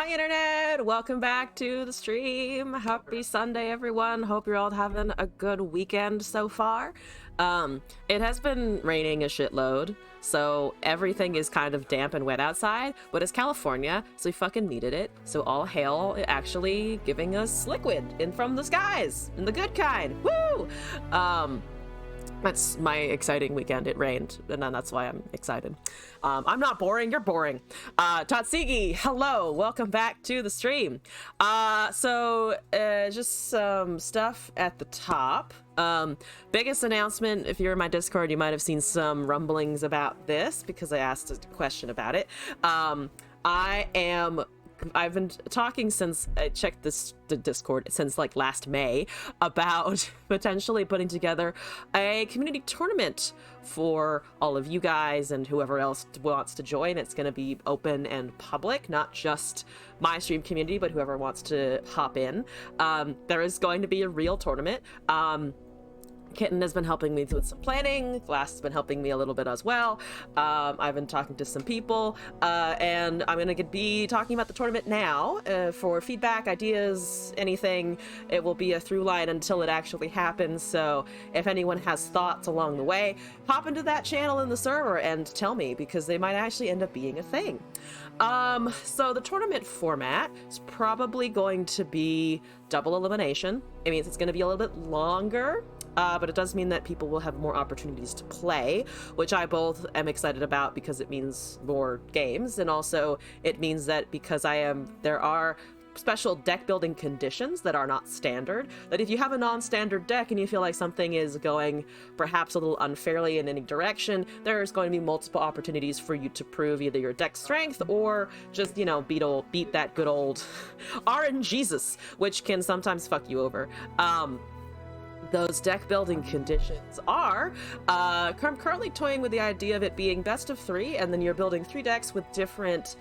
Hi internet, welcome back to the stream. Happy Sunday everyone. Hope you're all having a good weekend so far. It has been raining a shitload, so everything is kind of damp and wet outside, but it's California, so we fucking needed it. So all hail actually giving us liquid in from the skies, and the good kind. Woo! That's my exciting weekend. It rained, and then that's why I'm excited. I'm not boring, you're boring. Tatsigi, hello, welcome back to the stream. Just some stuff at the top. Biggest announcement, if you're in my Discord, you might have seen some rumblings about this because I asked a question about it. I've been talking since I checked the Discord since like last May about potentially putting together a community tournament for all of you guys and whoever else wants to join. It's going to be open and public, not just my stream community, but whoever wants to hop in. There is going to be a real tournament. Kitten has been helping me with some planning. Glass has been helping me a little bit as well. I've been talking to some people, and I'm going to be talking about the tournament now. For feedback, ideas, anything, it will be a through line until it actually happens. So if anyone has thoughts along the way, hop into that channel in the server and tell me, because they might actually end up being a thing. So the tournament format is probably going to be double elimination. It means it's going to be a little bit longer. But it does mean that people will have more opportunities to play, which I both am excited about because it means more games, and also it means that because there are special deck building conditions that are not standard, that if you have a non-standard deck and you feel like something is going perhaps a little unfairly in any direction, there's going to be multiple opportunities for you to prove either your deck strength or just, you know, beat that good old RNGesus, which can sometimes fuck you over. Those deck building conditions are, I'm currently toying with the idea of it being best of 3, and then you're building 3 decks with different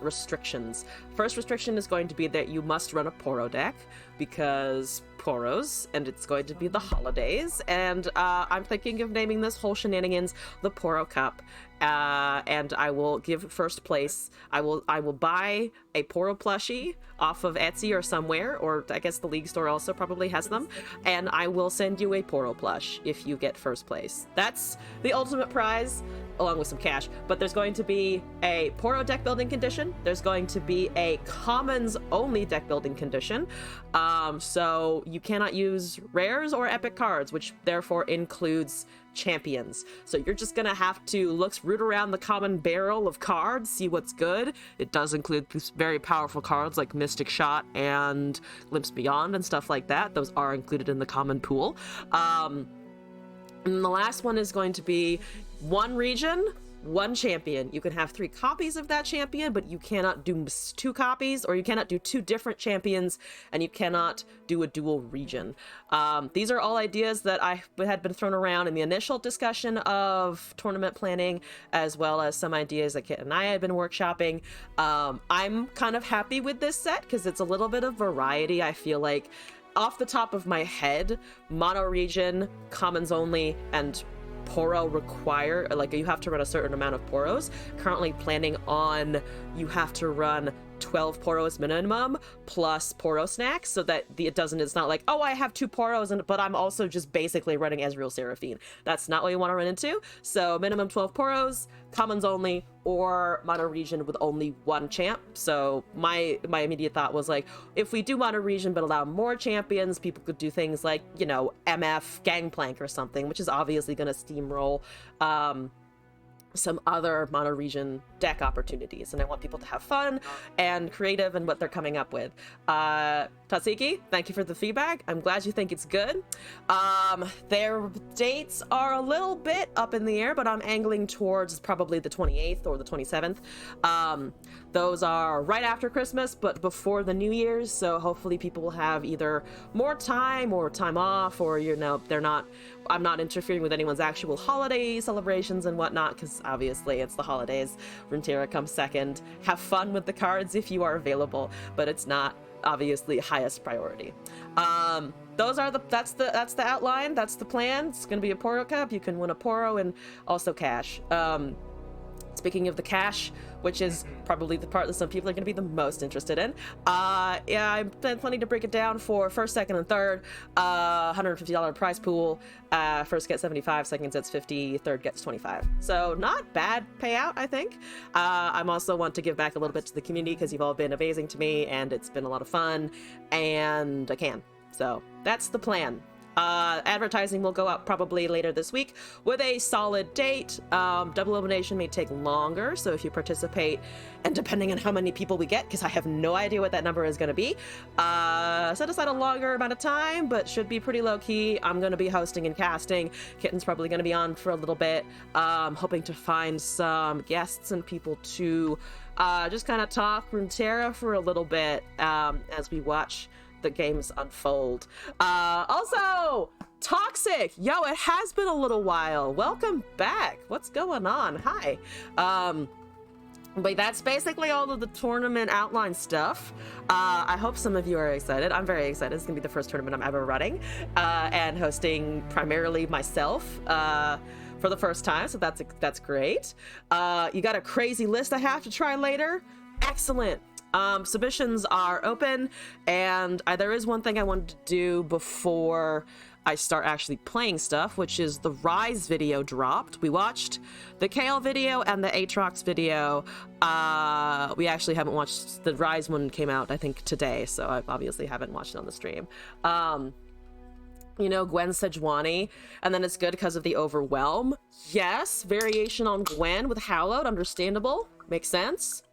restrictions. First restriction is going to be that you must run a Poro deck, because Poros, and it's going to be the holidays, and I'm thinking of naming this whole shenanigans the Poro Cup. And I will give first place. I will buy a Poro plushie off of Etsy or somewhere, or I guess the League store also probably has them, and I will send you a Poro plush if you get first place. That's the ultimate prize, along with some cash. But there's going to be a Poro deck building condition. There's going to be a commons only deck building condition. So you cannot use rares or epic cards, which therefore includes champions. So you're just gonna have to root around the common barrel of cards, see what's good. It does include these very powerful cards like Mystic Shot and Glimpse Beyond and stuff like that. Those are included in the common pool. And the last one is going to be one region, one champion. You can have 3 copies of that champion, but you cannot do 2 copies, or you cannot do 2 different champions, and you cannot do a dual region. These are all ideas that had been thrown around in the initial discussion of tournament planning, as well as some ideas that Kit and I had been workshopping. I'm kind of happy with this set because it's a little bit of variety. I feel like off the top of my head, mono region, commons only, and Poro require, like, you have to run a certain amount of Poros. Currently planning on you have to run 12 Poros minimum plus Poro snacks, so that it's not like, oh, I have 2 Poros but I'm also just basically running Ezreal Seraphine. That's not what you want to run into. So minimum 12 Poros, commons only, or mono region with only 1 champ. So my immediate thought was like, if we do mono region but allow more champions, people could do things like, you know, MF Gangplank or something, which is obviously going to steamroll some other mono region deck opportunities, and I want people to have fun and creative in what they're coming up with. Tatsiki, thank you for the feedback. I'm glad you think it's good. Their dates are a little bit up in the air, but I'm angling towards probably the 28th or the 27th. Those are right after Christmas, but before the New Year's, so hopefully people will have either more time or time off, or, you know, I'm not interfering with anyone's actual holiday celebrations and whatnot, because obviously it's the holidays. Runeterra comes second. Have fun with the cards if you are available, but it's not obviously highest priority. That's the outline. That's the plan. It's gonna be a Poro Cup. You can win a Poro and also cash. Speaking of the cash, which is probably the part that some people are going to be the most interested in, yeah, I'm planning to break it down for first, second, and third. $150 prize pool. First gets 75, second gets 50, third gets 25. So not bad payout, I think. I'm also want to give back a little bit to the community because you've all been amazing to me, and it's been a lot of fun, and I can. So that's the plan. Advertising will go out probably later this week with a solid date. Double elimination may take longer, so if you participate, and depending on how many people we get, because I have no idea what that number is going to be, set aside a longer amount of time, but should be pretty low-key. I'm going to be hosting and casting. Kitten's probably going to be on for a little bit, hoping to find some guests and people to just kind of talk Runeterra for a little bit as we watch the games unfold. Also, Toxic! Yo, it has been a little while. Welcome back. What's going on? Hi. But that's basically all of the tournament outline stuff. I hope some of you are excited. I'm very excited. It's gonna be the first tournament I'm ever running and hosting primarily myself for the first time, so that's great. You got a crazy list I have to try later? Excellent. Submissions are open, and there is one thing I wanted to do before I start actually playing stuff, which is the Rise video dropped. We watched the Kale video and the Aatrox video. We actually haven't watched the Rise one. Came out, I think, today, so I obviously haven't watched it on the stream. You know, Gwen Sejuani, and then it's good because of the Overwhelm. Yes, variation on Gwen with Hallowed, understandable, makes sense.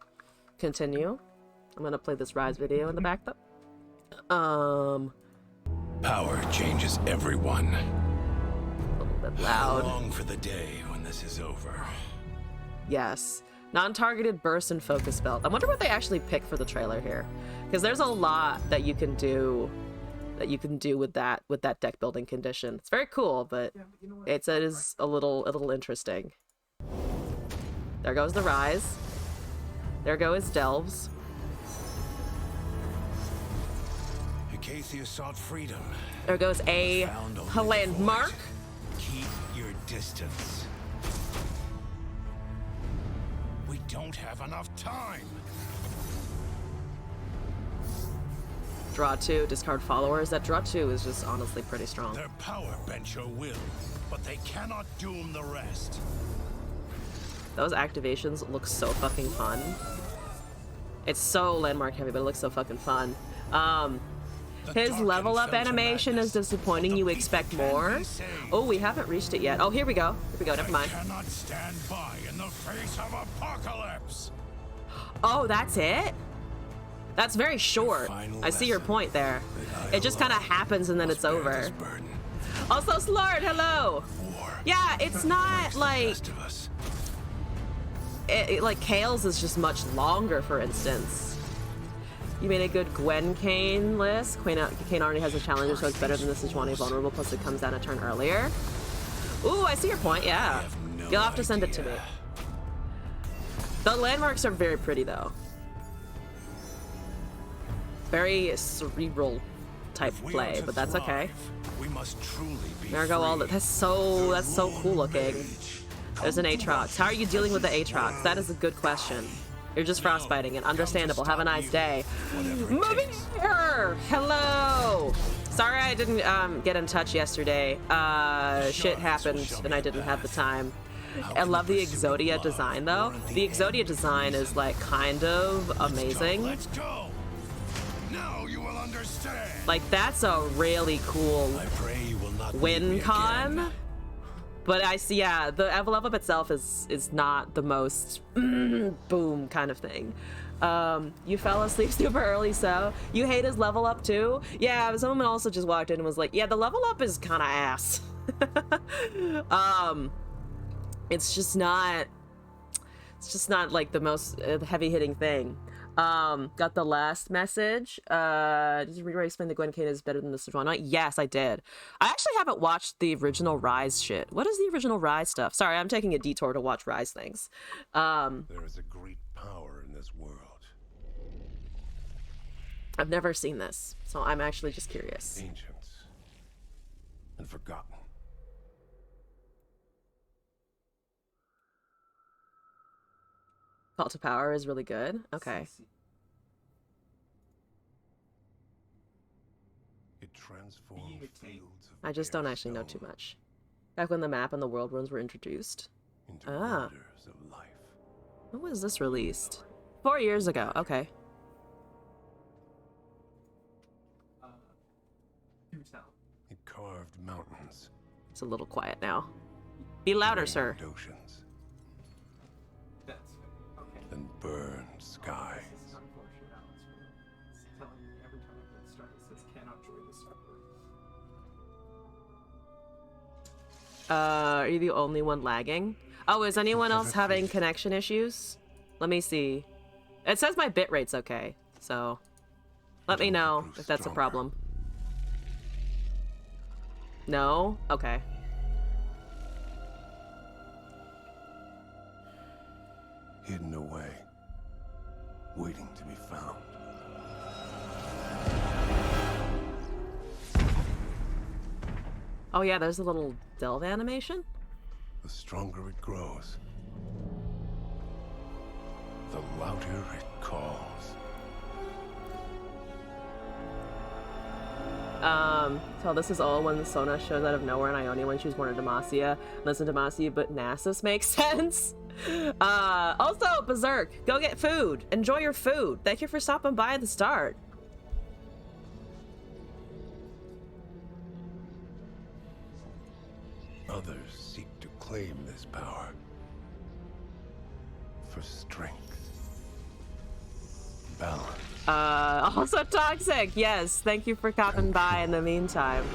Continue. I'm gonna play this Rise video in the back though. Power changes everyone. A little bit loud. I long for the day when this is over. Yes. Non-targeted burst and focus belt. I wonder what they actually pick for the trailer here, because there's a lot that you can do with that deck building condition. It's very cool, but it is a little interesting. There goes the Rise. There go his Delves. Acacia sought freedom. There goes a landmark. Keep your distance. We don't have enough time. Draw 2, discard followers. That draw 2 is just honestly pretty strong. Their power bent your will, but they cannot doom the rest. Those activations look so fucking fun. It's so landmark heavy, but it looks so fucking fun. His level up animation is disappointing. You expect more. Oh, we haven't reached it yet. Oh, here we go. Here we go. Never mind. I cannot stand by in the face of apocalypse. Oh, that's it? That's very short. I see your point there. It just kind of happens and then it's over. Also, Slurred, hello. Yeah, it's not like... like Kale's is just much longer, for instance. You made a good Gwen Kane list. Kane already has a challenger, so it's better than the Sejuani vulnerable, plus it comes down a turn earlier. Ooh, I see your point, yeah. You'll have to send it to me. The landmarks are very pretty, though. Very cerebral type play, but that's okay. We must truly be there go all that. That's so cool looking. There's an Aatrox. How are you dealing with the Aatrox? That is a good question. You're just frostbiting it. Understandable. Have a nice day. Moving here. Hello. Sorry I didn't get in touch yesterday. Shit happened and I didn't have the time. I love the Exodia design though. The Exodia design is like kind of amazing. Let's go. Now you will understand. Like that's a really cool win con. But I see, yeah, the level up itself is not the most boom kind of thing. You fell asleep super early, so you hate his level up too? Yeah, someone also just walked in and was like, yeah, the level up is kind of ass. It's just not like the most heavy hitting thing. Got the last message. Did you explain that Gwen Kane is better than the Sejuani? Yes, I did. I actually haven't watched the original Rise shit. What is the original Rise stuff? Sorry, I'm taking a detour to watch Rise things. There is a great power in this world. I've never seen this, so I'm actually just curious. Ancient and forgotten. Call to Power is really good. Okay. It transformed fields of I just don't bare actually know too stone much. Back when the map and the world runes were introduced. into Ah. wonders of life. When was this released? 4 years ago. Okay. It carved mountains It's a little quiet now. Be louder, sir. and oceans and burned skies. Are you the only one lagging? Oh, is anyone else having connection issues? Let me see. It says my bitrate's okay, so let me know if that's a problem. No? Okay. Hidden away, waiting to be found. Oh yeah, there's a little delve animation? The stronger it grows, the louder it calls. So this is all when Sona shows out of nowhere and Ione when she was born in Demacia. Listen to Demacia, but Nasus makes sense. Also, Berserk, go get food. Enjoy your food. Thank you for stopping by at the start. Others seek to claim this power for strength, balance. Also Toxic, yes. Thank you for stopping by in the meantime.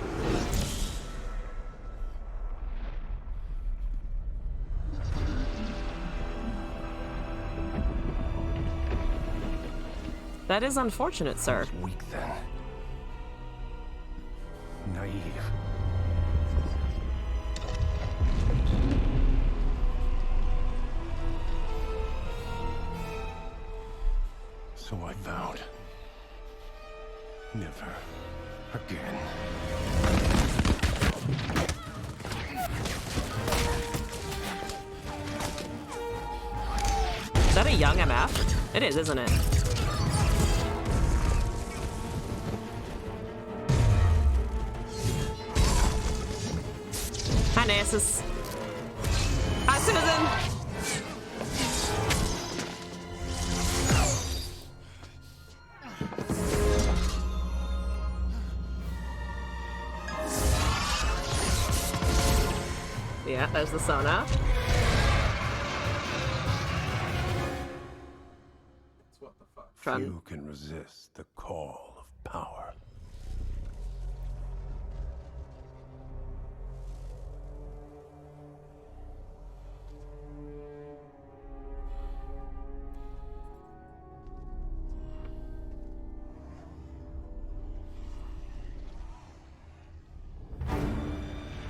That is unfortunate, sir. I was weak then. Naive. So I vowed. Never again. Is that a young MF? It is, isn't it? Hi, Nasus. Hi, Susan. Yeah, there's the Sona. Few can resist the call of power.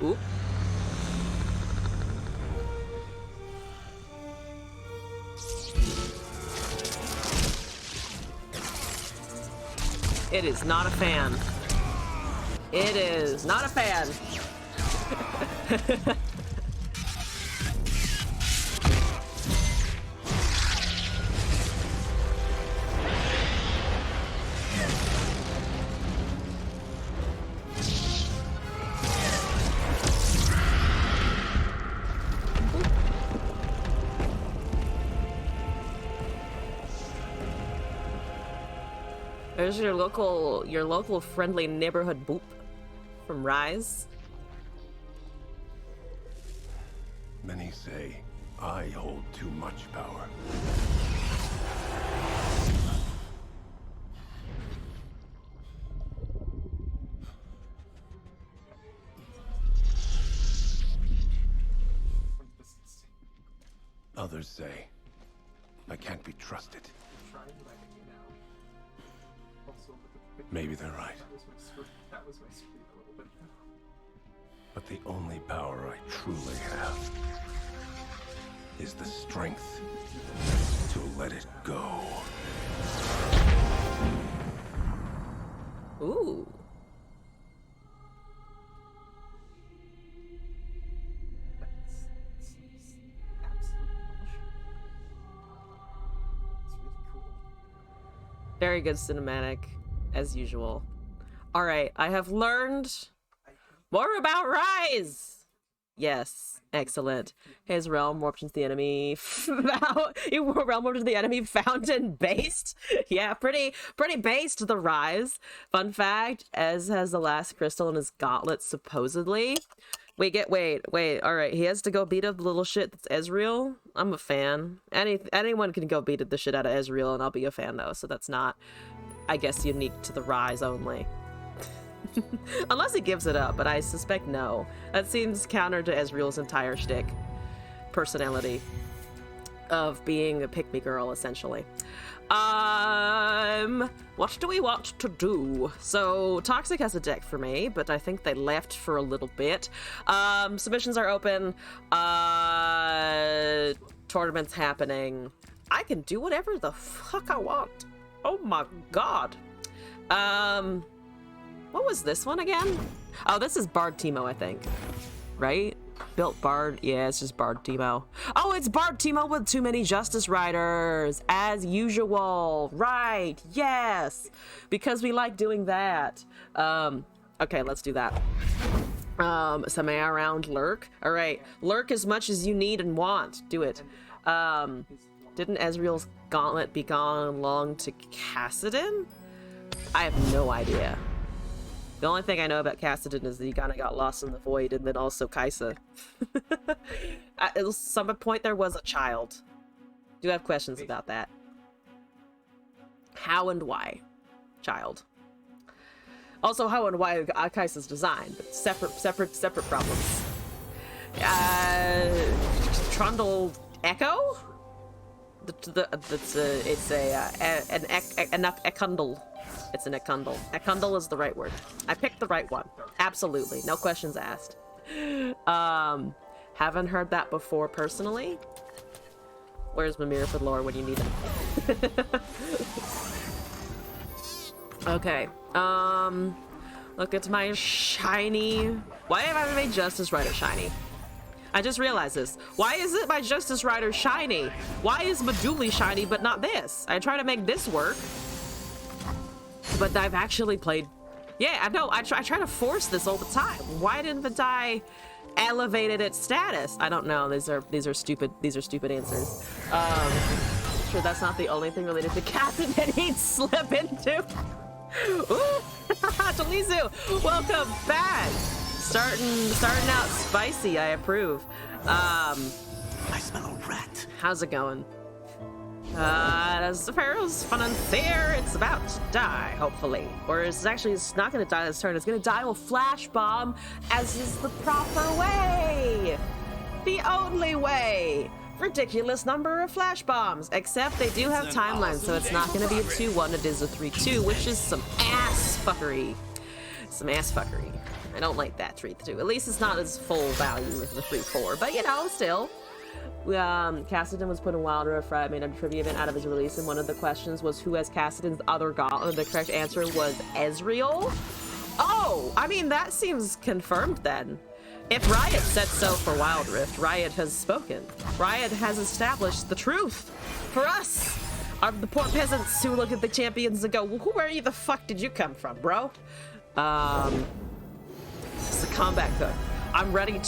Oop. It is not a fan. It is not a fan. There's your local friendly neighborhood boop from Rise. Many say I hold too much power. Others say I can't be trusted. Maybe they're right. But the only power I truly have is the strength to let it go. Ooh. Very good cinematic, as usual. Alright, I have learned more about Rise! Yes, excellent. His realm warped into the enemy. Realm warped into the enemy fountain-based. Yeah, pretty based, the Rise. Fun fact, Ez has the last crystal in his gauntlet, supposedly. Wait, alright, he has to go beat up the little shit that's Ezreal. I'm a fan. Anyone can go beat the shit out of Ezreal, and I'll be a fan, though, so that's not, I guess, unique to the Rise only. Unless he gives it up, but I suspect no. That seems counter to Ezreal's entire shtick. Personality. Of being a pick-me girl, essentially. What do we want to do? So, Toxic has a deck for me, but I think they left for a little bit. Submissions are open. Tournaments happening. I can do whatever the fuck I want. Oh my god. What was this one again? Oh, this is Bard Teemo, I think. Right? Built Bard. Yeah, it's just Bard Teemo. Oh, it's Bard Teemo with too many Justice Riders, as usual. Right, yes. Because we like doing that. Okay, let's do that. Semi around Lurk. Alright, Lurk as much as you need and want. Do it. Didn't Ezreal's gauntlet be gone long to Kassadin? I have no idea. The only thing I know about Kassadin is that he kind of got lost in the void, and then also Kai'Sa. At some point there was a child. Do you have questions about that? How and why? Child. Also, how and why Kai'Sa's designed, but separate problems. Trundle Echo? It's an Ekundle. It's an Ekundle. Ekundle is the right word. I picked the right one. Absolutely. No questions asked. Haven't heard that before personally. Where's Mimir for lore when you need him? Okay. Look at my shiny. Why have I made Justice Rider shiny? I just realized this. Why is it my Justice Rider shiny? Why is Meduli shiny but not this? I try to make this work, but I've actually played. Yeah, I know. I try to force this all the time. Why didn't I elevated its status? I don't know. These are stupid. These are stupid answers. Sure, that's not the only thing related to Captain that he'd slip into. Ooh, Talizu, welcome back. Starting out spicy. I approve. I smell a rat. How's it going? As the Pharaoh's fun and fair, it's about to die, hopefully. Or it's not gonna die this turn, it's gonna die with Flash Bomb, as is the proper way! The only way! Ridiculous number of Flash Bombs, except they do have timelines, so it's not gonna be a 2-1, it is a 3-2, which is some ass fuckery. Some ass fuckery. I don't like that 3-2. At least it's not as full value as the 3-4, but you know, still. Kassadin was put in Wild Rift. Fred made a trivia event out of his release, and one of the questions was who has Kassadin's other gauntlet. The correct answer was Ezreal. Oh, I mean, that seems confirmed then. If Riot said so for Wild Rift, Riot has spoken. Riot has established the truth for us. The poor peasants who look at the champions and go, well, where the fuck did you come from, bro? It's the combat cook. I'm ready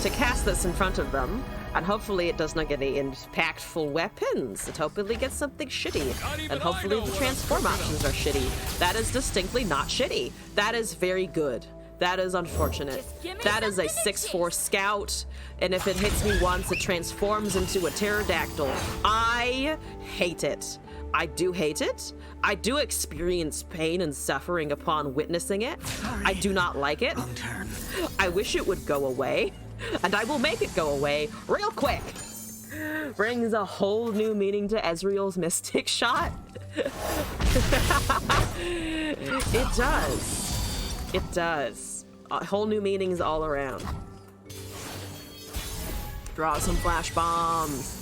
to cast this in front of them, and hopefully it does not get any impactful weapons. It hopefully gets something shitty, and hopefully the transform options are shitty. That is distinctly not shitty. That is very good. That is unfortunate. That is a 6-4 scout, and if it hits me once, it transforms into a pterodactyl. I hate it. I do hate it. I do experience pain and suffering upon witnessing it. I do not like it. I wish it would go away, and I will make it go away real quick. Brings a whole new meaning to Ezreal's Mystic Shot. It does. It does. Whole new meanings all around. Draw some flash bombs.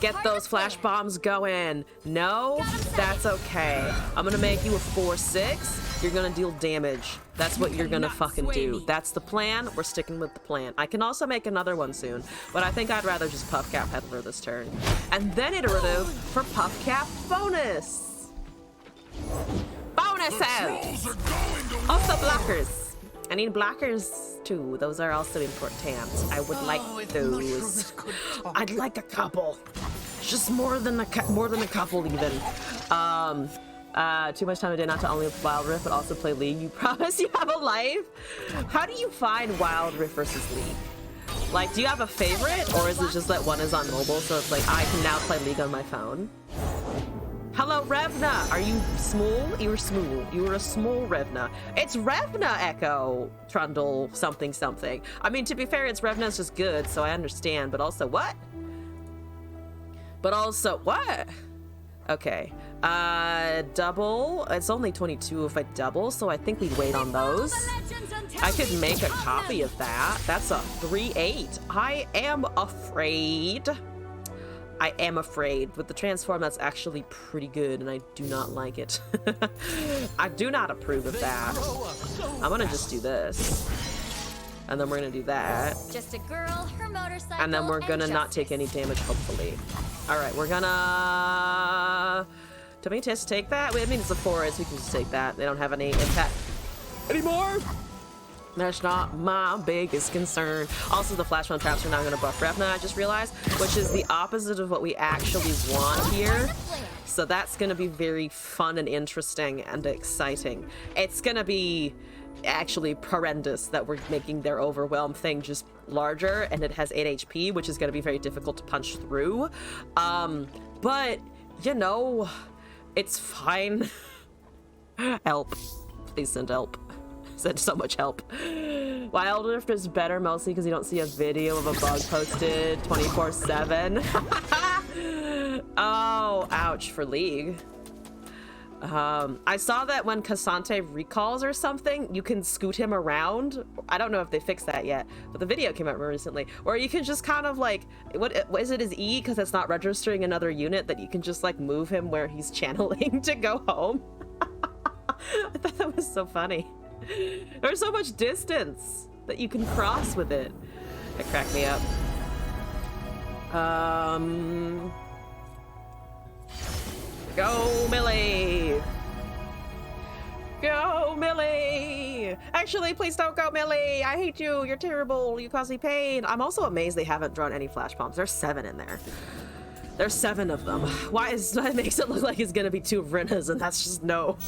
Get those flash bombs going. No, that's okay. I'm gonna make you a 4-6. You're gonna deal damage. That's what you're gonna fucking do. That's the plan. We're sticking with the plan. I can also make another one soon, but I think I'd rather just Puffcap Peddler this turn. And then iterative for Puffcap bonus. Bonuses! Also blockers. I need blockers too. Those are also important. I would like those. I'd like a couple. Just more than a couple even. Too much time today not to only play Wild Rift but also play League. You promise you have a life? How do you find Wild Rift versus League? Like, do you have a favorite, or is it just that one is on mobile, so it's like I can now play League on my phone? Hello, Revna. Are you small? You were small. You were a small Revna. It's Revna Echo Trundle something something. I mean, to be fair, it's Revna's just good, so I understand. But also what? But also what? Okay. Double. It's only 22 if I double, so I think we'd wait on those. I could make a copy of that. That's a 3/8. I am afraid. I am afraid. With the transform, that's actually pretty good, and I do not like it. I do not approve of that. I'm gonna just do this. And then we're gonna do that. Just a girl, her motorcycle, and then we're gonna not take any damage, hopefully. Alright, we're gonna... Do we just take that? Wait, I mean, it's a forest. We can just take that. They don't have any impact anymore. That's not my biggest concern. Also, the Flash Run traps are now going to buff Revna, I just realized, which is the opposite of what we actually want here. So that's going to be very fun and interesting and exciting. It's going to be actually horrendous that we're making their overwhelm thing just larger, and it has 8 HP, which is going to be very difficult to punch through. But, you know, it's fine. Help. Please send help. Send so much help. Wild Rift is better mostly because you don't see a video of a bug posted 24/7. Oh, ouch for League. I saw that when Cassante recalls or something, you can scoot him around. I don't know if they fixed that yet, but the video came out recently. Or you can just kind of like, what is it, his E? Because it's not registering another unit, that you can just like move him where he's channeling to go home. I thought that was so funny. There's so much distance that you can cross with it. It cracked me up. Go, Millie! Go, Millie! Actually, please don't go, Millie! I hate you! You're terrible! You cause me pain! I'm also amazed they haven't drawn any flash bombs. There's 7 in there. There's 7 of them. That makes it look like it's gonna be 2 Vrinnas, and that's just no.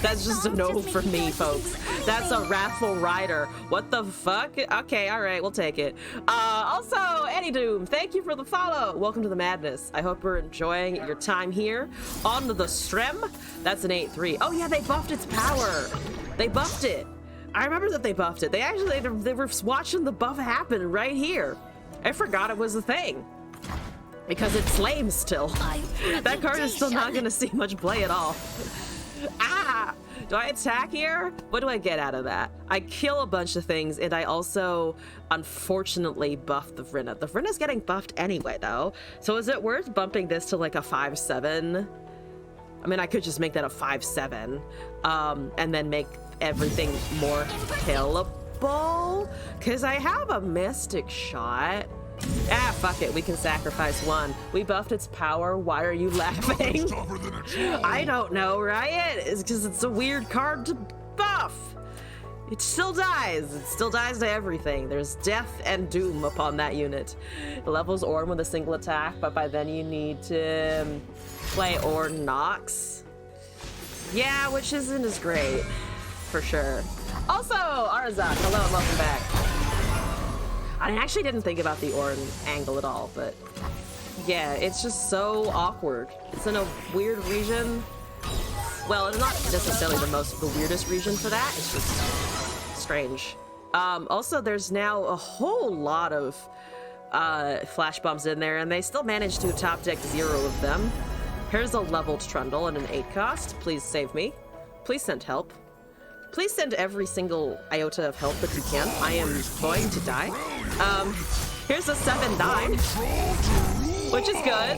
That's just a no for me, folks. That's a Wrathful Rider. What the fuck? Okay, alright, we'll take it. Also, Eddie Doom, thank you for the follow. Welcome to the madness. I hope you're enjoying your time here on the stream. That's an 8-3. Oh yeah, they buffed its power. They buffed it. I remember that they buffed it. They were watching the buff happen right here. I forgot it was a thing. Because it's lame still. That card is still not gonna see much play at all. Ah! Do I attack here? What do I get out of that? I kill a bunch of things, and I also, unfortunately, buff the Vrinna. The Vrinna's getting buffed anyway, though. So is it worth bumping this to like a 5/7? I mean, I could just make that a 5/7, and then make everything more killable. Because I have a Mystic Shot. Ah, fuck it. We can sacrifice 1. We buffed its power. Why are you laughing? I don't know, right? It's because it's a weird card to buff. It still dies. It still dies to everything. There's death and doom upon that unit. It levels Ornn with a single attack, but by then you need to play Ornn Nox. Yeah, which isn't as great, for sure. Also, Arzak, hello and welcome back. I actually didn't think about the Ornn angle at all, but yeah, it's just so awkward. It's in a weird region. Well, it's not necessarily the weirdest region for that. It's just strange. Also, there's now a whole lot of flash bombs in there, and they still managed to top deck 0 of them. Here's a leveled Trundle and an 8 cost. Please save me. Please send help. Please send every single iota of help that you can. I am going to die. Here's a 7/9, which is good.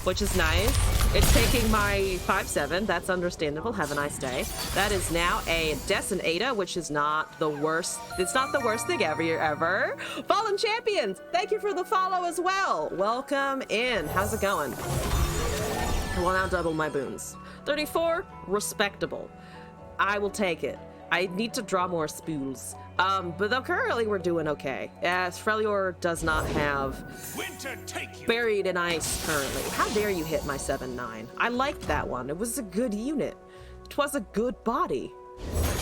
which is nice. It's taking my 5/7. That's understandable. Have a nice day. That is now a Descent Ada, which is not the worst. It's not the worst thing ever. Fallen Champions, thank you for the follow as well. Welcome in. How's it going? I will now double my boons. 34, respectable. I will take it. I need to draw more spools. But though currently we're doing okay. As Freljord does not have Buried in Ice currently. How dare you hit my 7/9? I liked that one. It was a good unit. It was a good body.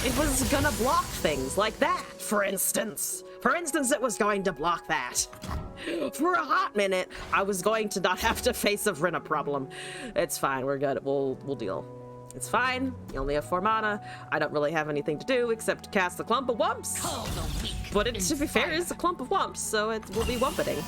It was gonna block things like that, for instance. For instance, it was going to block that. For a hot minute, I was going to not have to face a Vrina problem. It's fine, we're good. We'll deal. It's fine. You only have 4 mana. I don't really have anything to do except cast a clump of wumps. But it, to be fair, is a clump of wumps, so it will be wumpeting.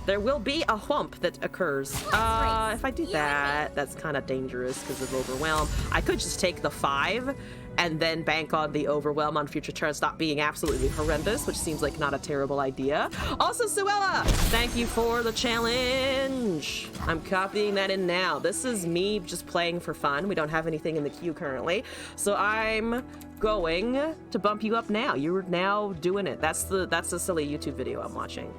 There will be a whump that occurs. If I do that, that's kind of dangerous because of Overwhelm. I could just take the 5 and then bank on the Overwhelm on future turns not being absolutely horrendous, which seems like not a terrible idea. Also, Suella, thank you for the challenge. I'm copying that in now. This is me just playing for fun. We don't have anything in the queue currently, so I'm going to bump you up now. You're now doing it. That's the silly YouTube video I'm watching.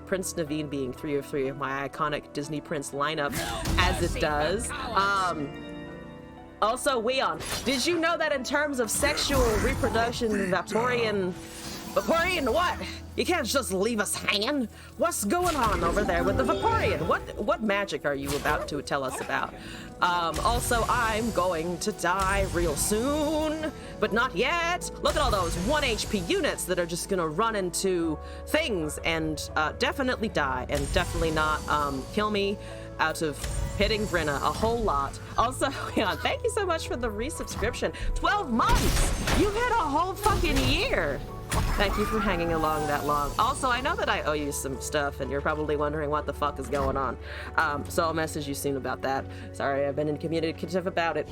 Prince Naveen being 3 of 3 of my iconic Disney Prince lineup, as it does. Also, Weon, did you know that in terms of sexual reproduction, Vaporeon what? You can't just leave us hanging. What's going on over there with the Vaporeon? What magic are you about to tell us about? Also, I'm going to die real soon, but not yet. Look at all those 1 HP units that are just gonna run into things and definitely die and definitely not kill me out of hitting Vrina a whole lot. Also, Leon, thank you so much for the resubscription. 12 months! You hit a whole fucking year! Thank you for hanging along that long. Also, I know that I owe you some stuff, and you're probably wondering what the fuck is going on. So I'll message you soon about that. Sorry, I've been incommunicative about it.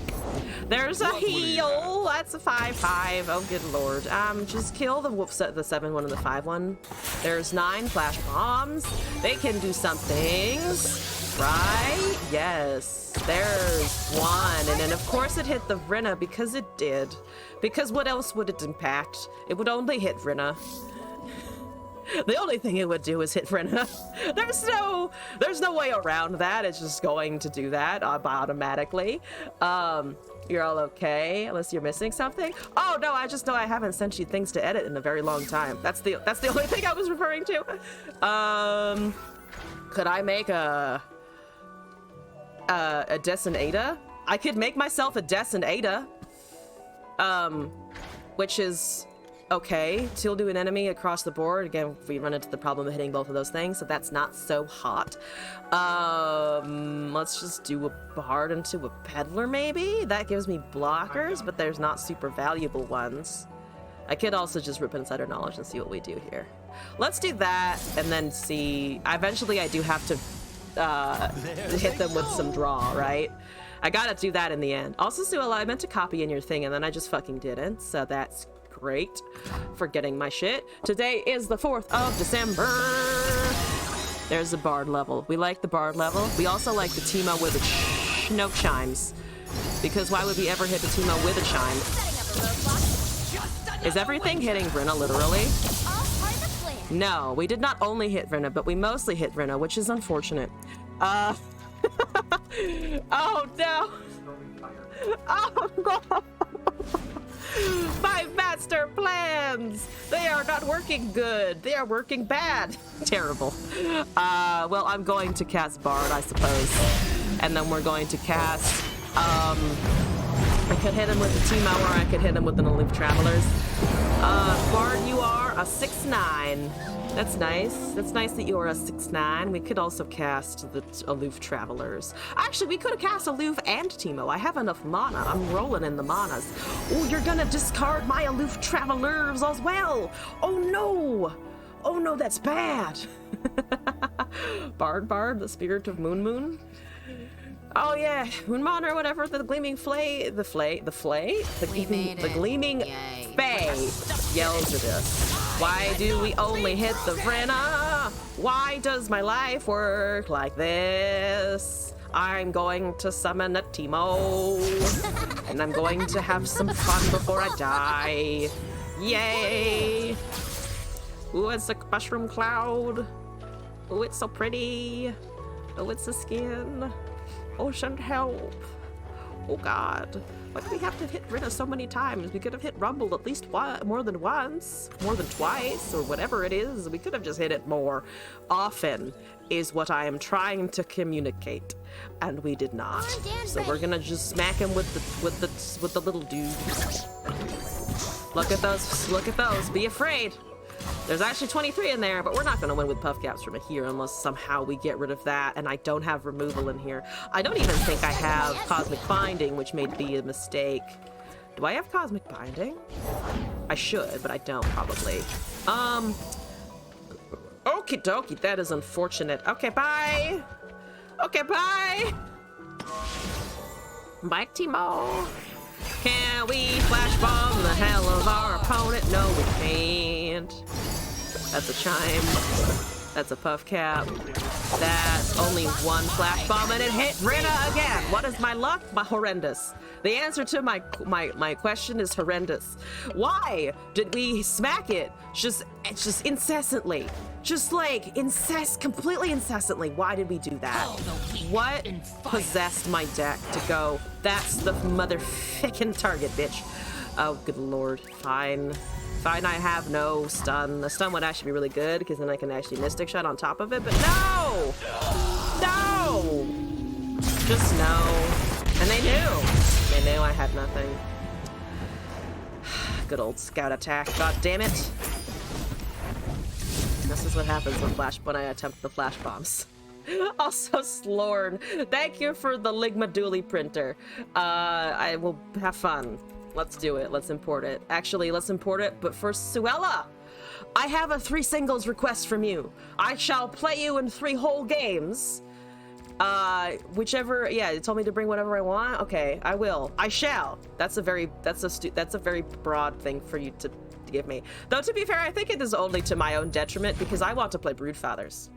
There's a heal! That's a 5/5. Oh, good lord. Just kill the 7-1 and the 5-1. There's 9 flash bombs. They can do some things. Right? Yes. There's 1. And then, of course, it hit the Vrina because it did. Because what else would it impact? It would only hit Vrina. The only thing it would do is hit Vrina. There's no way around that. It's just going to do that automatically. You're all okay, unless you're missing something. Oh no, I just know I haven't sent you things to edit in a very long time. That's the only thing I was referring to. Could I make a Descent Ada? I could make myself a Descent Ada. Which is okay. Till do an enemy across the board. Again, we run into the problem of hitting both of those things, so that's not so hot. Let's just do a Bard into a Peddler, maybe? That gives me blockers, but there's not super valuable ones. I could also just rip Insider Knowledge and see what we do here. Let's do that, and then see. Eventually, I do have to hit them with some draw, right? I gotta do that in the end. Also, Suella, I meant to copy in your thing, and then I just fucking didn't, so that's great. Forgetting my shit. Today is the 4th of December. There's the Bard level. We like the Bard level. We also like the Teemo with the Chinook chimes. Because why would we ever hit the Teemo with a chime? Is everything hitting Vrina, literally? No, we did not only hit Vrina, but we mostly hit Vrina, which is unfortunate. Oh no! Oh no! My master plans! They are not working good. They are working bad. Terrible. Well, I'm going to cast Bard, I suppose. And then we're going to cast, I could hit him with the Teemo, or I could hit him with an Aloof Travelers. Bard, you are a 6/9. That's nice. That's nice that you are a 6/9. We could also cast the Aloof Travelers. Actually, we could have cast Aloof and Teemo. I have enough mana. I'm rolling in the manas. Oh, you're gonna discard my Aloof Travelers as well. Oh no. Oh no, that's bad. Bard, the spirit of Moon. Oh yeah, Moonmon or whatever, the gleaming flay, the gleaming Fae yells at us. Why do we only hit the Vrina? Why does my life work like this? I'm going to summon a Teemo, and I'm going to have some fun before I die. Yay! Ooh, it's a mushroom cloud. Ooh, it's so pretty. Oh, it's a skin. Ocean help. Oh God. Why do we have to hit Rita so many times? We could have hit Rumble at least more than once, more than twice, or whatever it is. We could have just hit it more often, is what I am trying to communicate, and we did not. So we're gonna just smack him with the little dude. Look at those! Look at those! Be afraid. There's actually 23 in there, but we're not going to win with puff caps from here unless somehow we get rid of that, and I don't have removal in here. I don't even think I have Cosmic Binding, which may be a mistake. Do I have Cosmic Binding? I should, but I don't, probably. Okie dokie, that is unfortunate. Okay, bye! Okay, bye! Bye, Teemo! Can we flash bomb the hell of our opponent? No, we can't. That's a chime. That's a puff cap. That's only one flash bomb, and it hit Rita again. What is my luck? Horrendous. The answer to my question is horrendous. Why did we smack it just incessantly? Just like completely incessantly. Why did we do that? What possessed my deck to go, that's the motherfucking target, bitch? Oh, good lord. Fine. Fine, I have no stun. The stun would actually be really good because then I can actually Mystic Shot on top of it, but no! No! Just no. And they knew. They knew I had nothing. Good old scout attack. God damn it. This is what happens when I attempt the flash bombs. Also, Slorn, thank you for the Ligma Dually printer. I will have fun. Let's do it. Let's import it. Actually, let's import it, but first, Suella! I have a 3 singles request from you. I shall play you in 3 whole games. Whichever, yeah, it told me to bring whatever I want. Okay, I will. I shall. That's a very broad thing for you to give me. Though, to be fair, I think it is only to my own detriment because I want to play Broodfathers.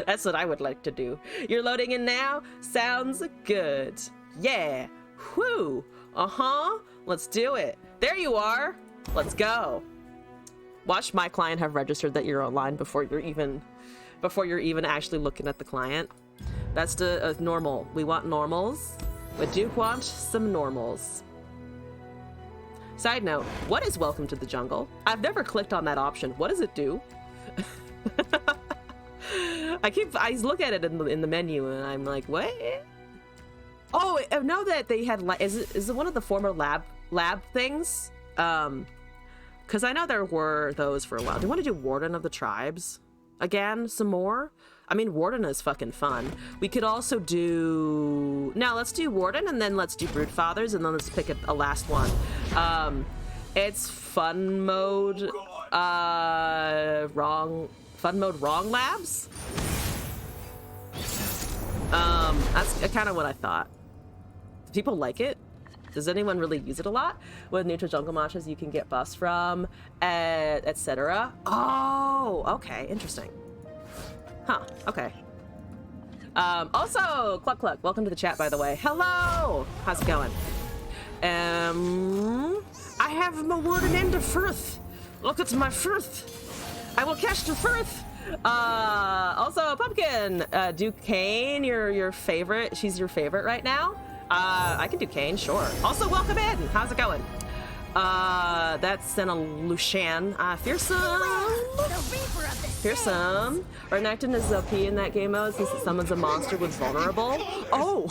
That's what I would like to do. You're loading in now? Sounds good. Yeah. Whew. Uh-huh. Let's do it. There you are. Let's go. Watch my client have registered that you're online before you're even actually looking at the client. That's the normal. We want normals. We do want some normals. Side note, what is Welcome to the Jungle? I've never clicked on that option. What does it do? I look at it in the menu and I'm like, what? Oh, I know that they had, is it one of the former lab things? Because I know there were those for a while. Do you want to do Warden of the Tribes again? Some more? I mean, Warden is fucking fun. We could also do... Now, let's do Warden, and then let's do Broodfathers, and then let's pick a last one. It's Fun Mode... Fun Mode Wrong Labs? That's kind of what I thought. Do people like it? Does anyone really use it a lot? With neutral jungle matches you can get buffs from, etc. Oh, okay, interesting. Huh, okay. Also, Cluck Cluck, welcome to the chat, by the way. Hello! How's it going? I have my Warden into Firth. Look, it's my Firth. I will catch the Firth. Also, Pumpkin, do Kane your favorite? She's your favorite right now? I can do Kane, sure. Also, welcome in. How's it going? That's Senna Lucian. Fearsome. Fearsome. Renekton is OP in that game mode since it summons a monster with vulnerable. Oh!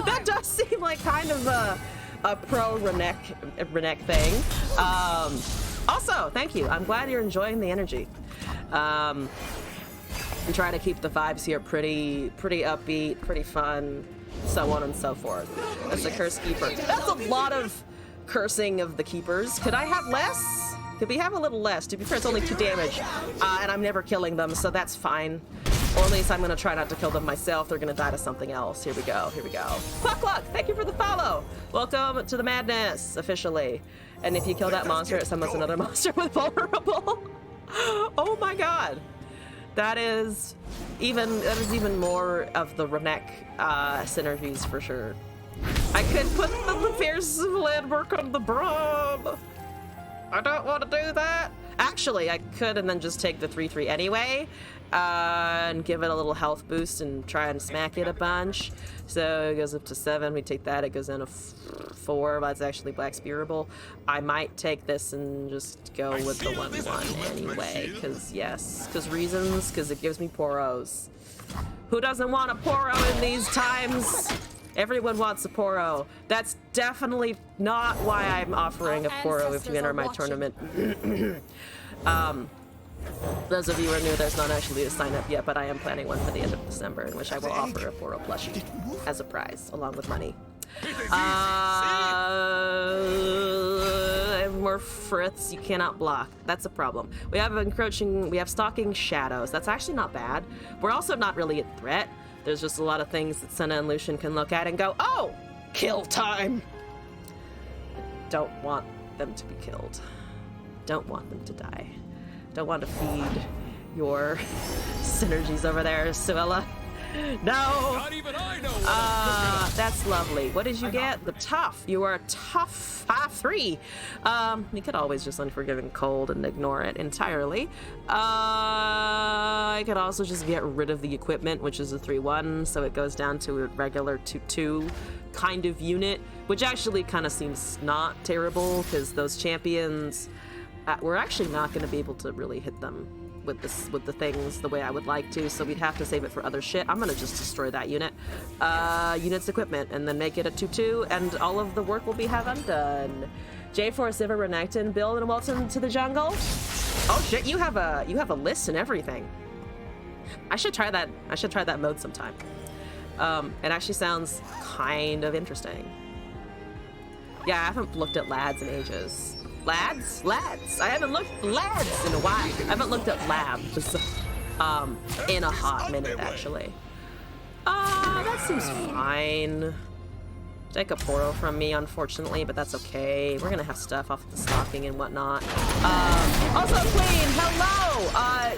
That does seem like kind of a pro Renek thing. Also, thank you. I'm glad you're enjoying the energy. I'm trying to keep the vibes here pretty upbeat, pretty fun, so on and so forth. That's the Curse Keeper. That's a lot of cursing of the keepers. Could I have less? Could we have a little less? To be fair, it's only 2 damage, and I'm never killing them, so that's fine. Or at least I'm gonna try not to kill them myself. They're gonna die to something else. Here we go, here we go. Cluck Cluck, thank you for the follow. Welcome to the madness, officially. And if you kill that monster, it summons another monster with vulnerable. Oh my god. That is even more of the Renek synergies for sure. I could put the Fierce Landmark on the Braum. I don't want to do that. Actually, I could and then just take the 3/3 anyway, and give it a little health boost and try and smack it a bunch. So it goes up to 7. We take that. It goes down to 4. That's actually Black Spearable. I might take this and just go with the 1/1 anyway, because reasons. Because it gives me Poros. Who doesn't want a Poro in these times? Everyone wants a Poro. That's definitely not why I'm offering a Poro if you enter my tournament. Those of you who are new, there's not actually a sign up yet, but I am planning one for the end of December in which I will offer a Poro plushie as a prize, along with money. I have more Fritz. You cannot block. That's a problem. We have Stalking Shadows. That's actually not bad. We're also not really a threat. There's just a lot of things that Senna and Lucian can look at and go, oh, kill time. Don't want them to be killed. Don't want them to die. Don't want to feed your synergies over there, Suella. No! Not even I know That's lovely. What did you get? The tough. You are a tough 5/3. You could always just Unforgiving Cold and ignore it entirely. I could also just get rid of the equipment, which is a 3/1, so it goes down to a regular 2/2 kind of unit, which actually kind of seems not terrible, because those champions, we're actually not going to be able to really hit them with the things the way I would like to, so we'd have to save it for other shit. I'm gonna just destroy that unit. Unit's equipment, and then make it a 2/2, and all of the work will be undone. J4 Siva Renekton, build and welcome to the jungle. Oh shit, you have a list and everything. I should try that mode sometime. It actually sounds kind of interesting. Yeah, I haven't looked at lads in ages. Lads? I haven't looked at lads in a while. I haven't looked at labs in a hot minute, actually. That seems fine. Take a Poro from me, unfortunately, but that's okay. We're gonna have stuff off the stocking and whatnot. Also, Queen, hello!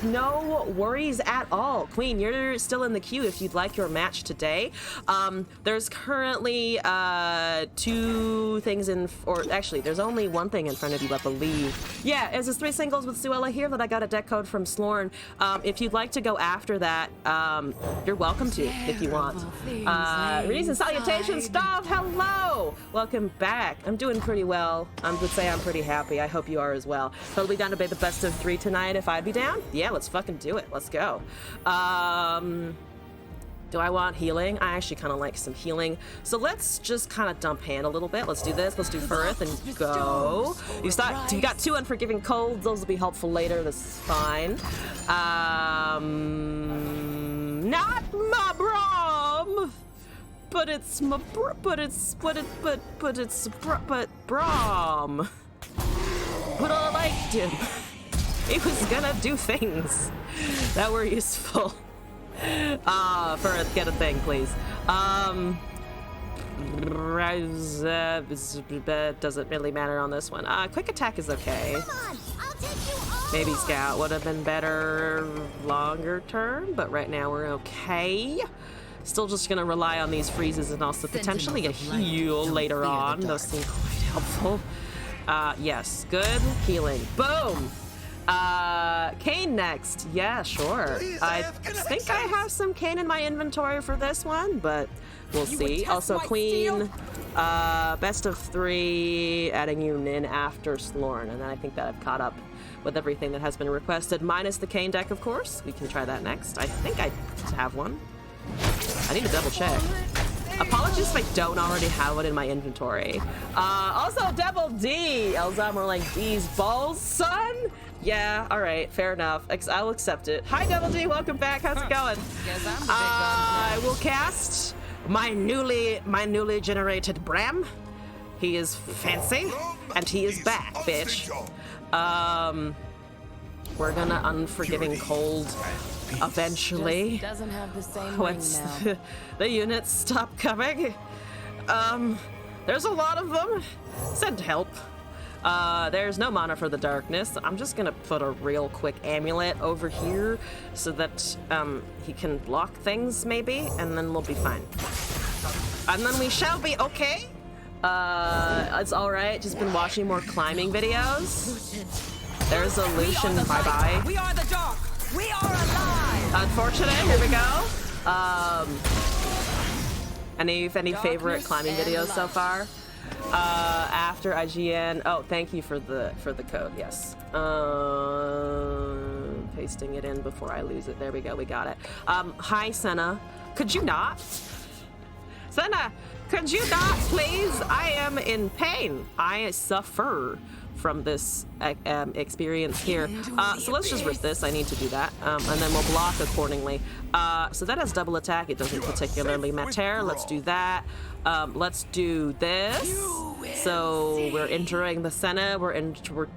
No worries at all. Queen, you're still in the queue if you'd like your match today. There's currently 2 things or actually, there's only 1 thing in front of you, I believe. Yeah, it's just 3 singles with Suella here that I got a deck code from Slorn. If you'd like to go after that, you're welcome to, if you want. Reason, salutations, stuff, hello! Welcome back. I'm doing pretty well. I would say I'm pretty happy. I hope you are as well. Totally down to play the best of 3 tonight if I'd be down. Yeah, let's fucking do it. Let's go. Do I want healing? I actually kind of like some healing. So let's just kind of dump hand a little bit. Let's do this. Let's do Furth and go. You got 2 Unforgiving Colds. Those will be helpful later. This is fine. Not my Braum, but it's my Braum. But I liked him. He was gonna do things that were useful. Furth, get a thing, please. Doesn't really matter on this one. Quick attack is okay. Come on, I'll take you all. Maybe Scout would have been better longer term, but right now we're okay. Still just gonna rely on these freezes and also potentially a heal later on. Those seem quite helpful. Yes, good healing. Boom! Kayn next. Yeah, sure. I think I have some Kayn in my inventory for this one, but we'll see. Also, Queen, best of 3, adding you in after Slorn, and then I think that I've caught up with everything that has been requested, minus the Kayn deck, of course. We can try that next. I think I have one. I need to double check. Apologies if I don't already have it in my inventory. Also, Devil D. Elzamor like these balls, son? Yeah, all right, fair enough. I'll accept it. Hi, Devil D. Welcome back. How's it going? I will cast my newly generated Bram. He is fancy, and he is back, bitch. We're gonna Unforgiving Cold eventually. Doesn't have the same Once ring now. the units stop coming. There's a lot of them. Send help. There's no mana for the darkness. I'm just gonna put a real quick amulet over here so that he can block things maybe, and then we'll be fine. And then we shall be okay. It's alright, just been watching more climbing videos. There's a Lucian, bye-bye. We are the dark. We are alive. Unfortunate, here we go. Any favorite climbing videos so far? After IGN. Oh, thank you for the code. Yes. Pasting it in before I lose it. There we go. We got it. Hi, Senna. Could you not? Senna, could you not, please? I am in pain. I suffer from this experience here. So let's just rip this. I need to do that. And then we'll block accordingly. So that has double attack. It doesn't particularly matter. Let's do that. Let's do this. So we're injuring the Senna. We're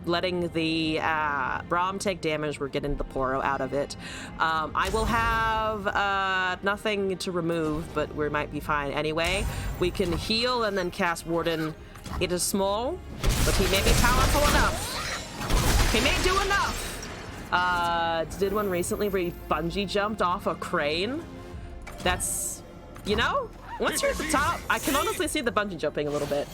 letting the Braum take damage. We're getting the Poro out of it. I will have nothing to remove, but we might be fine anyway. We can heal and then cast Warden. It is small, but he may be powerful enough. He may do enough. Did one recently where he bungee jumped off a crane. That's, you know, once you're at the top, I can honestly see the bungee jumping a little bit.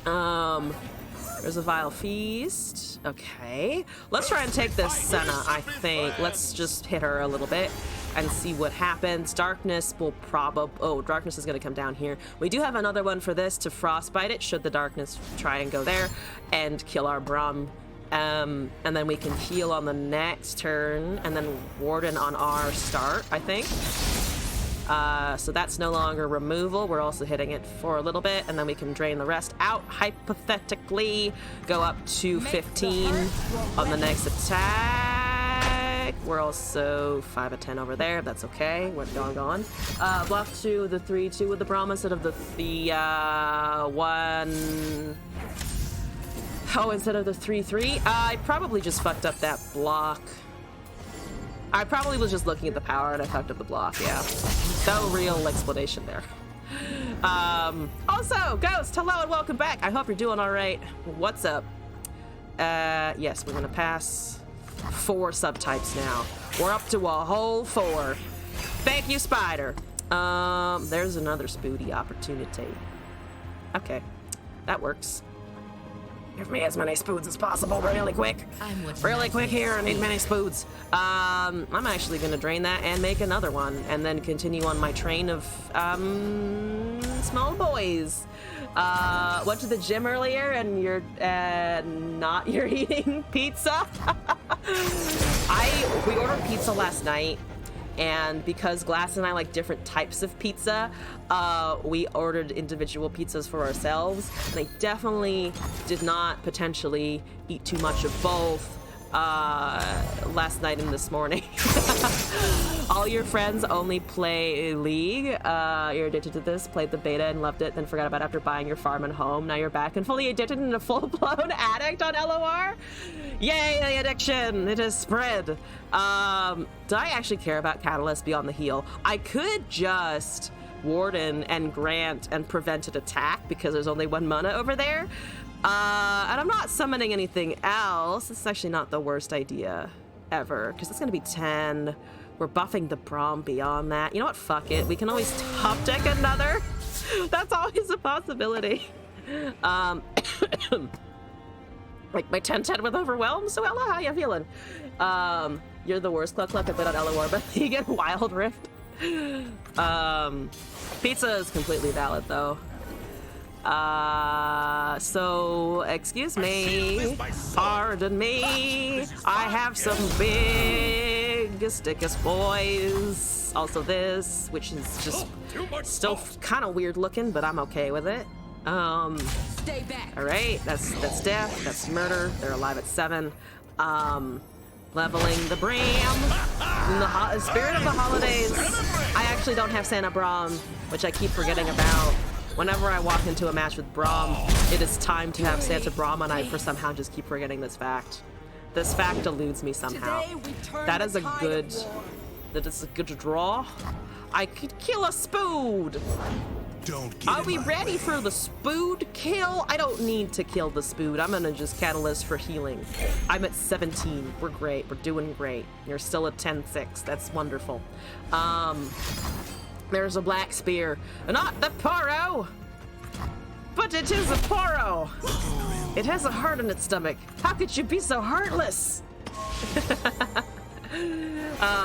There's a Vile Feast. Okay. Let's try and take this Senna, I think. Let's just hit her a little bit and see what happens. Darkness will probably... Oh, Darkness is going to come down here. We do have another one for this to Frostbite it, should the Darkness try and go there and kill our Braum. And then we can heal on the next turn, and then Warden on our start, I think. So that's no longer removal. We're also hitting it for a little bit, and then we can drain the rest out. Hypothetically, go up to 15 on the next attack. We're also 5 of 10 over there. That's okay. We're going. Block to the 3-2 with the Braum instead of the 1... Oh, instead of the 3-3. I probably just fucked up that block. I probably was just looking at the power and I fucked up the block, yeah. No real explanation there. Also, Ghost, hello and welcome back. I hope you're doing all right. What's up? Yes, we're gonna pass 4 subtypes now. We're up to a whole 4. Thank you, Spider. There's another Spoody opportunity. Okay, that works. Give me as many spoods as possible, really quick. Really quick here, I need many spoods. I'm actually gonna drain that and make another one, and then continue on my train of, small boys. Went to the gym earlier, and you're eating pizza? We ordered pizza last night, and because Glass and I like different types of pizza, we ordered individual pizzas for ourselves, and I definitely did not potentially eat too much of both last night and this morning. All your friends only play League. You're addicted to this, played the beta and loved it, then forgot about it after buying your farm and home. Now you're back and fully addicted and a full-blown addict on LOR? Yay, the addiction! It has spread. Do I actually care about Catalyst beyond the heal? I could just Warden and Grant and Prevented Attack because there's only 1 mana over there. And I'm not summoning anything else. This is actually not the worst idea ever, because it's going to be 10. We're buffing the Braum beyond that. You know what? Fuck it. We can always top deck another. That's always a possibility. Like my 10-10 with Overwhelm. So Ella, how you feeling? You're the worst Cluck I've been on LOR, but you get Wild Rift. Pizza is completely valid though. So, excuse me, pardon me, I have some big stickus boys. Also this, which is just still kind of weird looking, but I'm okay with it. Stay back. All right, that's death, that's murder. They're alive at 7. Leveling the Braum. In the spirit of the holidays, I actually don't have Santa Braum, which I keep forgetting about. Whenever I walk into a match with Braum, it is time to have Santa Braum, and I somehow just keep forgetting this fact. This fact eludes me somehow. That is a good draw. I could kill a Spood. Don't get Are in we my ready way. for the Spood kill? I don't need to kill the Spood. I'm gonna just catalyst for healing. I'm at 17. We're great. We're doing great. You're still at 10-6. That's wonderful. There's a black spear. Not the Poro! But it is a Poro! It has a heart in its stomach. How could you be so heartless?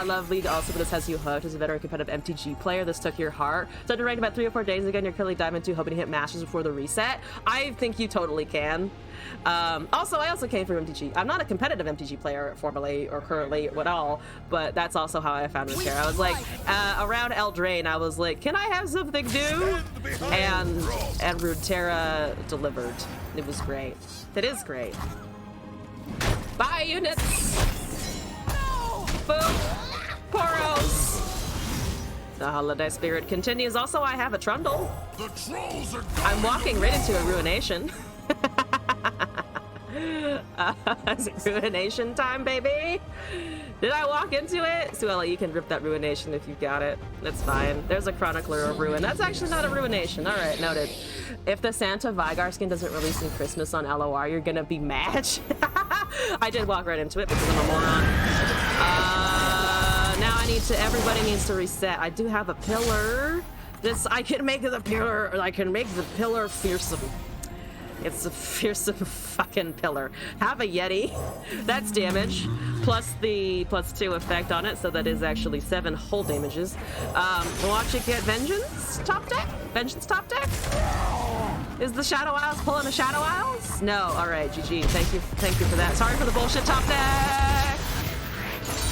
Lovely. Also, this has you hooked as a veteran competitive MTG player. This took your heart. Started ranked about 3 or 4 days ago, and you're currently Diamond 2, hoping to hit Masters before the reset. I think you totally can. Also, I also came from MTG. I'm not a competitive MTG player formerly or currently at all, but that's also how I found Runeterra. I was like, around Eldraine, I was like, can I have something new? And Runeterra delivered. It was great. It is great. Bye, units! Boom! Poros! The holiday spirit continues. Also, I have a Trundle. The trolls are I'm walking right into a Ruination. It's Ruination time, baby! Did I walk into it? Suella, you can rip that Ruination if you've got it. That's fine. There's a Chronicler of Ruin. That's actually not a Ruination. Alright, noted. If the Santa Vygar skin doesn't release in Christmas on LOR, you're gonna be mad. I did walk right into it because I'm a moron. Now everybody needs to reset. I do have a pillar. I can make the pillar fearsome. It's a fearsome fucking pillar. Have a Yeti. That's damage. Plus the +2 effect on it, so that is actually 7 whole damages. Watch it get Vengeance top deck? Vengeance top deck? Is the Shadow Isles pulling a Shadow Isles? No. Alright, GG. Thank you for that. Sorry for the bullshit top deck!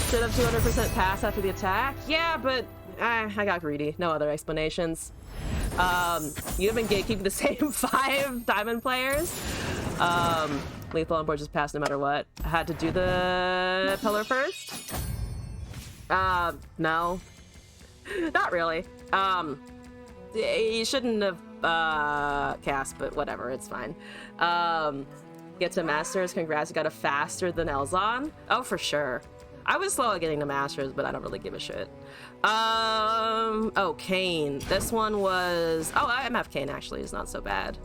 Instead of 200% pass after the attack? Yeah, but I got greedy. No other explanations. You've been gatekeeping the same 5 diamond players. Lethal on board just passed no matter what. I had to do the pillar first. No. Not really. You shouldn't have cast, but whatever, it's fine. Get to Masters, congrats, you got it faster than Elzon. Oh, for sure. I was slow at getting to Masters, but I don't really give a shit. Oh, Kane. This one was... Oh, MF Kane actually is not so bad.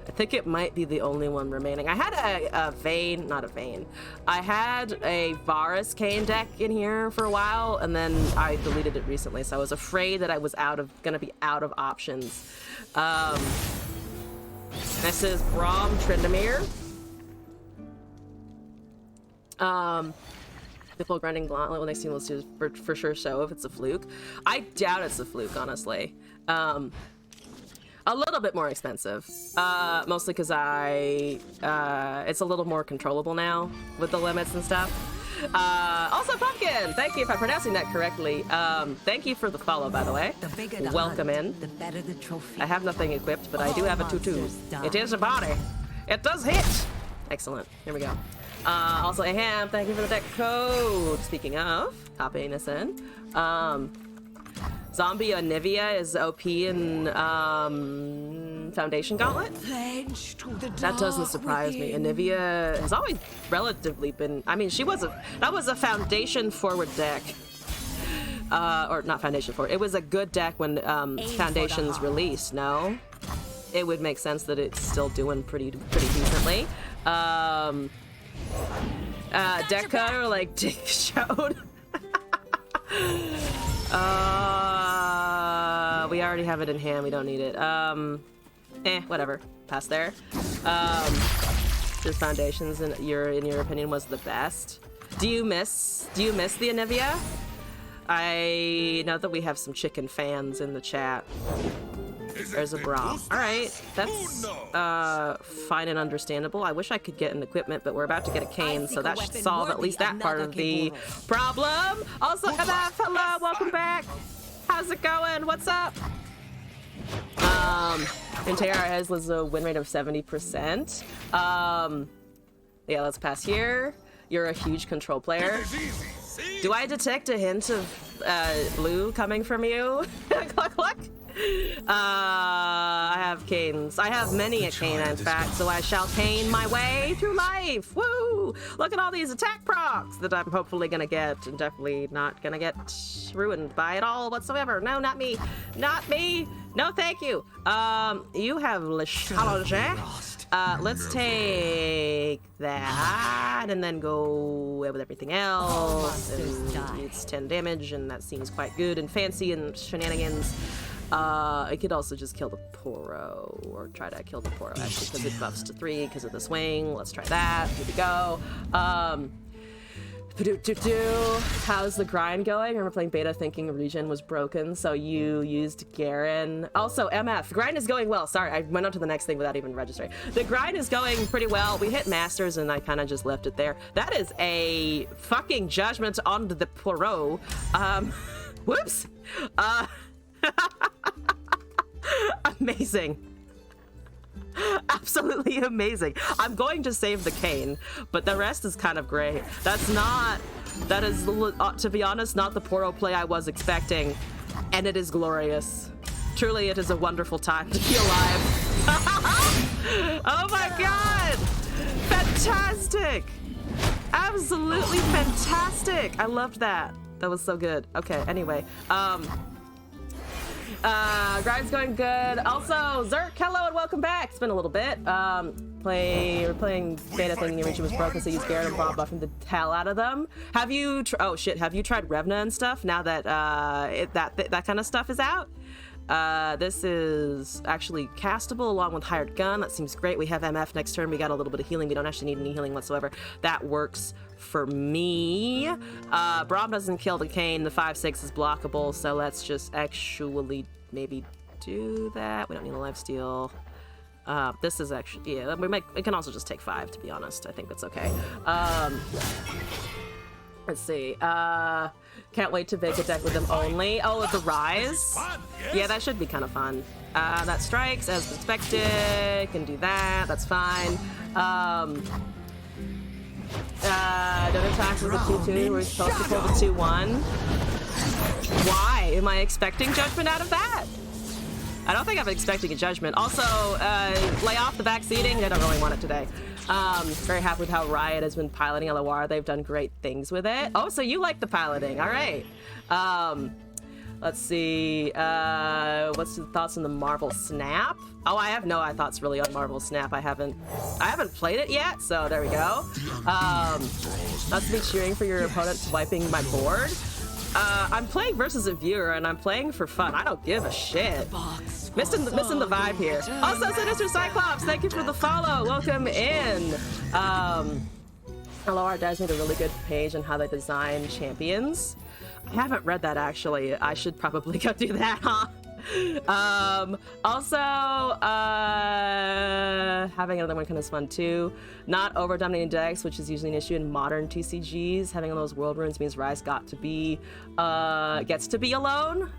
I think it might be the only one remaining. I had a Vayne, not a Vayne. I had a Varus Kane deck in here for a while, and then I deleted it recently, so I was afraid that I was gonna be out of options. This is Braum Tryndamere. The full grinding gauntlet will next team will do for sure show if it's a fluke. I doubt it's a fluke, honestly. A little bit more expensive, mostly because it's a little more controllable now with the limits and stuff. Also, Pumpkin, thank you if I'm pronouncing that correctly. Thank you for the follow, by the way. Welcome in. The better the trophy. I have nothing equipped, but I do have a tutu. It is a body. It does hit. Excellent. Here we go. Also, Aham, thank you for the deck code. Speaking of, copying this in. Zombie Anivia is OP in Foundation Gauntlet. That doesn't surprise me. Anivia has always relatively been... I mean, that was a Foundation forward deck. Or not Foundation forward. It was a good deck when Foundation's released, no? It would make sense that it's still doing pretty decently. Deck cutter like Dick showed. We already have it in hand, we don't need it. Whatever. Pass there. This Foundations in your opinion was the best. Do you miss the Anivia? I know that we have some chicken fans in the chat. There's a Braum. Alright, that's fine and understandable. I wish I could get an equipment, but we're about to get a Kane, so that should solve at least that part of the problem. Also, MF, hello, welcome back. How's it going? What's up? Runeterra has a win rate of 70%. Yeah, let's pass here. You're a huge control player. Do I detect a hint of blue coming from you? Cluck, cluck. I have Canes. I have many a Cane, in fact, so I shall cane my way through life. Woo! Look at all these attack procs that I'm hopefully gonna get, and definitely not gonna get ruined by it all whatsoever. No, not me. Not me. No, thank you. You have Le Challenge. Let's take that and then go with everything else. And it's 10 damage, and that seems quite good and fancy and shenanigans. It could also just kill the Poro, or try to kill the Poro actually, because it buffs to 3 because of the swing. Let's try that. Here we go. How's the grind going? I remember playing beta thinking Regen was broken, so you used Garen. Also, MF, grind is going well. Sorry, I went on to the next thing without even registering. The grind is going pretty well. We hit Masters and I kind of just left it there. That is a fucking judgment on the Poro. Whoops. Amazing. Absolutely amazing. I'm going to save the cane, but the rest is kind of great. That is, to be honest, not the Poro play I was expecting, and it is glorious. Truly, it is a wonderful time to be alive. Oh my god! Fantastic! Absolutely fantastic! I loved that. That was so good. Okay, anyway. Grind's going good. Also, Zerk, hello and welcome back. It's been a little bit. We're playing beta thinking Regen was broken, so use Garen and Bob buffing the hell out of them. Have you? Oh shit! Have you tried Revna and stuff? Now that that kind of stuff is out. This is actually castable along with Hired Gun. That seems great. We have MF next turn. We got a little bit of healing. We don't actually need any healing whatsoever. That works for me. Braum doesn't kill the cane. The 5/6 is blockable, so let's just actually maybe do that. We don't need a lifesteal. This is actually, yeah, we can also just take 5, to be honest. I think that's okay. Let's see. Can't wait to make a deck with them only. Oh, the Rise. Yeah, that should be kind of fun. That strikes as expected. Can do that. That's fine. Don't attack with the 2/2. We're supposed to pull the 2/1. Why? Am I expecting judgment out of that? I don't think I'm expecting a judgment. Also, lay off the backseating. I don't really want it today. Very happy with how Riot has been piloting LOR. They've done great things with it. Oh, so you like the piloting. All right. Let's see. What's the thoughts on the Marvel Snap? Oh, I have no thoughts really on Marvel Snap. I haven't played it yet, so there we go. Let's be cheering for your opponent wiping my board. I'm playing versus a viewer, and I'm playing for fun. I don't give a shit. Missing the vibe here. Also, Sinister Cyclops, thank you for the follow. Welcome in. LOR does made a really good page on how they design champions. I haven't read that, actually. I should probably go do that, huh? Also, having another one kind of fun too. Not over dominating decks, which is usually an issue in modern TCGs. Having all those world runes means Rise gets to be alone.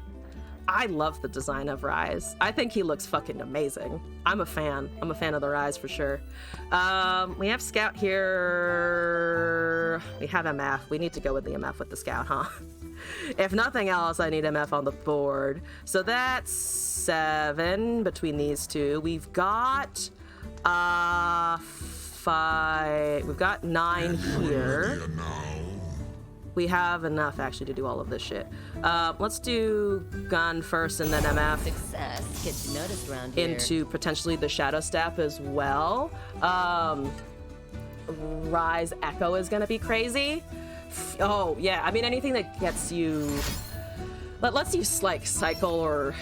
I love the design of Rise. I think he looks fucking amazing. I'm a fan. I'm a fan of the Rise for sure. We have Scout here. We have MF. We need to go with the MF with the Scout, huh? If nothing else, I need MF on the board. So that's 7 between these two. We've got 5. We've got 9 here. We have enough actually to do all of this shit. Let's do Gun first and then MF. Success gets noticed around here. Into potentially the Shadow Staff as well. Rise Echo is gonna be crazy. Oh yeah, I mean anything that gets you, that lets you like cycle or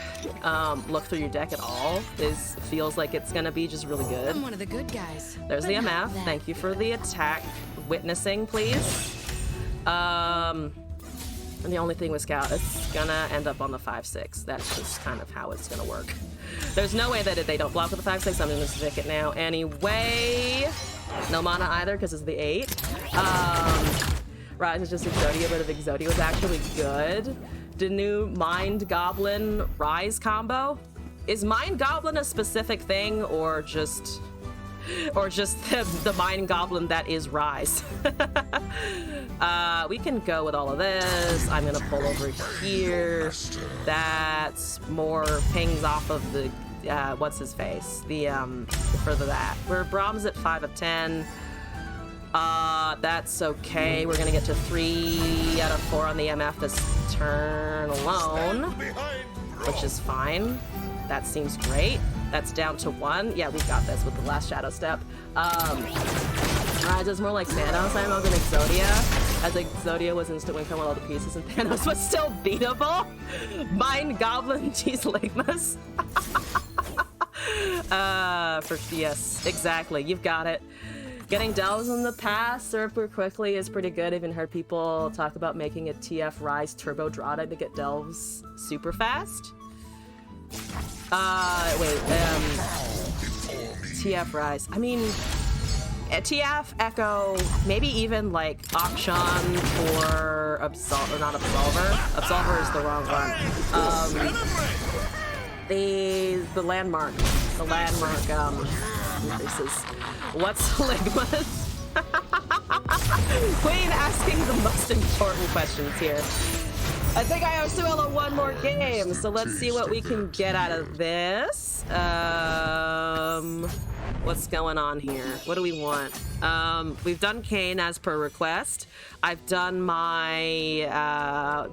look through your deck at all feels like it's gonna be just really good. I'm one of the good guys. There's the MF. Thank you for the attack. Witnessing, please. And the only thing with Scout, it's gonna end up on the 5/6. That's just kind of how it's gonna work. There's no way that they don't block with the 5/6. I'm gonna stick it now anyway. No mana either because it's the 8. Rise is just Exodia, but if Exodia was actually good. The new Mind Goblin Rise combo? Is Mind Goblin a specific thing or just the Mind Goblin that is Rise? We can go with all of this. I'm gonna pull over here. That's more pings off of the what's his face? The further that. Where Braum's at 5 of 10. That's okay. We're gonna get to 3 out of 4 on the MF this turn alone, which is fine. That seems great. That's down to 1. Yeah, we've got this with the last Shadow Step. Rise is more like Thanos ammo than Exodia, as Exodia was instantly from all the pieces and Thanos was still beatable. Mind Goblin Cheese Ligmas. Yes, exactly. You've got it. Getting delves in the past super quickly is pretty good. Even heard people talk about making a TF Rise Turbo Drata to get delves super fast. TF Rise. I mean, TF, Echo, maybe even like Auction or Absolver, not Absolver. Absolver is the wrong one. The landmark increases. What's Ligmas? Queen asking the most important questions here. I think I owe Suella one more game, so let's see what we can get out of this. What's going on here? What do we want? We've done Kane as per request. I've done my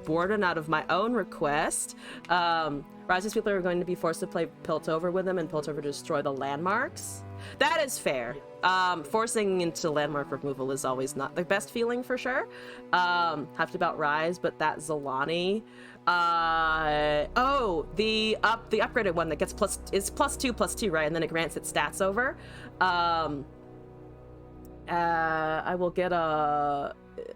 Warden out of my own request. Rise's people are going to be forced to play Piltover with them and Piltover to destroy the landmarks. That is fair. Forcing into landmark removal is always not the best feeling for sure. Have to about Rise, but that Zolani. Oh, the upgraded one that gets +2/+2, right? And then it grants its stats over. I will get a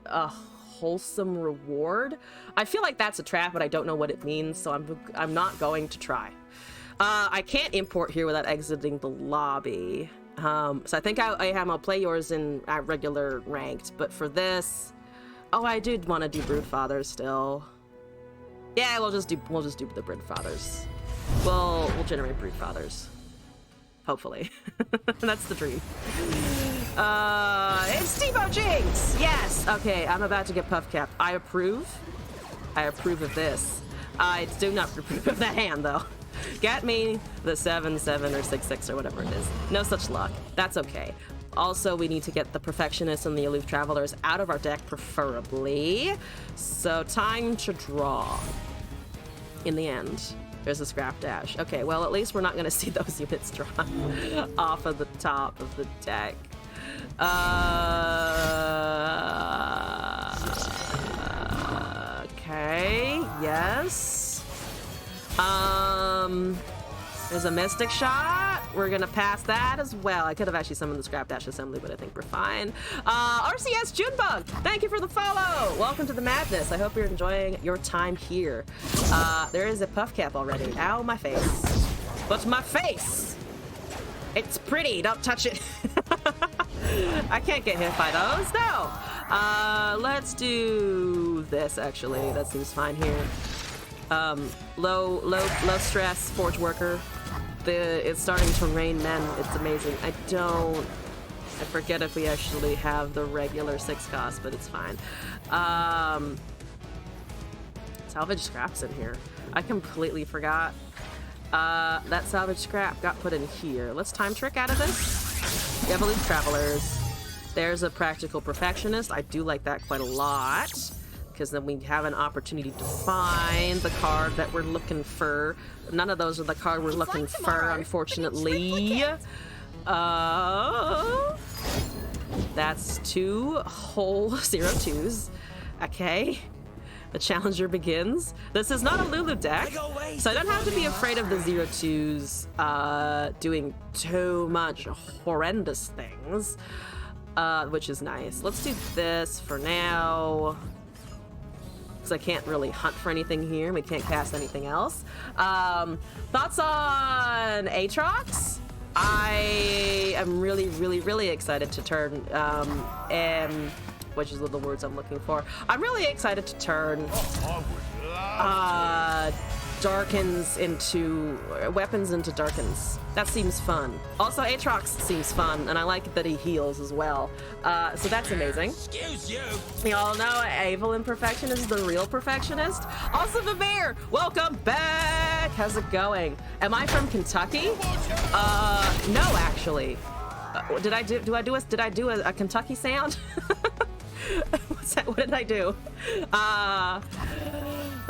wholesome reward. I feel like that's a trap, but I don't know what it means, so I'm not going to try. I can't import here without exiting the lobby. So I think I'll play yours in regular ranked, but for this, oh, I did want to do Broodfathers still. Yeah, we'll just do the Broodfathers. We'll generate Broodfathers. Hopefully. That's the dream. It's Steve-O Jinx! Yes! Okay, I'm about to get puff capped. I approve. I approve of this. I do not approve of that hand, though. Get me the 7/7 or 6/6 or whatever it is. No such luck. That's okay. Also, we need to get the Perfectionists and the Aloof Travelers out of our deck, preferably. So, time to draw. In the end, there's a Scrap Dash. Okay, well, at least we're not going to see those units drawn off of the top of the deck. Okay, yes. There's a Mystic Shot. We're gonna pass that as well. I could have actually summoned the Scrap Dash Assembly, but I think we're fine. RCS Junebug, thank you for the follow. Welcome to the madness. I hope you're enjoying your time here. There is a puff cap already. Ow, my face. But my face! It's pretty, don't touch it. I can't get hit by those, no. Let's do this, actually. That seems fine here. Low stress Forge Worker. It's starting to rain men. It's amazing. I forget if we actually have the regular 6 cost, but it's fine. Salvage scraps in here. I completely forgot. That salvage scrap got put in here. Let's time trick out of this. We have Aloof Travelers. There's a Practical Perfectionist. I do like that quite a lot, because then we have an opportunity to find the card that we're looking for. None of those are the card we're looking for, unfortunately. That's 2 whole 0/2s. Okay. The challenger begins. This is not a Lulu deck, so I don't have to be afraid of the 0/2s doing too much horrendous things, which is nice. Let's do this for now, because I can't really hunt for anything here. We can't cast anything else. Thoughts on Aatrox? I am really, really, really excited to turn which is the words I'm looking for. I'm really excited to turn Darkens into weapons into Darkens. That seems fun. Also, Aatrox seems fun, and I like that he heals as well. So that's amazing. Excuse you. We all know Evil Imperfection is the real perfectionist. Also, the bear, welcome back. How's it going? Am I from Kentucky? No, actually. Did I do a Kentucky sound? What's that? What did I do?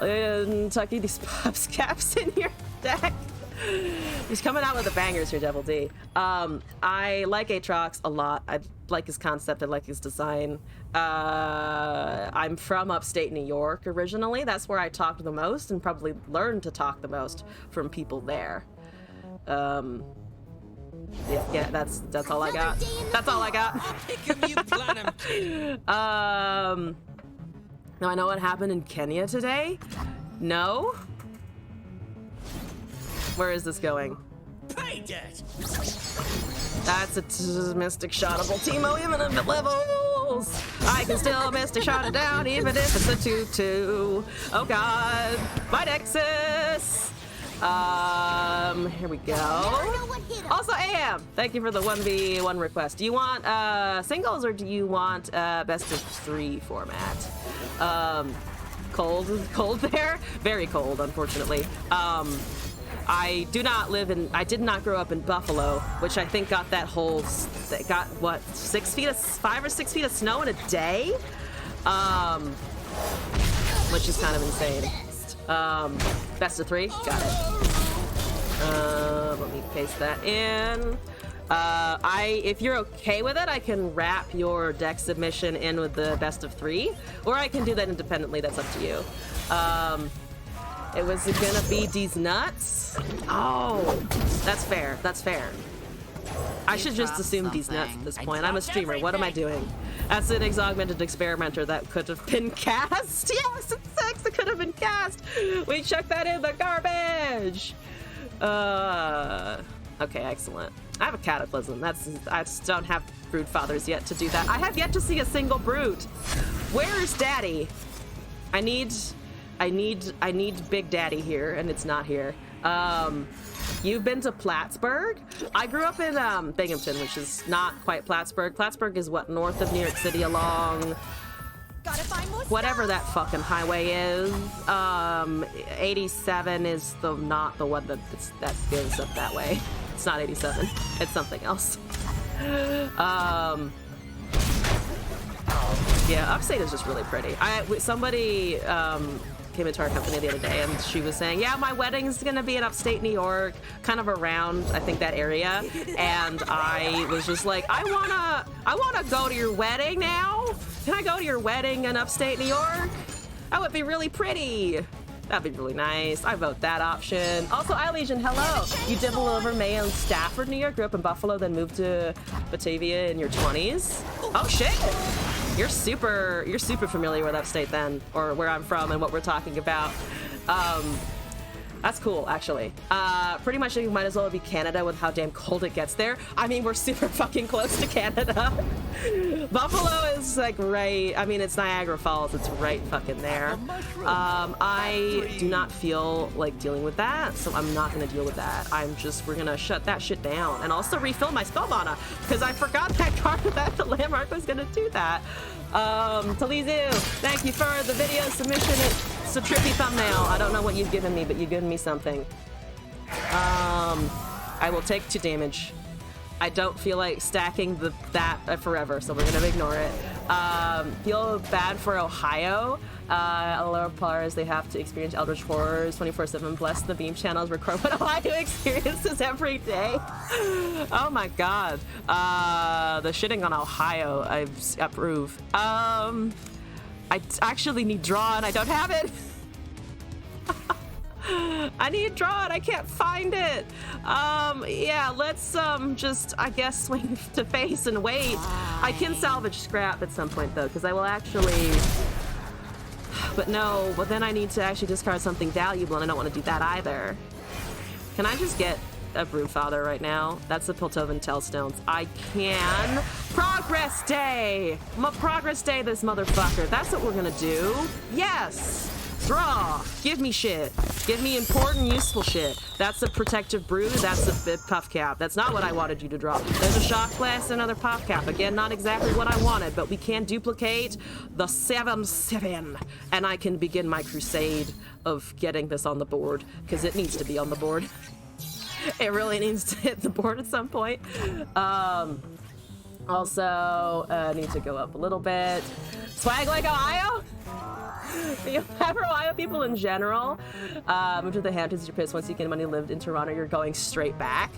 Kentucky, these pops caps in your deck. He's coming out with the bangers here, Devil D. I like Aatrox a lot. I like his concept. I like his design. I'm from upstate New York originally. That's where I talked the most and probably learned to talk the most from people there. Yeah, that's all I got. That's all I got. Now I know what happened in Kenya today. No? Where is this going? That's a Mystic Shottable Teemo even if it levels. I can still Mystic Shot it down even if it's a 2-2. Oh god. Bye, Nexus. Here we go. Also, AM, thank you for the 1v1 request. Do you want singles or do you want best of 3 format? Cold there? Very cold, unfortunately. I did not grow up in Buffalo, which I think got that whole, got what, 5 or 6 feet of snow in a day? Which is kind of insane. Best of 3, got it. Let me paste that in. If you're okay with it, I can wrap your deck submission in with the best of 3, or I can do that independently. That's up to you. It was gonna be these nuts. Oh, that's fair. That's fair. I should just assume these nuts at this point. I'm a streamer. What am I doing? That's an augmented experimenter that could have been cast. Yes, it's 6. It could have been cast. We chucked that in the garbage. Okay, excellent. I have a Cataclysm. I just don't have Brood Fathers yet to do that. I have yet to see a single Brood. Where's Daddy? I need Big Daddy here, and it's not here. You've been to Plattsburgh? I grew up in Binghamton, which is not quite Plattsburgh. Plattsburgh is what, north of New York City along whatever that fucking highway is. 87 is not the one that goes up that way. It's not 87. It's something else. Yeah, upstate is just really pretty. Somebody came into our company the other day and she was saying, yeah, my wedding's gonna be in upstate New York, kind of around, I think, that area. And I was just like, I wanna go to your wedding now. Can I go to your wedding in upstate New York? That would be really pretty. That'd be really nice. I vote that option. Also, iLegion, hello. You dibble over Mayo and Stafford, New York, grew up in Buffalo, then moved to Batavia in your 20s. Oh shit. You're super familiar with upstate then, or where I'm from and what we're talking about. That's cool, actually. Pretty much you might as well be Canada with how damn cold it gets there. I mean, we're super fucking close to Canada. Buffalo is like right, I mean, it's Niagara Falls, it's right fucking there. I do not feel like dealing with that, so I'm not gonna deal with that. We're gonna shut that shit down and also refill my spell mana, because I forgot that card that the landmark was gonna do that. Talizu, thank you for the video submission. It's a trippy thumbnail. I don't know what you've given me, but you've given me something. I will take 2 damage. I don't feel like stacking that forever, so we're gonna ignore it. Feel bad for Ohio. A lot of players, they have to experience Eldritch Horrors 24/7. Bless the Beam channels, record what Ohio experiences every day. Oh my god. The shitting on Ohio, I approve. I actually need draw and I don't have it. I need draw and I can't find it. Yeah, let's just, I guess, swing to face and wait. I can salvage scrap at some point though, because I will actually, but then I need to actually discard something valuable and I don't want to do that either. Can I just get a Broodfather right now? That's the Piltovan Tailstones. I can. Progress Day! Progress Day this motherfucker. That's what we're gonna do. Yes! Draw! Give me shit. Give me important, useful shit. That's a Protective Brood. That's a Puff Cap. That's not what I wanted you to draw. There's a Shock Blast and another Puff Cap. Again, not exactly what I wanted, but we can duplicate the 7/7, and I can begin my crusade of getting this on the board, because it needs to be on the board. It really needs to hit the board at some point. Also, need to go up a little bit. Swag like Ohio? The Ohio people in general. Moved to the Hamptons, you're pissed. Once you get money, lived in Toronto, you're going straight back.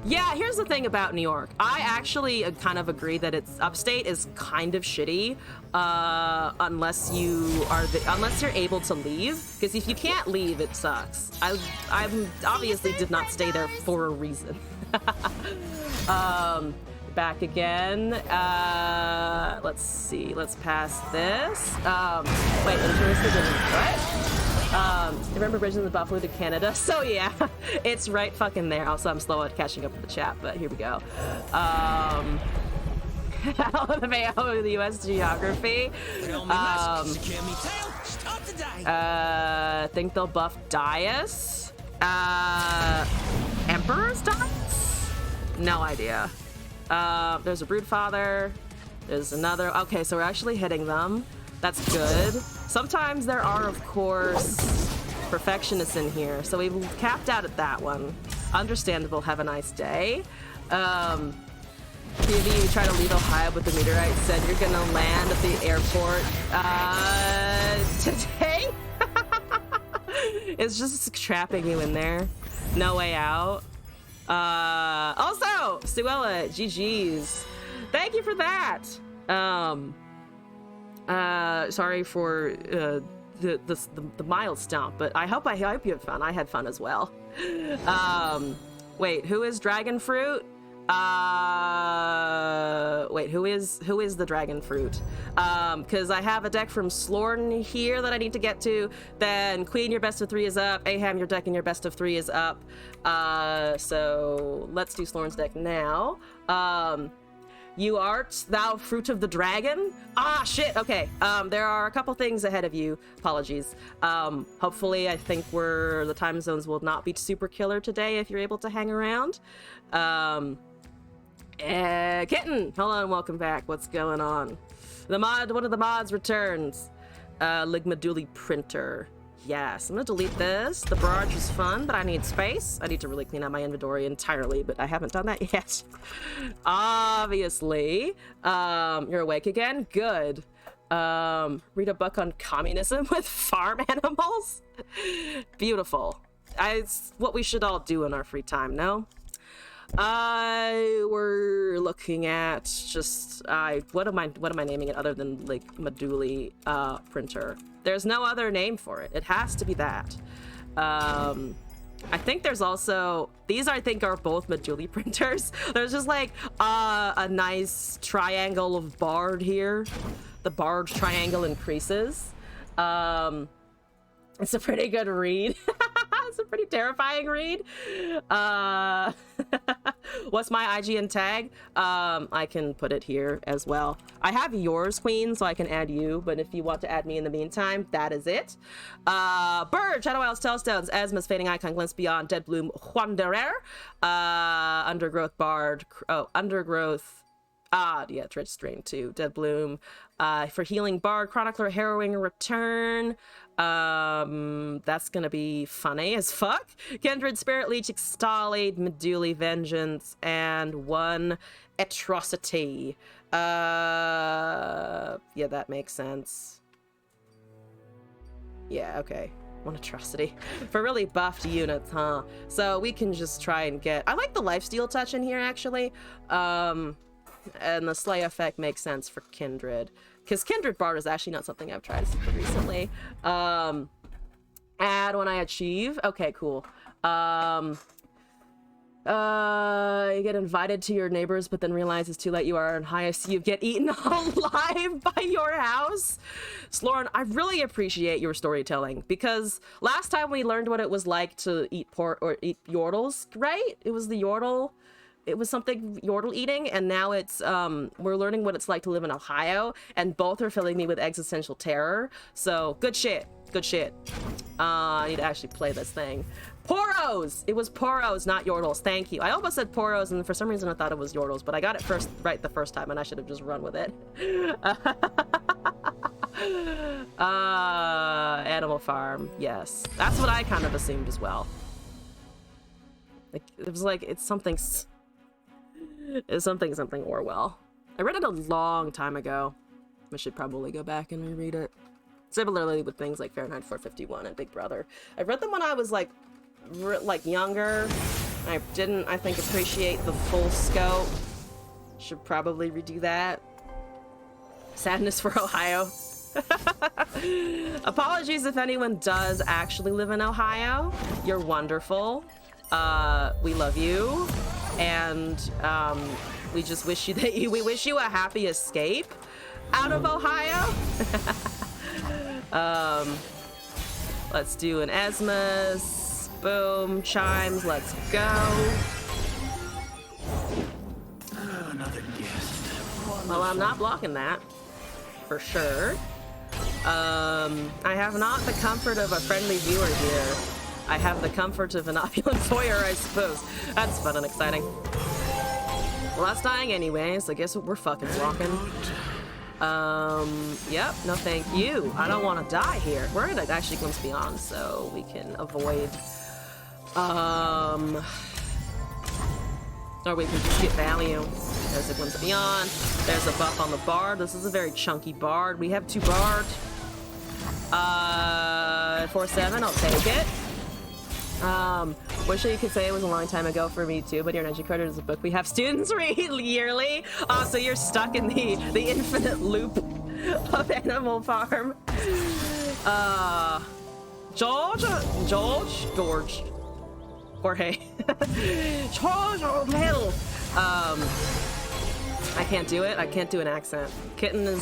Yeah, here's the thing about New York. I actually kind of agree that it's upstate is kind of shitty, unless you're able to leave. Because if you can't leave, it sucks. I obviously did not stay there for a reason. Back again. Let's see. Let's pass this. Wait, what? Remember bridging the Buffalo to Canada? So yeah, it's right fucking there. Also, I'm slow at catching up with the chat, but here we go. The U.S. geography. Think they'll buff Dais. Emperor's Dais? No idea. There's a Broodfather. There's another. Okay, so we're actually hitting them. That's good. Sometimes there are, of course, perfectionists in here, so we've capped out at that one. Understandable. Have a nice day. PV, you try to leave Ohio, but the meteorite said you're gonna land at the airport today. It's just trapping you in there. No way out. Also, Suella, GG's. Thank you for that. Sorry for the mild stomp, but I hope you had fun. I had fun as well. Wait, who is Dragon Fruit? Wait, who is the Dragon Fruit? Because I have a deck from Slorn here that I need to get to. Then Queen, your best of 3 is up. Aham, your deck and your best of 3 is up. So let's do Slorn's deck now. You art thou fruit of the dragon? Ah, shit. Okay. There are a couple things ahead of you. Apologies. Hopefully, I think the time zones will not be super killer today if you're able to hang around. Kitten, hello and welcome back. What's going on? One of the mods returns. Ligma Dooley printer. Yes, I'm gonna delete this. The barrage was fun, but I need space. I need to really clean out my inventory entirely, but I haven't done that yet. Obviously. You're awake again? Good. Read a book on communism with farm animals? Beautiful. It's what we should all do in our free time, no? We're looking at just what am I naming it other than like Maduli printer? There's no other name for it. It has to be that. I think there's also these I think are both Maduli printers. There's just like a nice triangle of Bard here. The Bard triangle increases. It's a pretty good read. It's a pretty terrifying read. What's my IGN tag? I can put it here as well. I have yours, Queen, so I can add you, but if you want to add me in the meantime, that is it. Bird, Shadow Isles, Tellstones, Esma's Fading Icon, Glimpse Beyond, Dead Bloom, Wanderer, Undergrowth Bard, Undergrowth, yeah, Dredge Strain 2, Dead Bloom, for Healing Bard, Chronicler, Harrowing Return, that's gonna be funny as fuck. Kindred, Spirit Leech, Extolade, Meduli, Vengeance, and one Atrocity. Yeah, that makes sense. Yeah, okay. One Atrocity. For really buffed units, huh? So we can just try and get... I like the Lifesteal touch in here, actually. And the Slay effect makes sense for Kindred. Because Kindred Bard is actually not something I've tried super recently. Add when I achieve. Okay, cool. You get invited to your neighbors, but then realize it's too late. You are in highest. You get eaten alive by your house. Sloran, I really appreciate your storytelling, because last time we learned what it was like to eat pork or eat yordles, right? It was the yordle. It was something yordle eating, and now it's we're learning what it's like to live in Ohio, and both are filling me with existential terror. So good shit. Good shit. I need to actually play this thing. Poros! It was Poros, not Yordles. Thank you. I almost said Poros, and for some reason I thought it was Yordles, but I got it right the first time, and I should have just run with it. Animal Farm. Yes. That's what I kind of assumed as well. Like, it was like, it's something Orwell. I read it a long time ago. I should probably go back and reread it. Similarly with things like Fahrenheit 451 and Big Brother. I read them when I was like younger. I didn't, I think, appreciate the full scope. Should probably redo that. Sadness for Ohio. Apologies if anyone does actually live in Ohio. You're wonderful. We love you. And we just wish you that we wish you a happy escape out of Ohio. Let's do an Esmus. Boom. Chimes. Let's go. Another guest. Well, I'm not blocking that. For sure. I have not the comfort of a friendly viewer here. I have the comfort of an opulent foyer, I suppose. That's fun and exciting. Well, that's dying anyway, so I guess we're fucking blocking. Yep, no thank you. I don't want to die here. We're gonna actually glimpse beyond, so we can avoid, or we can just get value. There's a glimpse beyond. There's a buff on the bard. This is a very chunky bard. We have 2 bard. 4/7, I'll take it. Wish you could say it was a long time ago for me too, but Your Energy Credit is a book we have students read yearly. Oh, so you're stuck in the infinite loop of Animal Farm. George, Jorge, George O'Mell. I can't do it. I can't do an accent. Kitten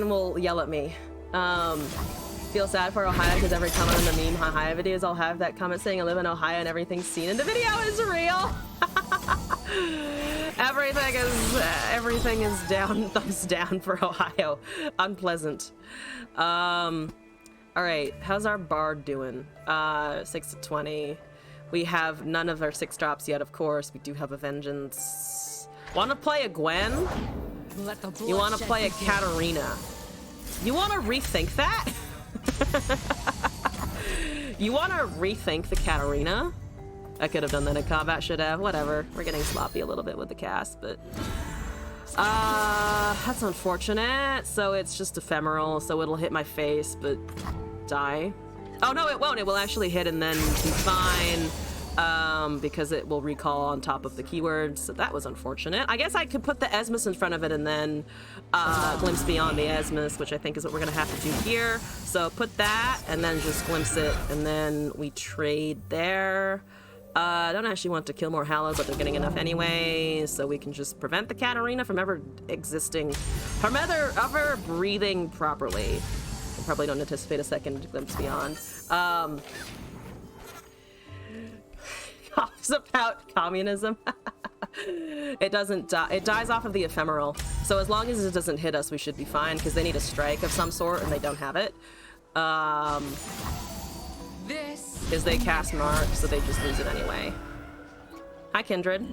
will yell at me. Feel sad for Ohio because every comment on the meme Ohio videos, I'll have that comment saying I live in Ohio and everything seen in the video is real. everything is down, thumbs down for Ohio. Unpleasant. All right, how's our bard doing? 6 to 20. We have none of our 6 drops yet, of course. We do have a vengeance. Want to play a Gwen? You want to play a Katarina? You want to rethink that? You want to rethink the Katarina? I could have done that in combat, should have. Whatever. We're getting sloppy a little bit with the cast, but... that's unfortunate. So it's just ephemeral, so it'll hit my face, but die. Oh, no, it won't. It will actually hit and then be fine. Because it will recall on top of the keywords, so that was unfortunate. I guess I could put the Esmus in front of it and then glimpse beyond the Esmus, which I think is what we're gonna have to do here. So put that and then just glimpse it, and then we trade there. I don't actually want to kill more Hallows, but they're getting enough anyway, so we can just prevent the Katarina from ever existing, from ever breathing properly. I probably don't anticipate a second glimpse beyond. Talks about communism. It doesn't die. It dies off of the ephemeral. So as long as it doesn't hit us, we should be fine, because they need a strike of some sort and they don't have it. Because they cast Mark, so they just lose it anyway. Hi, Kindred.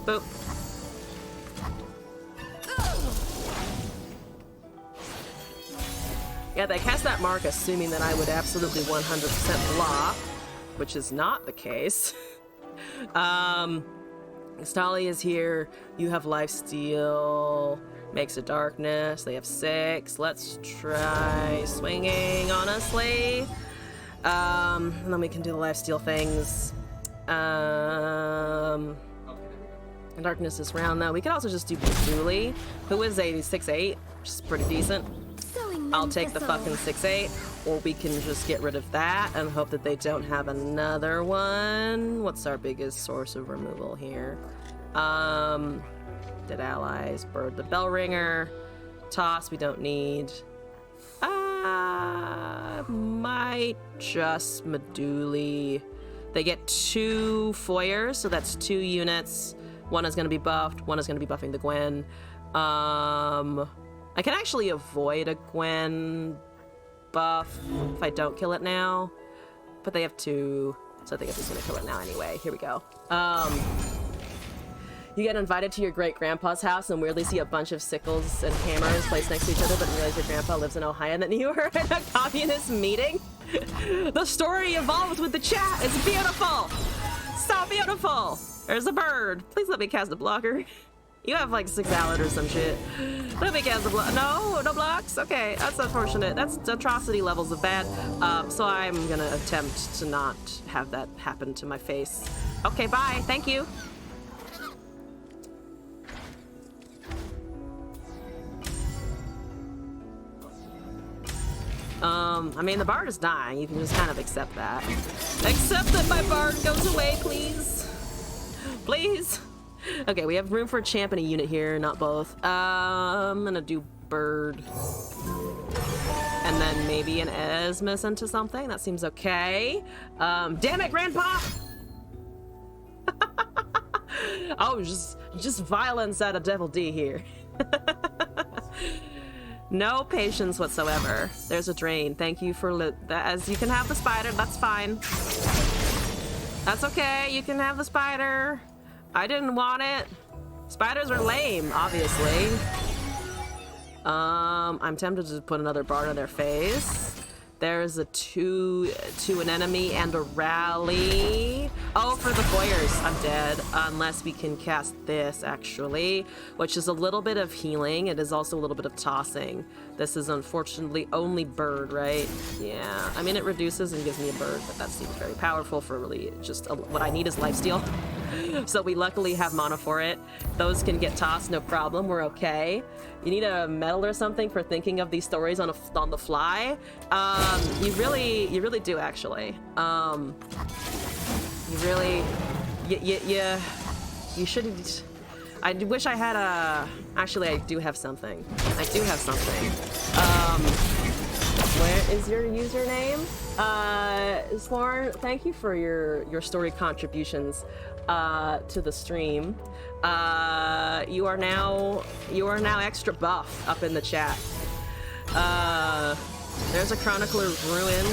Boop. Yeah, they cast that Mark assuming that I would absolutely 100% block, which is not the case. Stali is here. You have lifesteal. Makes a darkness. They have 6. Let's try swinging, honestly. And then we can do the lifesteal things. Darkness is round, though. We could also just do Julie, who is a 6/8, which is pretty decent. I'll take the fucking 6/8, or we can just get rid of that and hope that they don't have another one. What's our biggest source of removal here? Dead allies, Bird the Bell Ringer, Toss we don't need. Might just Meduli. They get 2 foyers, so that's 2 units. One is going to be buffed, one is going to be buffing the Gwen. I can actually avoid a Gwen buff if I don't kill it now, but they have 2, so I think I'm just gonna kill it now anyway. Here we go. You get invited to your great-grandpa's house and weirdly see a bunch of sickles and hammers placed next to each other, but realize your grandpa lives in Ohio and that you were in a communist meeting. The story evolves with the chat. It's beautiful. So beautiful. There's a bird. Please let me cast a blocker. You have like 6 valid or some shit. Nobody has a block. No, no blocks? Okay, that's unfortunate. That's atrocity levels of bad. So I'm gonna attempt to not have that happen to my face. Okay, bye. Thank you. I mean, the bard is dying. You can just kind of accept that. Accept that my bard goes away, please. Please. Okay, we have room for a champ and a unit here, not both. I'm gonna do bird. And then maybe an Esmus into something. That seems okay. Damn it, Grandpa! Oh, just violence out of Devil D here. No patience whatsoever. There's a drain. Thank you for that. As you can have the spider, that's fine. That's okay. You can have the spider. I didn't want it. Spiders are lame, obviously. I'm tempted to put another bard on their face. There's a 2 to an enemy and a rally. Oh, for the foyers, I'm dead. Unless we can cast this, actually, which is a little bit of healing. It is also a little bit of tossing. This is unfortunately only bird, right? Yeah, I mean, it reduces and gives me a bird, but that seems very powerful for really just what I need is lifesteal. So we luckily have mana for it. Those can get tossed, no problem. We're okay. You need a medal or something for thinking of these stories on the fly. You really do, actually. You shouldn't. I wish I had a. Actually, I do have something. I do have something. Where is your username? Sworn, thank you for your story contributions to the stream. You are now extra buff up in the chat. There's a Chronicler's Ruin.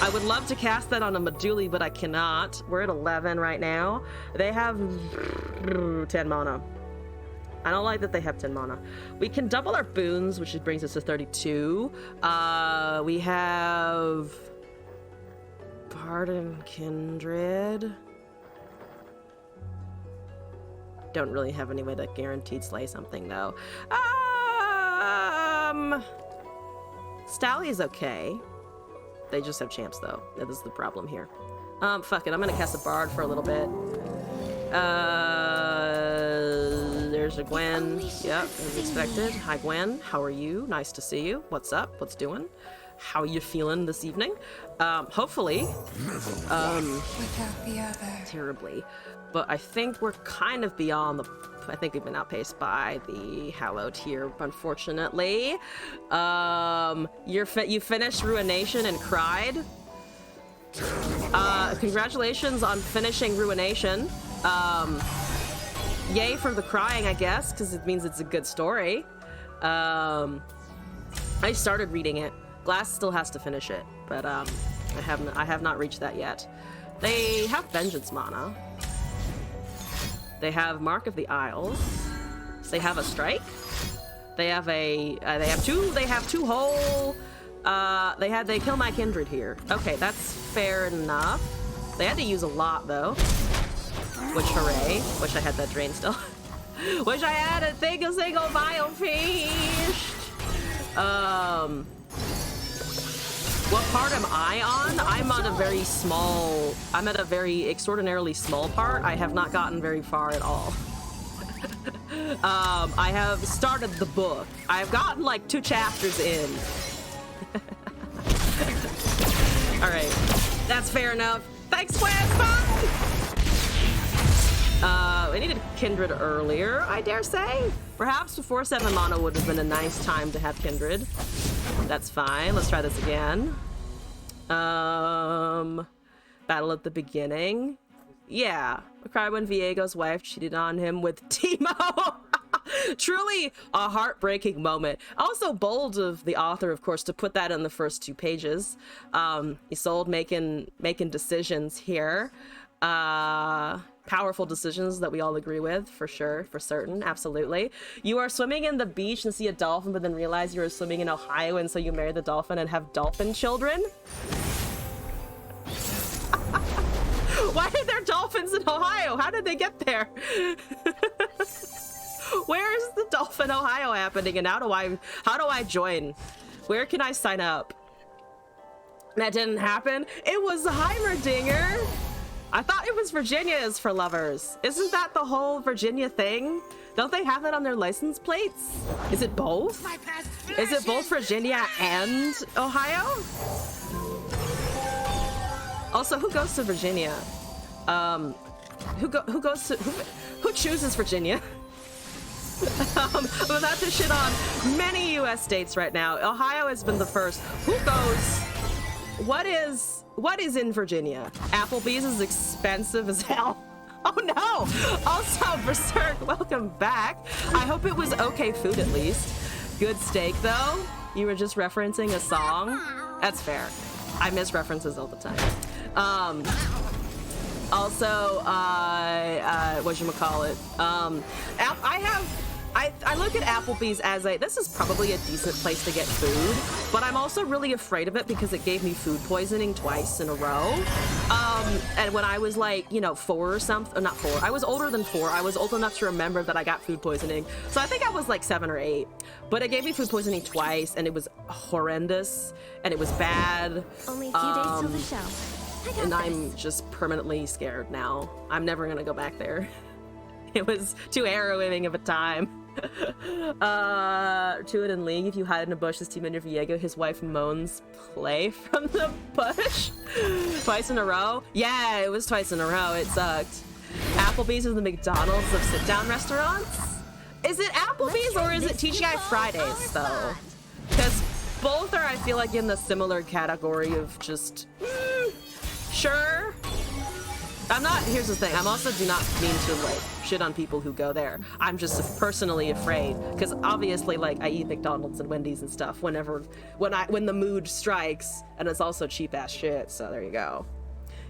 I would love to cast that on a Meduli, but I cannot. We're at 11 right now. They have 10 mana. I don't like that they have 10 mana. We can double our boons, which brings us to 32. We have Pardon Kindred. Don't really have any way to guaranteed slay something, though. Stally's okay. They just have champs, though. That is the problem here. Fuck it. I'm gonna cast a bard for a little bit. There's a Gwen. Yep, as expected. Hi, Gwen. How are you? Nice to see you. What's up? What's doing? How are you feeling this evening? Hopefully. Without the other. Terribly. But I think we're kind of beyond the... I think we've been outpaced by the Hallowed here, unfortunately. You finished Ruination and cried. Congratulations on finishing Ruination. Yay for the crying, I guess, because it means it's a good story. I started reading it. Glass still has to finish it, but I have not reached that yet. They have Vengeance mana. They have Mark of the Isles. They have a Strike. They have two whole. They kill my kindred here. Okay, that's fair enough. They had to use a lot though. Which hooray! Wish I had that drain still. Wish I had a single Vile Feast. What part am I on? I'm on a very small... I'm at a very extraordinarily small part. I have not gotten very far at all. I have started the book. I've gotten like 2 chapters in. Alright. That's fair enough. Thanks, Squares! Bye! I needed Kindred earlier, I dare say. Perhaps before 7 mana would have been a nice time to have Kindred. That's fine. Let's try this again. Battle at the beginning. Yeah. I cried when Viego's wife cheated on him with Teemo. Truly a heartbreaking moment. Also bold of the author, of course, to put that in the first 2 pages. Isolde making decisions here. Powerful decisions that we all agree with, for sure, for certain, absolutely. You are swimming in the beach and see a dolphin, but then realize you are swimming in Ohio, and so you marry the dolphin and have dolphin children? Why are there dolphins in Ohio? How did they get there? Where's the Dolphin Ohio happening, and how do I join? Where can I sign up? That didn't happen. It was Heimerdinger. I thought it was Virginia is for lovers. Isn't that the whole Virginia thing? Don't they have that on their license plates? Is it both? Is it both Virginia and Ohio? Also, who goes to Virginia? Who chooses Virginia? But not to shit on many U.S. states right now. Ohio has been the first. Who goes? What is in Virginia? Applebee's is expensive as hell. Oh no! Also, Berserk, welcome back. I hope it was okay food at least. Good steak though. You were just referencing a song. That's fair. I miss references all the time. Also, whatchamacallit? I look at Applebee's as this is probably a decent place to get food, but I'm also really afraid of it because it gave me food poisoning twice in a row. And when I was like, 4 or something, not 4, I was older than 4. I was old enough to remember that I got food poisoning. So I think I was like 7 or 8, but it gave me food poisoning twice and it was horrendous and it was bad. Only a few days till the show. And I'm just permanently scared now. I'm never gonna go back there. It was too harrowing of a time. To it in League, if you hide in a bush, this team under Viego, his wife moans play from the bush twice in a row. Yeah, it was twice in a row. It sucked. Applebee's is the McDonald's of sit-down restaurants. Is it Applebee's or is it TGI Fridays though? Because both are, I feel like, in the similar category of just sure. I'm not, here's the thing, I'm also do not mean to like shit on people who go there. I'm just personally afraid because obviously like I eat McDonald's and Wendy's and stuff when the mood strikes, and it's also cheap ass shit, so there you go.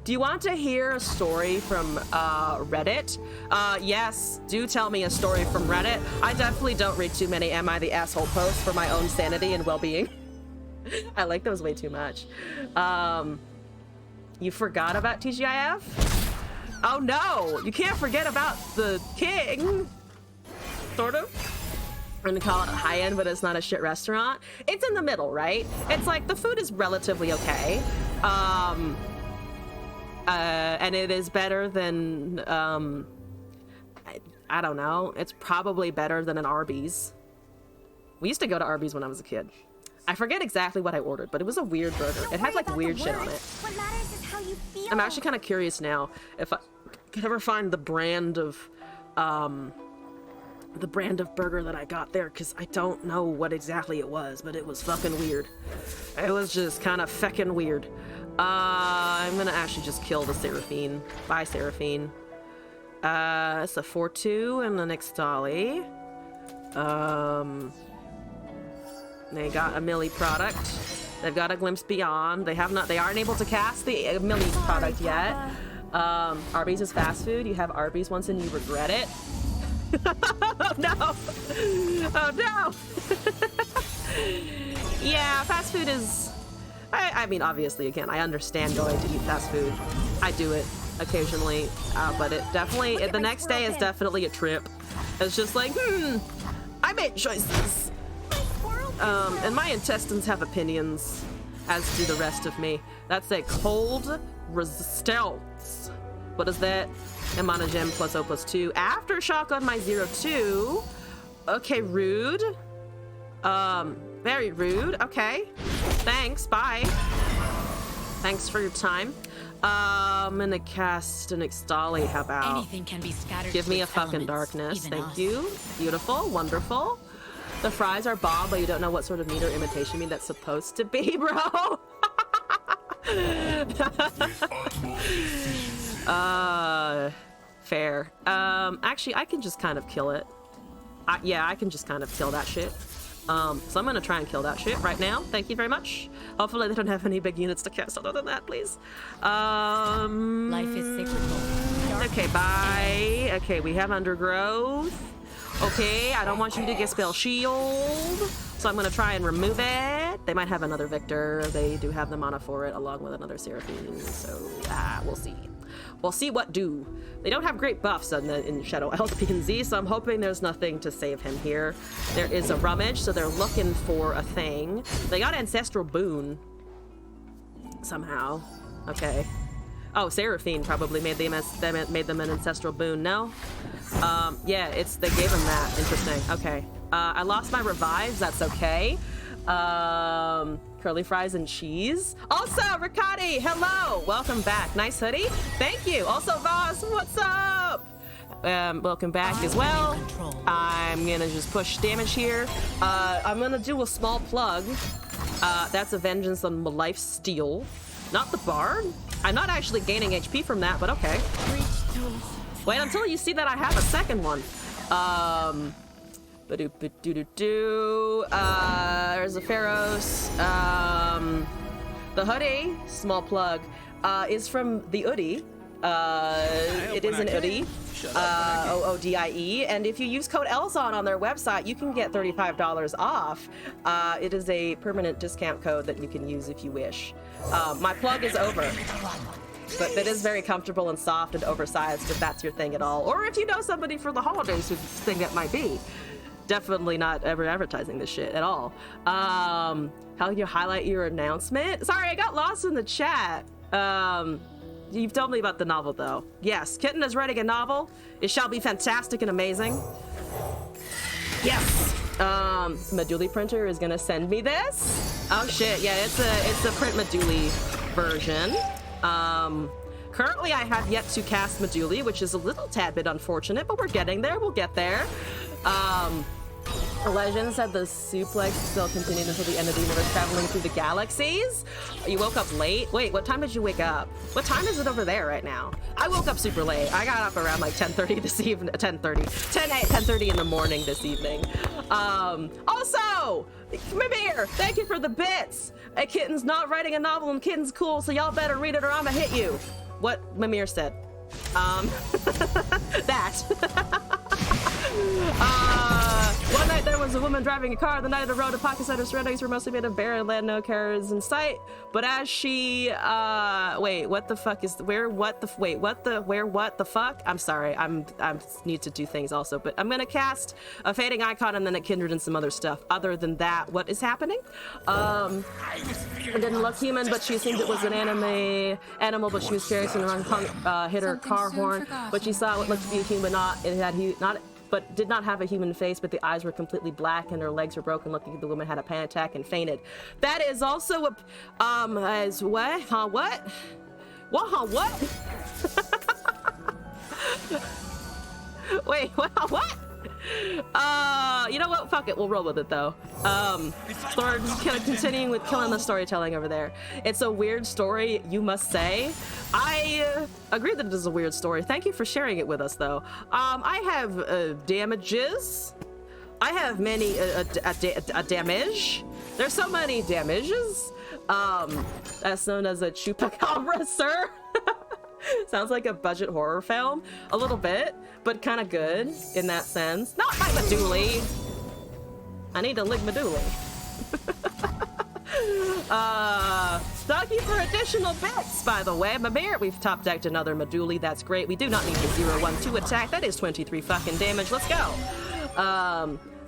Do you want to hear a story from Reddit? Yes, do tell me a story from Reddit. I definitely don't read too many Am I the Asshole posts for my own sanity and well-being. I like those way too much. You forgot about TGIF? Oh no, you can't forget about the king. Sort of. I'm gonna call it high-end, but it's not a shit restaurant. It's in the middle, right? It's like the food is relatively okay. And it is better than, I don't know. It's probably better than an Arby's. We used to go to Arby's when I was a kid. I forget exactly what I ordered, but it was a weird burger. It had like weird shit on it. What matters is how you feel. I'm actually kind of curious now if I could ever find the brand of burger that I got there, because I don't know what exactly it was, but it was fucking weird. It was just kind of feckin' weird. I'm gonna actually just kill the Seraphine. Bye, Seraphine. It's a 4-2 and the next dolly. They got a Millie product. They've got a Glimpse Beyond. They aren't able to cast the Millie product yet. Arby's is fast food. You have Arby's once and you regret it. Oh no! Oh no! Yeah, fast food is... I mean, obviously, again, I understand going to eat fast food. I do it occasionally, but it definitely... The next day is definitely a trip. It's just like, I made choices. And my intestines have opinions, as do the rest of me. That's a cold resistance. What is that? Emana Gem plus O plus 2. Aftershock on my 0-2. Okay, rude. Very rude. Okay. Thanks, bye. Thanks for your time. I'm gonna cast an Ixtali. How about? Anything can be scattered. Give me a with fucking elements, darkness. even Thank us. you. Beautiful. Wonderful. The fries are bomb, but you don't know what sort of meat or imitation meat that's supposed to be, bro. Fair. Actually, I can just kind of kill it. Yeah, I can just kind of kill that shit. So I'm gonna try and kill that shit right now. Thank you very much. Hopefully they don't have any big units to cast other than that, please. Life is cyclical. Okay, bye. Okay, we have Undergrowth. Okay, I don't want you to get Spell Shield, so I'm gonna try and remove it. They might have another Victor. They do have the mana for it, along with another Seraphine. So we'll see. We'll see what do. They don't have great buffs in Shadow LPNZ, so I'm hoping there's nothing to save him here. There is a Rummage, so they're looking for a thing. They got Ancestral Boon somehow. Okay. Oh, Seraphine probably made them an Ancestral Boon. No? Yeah, they gave him that. Interesting. Okay. I lost my revives. That's okay. Curly fries and cheese. Also, Riccati, hello. Welcome back. Nice hoodie. Thank you. Also, Voss, what's up? Welcome back as well. I'm gonna just push damage here. I'm gonna do a small plug. That's a Vengeance on Lifesteal. Not the Bard. I'm not actually gaining HP from that, but okay. Wait until you see that I have a second one. There's a Pharaohs. The hoodie, small plug, is from the Udi. It is an Udi. OODIE, and if you use code ELZON on their website, you can get $35 off. It is a permanent discount code that you can use if you wish. My plug is over, but it is very comfortable and soft and oversized if that's your thing at all, or if you know somebody for the holidays whose thing that might be. Definitely not ever advertising this shit at all. How do you highlight your announcement? Sorry, I got lost in the chat. You've told me about the novel, though. Yes, Kitten is writing a novel. It shall be fantastic and amazing. Yes. Meduli printer is gonna send me this. Oh shit, yeah, it's a print Meduli version. Currently, I have yet to cast Meduli, which is a little tad bit unfortunate, but we're getting there. We'll get there. Legend said the suplex still continued until the end of the universe, traveling through the galaxies. You woke up late? Wait, what time did you wake up? What time is it over there right now? I woke up super late. I got up around like 10:30 this evening. 10:30 in the morning this evening. Also, Mimir, thank you for the bits. Kitten's not writing a novel and Kitten's cool, so y'all better read it or I'ma hit you. What Mimir said. That. One night there was a woman driving a car. The night of the road, the pocket center surroundings were mostly made of barren land, no cars in sight. But as she, wait, what the fuck is, what the fuck? I'm sorry, I need to do things also, but I'm gonna cast a Fading Icon and then a Kindred and some other stuff. Other than that, what is happening? It didn't look human, but she assumed it was an animal, but she was curious and hit her car horn. But she saw what looked to be a human, but did not have a human face, but the eyes were completely black and her legs were broken, looking like the woman had a panic attack and fainted. That is also a, as what? Huh, what? What, huh, what? Wait, what? You know what? Fuck it, we'll roll with it though. Continuing with killing the storytelling over there. It's a weird story, you must say. I agree that it is a weird story. Thank you for sharing it with us though. I have damages. I have many damage. There's so many damages. That's known as a chupacabra, sir. Sounds like a budget horror film. A little bit, but kind of good in that sense. Not my Meduli. I need to lick Meduli. Thank you for additional bits, by the way. Mimir, we've top decked another Meduli. That's great. We do not need the 0-1-2 attack. That is 23 fucking damage. Let's go.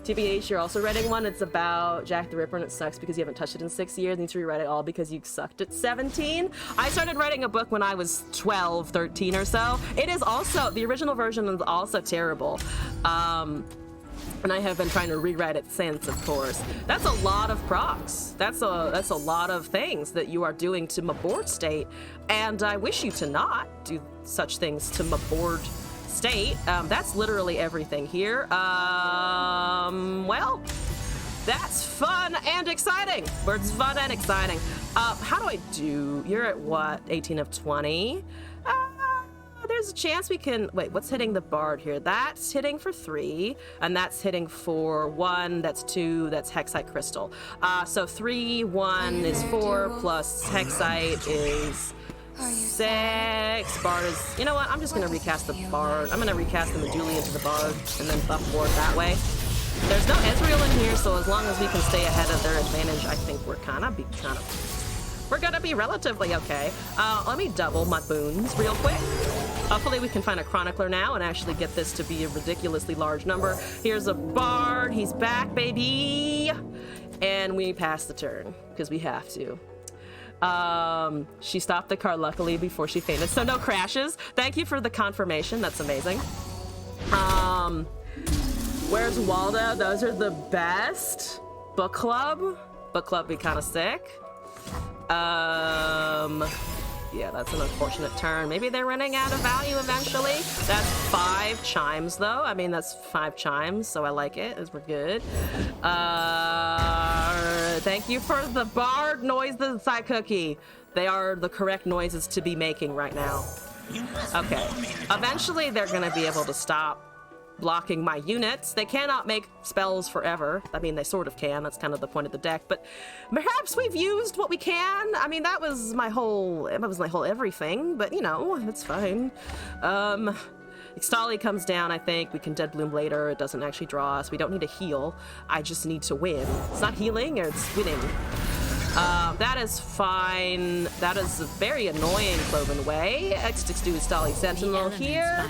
TBH, you're also writing one. It's about Jack the Ripper, and it sucks because you haven't touched it in 6 years. You need to rewrite it all because you sucked at 17. I started writing a book when I was 12, 13 or so. It is also, the original version is also terrible. And I have been trying to rewrite it since, of course. That's a lot of procs. That's a lot of things that you are doing to my board state, and I wish you to not do such things to my board state. That's literally everything here. Well, that's fun and exciting. Words fun and exciting. How do I do? You're at what? 18 of 20? There's a chance we can, wait, what's hitting the bard here? That's hitting for 3, and that's hitting for 1, that's 2, that's Hexite Crystal. So 3, 1 is 4, plus Hexite is 6. Bard is, you know what, I'm just gonna recast the bard. I'm gonna recast the Meduli into the bard, and then buff board that way. There's no Ezreal in here, so as long as we can stay ahead of their advantage, I think we're we're gonna be relatively okay. Let me double my boons real quick. Hopefully we can find a Chronicler now and actually get this to be a ridiculously large number. Here's a Bard. He's back, baby. And we pass the turn, because we have to. She stopped the car, luckily, before she fainted. So no crashes. Thank you for the confirmation. That's amazing. Where's Waldo? Those are the best. Book club. Book club be kind of sick. Yeah, that's an unfortunate turn. Maybe they're running out of value eventually. That's 5 chimes, though. I mean, that's 5 chimes, so I like it, as we're good. Thank you for the Bard noises, Side Cookie. They are the correct noises to be making right now. Okay. Eventually, they're going to be able to stop blocking my units. They cannot make spells forever. I mean, they sort of can. That's kind of the point of the deck. But perhaps we've used what we can. I mean, that was my whole everything. But, you know, it's fine. Stolly comes down, I think. We can Dead Bloom later. It doesn't actually draw us. We don't need to heal. I just need to win. It's not healing, it's winning. That is fine. That is a very annoying Cloven Way. X62 Stolly Sentinel here.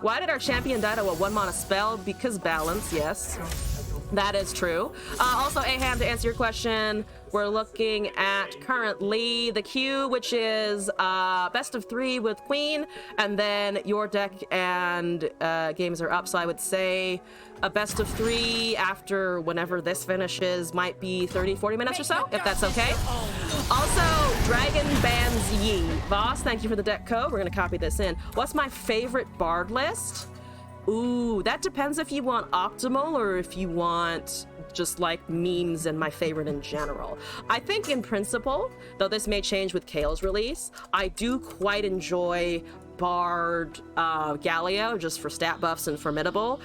Why did our champion die to a 1-mana spell? Because balance, yes. That is true. Also, Aham, to answer your question, we're looking at currently the queue, which is best of 3 with Queen, and then your deck and games are up. So I would say a best of 3 after whenever this finishes might be 30-40 minutes or so, if that's okay. Also, Dragon Bans Yi. Voss, thank you for the deck code. We're going to copy this in. What's my favorite Bard list? Ooh, that depends if you want optimal or if you want just like memes and my favorite in general. I think in principle, though this may change with Kale's release, I do quite enjoy Bard Galio just for stat buffs and formidable.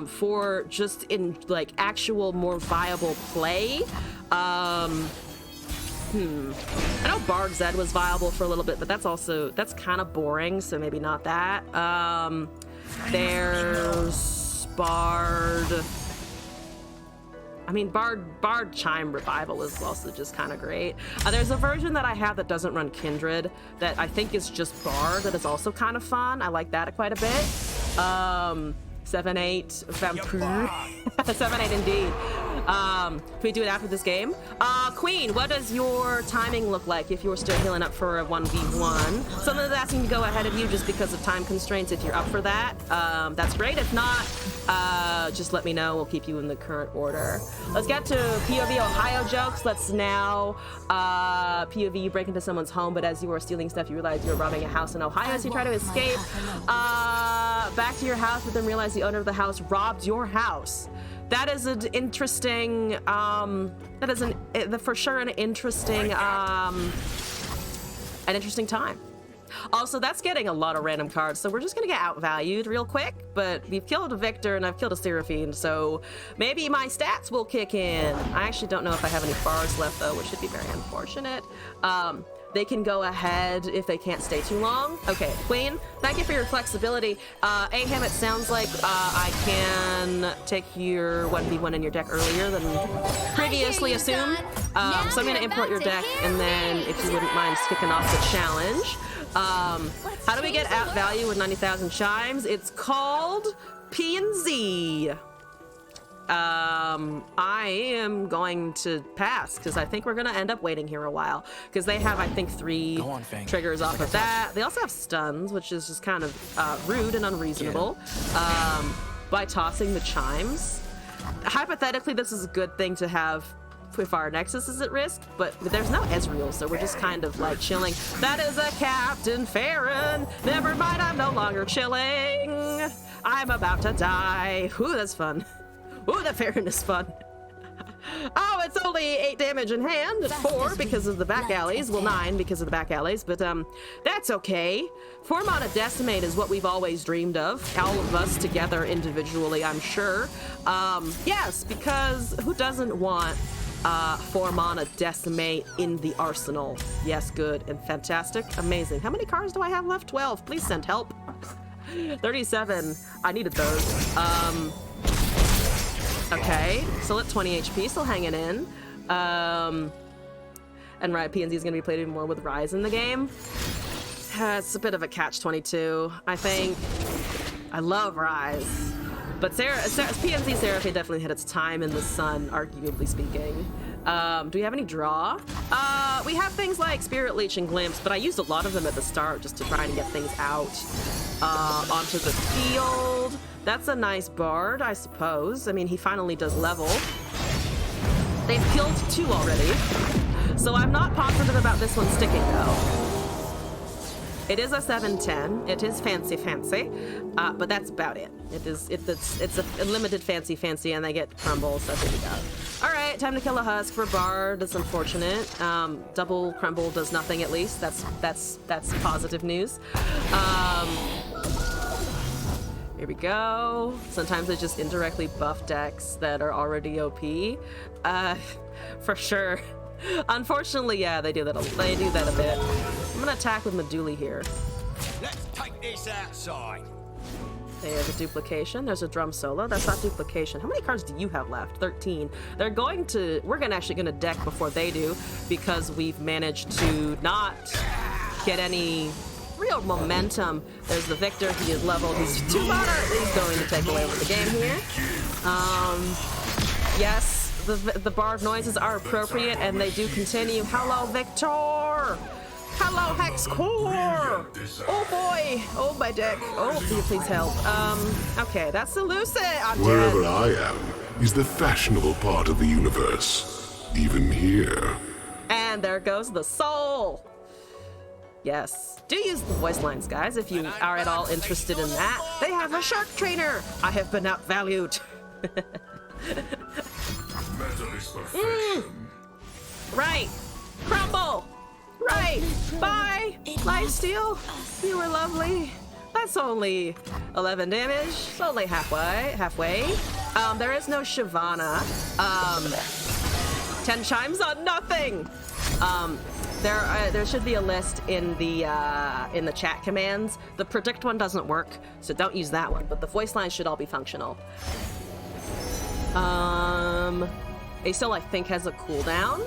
For just in like actual more viable play. I know Bard Zed was viable for a little bit, but that's kind of boring, so maybe not that. There's Bard. I mean, Bard Chime Revival is also just kind of great. There's a version that I have that doesn't run Kindred that I think is just Bard that is also kind of fun. I like that quite a bit. 7-8 Vampire. 7-8 indeed. Can we do it after this game? Queen, what does your timing look like if you're still healing up for a 1v1? Someone's asking to go ahead of you just because of time constraints. If you're up for that, that's great. If not, just let me know. We'll keep you in the current order. Let's get to POV Ohio jokes. Let's now POV, you break into someone's home, but as you were stealing stuff, you realize you were robbing a house in Ohio, so you try to escape. Back to your house, but then realize the owner of the house robbed your house. That is an interesting, for sure an interesting time. Also, that's getting a lot of random cards, so we're just gonna get outvalued real quick, but we've killed a Victor and I've killed a Seraphine, so maybe my stats will kick in. I actually don't know if I have any bars left though, which should be very unfortunate. They can go ahead if they can't stay too long. Okay, Queen, thank you for your flexibility. Aham, it sounds like I can take your 1v1 in your deck earlier than previously assumed. So I'm gonna import your deck, and then if you wouldn't mind kicking off the challenge. How do we get out value with 90,000 chimes? It's called P&Z. I am going to pass because I think we're going to end up waiting here a while because they have, I think, 3 triggers off of that. They also have stuns, which is just kind of rude and unreasonable by tossing the chimes. Hypothetically, this is a good thing to have if our Nexus is at risk, but there's no Ezreal, so we're just kind of like chilling. That is a Captain Farron. Never mind, I'm no longer chilling. I'm about to die. Ooh, that's fun. Ooh, that Farron is fun. Oh, it's only 8 damage in hand. 4 because of the back alleys. Well, 9 because of the back alleys, but that's okay. 4-mana Decimate is what we've always dreamed of. All of us together individually, I'm sure. Yes, because who doesn't want 4-mana Decimate in the arsenal? Yes, good and fantastic. Amazing. How many cards do I have left? 12. Please send help. 37. I needed those. Okay, still at 20 HP, still hanging in. And Riot PNZ is going to be played even more with Ryze in the game. It's a bit of a catch-22, I think. I love Ryze. But PNZ Seraphine definitely had its time in the sun, arguably speaking. Do we have any draw? We have things like Spirit Leech and Glimpse, but I used a lot of them at the start just to try and get things out onto the field. That's a nice Bard, I suppose. I mean, he finally does level. They've killed 2 already, so I'm not positive about this one sticking, though. It is a 7/10. It is fancy, but that's about it. It's a limited fancy, and they get crumble. So there we go. All right, time to kill a husk for Bard. That's unfortunate. Double crumble does nothing. At least that's positive news. Here we go. Sometimes they just indirectly buff decks that are already OP. For sure. Unfortunately, yeah, they do that a bit. I'm gonna attack with Meduli here. Let's take this outside. They have a duplication. There's a drum solo. That's not duplication. How many cards do you have left? 13. We're actually gonna deck before they do because we've managed to not get any real momentum. There's the Victor. He is leveled. He's 2 mana. He's going to take away with the game here. Yes. The Bard noises are appropriate, and they do continue. Hello, Victor! Hello, Hex Core! Oh boy! Oh, my deck. Oh, please help. Okay, that's the Lucid. I'm Wherever dead. I am is the fashionable part of the universe. Even here. And there goes the soul. Yes. Do use the voice lines, guys, if you are at all interested in that. They have a shark trainer. I have been outvalued. Right. Crumble. Right. Bye. Lifesteal. You were lovely. That's only 11 damage. It's only halfway. There is no Shyvana. 10 chimes on nothing. There should be a list in the chat commands. The predict one doesn't work, so don't use that one. But the voice lines should all be functional. Aestel, I think, has a cooldown.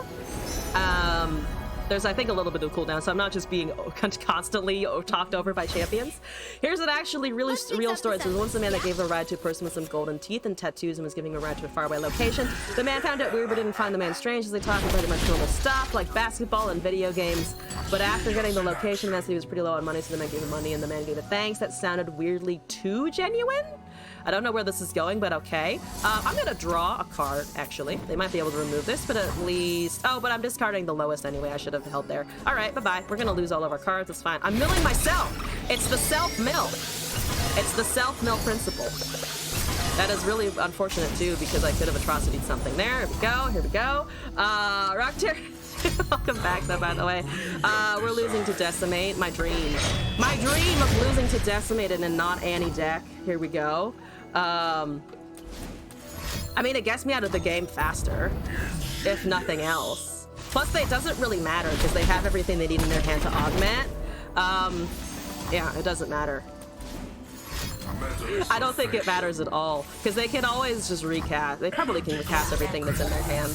There's, I think, a little bit of cooldown, so I'm not just being constantly talked over by champions. Here's an actually really real story. It says, once a man that gave a ride to a person with some golden teeth and tattoos and was giving a ride to a faraway location. The man found it weird but didn't find the man strange as they talked about pretty much normal stuff, like basketball and video games. But after getting the location, the man said he was pretty low on money, so the man gave him money and the man gave it thanks. That sounded weirdly too genuine. I don't know where this is going, but okay. I'm gonna draw a card, actually. They might be able to remove this, but at least... Oh, but I'm discarding the lowest anyway. I should have held there. All right, bye-bye. We're gonna lose all of our cards. It's fine. I'm milling myself. It's the self-mill. It's the self-mill principle. That is really unfortunate, too, because I could have atrocity'd something there. Here we go. Rocktier. Welcome back, though, by the way. We're losing to Decimate. My dream of losing to Decimate in a not Annie deck. Here we go. I mean, it gets me out of the game faster, if nothing else. Plus, it doesn't really matter because they have everything they need in their hand to augment. Yeah, it doesn't matter. I don't think it matters at all because they can always just recast. They probably can recast everything that's in their hand.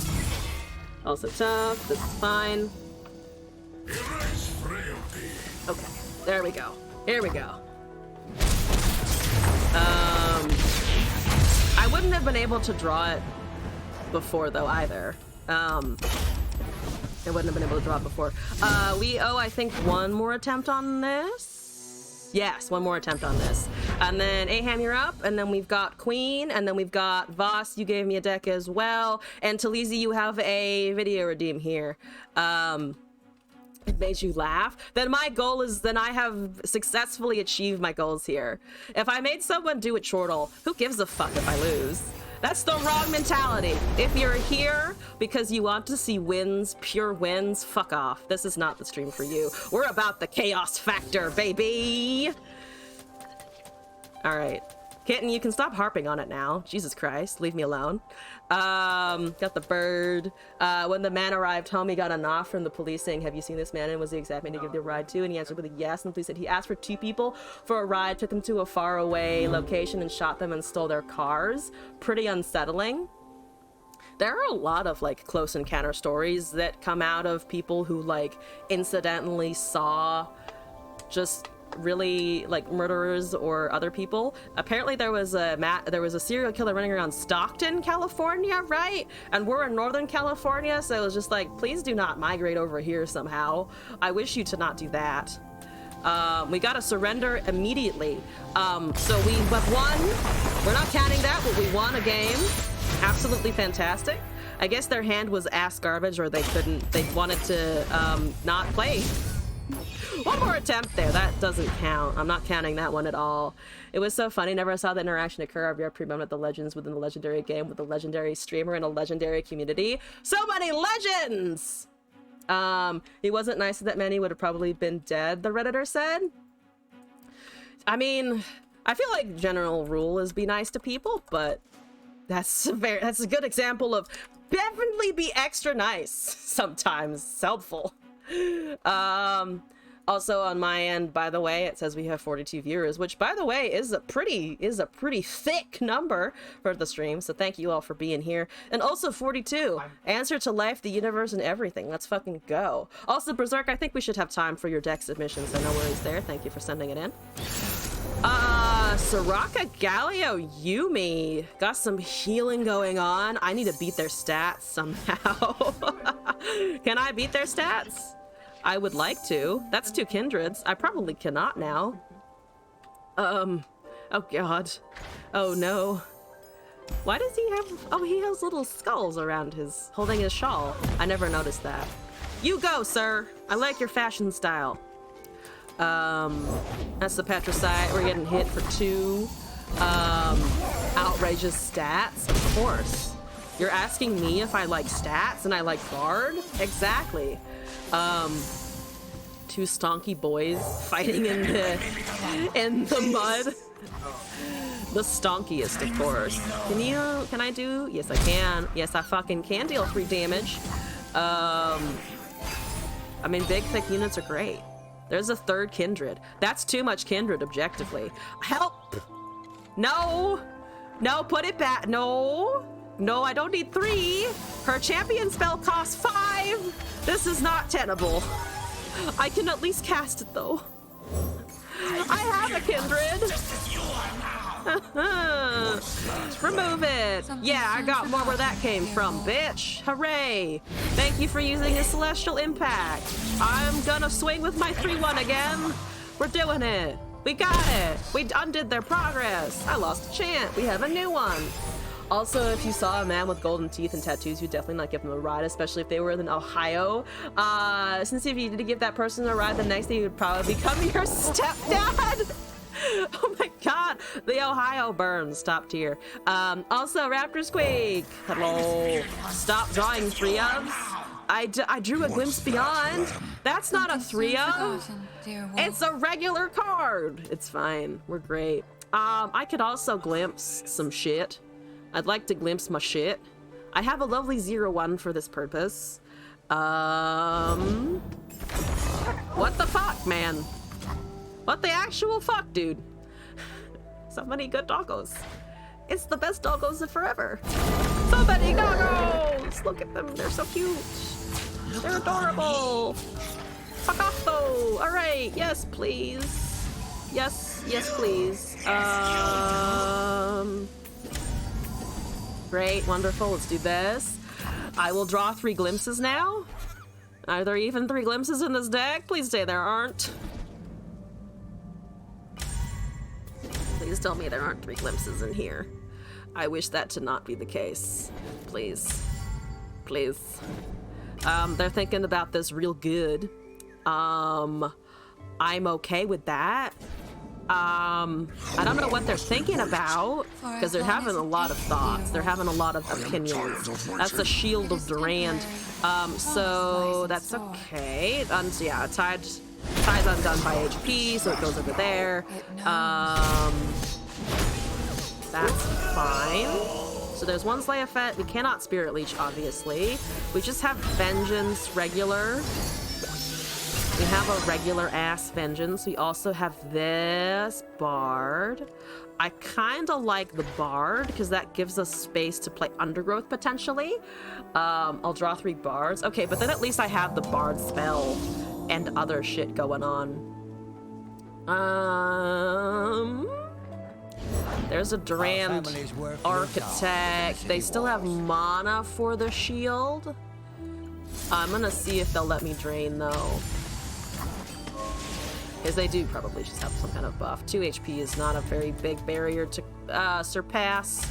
Also tough. This is fine. Okay, there we go. Here we go. I wouldn't have been able to draw it before, though, either. I wouldn't have been able to draw it before. We owe, I think, one more attempt on this. Yes, one more attempt on this. And then Aham, you're up. And then we've got Queen. And then we've got Voss. You gave me a deck as well. And Talizi, you have a video redeem here. It made you laugh. Then my goal is, then I have successfully achieved my goals here. If I made someone do a chortle, who gives a fuck if I lose? That's the wrong mentality. If you're here because you want to see wins, pure wins, fuck off. This is not the stream for you. We're about the chaos factor, baby. All right. Kitten, you can stop harping on it now. Jesus Christ, leave me alone. Got the bird. When the man arrived home, he got a knock from the police saying, "Have you seen this man? And was the exact man to give the ride to?" And he answered with a yes. And the police said he asked for 2 people for a ride, took them to a faraway location and shot them and stole their cars. Pretty unsettling. There are a lot of like close encounter stories that come out of people who like incidentally saw just really like murderers or other people. Apparently there was a serial killer running around Stockton, California, right? And we're in Northern California, so it was just like, please do not migrate over here somehow. I wish you to not do that. We gotta surrender immediately. So we have won. We're not counting that, but we won a game. Absolutely fantastic. I guess their hand was ass garbage, or they wanted to not play. One more attempt there. That doesn't count. I'm not counting that one at all. It was so funny. Never saw the interaction occur. I've pre moment the legends within the legendary game with a legendary streamer and a legendary community. So many legends! He wasn't nice to that man. He would have probably been dead, the Redditor said. I mean, I feel like general rule is be nice to people, but that's a good example of definitely be extra nice sometimes. It's helpful. Also on my end, by the way, it says we have 42 viewers, which by the way is a pretty thick number for the stream. So thank you all for being here. And also 42. Answer to life, the universe, and everything. Let's fucking go. Also, Berserk, I think we should have time for your deck submission, so no worries there. Thank you for sending it in. Soraka, Galio, Yumi. Got some healing going on. I need to beat their stats somehow. Can I beat their stats? I would like to. That's 2 kindreds. I probably cannot now. Oh god. Oh no. Why does he have... Oh, he has little skulls around his... holding his shawl. I never noticed that. You go, sir. I like your fashion style. That's the Patricite. We're getting hit for 2 outrageous stats. Of course. You're asking me if I like stats and I like Bard? Exactly. 2 stonky boys fighting in the mud. The stonkiest, of course. Can I do? Yes, I can. Yes, I fucking can deal 3 damage. I mean, big, thick units are great. There's a 3rd kindred. That's too much kindred, objectively. Help! No! No, put it back. No! No, I don't need 3. Her champion spell costs 5. This is not tenable. I can at least cast it, though. I have a kindred. Remove it. Yeah, I got more where that came from, bitch. Hooray. Thank you for using a celestial impact. I'm gonna swing with my 3-1 again. We're doing it. We got it. We undid their progress. I lost a chant. We have a new one. Also, if you saw a man with golden teeth and tattoos, you'd definitely not give them a ride, especially if they were in Ohio. Since if you did give that person a ride, the next thing would probably become your stepdad. Oh my god, the Ohio burns, top tier. Also, Raptor Squeak. Hello. Stop drawing 3 ofs. I drew a Glimpse Beyond. That's not a 3 of. It's a regular card. It's fine. We're great. I could also glimpse some shit. I'd like to glimpse my shit. I have a lovely 0-1 for this purpose. What the fuck, man? What the actual fuck, dude? So many good doggos. It's the best doggos of forever. So many doggos! Look at them, they're so cute. They're adorable. Fuck off, though. All right, yes, please. Yes, please. Great, wonderful, let's do this. I will draw 3 glimpses now. Are there even 3 glimpses in this deck? Please say there aren't. Please tell me there aren't 3 glimpses in here. I wish that to not be the case. Please. Please. They're thinking about this real good. I'm okay with that. I don't know what they're thinking about, because they're having a lot of thoughts. They're having a lot of opinions. That's the Shield of Durand. So that's okay. Yeah, Tide's undone by HP, so it goes over there. That's fine. So there's one Slay Effect. We cannot Spirit Leech, obviously. We just have Vengeance regular. We have a regular ass Vengeance. We also have this Bard. I kind of like the Bard because that gives us space to play Undergrowth potentially. I'll draw 3 Bards. Okay, but then at least I have the Bard spell and other shit going on. There's a Durand Architect. They still have mana for the shield. I'm gonna see if they'll let me drain though. Because they do probably just have some kind of buff. 2 HP is not a very big barrier to surpass.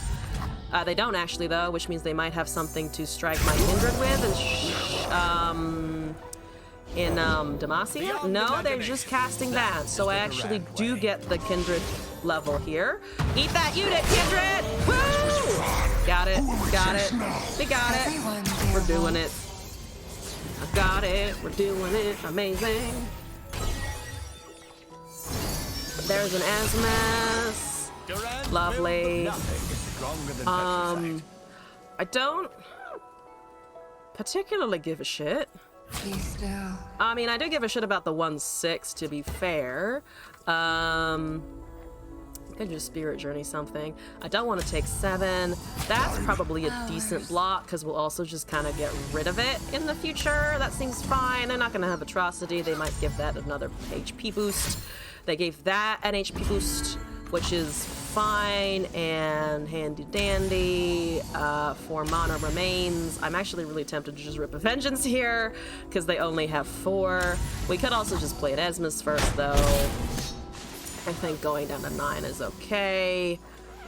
They don't actually though, which means they might have something to strike my Kindred with in Demacia? No, they're just casting that. So I actually do get the Kindred level here. Eat that unit, Kindred! Woo! Got it, got it. We got it. We're doing it. I got it. We're doing it. Amazing. There's an Asmus. Lovely. I don't particularly give a shit. Be still. I mean, I do give a shit about the 1/6 to be fair. Could just Spirit Journey something. I don't want to take 7. That's probably a decent block because we'll also just kind of get rid of it in the future. That seems fine. They're not going to have Atrocity. They might give that another HP boost. They gave that an HP boost, which is fine and handy dandy. 4 mana remains. I'm actually really tempted to just rip a Vengeance here because they only have 4. We could also just play an Asmus first though. I think going down to 9 is okay.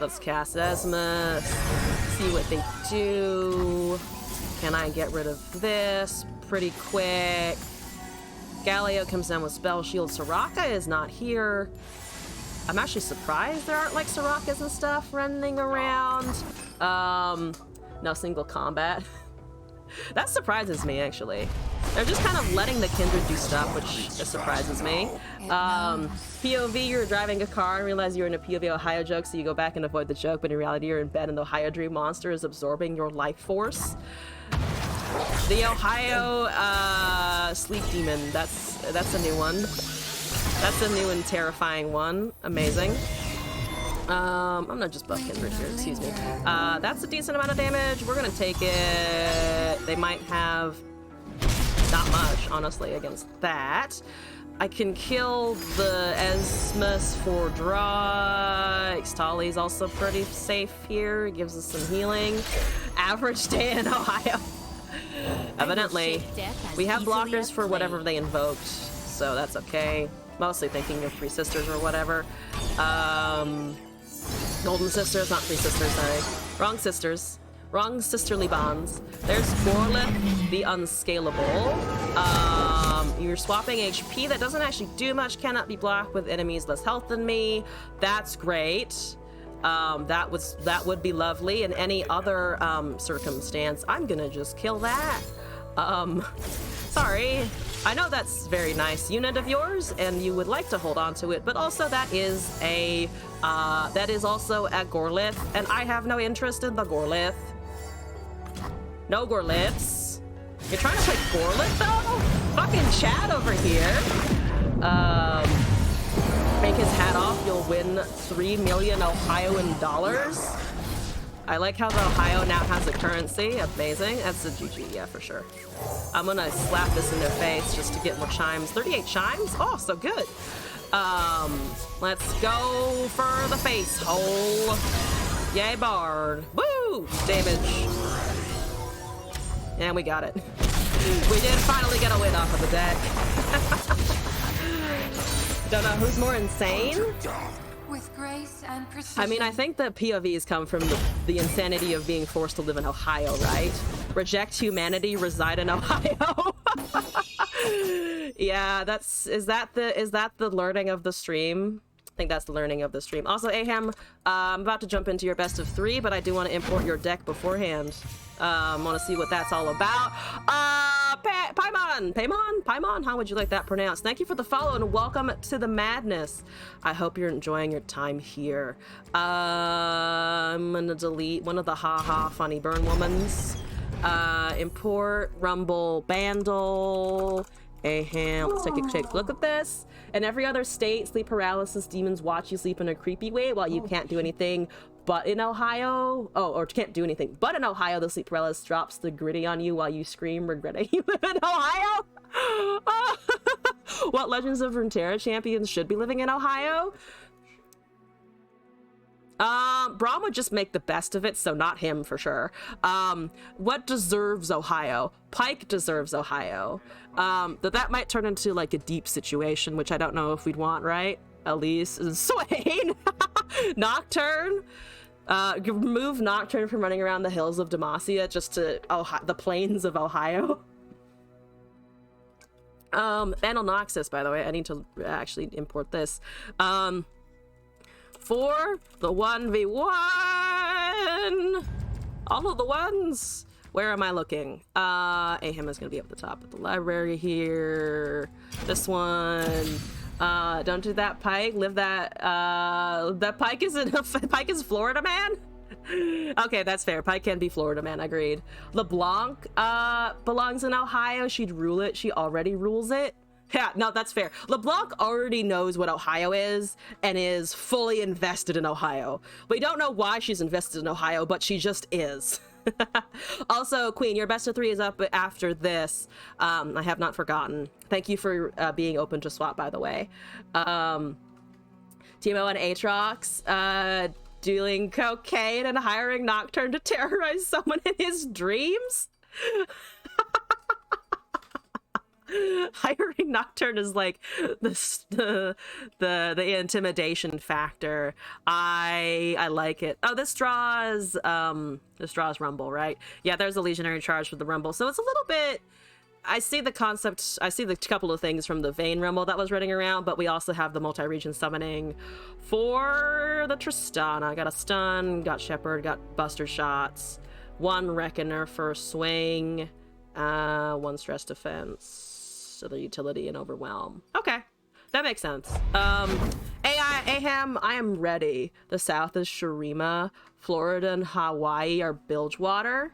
Let's cast Asmus. See what they do. Can I get rid of this pretty quick? Galio comes down with Spell Shield. Soraka is not here. I'm actually surprised there aren't like Sorakas and stuff running around. No single combat. That surprises me actually. They're just kind of letting the Kindred do stuff, which surprises me. POV, you're driving a car and realize you're in a POV Ohio joke, so you go back and avoid the joke, but in reality you're in bed and the Ohio Dream monster is absorbing your life force. The Ohio Sleep Demon, that's a new one. That's a new and terrifying one. Amazing. I'm gonna just buff Kindred here, excuse me. That's a decent amount of damage. We're gonna take it. They might have not much, honestly, against that. I can kill the Asmus for draw. Ixtali's also pretty safe here. It gives us some healing. Average day in Ohio. Evidently. We have blockers for whatever they invoked, so that's okay. Mostly thinking of 3 Sisters or whatever. Golden Sisters, not 3 Sisters, sorry. Wrong sisters. Wrong sisterly bonds. There's Gorlith, the Unscalable. You're swapping HP. That doesn't actually do much. Cannot be blocked with enemies less health than me. That's great. That would be lovely. In any other circumstance, I'm gonna just kill that. Sorry. I know that's very nice unit of yours, and you would like to hold on to it, but also that is also a Gorlith, and I have no interest in the Gorlith. No Gorliths. You're trying to play Gorlith though? Fucking Chad over here. Take his hat off, you'll win 3 million Ohioan dollars. I like how the Ohio now has a currency. Amazing. That's a GG, yeah, for sure. I'm gonna slap this in their face just to get more chimes. 38 chimes? Oh, so good. Let's go for the face hole. Yay, Bard. Woo! Damage. And we got it. We did finally get a win off of the deck. Don't know who's more insane. With grace and precision. I mean, I think that POVs come from the insanity of being forced to live in Ohio, right? Reject humanity, reside in Ohio. Yeah, is that the learning of the stream? I think that's the learning of the stream. Also, Aham, I'm about to jump into your best of 3, but I do want to import your deck beforehand. Want to see what that's all about. Paimon, how would you like that pronounced? Thank you for the follow and welcome to the madness. I hope you're enjoying your time here. I'm gonna delete one of the haha funny burn womans. Import, Rumble, Bandle, Aham. Let's take a quick look at this. In every other state, sleep paralysis demons watch you sleep in a creepy way while you can't do anything. But in Ohio, or can't do anything. But in Ohio, the sleep paralysis drops the gritty on you while you scream, regretting you live in Ohio. What Legends of Runeterra champions should be living in Ohio? Braum would just make the best of it, so not him for sure. What deserves Ohio? Pike deserves Ohio. That might turn into like a deep situation, which I don't know if we'd want, right? Elise, Swain, Nocturne. Remove Nocturne from running around the hills of Demacia just to the plains of Ohio. Vandal Noxus, by the way, I need to actually import this. For the 1v1, all of the ones. Where am I looking? Aham is gonna be up the top of the library here. This one. Don't do that, Pike. Live that. That Pike isn't. Pike is Florida man. Okay, that's fair. Pike can be Florida man. Agreed. LeBlanc belongs in Ohio. She'd rule it. She already rules it. Yeah, no, that's fair. LeBlanc already knows what Ohio is and is fully invested in Ohio. We don't know why she's invested in Ohio, but she just is. Also, Queen, your best of 3 is up after this. I have not forgotten. Thank you for being open to swap, by the way. Timo and Aatrox dealing cocaine and hiring Nocturne to terrorize someone in his dreams. Hiring Nocturne is like the intimidation factor. I like it. Oh, this draws Rumble, right? Yeah, there's a legionary charge for the Rumble, so it's a little bit. I see the concept. I see the couple of things from the Vayne Rumble that was running around, but we also have the multi-region summoning for the Tristana. Got a stun, got Shepherd, got Buster Shots, 1 Reckoner for a swing, 1 stress defense. So the utility and overwhelm. Okay, that makes sense. Aham, I am ready. The south is Shurima. Florida and Hawaii are Bilgewater.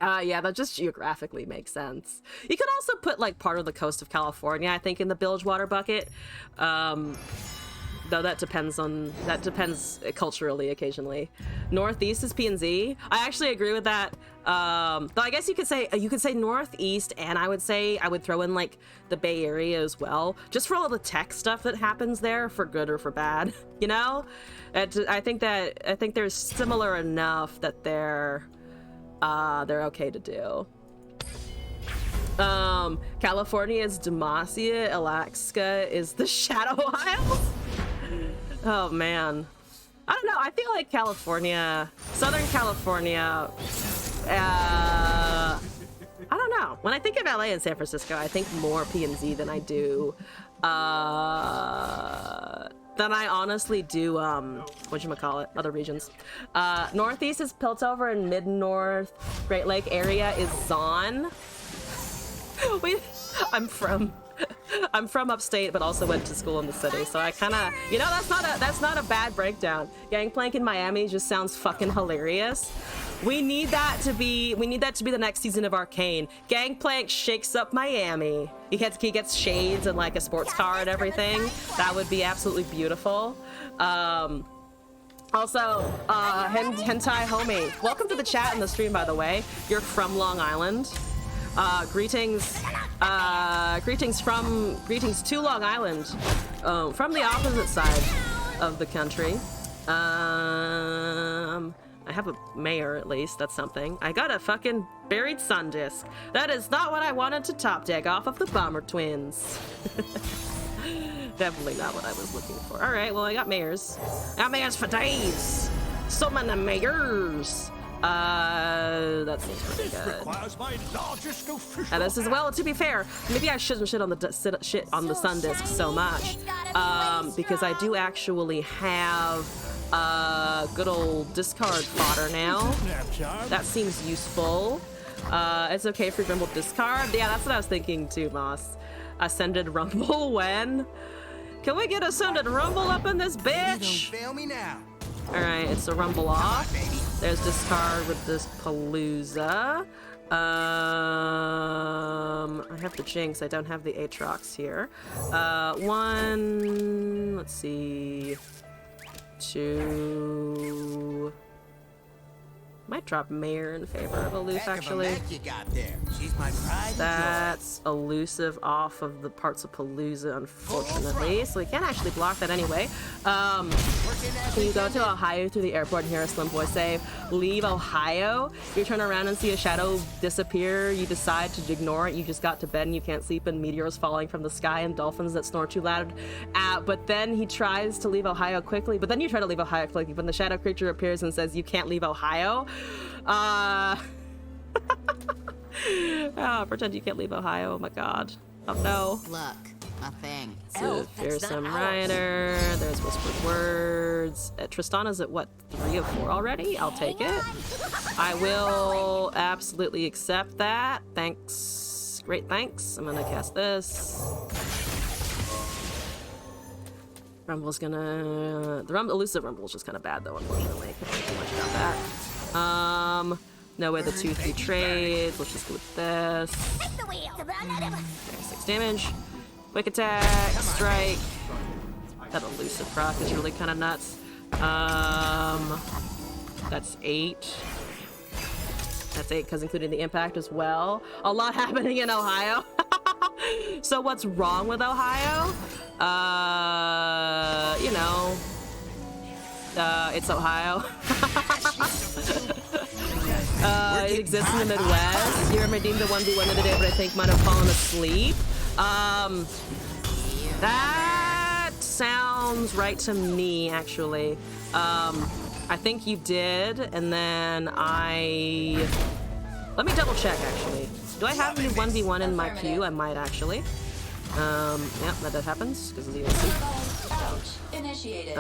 Yeah, that just geographically makes sense. You could also put like part of the coast of California, I think, in the Bilgewater bucket. Though that depends culturally occasionally. Northeast is PNZ. I actually agree with that. Though I guess you could say Northeast, and I would throw in like the Bay Area as well, just for all the tech stuff that happens there, for good or for bad. You know, I think there's similar enough that they're okay to do. California is Demacia, Alaska is the Shadow Isles. Oh man, I don't know. I feel like Southern California. I don't know. When I think of LA and San Francisco, I think more PNZ than I do. Than I honestly do. Whatchamacallit, other regions. Northeast is Piltover, and mid-north Great Lake area is Zon. I'm from upstate, but also went to school in the city, so I kind of, that's not a bad breakdown. Gangplank in Miami just sounds fucking hilarious. We need that to be the next season of Arcane. Gangplank shakes up Miami. He gets shades and like a sports car and everything. That would be absolutely beautiful. Also, Hentai Homie, welcome to the chat and the stream, by the way. You're from Long Island. Greetings to Long Island, from the opposite side of the country. I have a mayor, at least. That's something. I got a fucking buried sun disc. That is not what I wanted to top deck off of the Bomber Twins. Definitely not what I was looking for. All right, well, I got mayors. I got mayors for days. So many mayors. That seems pretty good. And this as well, to be fair, maybe I shouldn't shit on the sun disc so much, because I do actually have good old discard fodder now. That seems useful. It's okay for Rumble discard. Yeah, that's what I was thinking too, Moss. Ascended Rumble when? Can we get Ascended Rumble up in this bitch? Fail me now. Alright, it's a Rumble off. There's discard with this Palooza. I have the Jinx. I don't have the Aatrox here. One. Let's see. Two. Might drop Mayor in favor of Aloof, actually. You got there. She's my pride. That's elusive off of the parts of Palooza, unfortunately. So we can't actually block that anyway. Can you go to Ohio through the airport and hear a Slim Boy say, leave Ohio? You turn around and see a shadow disappear. You decide to ignore it. You just got to bed and you can't sleep, and meteors falling from the sky and dolphins that snore too loud. But then he tries to leave Ohio quickly. But then you try to leave Ohio quickly. When the shadow creature appears and says, you can't leave Ohio. Pretend you can't leave Ohio. Oh my god. Oh no. Luck, a thing. So Fearsome Rider. There's Whispered Words. Tristana's at what, 3 of 4 already? I'll take it. I will absolutely accept that. Thanks. Great, thanks. I'm gonna cast this. Rumble's gonna... The elusive Rumble is just kind of bad though, unfortunately. Can't do too much about that. No way the 2-3 trades. Let's just go with this. Okay, 6 damage. Quick attack, strike. That elusive proc is really kind of nuts. That's 8. That's 8 because including the impact as well. A lot happening in Ohio. So what's wrong with Ohio? You know, it's Ohio. It exists in the Midwest. You're redeemed the 1v1 of the day, but I think might have fallen asleep. That sounds right to me, actually. I think you did, and then let me double check, actually. Do I have any 1v1 in my queue? I might, actually. Yeah, that happens, because of the Initiated.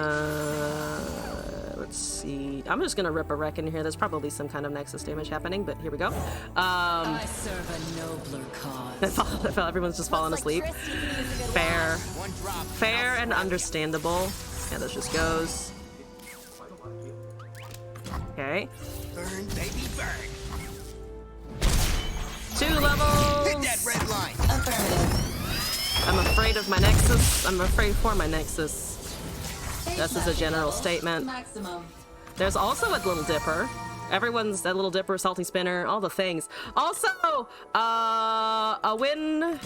let's see. I'm just gonna rip a wreck in here. There's probably some kind of Nexus damage happening, but here we go. I serve a nobler cause. I felt everyone's just falling asleep. Fair. Fair and understandable. Yeah, this just goes. Okay. Burn, baby, burn. 2 levels. Hit that red line. I'm afraid of my Nexus. I'm afraid for my Nexus. This is a general statement. There's also a Little Dipper. Everyone's a Little Dipper, Salty Spinner, all the things. Also, a Win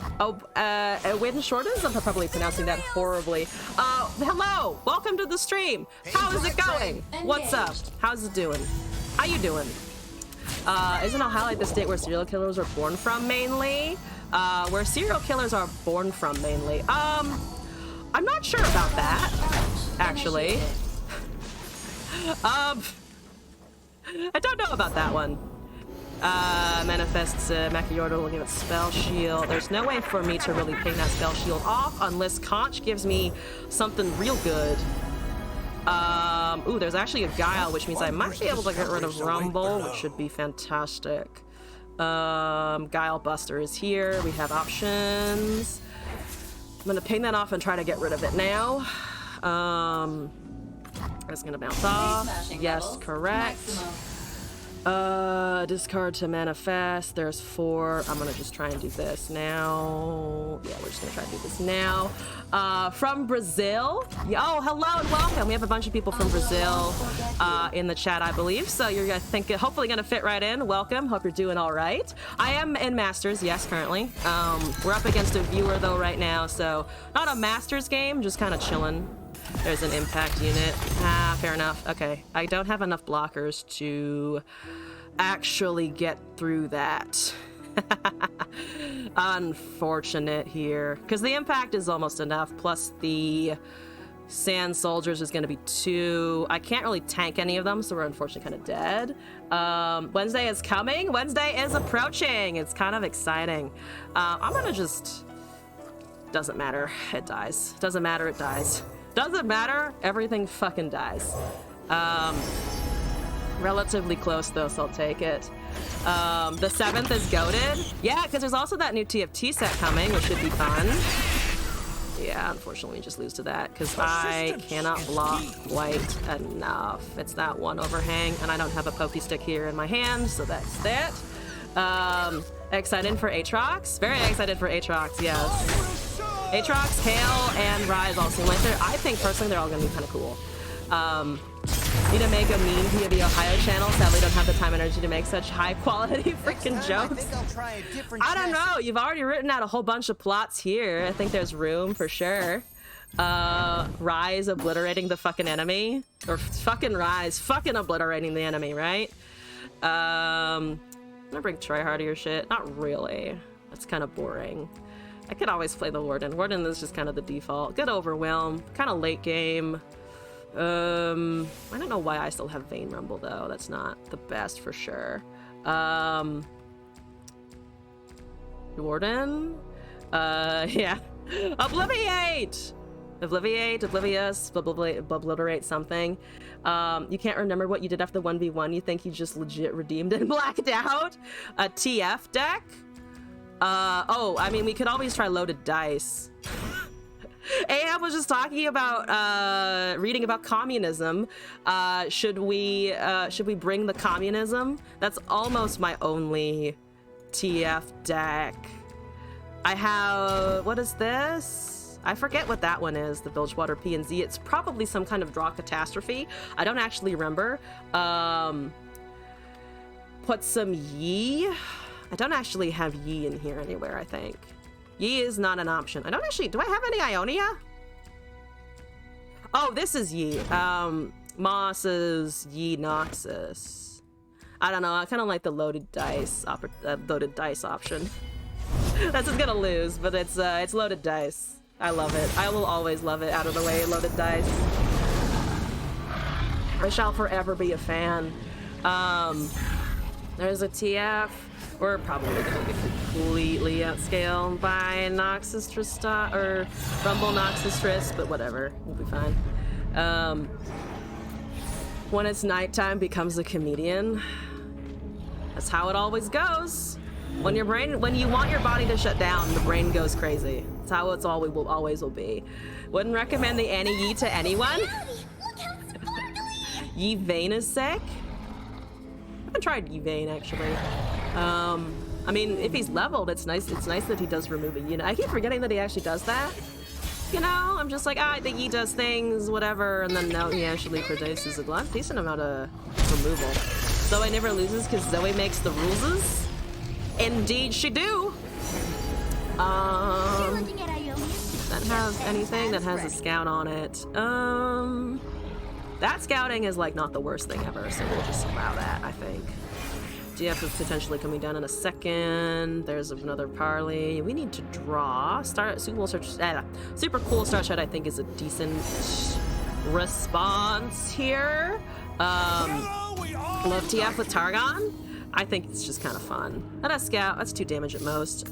Shortens? I'm probably pronouncing that horribly. Hello, welcome to the stream. How is it going? What's up? How's it doing? How you doing? Isn't Ohio like the state where serial killers are born from mainly? Where serial killers are born from mainly. I'm not sure about that, actually. I don't know about that one. Manifests Machiordo will give it Spell Shield. There's no way for me to really ping that Spell Shield off unless Conch gives me something real good. Ooh, there's actually a Guile, which means I might be able to get rid of Rumble, which should be fantastic. Guile Buster is here. We have options. I'm gonna ping that off and try to get rid of it now. It's gonna bounce off. Yes, correct. Discard to manifest. There's 4. I'm gonna just try and do this now. Yeah, we're just gonna try to do this now. From Brazil. Oh, hello and welcome. We have a bunch of people from Brazil in the chat, I believe. So you're, I think, hopefully gonna fit right in. Welcome. Hope you're doing all right. I am in Masters, yes, currently. We're up against a viewer though right now, so not a Masters game, just kind of chilling. There's an impact unit. Fair enough. Okay, I don't have enough blockers to actually get through that. Unfortunate here. Because the impact is almost enough, plus the Sand Soldiers is going to be 2. I can't really tank any of them, so we're unfortunately kind of dead. Wednesday is coming. Wednesday is approaching. It's kind of exciting. I'm going to just... Doesn't matter. It dies. Doesn't matter. It dies. Doesn't matter, everything fucking dies. Relatively close though, so I'll take it. The 7th is goated. Yeah, because there's also that new TFT set coming, which should be fun. Yeah, unfortunately, we just lose to that because I cannot block quite enough. It's that one overhang, and I don't have a pokey stick here in my hand, so that's that. Excited for Aatrox? Very excited for Aatrox, yes. Aatrox, Kale, and Rise all seem like I think personally they're all gonna be kind of cool. Need to make a meme via the Ohio channel. Sadly, don't have the time and energy to make such high quality freaking jokes. I don't know. You've already written out a whole bunch of plots here. I think there's room for sure. Rise obliterating the fucking enemy, or fucking Rise fucking obliterating the enemy, right? I'm gonna bring tryhardier shit. Not really. That's kind of boring. I could always play the Warden. Warden is just kind of the default. Good Overwhelm. Kind of late game. I don't know why I still have Vayne Rumble though. That's not the best for sure. Warden? Yeah. Obliviate! Obliviate, Oblivious, obliterate something. You can't remember what you did after the 1v1. You think you just legit redeemed and blacked out? A TF deck? Oh, I mean, we could always try loaded dice. Ahab was just talking about reading about communism. Should we bring the communism? That's almost my only TF deck. I have, what is this? I forget what that one is, the Bilgewater P&Z. It's probably some kind of draw catastrophe. I don't actually remember. Put some Yi. I don't actually have Yi in here anywhere, I think. Yi is not an option. I don't actually, do I have any Ionia? Oh, this is Yi. Moss's Yi Noxus. I don't know, I kind of like the loaded dice option. That's just gonna lose, but it's loaded dice. I love it. I will always love it. Out of the way, loaded dice. I shall forever be a fan. There's a TF. We're probably gonna get completely outscaled by Noxus Trista, or Rumble Noxus Trist, but whatever, we'll be fine. When it's nighttime, becomes a comedian. That's how it always goes. When you want your body to shut down, the brain goes crazy. That's how it's always will be. Wouldn't recommend the Annie Yi to anyone. Yi Vayne is sick. I haven't tried Yi Vayne actually. I mean, if he's leveled, it's nice. It's nice that he does remove a unit. I keep forgetting that he actually does that. You know, I'm just like, I think he does things, whatever, and then now he actually produces a decent amount of removal. Zoe never loses because Zoe makes the ruleses. Indeed, she do. That have anything that has a scout on it. That scouting is like not the worst thing ever, so we'll just allow that, I think. GF is potentially coming down in a second. There's another parley. We need to draw. Super cool start shot, I think, is a decent response here. Love TF with Targon. I think it's just kind of fun. That has scout. That's 2 damage at most.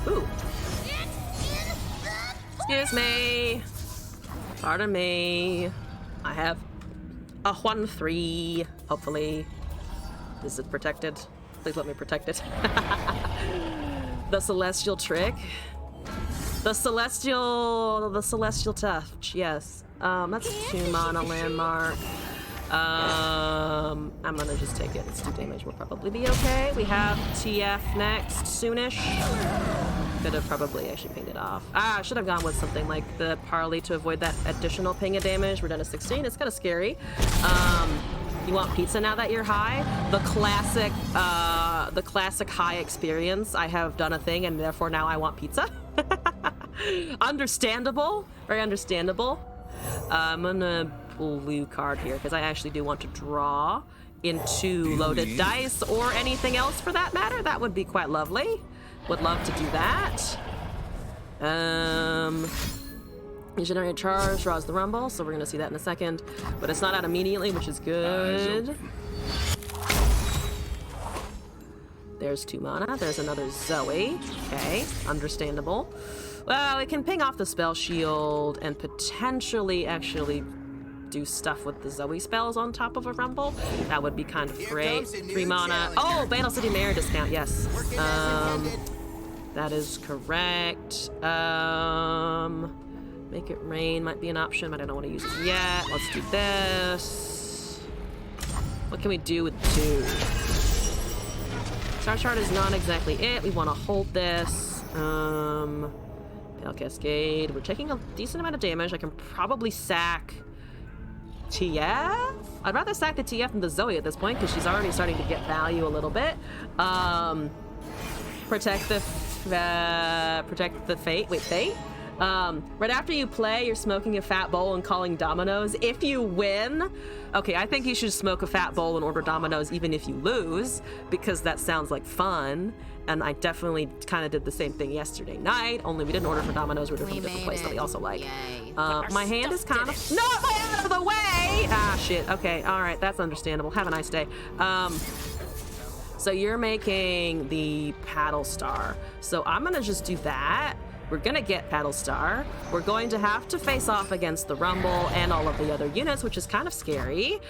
Ooh. Excuse me. Pardon me. I have a 1-3, hopefully. Is it protected? Please let me protect it. The Celestial Trick. The Celestial Touch, yes. That's 2 mana landmark. I'm gonna just take it. It's 2 damage. We'll probably be okay. We have TF next, soonish. Could have probably actually pinged it off. I should have gone with something like the parley to avoid that additional ping of damage. We're down to 16. It's kind of scary. You want pizza now that you're high? The classic high experience. I have done a thing, and therefore now I want pizza. Understandable. Very understandable. I'm gonna blue card here because I actually do want to draw into loaded dice or anything else for that matter. That would be quite lovely. Would love to do that. You generate charge, draws the rumble, so we're gonna see that in a second. But it's not out immediately, which is good. There's 2 mana. There's another Zoe. Okay, understandable. Well, it can ping off the spell shield and potentially actually do stuff with the Zoe spells on top of a Rumble, that would be kind of great. comes a new 3 mana. challenger. Oh, Battle City Mayor discount, yes. Working as intended. That is correct. Make it rain might be an option, but I don't want to use it yet. Let's do this. What can we do with 2? Star Shard is not exactly it. We want to hold this. Pale Cascade. We're taking a decent amount of damage. I can probably sack TF? I'd rather sack the TF than the Zoe at this point because she's already starting to get value a little bit. Protect the Fate. Wait, Fate? Right after you play, you're smoking a fat bowl and calling dominoes. If you win, okay, I think you should smoke a fat bowl and order dominoes even if you lose, because that sounds like fun. And I definitely kind of did the same thing yesterday night, only we didn't order for dominoes, we ordered from a different place that we also like. My hand is kind of... No, out of the way! Ah, shit. Okay, all right, that's understandable. Have a nice day. So you're making the Paddle Star. So I'm gonna just do that. We're gonna get Paddle Star. We're going to have to face off against the Rumble and all of the other units, which is kind of scary.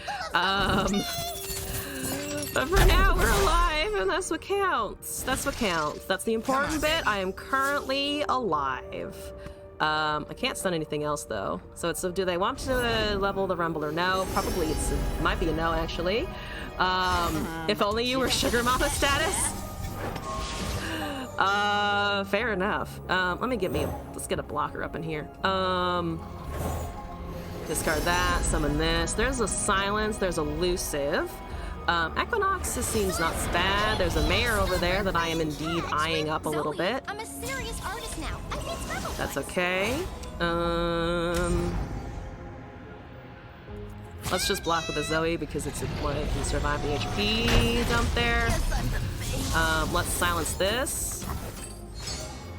But for now, we're alive, and that's what counts. That's what counts. That's the important bit. I am currently alive. I can't stun anything else, though. So it's, do they want to level the Rumble or no? Probably it might be a no, actually. If only you were Sugar Mama status. Fair enough. Let's get a blocker up in here. Discard that, summon this. There's a Silence, there's Elusive. Equinox seems not bad. There's a Mayor over there that I am indeed eyeing up a little bit. I'm a serious artist now. I can travel. That's okay. Let's just block with a Zoe because it's one that can survive the HP dump there. Let's silence this.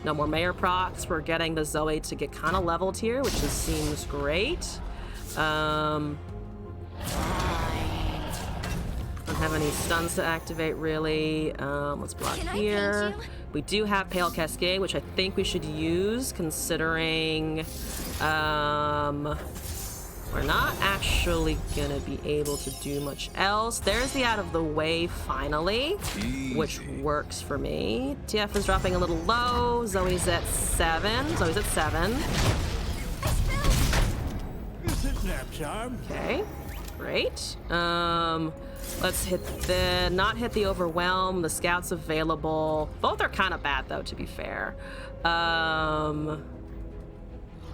No more Mayor procs. We're getting the Zoe to get kind of leveled here, which just seems great. Don't have any stuns to activate, really. Let's block here. We do have Pale Cascade, which I think we should use, considering we're not actually gonna be able to do much else. There's the out of the way finally, which works for me. TF is dropping a little low. Zoe's at 7. Okay, great. Let's not hit the Overwhelm. The Scout's available. Both are kind of bad, though, to be fair.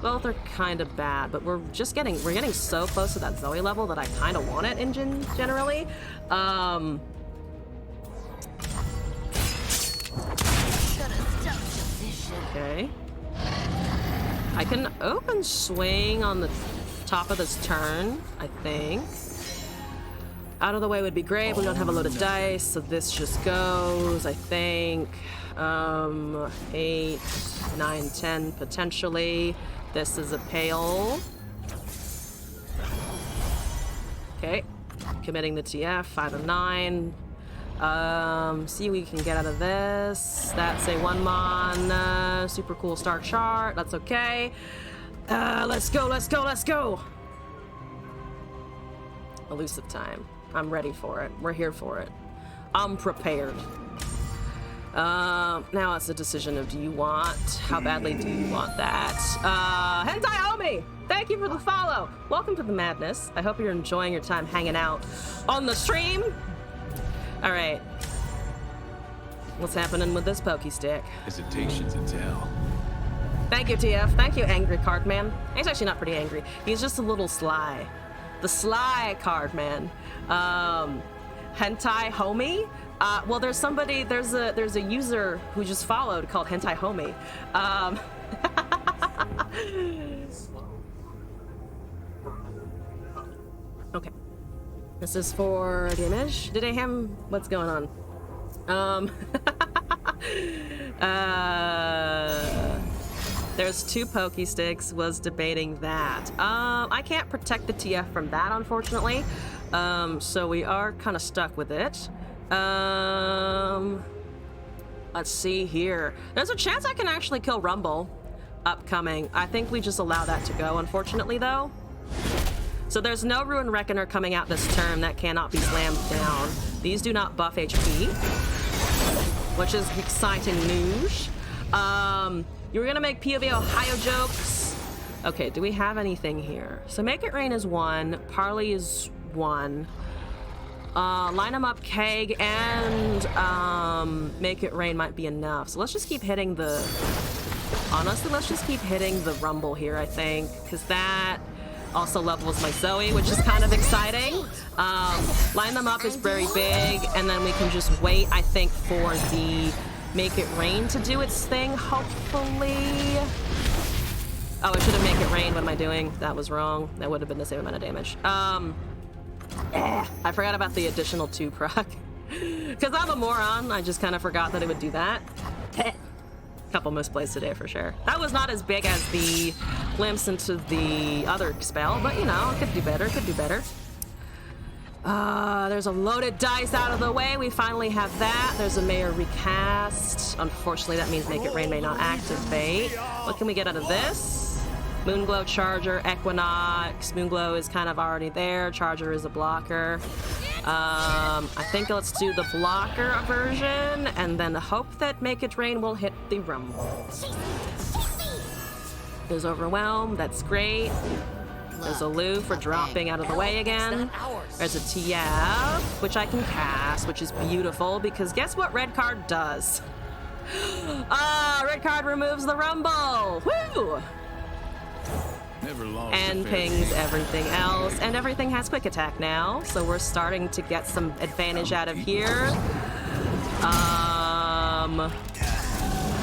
Both are kind of bad, but we're getting so close to that Zoe level that I kind of want it generally. Okay. I can open swing on the top of this turn, I think. Out of the way would be great. We don't have a load of dice, so this just goes, I think, 8, 9, 10 potentially. This is a Pale. Okay, committing the TF, 5 and 9. See what we can get out of this. That's a 1-mon, super cool star chart. That's okay. Let's go. Elusive time. I'm ready for it. We're here for it. I'm prepared. Now it's a decision of how badly do you want that? Hentai Omi! Thank you for the follow. Welcome to the madness. I hope you're enjoying your time hanging out on the stream. All right. What's happening with this pokey stick? Hesitation to tell. Thank you, TF. Thank you, angry card man. He's actually not pretty angry. He's just a little sly. The sly card man. Hentai Homie. Well, there's a user who just followed called Hentai Homie. Okay. This is for the image. Did I have what's going on? There's 2 pokey sticks. Was debating that. I can't protect the TF from that, unfortunately. So we are kind of stuck with it. Let's see here. There's a chance I can actually kill Rumble upcoming. I think we just allow that to go, unfortunately, though. So there's no Ruin Reckoner coming out this term that cannot be slammed down. These do not buff HP, which is exciting news. You were gonna make POV Ohio jokes. Okay, do we have anything here? So Make It Rain is 1, Parley is 1. Line them up, Keg and Make It Rain might be enough. So let's just keep hitting the... Honestly, let's just keep hitting the Rumble here, I think, because that also levels my Zoe, which is kind of exciting. Line them up is very big, and then we can just wait, I think, for the Make It Rain to do its thing, hopefully. Oh, I should have Make It Rain. What am I doing? That was wrong. That would have been the same amount of damage. I forgot about the additional 2 proc. Because I'm a moron, I just kind of forgot that it would do that. Couple misplays today for sure. That was not as big as the glimpse into the other spell, but you know, it could do better, could do better. There's a loaded dice out of the way. We finally have that. There's a Mayor recast. Unfortunately, that means Make It Rain may not activate. What can we get out of this? Moonglow, Charger, Equinox. Moonglow is kind of already there. Charger is a blocker. I think let's do the blocker version and then hope that Make It Rain will hit the Rumble. There's Overwhelm, that's great. There's a Lou for dropping out of the way again. There's a TF, which I can cast, which is beautiful because guess what red card does? Red card removes the Rumble! Woo! And pings everything else, and everything has quick attack now, so we're starting to get some advantage out of here.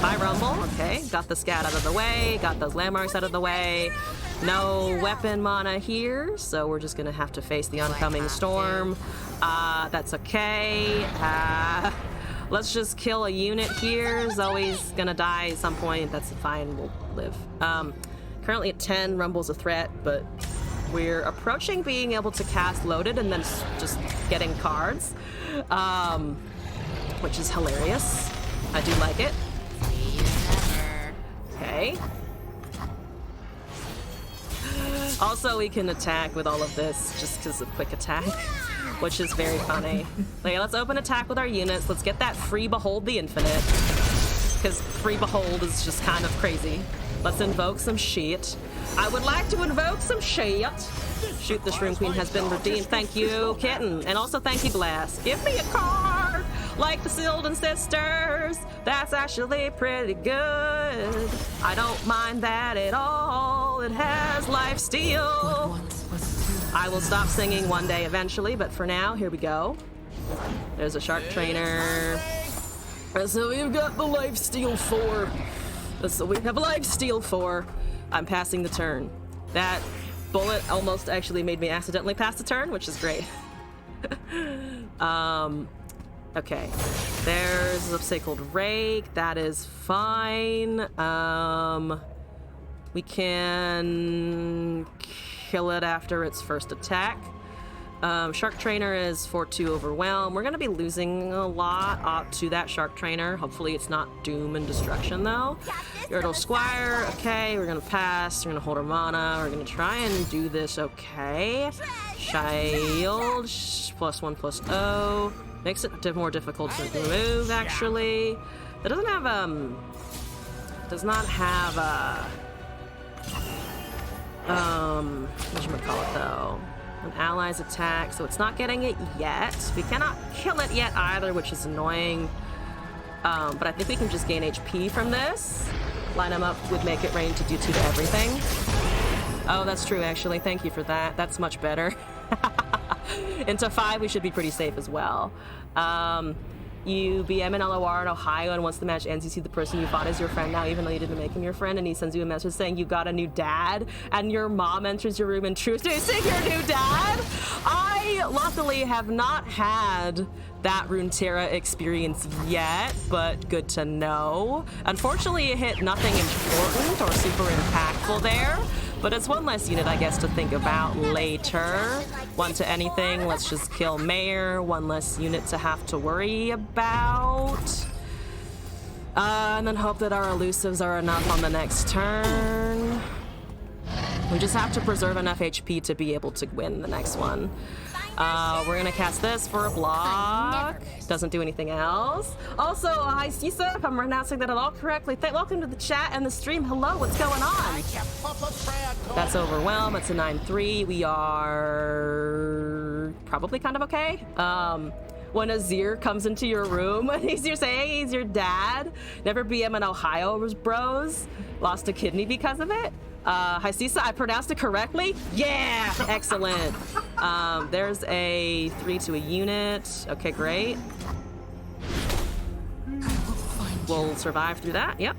Bye Rumble, okay, got the scat out of the way, got those landmarks out of the way. No weapon mana here, so we're just gonna have to face the oncoming storm. That's okay. Let's just kill a unit here. Zoe's gonna die at some point, that's fine, we'll live. Currently at 10, Rumble's a threat, but we're approaching being able to cast loaded and then just getting cards, which is hilarious. I do like it. Okay. Also, we can attack with all of this just because of quick attack, which is very funny. Okay, let's open attack with our units. Let's get that free Behold the Infinite, because free Behold is just kind of crazy. Let's invoke some shit. I would like to invoke some shit. Shoot the Shroom Queen has been redeemed. Thank you, Kitten. And also thank you, Blast. Give me a card like the Sylvan Sisters. That's actually pretty good. I don't mind that at all. It has lifesteal. I will stop singing one day eventually, but for now, here we go. There's a Shark Trainer. So we've got the lifesteal 4. So we have lifesteal 4. I'm passing the turn. That bullet almost actually made me accidentally pass the turn, which is great. Okay. There's a Sacred Rake. That is fine. We can kill it after its first attack. Shark Trainer is 4-2 Overwhelm. We're gonna be losing a lot to that Shark Trainer. Hopefully it's not Doom and Destruction though. Yordle Squire, okay, we're gonna pass. We're gonna hold our mana. We're gonna try and do this okay. Shield, +1/+0. Makes it more difficult to remove actually. It doesn't have, does not have, whatchamacallit though? An ally's attack, so it's not getting it yet. We cannot kill it yet either, which is annoying. But I think we can just gain HP from this. Line them up with Make It Rain to do 2 to everything. Oh, that's true, actually. Thank you for that. That's much better. Into 5, we should be pretty safe as well. You BM an LOR in Ohio, and once the match ends, you see the person you fought as your friend now, even though you didn't make him your friend, and he sends you a message saying you got a new dad, and your mom enters your room introducing your new dad. I luckily have not had that Runeterra experience yet, but good to know. Unfortunately, it hit nothing important or super impactful there, but it's one less unit, I guess, to think about later. 1 to anything, let's just kill Mayor. 1 less unit to have to worry about. And then hope that our elusives are enough on the next turn. We just have to preserve enough HP to be able to win the next one. We're gonna cast this for a block. Doesn't do anything else. Also, hi Sisa, if I'm pronouncing that at all correctly. Welcome to the chat and the stream. Hello, what's going on? That's Overwhelm. It's a 9-3. We are probably kind of okay. When Azir comes into your room and you're saying he's your dad. Never BM in Ohio, bros. Lost a kidney because of it. Hi Sisa, I pronounced it correctly? Yeah! Excellent. There's a 3 to a unit. Okay, great. We'll survive through that, yep.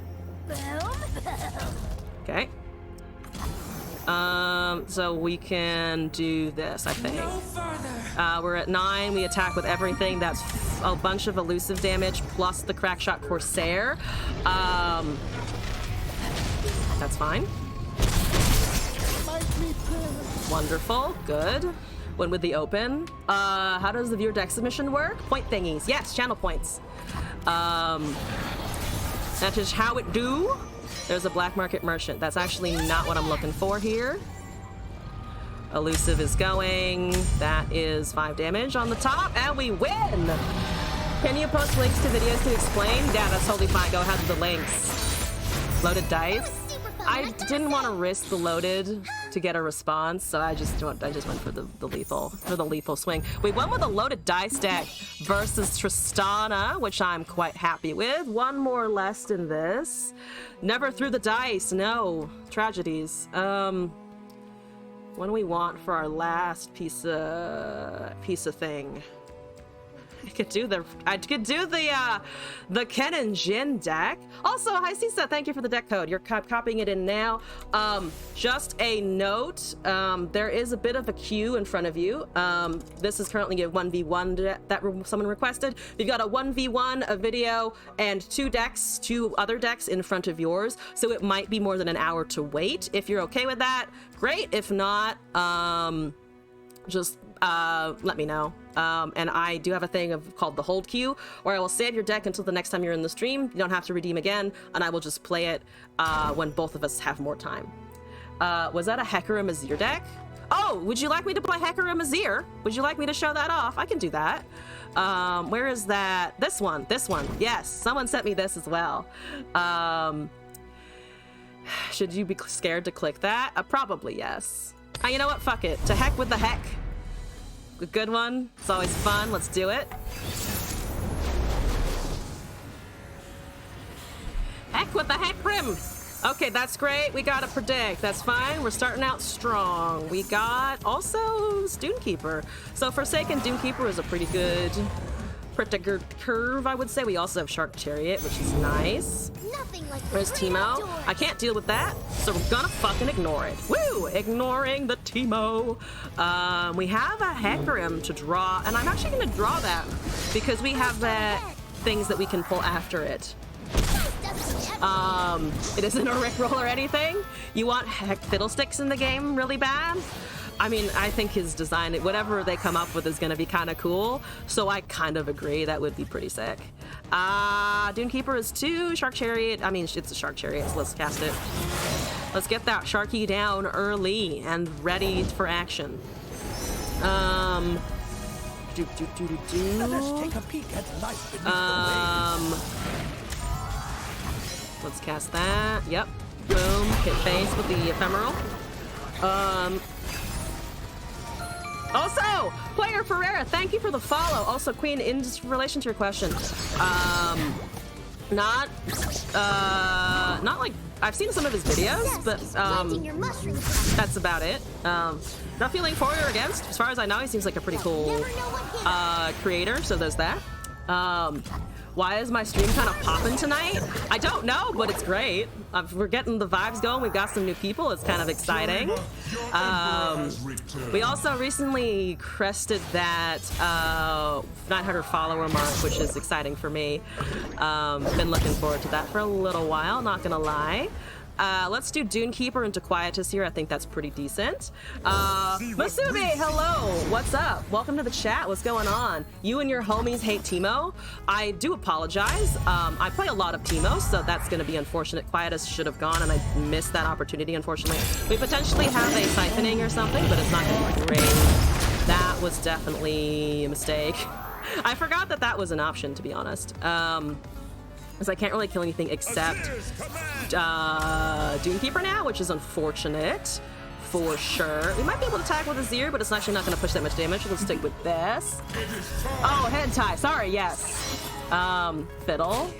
Okay. So we can do this, I think. We're at 9. We attack with everything. That's a bunch of elusive damage plus the Crackshot Corsair. That's fine. Wonderful. Good. When with the open. How does the viewer deck submission work? Point thingies. Yes, channel points. That is how it do. There's a black market merchant. That's actually not what I'm looking for here. Elusive is going. That is 5 damage on the top, and we win! Can you post links to videos to explain? Yeah, that's totally fine. Go ahead with the links. Loaded dice. I didn't want to risk the loaded to get a response, so I just went for the lethal swing. We went with a loaded dice deck versus Tristana, which I'm quite happy with. One more less than this. Never threw the dice. No tragedies. What do we want for our last piece of thing? I could do the Ken and Jin deck. Also, hi Sisa, thank you for the deck code. You're copying it in now. Just a note, there is a bit of a queue in front of you. This is currently a 1v1 that someone requested. You've got a 1v1, a video, and 2 other decks in front of yours. So it might be more than an hour to wait. If you're okay with that, great. If not, just let me know. And I do have a thing called the hold queue, where I will save your deck until the next time you're in the stream. You don't have to redeem again, and I will just play it when both of us have more time. Was that a Hecarim Azir deck? Oh, would you like me to play Hecarim Azir? Would you like me to show that off? I can do that. Where is that? This one. Yes, someone sent me this as well. Should you be scared to click that? Probably yes. You know what? Fuck it. To heck with the heck. A good one. It's always fun. Let's do it. Heck with the Hecarim. Okay, that's great. We got to predict. That's fine. We're starting out strong. We got also Dunekeeper. So Forsaken Dunekeeper is a pretty good curve, I would say. We also have Shark Chariot, which is nice. Where's Teemo? I can't deal with that, so we're gonna fucking ignore it. Woo! Ignoring the Teemo. We have a Hecarim to draw, and I'm actually gonna draw that because we have things that we can pull after it. It isn't a Rickroll or anything. You want Fiddlesticks in the game really bad? I mean, I think his design, whatever they come up with, is going to be kind of cool. So I kind of agree. That would be pretty sick. Dunekeeper is 2. Shark Chariot. I mean, it's a Shark Chariot, so let's cast it. Let's get that Sharky down early and ready for action. Let us take a peek at life beneath the waves. Let's cast that. Yep. Boom. Hit face with the Ephemeral. Also, Player Ferreira, thank you for the follow. Also, Queen, in relation to your question, not like I've seen some of his videos, but that's about it. Not feeling for or against. As far as I know, he seems like a pretty cool creator. So there's that. Why is my stream kind of popping tonight? I don't know, but it's great. We're getting the vibes going. We've got some new people. It's kind of exciting. We also recently crested that 900 follower mark, which is exciting for me. Been looking forward to that for a little while, not gonna lie. let's do Dunekeeper into Quietus here. I think that's pretty decent. Masumi, hello. What's up? Welcome to the chat. What's going on? You and your homies hate Teemo. I do apologize. I play a lot of Teemo, so that's going to be unfortunate. Quietus should have gone, and I missed that opportunity, unfortunately. We potentially have a siphoning or something, but it's not going to be great. That was definitely a mistake. I forgot that that was an option, to be honest. Because I can't really kill anything except Dunekeeper now, which is unfortunate for sure. We might be able to attack with Azir, but it's actually not going to push that much damage. We'll stick with this. Oh, head tie. Sorry, yes. Fiddle.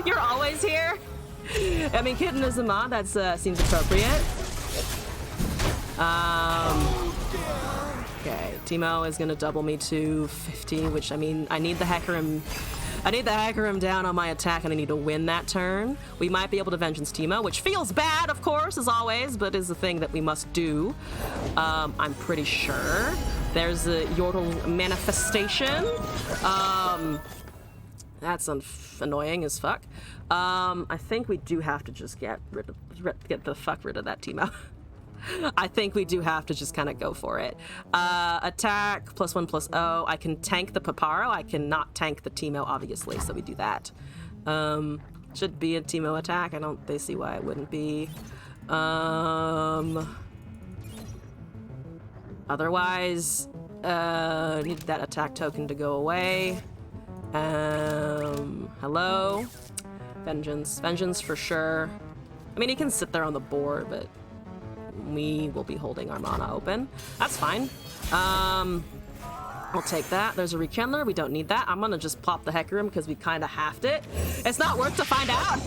You're always here. I mean, Kitten is a mod. That seems appropriate. Okay, Teemo is gonna double me to 50, which I mean, I need the Hecarim down on my attack, and I need to win that turn. We might be able to Vengeance Teemo, which feels bad, of course, as always, but is a thing that we must do. I'm pretty sure. There's a Yordle manifestation. That's annoying as fuck. I think we do have to just get the fuck rid of that Teemo. I think we do have to just kind of go for it. Attack, +1/+0. I can tank the Paparo. I cannot tank the Teemo, obviously, so we do that. Should be a Teemo attack. I don't see why it wouldn't be. Otherwise, need that attack token to go away. Hello? Vengeance for sure. I mean, he can sit there on the board, but we will be holding our mana open. That's fine. I'll take that. There's a Rekindler. We don't need that. I'm gonna just pop the Hecarim because we kind of halved it. It's not worth to find out.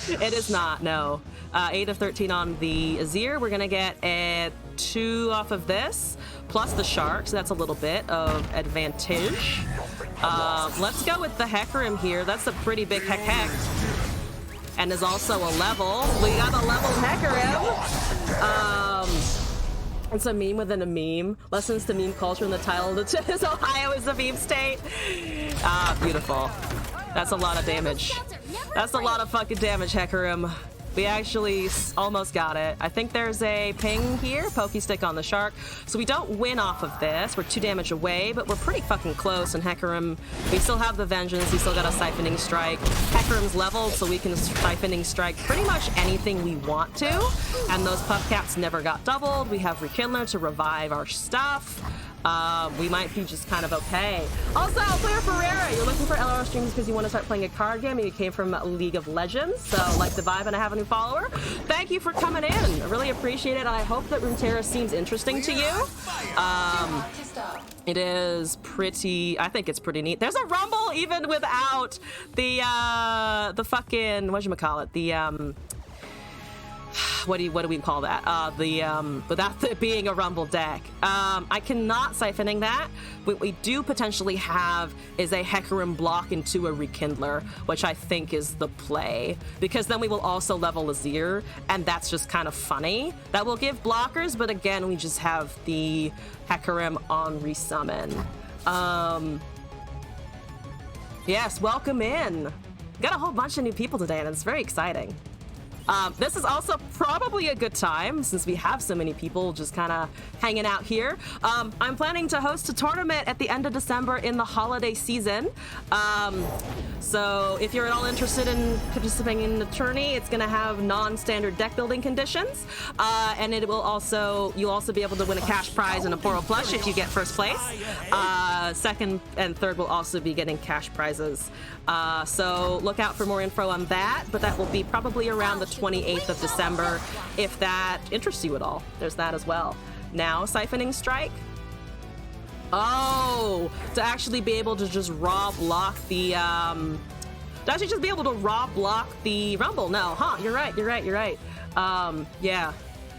It is not, no. 8 of 13 on the Azir. We're gonna get a 2 off of this, plus the Shark, so that's a little bit of advantage. Let's go with the Hecarim here. That's a pretty big heck. And is also a level. We got a level Hecarim. It's a meme within a meme. Lessons to meme culture in the title is Ohio is a meme state. Beautiful. That's a lot of damage. That's a lot of fucking damage, Hecarim. We actually almost got it. I think there's a ping here, Pokey Stick on the Shark. So we don't win off of this. We're 2 damage away, but we're pretty fucking close. And Hecarim, we still have the Vengeance. We still got a Siphoning Strike. Hecarim's leveled, so we can Siphoning Strike pretty much anything we want to. And those Puff Caps never got doubled. We have Rekindler to revive our stuff. We might be just kind of okay. Also, Claire Ferreira, you're looking for LR streams because you want to start playing a card game and you came from League of Legends, so like the vibe and I have a new follower. Thank you for coming in. I really appreciate it. I hope that Runeterra seems interesting to you. It is pretty, I think it's pretty neat. There's a rumble even without the fucking, whatchamacallit, the, what do we call that? Without it being a rumble deck. I cannot siphoning that. What we do potentially have is a Hecarim block into a Rekindler, which I think is the play. Because then we will also level Azir, and that's just kind of funny. That will give blockers, but again, we just have the Hecarim on resummon. Yes, welcome in. Got a whole bunch of new people today, and it's very exciting. This is also probably a good time since we have so many people just kind of hanging out here. I'm planning to host a tournament at the end of December in the holiday season. So if you're at all interested in participating in the tourney, it's going to have non-standard deck building conditions. And it will also, you'll also be able to win a cash prize and a Poro plush if you get first place. Second and third will also be getting cash prizes. So look out for more info on that, but that will be probably around the 28th of December, if that interests you at all. There's that as well. Now, Siphoning Strike. Oh, to actually be able to just raw block the, to actually just be able to raw block the Rumble. No, huh, you're right. Yeah.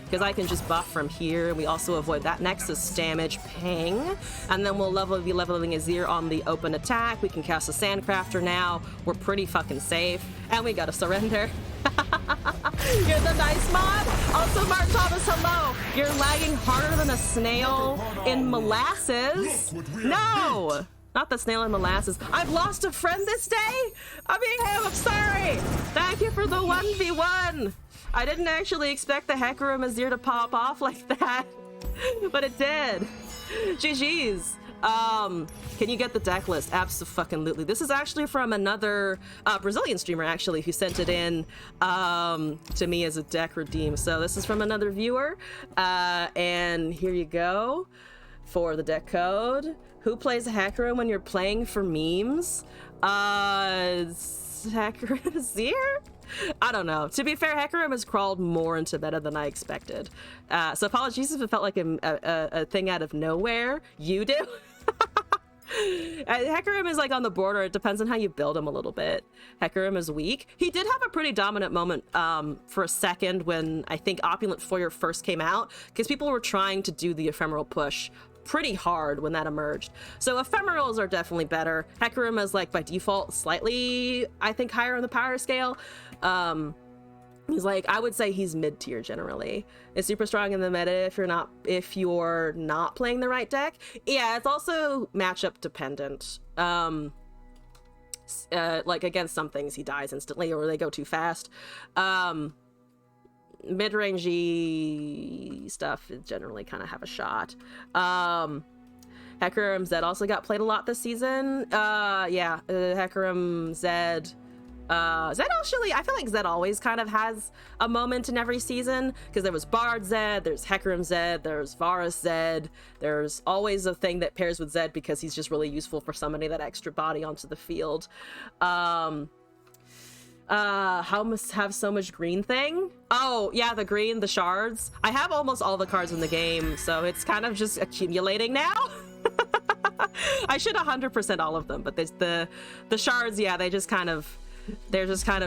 Because I can just buff from here. We also avoid that Nexus damage ping. And then we'll be leveling Azir on the open attack. We can cast a Sandcrafter now. We're pretty fucking safe. And we gotta surrender. You're the nice mod. Also, Mark Thomas, hello. You're lagging harder than a snail in molasses. No. Not the snail and molasses. I've lost a friend this day? I'm sorry. Thank you for the 1v1. I didn't actually expect the Hecarim Azir to pop off like that, but it did. GG's. Can you get the deck list? Abso-fucking-lutely. This is actually from another Brazilian streamer, actually, who sent it in to me as a deck redeem. So this is from another viewer, and here you go for the deck code. Who plays Hecarim when you're playing for memes? Hecarim Azir? I don't know. To be fair, Hecarim has crawled more into meta than I expected. So apologies if it felt like a thing out of nowhere. You do? Hecarim is like on the border. It depends on how you build him a little bit. Hecarim is weak. He did have a pretty dominant moment for a second when I think Opulent Foyer first came out, because people were trying to do the ephemeral push pretty hard when that emerged. So ephemerals are definitely better. Hecarim is like by default slightly, I think, higher on the power scale. He's like, I would say he's mid-tier generally. It's super strong in the meta if you're not playing the right deck. Yeah, it's also matchup dependent. Like against some things he dies instantly or they go too fast. Mid-rangey stuff generally kind of have a shot. Hecarim Zed also got played a lot this season. Hecarim Zed. Zed actually, I feel like Zed always kind of has a moment in every season, because there was Bard Zed, there's Hecarim Zed, there's Varus Zed. There's always a thing that pairs with Zed because he's just really useful for summoning that extra body onto the field. How must have so much green thing? Oh, yeah, the green, the shards. I have almost all the cards in the game, so it's kind of just accumulating now. I should 100% all of them, but the shards, yeah, they're just kind of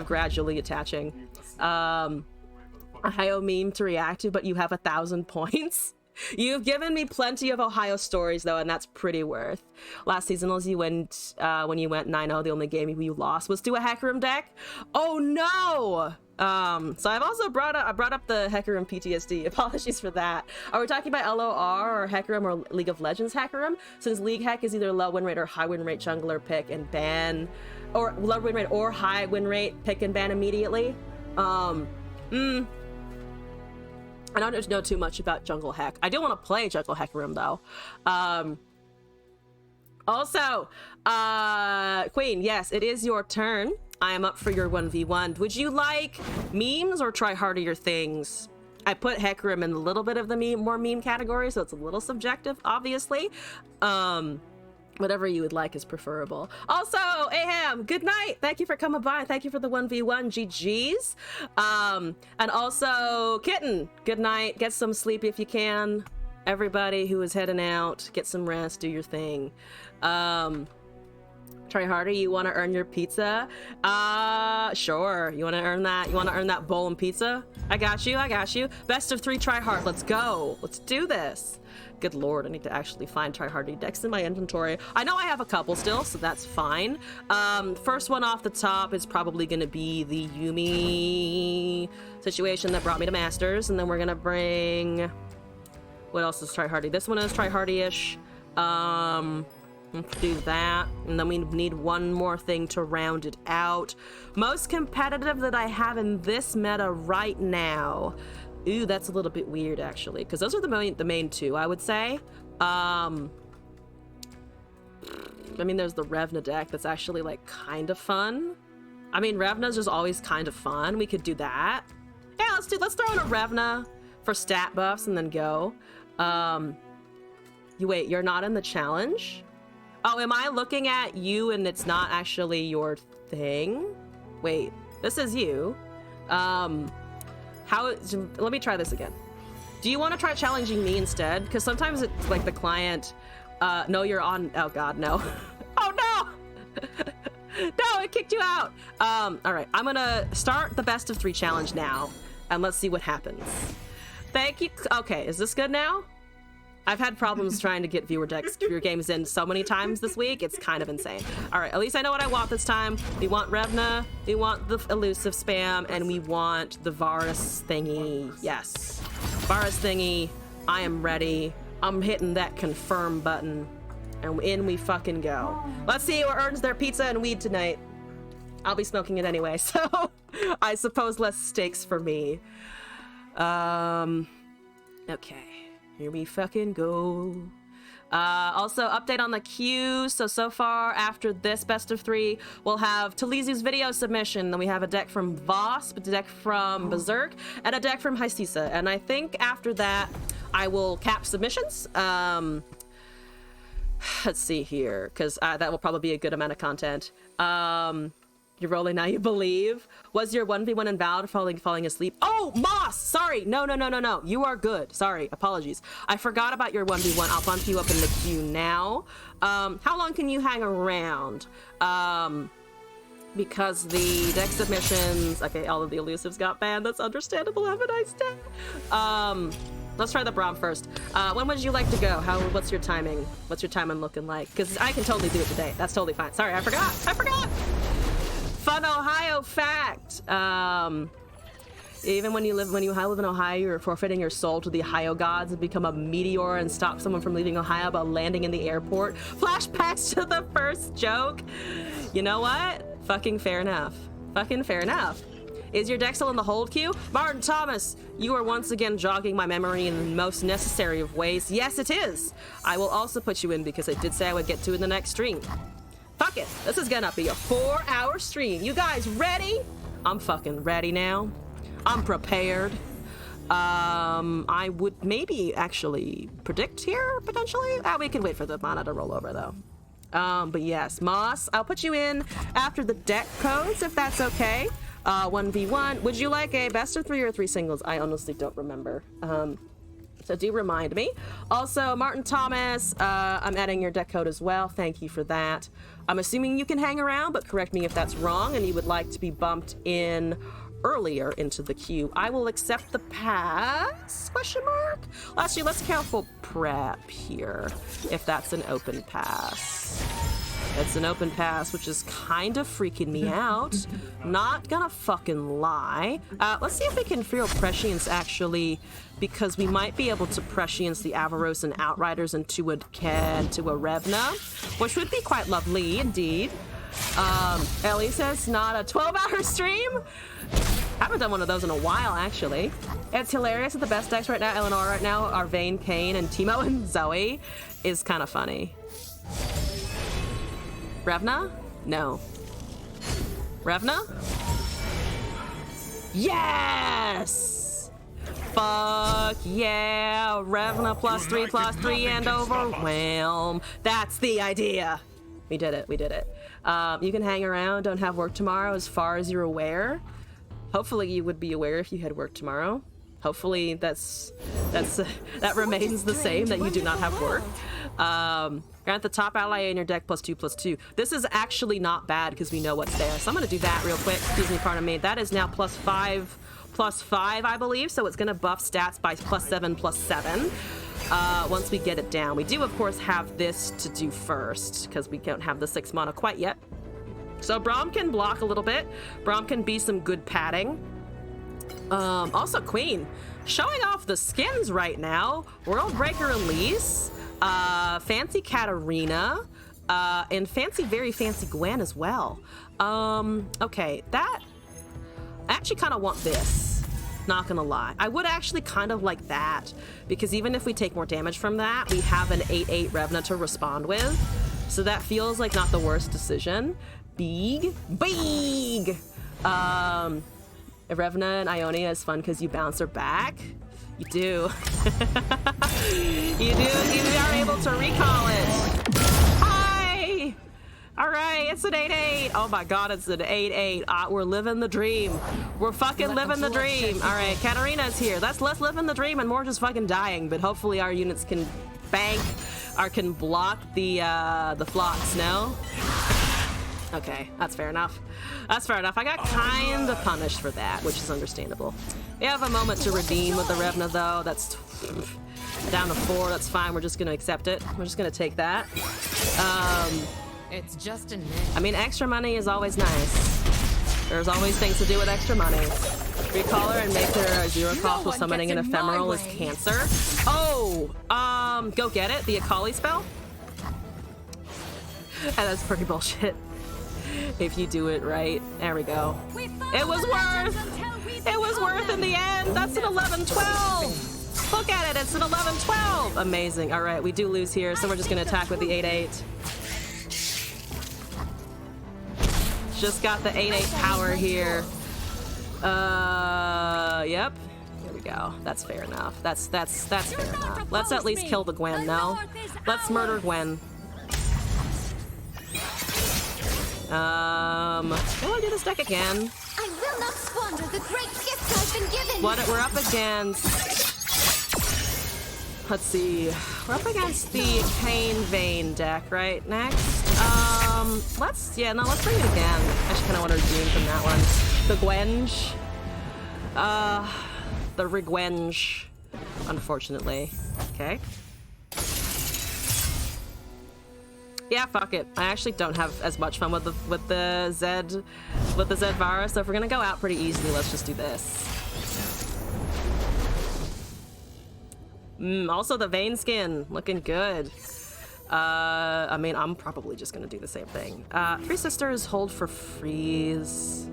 gradually attaching. Ohio meme to react to, but you have 1,000 points. You've given me plenty of Ohio stories, though, and that's pretty worth. Last season, when you went 9-0, the only game you lost was to a Hecarim deck. Oh no! So I brought up the Hecarim PTSD. Apologies for that. Are we talking about LOR or Hecarim or League of Legends Hecarim? Since League Heck is either low win rate or high win rate jungler pick and ban, or low win rate or high win rate pick and ban immediately. I don't know too much about Jungle Heck. I do want to play Jungle Hecarim though. Also, Queen, yes, it is your turn. I am up for your 1v1. Would you like memes or try hardier things? I put Hecarim in a little bit of the more meme category, so it's a little subjective, obviously. Whatever you would like is preferable. Also, Aham, good night. Thank you for coming by. Thank you for the 1v1. GG's. And also, Kitten, good night. Get some sleep if you can. Everybody who is heading out, get some rest, do your thing. Try harder. You want to earn your pizza? Sure. You want to earn that? You want to earn that bowl and pizza? I got you. Best of 3, try hard. Let's go. Let's do this. Good lord, I need to actually find tryhardy decks in my inventory. I know I have a couple still, so that's fine. First one off the top is probably going to be the Yuumi situation that brought me to Masters, and then we're going to bring... What else is tryhardy? This one is tryhardy-ish. Let's do that, and then we need one more thing to round it out. Most competitive that I have in this meta right now... Ooh, that's a little bit weird, actually, because those are the main two, I would say. I mean, there's the Revna deck that's actually, like, kind of fun. I mean, Revna's just always kind of fun. We could do that. Yeah, let's throw in a Revna for stat buffs and then go. Wait, you're not in the challenge? Oh, am I looking at you and it's not actually your thing? Wait, this is you. Let me try this again. Do you want to try challenging me instead? Because sometimes it's like the client, no, you're on, oh god, no. Oh no! No, it kicked you out. All right, I'm gonna start the best of 3 challenge now, and let's see what happens. Thank you. Okay, is this good now? I've had problems trying to get viewer games in so many times this week. It's kind of insane. All right, at least I know what I want this time. We want Revna, we want the elusive spam, and we want the Varus thingy. Yes, Varus thingy. I am ready. I'm hitting that confirm button. And in we fucking go. Let's see who earns their pizza and weed tonight. I'll be smoking it anyway, so I suppose less stakes for me. Okay, here we fucking go. Also, update on the queue. So far, after this best of 3, we'll have Talizu's video submission. Then we have a deck from Vosp, a deck from Berserk, and a deck from Hysisa. And I think after that, I will cap submissions. Let's see here, because that will probably be a good amount of content. You're rolling now, you believe. Was your 1v1 invalid falling asleep? Oh, Moss! Sorry. No. You are good. Sorry. Apologies. I forgot about your 1v1. I'll bump you up in the queue now. How long can you hang around? Because the deck submissions... Okay, all of the elusives got banned. That's understandable. Have a nice day. Let's try the Braum first. When would you like to go? What's your timing? What's your timing looking like? Because I can totally do it today. That's totally fine. Sorry, I forgot. Fun Ohio fact. Even when you live in Ohio, you're forfeiting your soul to the Ohio gods and become a meteor and stop someone from leaving Ohio by landing in the airport. Flashbacks to the first joke. You know what? Fucking fair enough. Is your deck still in the hold queue? Martin Thomas, you are once again jogging my memory in the most necessary of ways. Yes, it is. I will also put you in because I did say I would get to in the next stream. Fuck it. This is gonna be a 4-hour stream. You guys ready? I'm fucking ready now. I'm prepared. I would maybe actually predict here, potentially. We can wait for the mana to roll over, though. But yes, Moss, I'll put you in after the deck codes, if that's okay. 1v1. Would you like a best of 3 or 3 singles? I honestly don't remember. So do remind me. Also, Martin Thomas, I'm adding your deck code as well. Thank you for that. I'm assuming you can hang around, but correct me if that's wrong and you would like to be bumped in earlier into the queue. I will accept the pass, question mark? Lastly, let's count for prep here, if that's an open pass. It's an open pass, which is kind of freaking me out. Not gonna fucking lie. Let's see if we can feel prescience, actually, because we might be able to prescience the Avaros and Outriders into a Revna, which would be quite lovely, indeed. Ellie says, not a 12-hour stream? Haven't done one of those in a while, actually. It's hilarious that the best decks right now, Eleanor right now, are Vayne, Kane, and Teemo and Zoe, is kind of funny. Revna? No. Revna? Yes! Fuck yeah! Revna +3/+3 and overwhelm. That's the idea. We did it. You can hang around, don't have work tomorrow as far as you're aware. Hopefully you would be aware if you had work tomorrow. Hopefully that remains the same, that you do not have work. Grant the top ally in your deck +2/+2. This is actually not bad because we know what's there. So I'm gonna do that real quick. Excuse me, pardon me. That is now +5/+5, I believe. So it's gonna buff stats by +7/+7. Once we get it down. We do, of course, have this to do first because we don't have the 6 mana quite yet. So Braum can block a little bit. Braum can be some good padding. Also Queen, showing off the skins right now. Worldbreaker Elise, Fancy Katarina, and very fancy Gwen as well. Okay, I actually kind of want this. Not gonna lie. I would actually kind of like that, because even if we take more damage from that, we have an 8/8 Revna to respond with. So that feels like not the worst decision. Big. Revna and Ionia is fun because you bounce her back. You do. You are able to recall it. Hi! Alright, it's an 8/8. Oh my god, it's an 8/8. We're living the dream. We're fucking living the dream. Alright, Katarina's here. That's less living the dream and more just fucking dying, but hopefully our units can bank or can block the flocks, no? Okay, that's fair enough. I got kind of punished for that, which is understandable. We have a moment to redeem with the Revna, though. That's down to 4. That's fine. We're just going to accept it. We're just going to take that. It's just a I mean, extra money is always nice. There's always things to do with extra money. Recall her and make her a 0 cost while summoning an ephemeral is cancer. Oh, go get it. The Akali spell. And that's pretty bullshit. If you do it right. There we go. It was worth! It was worth in the end! That's an 11-12! Look at it, it's an 11-12! Amazing. Alright, we do lose here, so we're just gonna attack with the 8-8. Just got the 8-8 power here. Yep. Here we go. That's fair enough. That's fair enough. Let's at least kill the Gwen, no? Let's murder Gwen. Will I do this deck again? I will not squander the great gift I've been given. What we're up against? Let's see. We're up against the Cain Vein deck, right? Next. Let's bring it again. I just kind of want to redeem from that one. The Gwenge. The Rigwenge. Unfortunately. Okay. Yeah, fuck it. I actually don't have as much fun with the Zed Vara, so if we're gonna go out pretty easily, let's just do this. Also the Vein Skin, looking good. I mean, I'm probably just gonna do the same thing. Three Sisters, hold for freeze.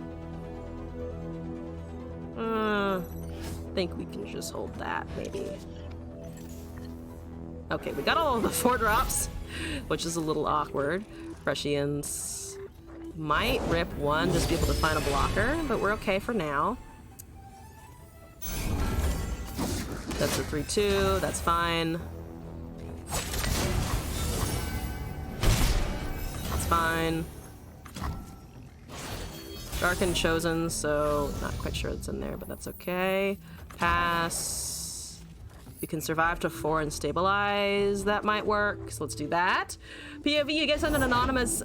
I think we can just hold that, maybe. Okay, we got all of the 4 drops, which is a little awkward. Prescience might rip one, just be able to find a blocker, but we're okay for now. That's a 3-2, that's fine. That's fine. Dark and Chosen, so not quite sure it's in there, but that's okay. Pass. You can survive to 4 and stabilize. That might work, so let's do that. POV, you get sent an anonymous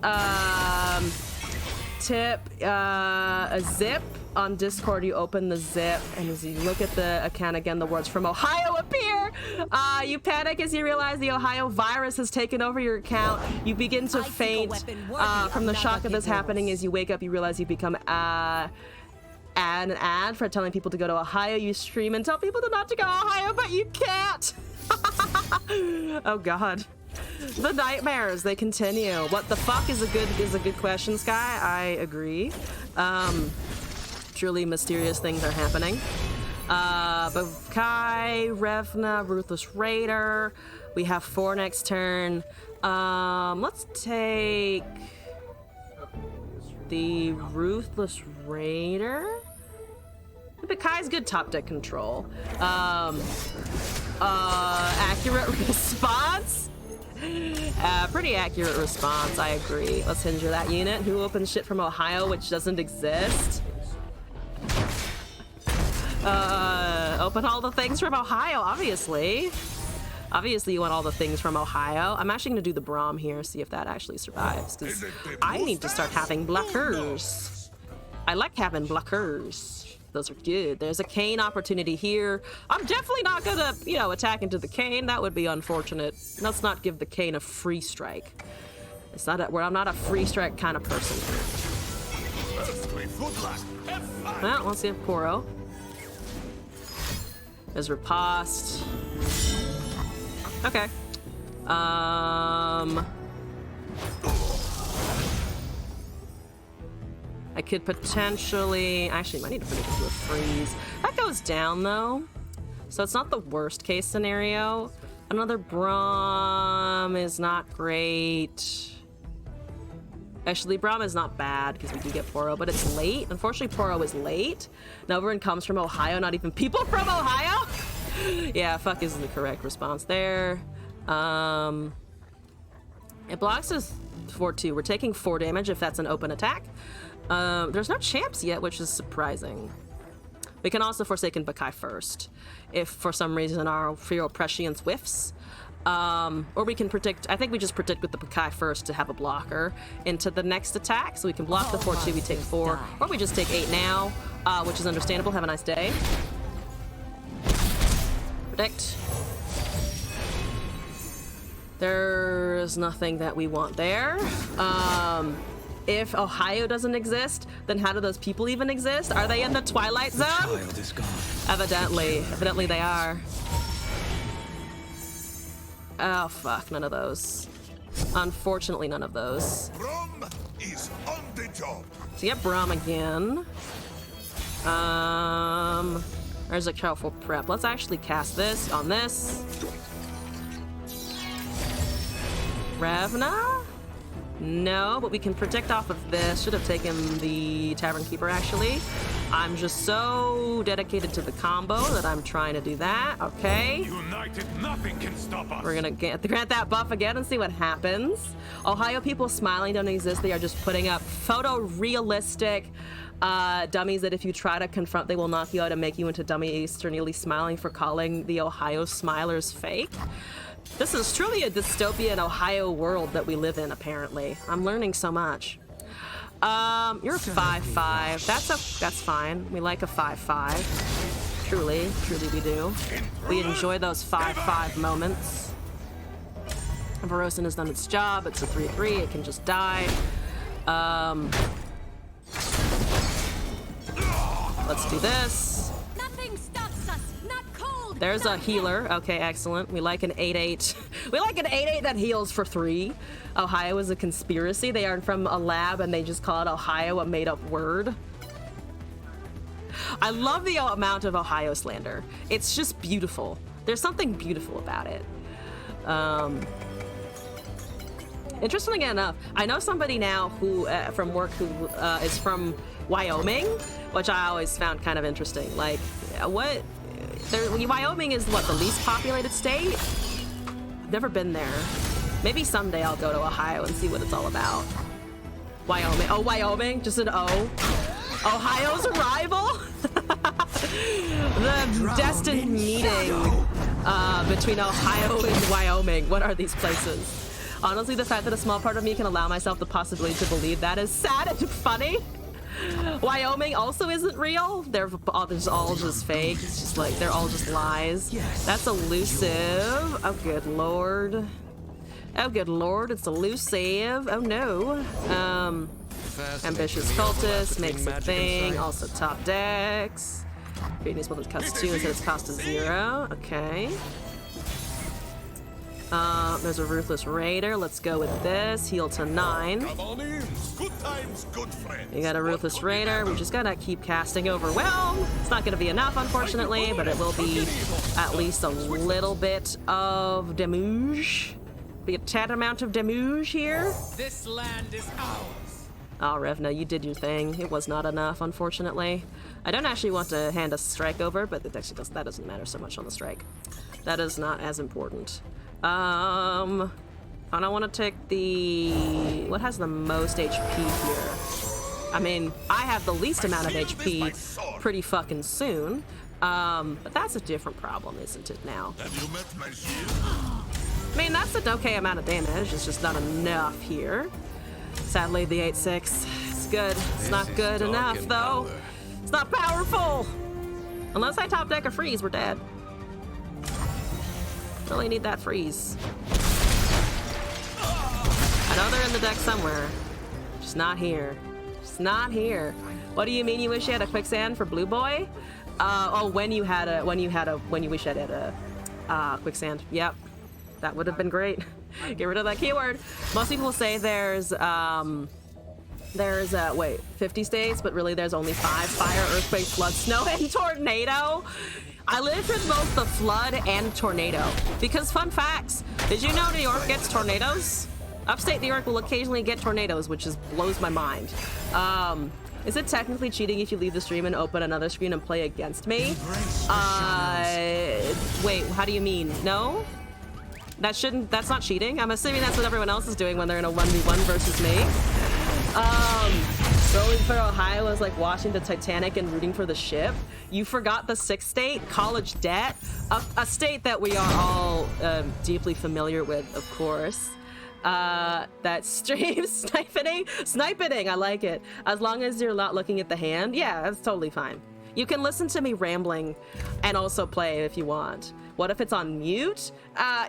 tip, a zip. On Discord, you open the zip, and as you look at the account again, the words "from Ohio" appear. You panic as you realize the Ohio virus has taken over your account. You begin to faint from the shock of this happening. As you wake up, you realize you become an ad for telling people to go to Ohio. You scream and tell people not to go to Ohio, but you can't. Oh God. The nightmares, they continue. What the fuck is a good question, Sky. I agree. Truly mysterious things are happening. But Kai, Revna, Ruthless Raider. We have 4 next turn. Let's take the Ruthless Raider. But Kai's good top deck control. Accurate response. Pretty accurate response, I agree. Let's injure that unit. Who opens shit from Ohio, which doesn't exist? Open all the things from Ohio, obviously. Obviously you want all the things from Ohio. I'm actually gonna do the Braum here, see if that actually survives, because I need to start having blockers. I like having blockers. Those are good. There's a Cain opportunity here. I'm definitely not gonna, attack into the Cain. That would be unfortunate. Let's not give the Cain a free strike. I'm not a free strike kind of person. Well, let's see if Poro. There's Riposte. Okay. I could potentially... Actually, I might need to put it into a freeze. That goes down, though. So it's not the worst case scenario. Another Braum is not great. Actually, Braum is not bad because we do get Poro, but it's late. Unfortunately, Poro is late. Novarin comes from Ohio, not even people from Ohio. Yeah, fuck is the correct response there. It blocks us 4-2. We're taking 4 damage if that's an open attack. There's no champs yet, which is surprising. We can also Forsaken Bakai first, if for some reason our Feral Prescience whiffs. Or we can predict, I think we just predict with the Bakai first to have a blocker into the next attack, so we can block the 4-2, we take 4, or we just take 8 now, which is understandable. Have a nice day. Predict. There's nothing that we want there. If Ohio doesn't exist, then how do those people even exist? Are they in the Twilight Zone? The child is gone. Evidently they are. Oh fuck, none of those. Unfortunately, none of those. Brom is on the job. So yep, Braum again. There's a careful prep. Let's actually cast this on this. Ravna? No, but we can predict off of this. Should have taken the Tavern Keeper, actually. I'm just so dedicated to the combo that I'm trying to do that. Okay. United, nothing can stop us. We're gonna grant that buff again and see what happens. Ohio people smiling don't exist. They are just putting up photorealistic dummies that if you try to confront, they will knock you out and make you into dummy externally smiling for calling the Ohio smilers fake. This is truly a dystopian Ohio world that we live in, apparently. I'm learning so much. You're a 5-5. That's fine. We like a 5-5. Truly we do. We enjoy those 5-5 moments. Verosin has done its job. It's a 3-3. It can just die. Let's do this. Nothing stops us. Not cold. There's a not healer. Okay, excellent. We like an 8-8. We like an 8-8 that heals for 3. Ohio is a conspiracy. They are from a lab and they just call it Ohio, a made-up word. I love the amount of Ohio slander. It's just beautiful. There's something beautiful about it. Interestingly enough, I know somebody now who from work who is from Wyoming, which I always found kind of interesting. Like, Wyoming is what, the least populated state? I've never been there. Maybe someday I'll go to Ohio and see what it's all about. Wyoming. Oh, Wyoming? Just an O. Ohio's a rival? The destined meeting between Ohio and Wyoming. What are these places? Honestly, the fact that a small part of me can allow myself the possibility to believe that is sad and funny. Wyoming also isn't real. They're all just fake. It's just like, they're all just lies. That's elusive. Oh, good lord. Oh, good lord, it's elusive. Oh, no. Ambitious Cultist makes a thing. Also top decks. Creating spell that costs 2 instead it's cost 0. Okay. There's a Ruthless Raider. Let's go with this. Heal to 9. Come on in. Good times, good friends. You got a Ruthless Raider. We just gotta keep casting Overwhelm. It's not gonna be enough, unfortunately, but it will be at least a little bit of damage. Be a tad amount of damage here. This land is ours. Oh, Revna, you did your thing. It was not enough, unfortunately. I don't actually want to hand a strike over, but that doesn't matter so much on the strike. That is not as important. I don't want to take the... What has the most HP here? I mean, I have the least amount of HP pretty fucking soon. But that's a different problem, isn't it now? Have you met my shield? I mean, that's an okay amount of damage. It's just not enough here. Sadly, the 8-6. It's good. It's not good enough, though. It's not powerful. Unless I top deck a freeze, we're dead. Really need that freeze. I know they're in the deck somewhere. Just not here. Just not here. What do you mean you wish you had a quicksand for Blue Boy? When you wish you had a quicksand. Yep. That would have been great. Get rid of that keyword. Most people say there's 50 states, but really there's only 5: fire, earthquake, flood, snow, and tornado. I lived with both the flood and tornado. Because fun facts, did you know New York gets tornadoes? Upstate New York will occasionally get tornadoes, which just blows my mind. Is it technically cheating if you leave the stream and open another screen and play against me? Wait, how do you mean? No? That's not cheating. I'm assuming that's what everyone else is doing when they're in a 1v1 versus me. Rolling for Ohio was like watching the Titanic and rooting for the ship. You forgot the 6th state, college debt, a state that we are all deeply familiar with, of course. That stream sniping, I like it. As long as you're not looking at the hand, yeah, that's totally fine. You can listen to me rambling and also play if you want. What if it's on mute?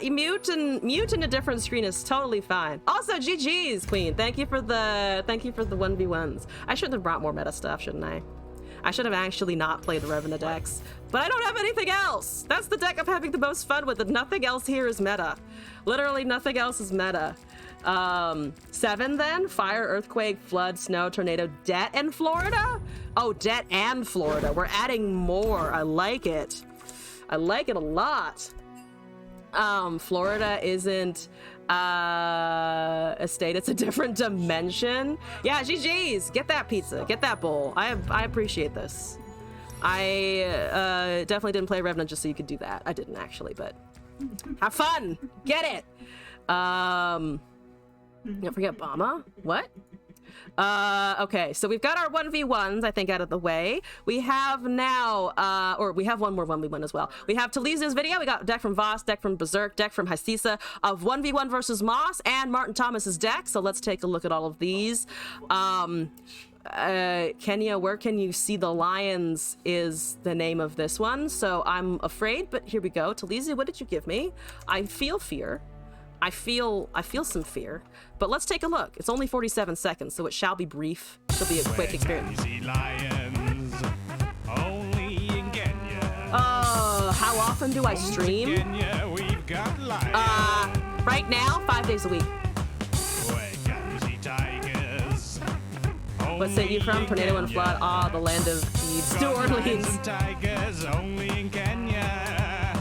Mute in a different screen is totally fine. Also, GG's, Queen. Thank you for the 1v1s. I should have brought more meta stuff, shouldn't I? I should have actually not played the Revenant decks. But I don't have anything else. That's the deck I'm having the most fun with, and nothing else here is meta. Literally nothing else is meta. 7 then? Fire, earthquake, flood, snow, tornado, debt, and Florida? Oh, debt and Florida. We're adding more. I like it. I like it a lot. Florida isn't a state, it's a different dimension. Yeah, GG's. Get that pizza. Get that bowl. I appreciate this. I definitely didn't play Revenant just so you could do that. I didn't actually, but have fun. Get it. Don't forget Bama. What? Okay, so we've got our 1v1s, I think, out of the way. We have now, or we have one more 1v1 as well. We have Talizu's video. We got deck from Voss, deck from Berserk, deck from Hysisa of 1v1 versus Moss, and Martin Thomas's deck. So let's take a look at all of these. Kenya, where can you see the lions is the name of this one. So I'm afraid, but here we go. Talizu, what did you give me? I feel fear. I feel some fear, but let's take a look. It's only 47 seconds, so it shall be brief. It'll be a quick experience. Lions, only in Kenya. How often do I stream? Kenya, we've got lions. Right now, 5 days a week. Where can see tigers? What state you from? Tornado and flood. Ah, the land of Thebes. New Orleans. Tigers, only in Kenya.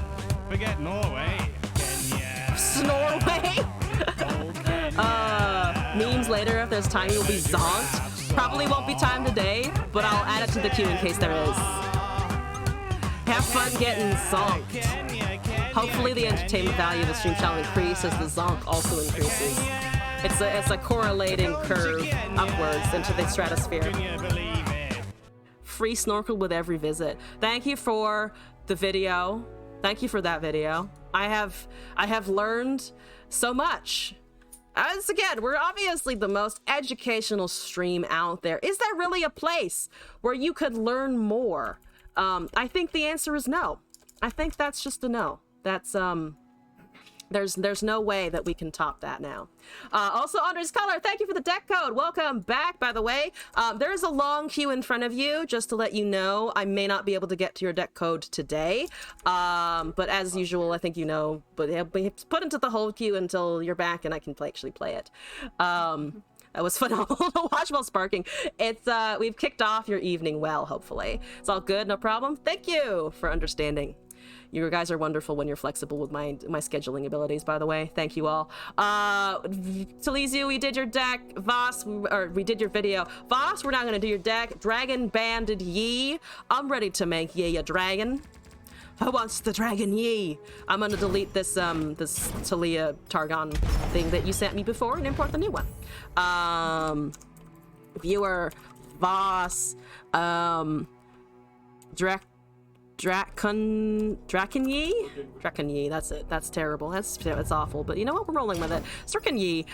Forget Norway. Norway. Memes later, if there's time, will be zonked. Probably won't be time today, but I'll add it to the queue in case there is. Have fun getting zonked. Hopefully the entertainment value of the stream shall increase as the zonk also increases. It's a correlating curve upwards into the stratosphere. Free snorkel with every visit. Thank you for the video. Thank you for that video. I have learned so much. As again, we're obviously the most educational stream out there. Is there really a place where you could learn more? I think the answer is no. I think that's just a no. That's there's no way that we can top that now. Also, Andres Color, thank you for the deck code. Welcome back, by the way. There's a long queue in front of you, just to let you know. I may not be able to get to your deck code today. But as usual, I think you know, but put into the whole queue until you're back and I can actually play it. That was phenomenal to watch while sparking. It's we've kicked off your evening well, hopefully. It's all good, no problem. Thank you for understanding. You guys are wonderful when you're flexible with my scheduling abilities, by the way. Thank you all. Talizu, we did your deck. Voss, we did your video. Voss, we're not going to do your deck. Dragon Banded Yi. I'm ready to make Yi a dragon. Who wants the dragon Yi? I'm going to delete this this Talia Targon thing that you sent me before and import the new one. Viewer, Voss, Drakenyi, that's it. That's terrible. That's awful. But you know what? We're rolling with it. Drakenyi.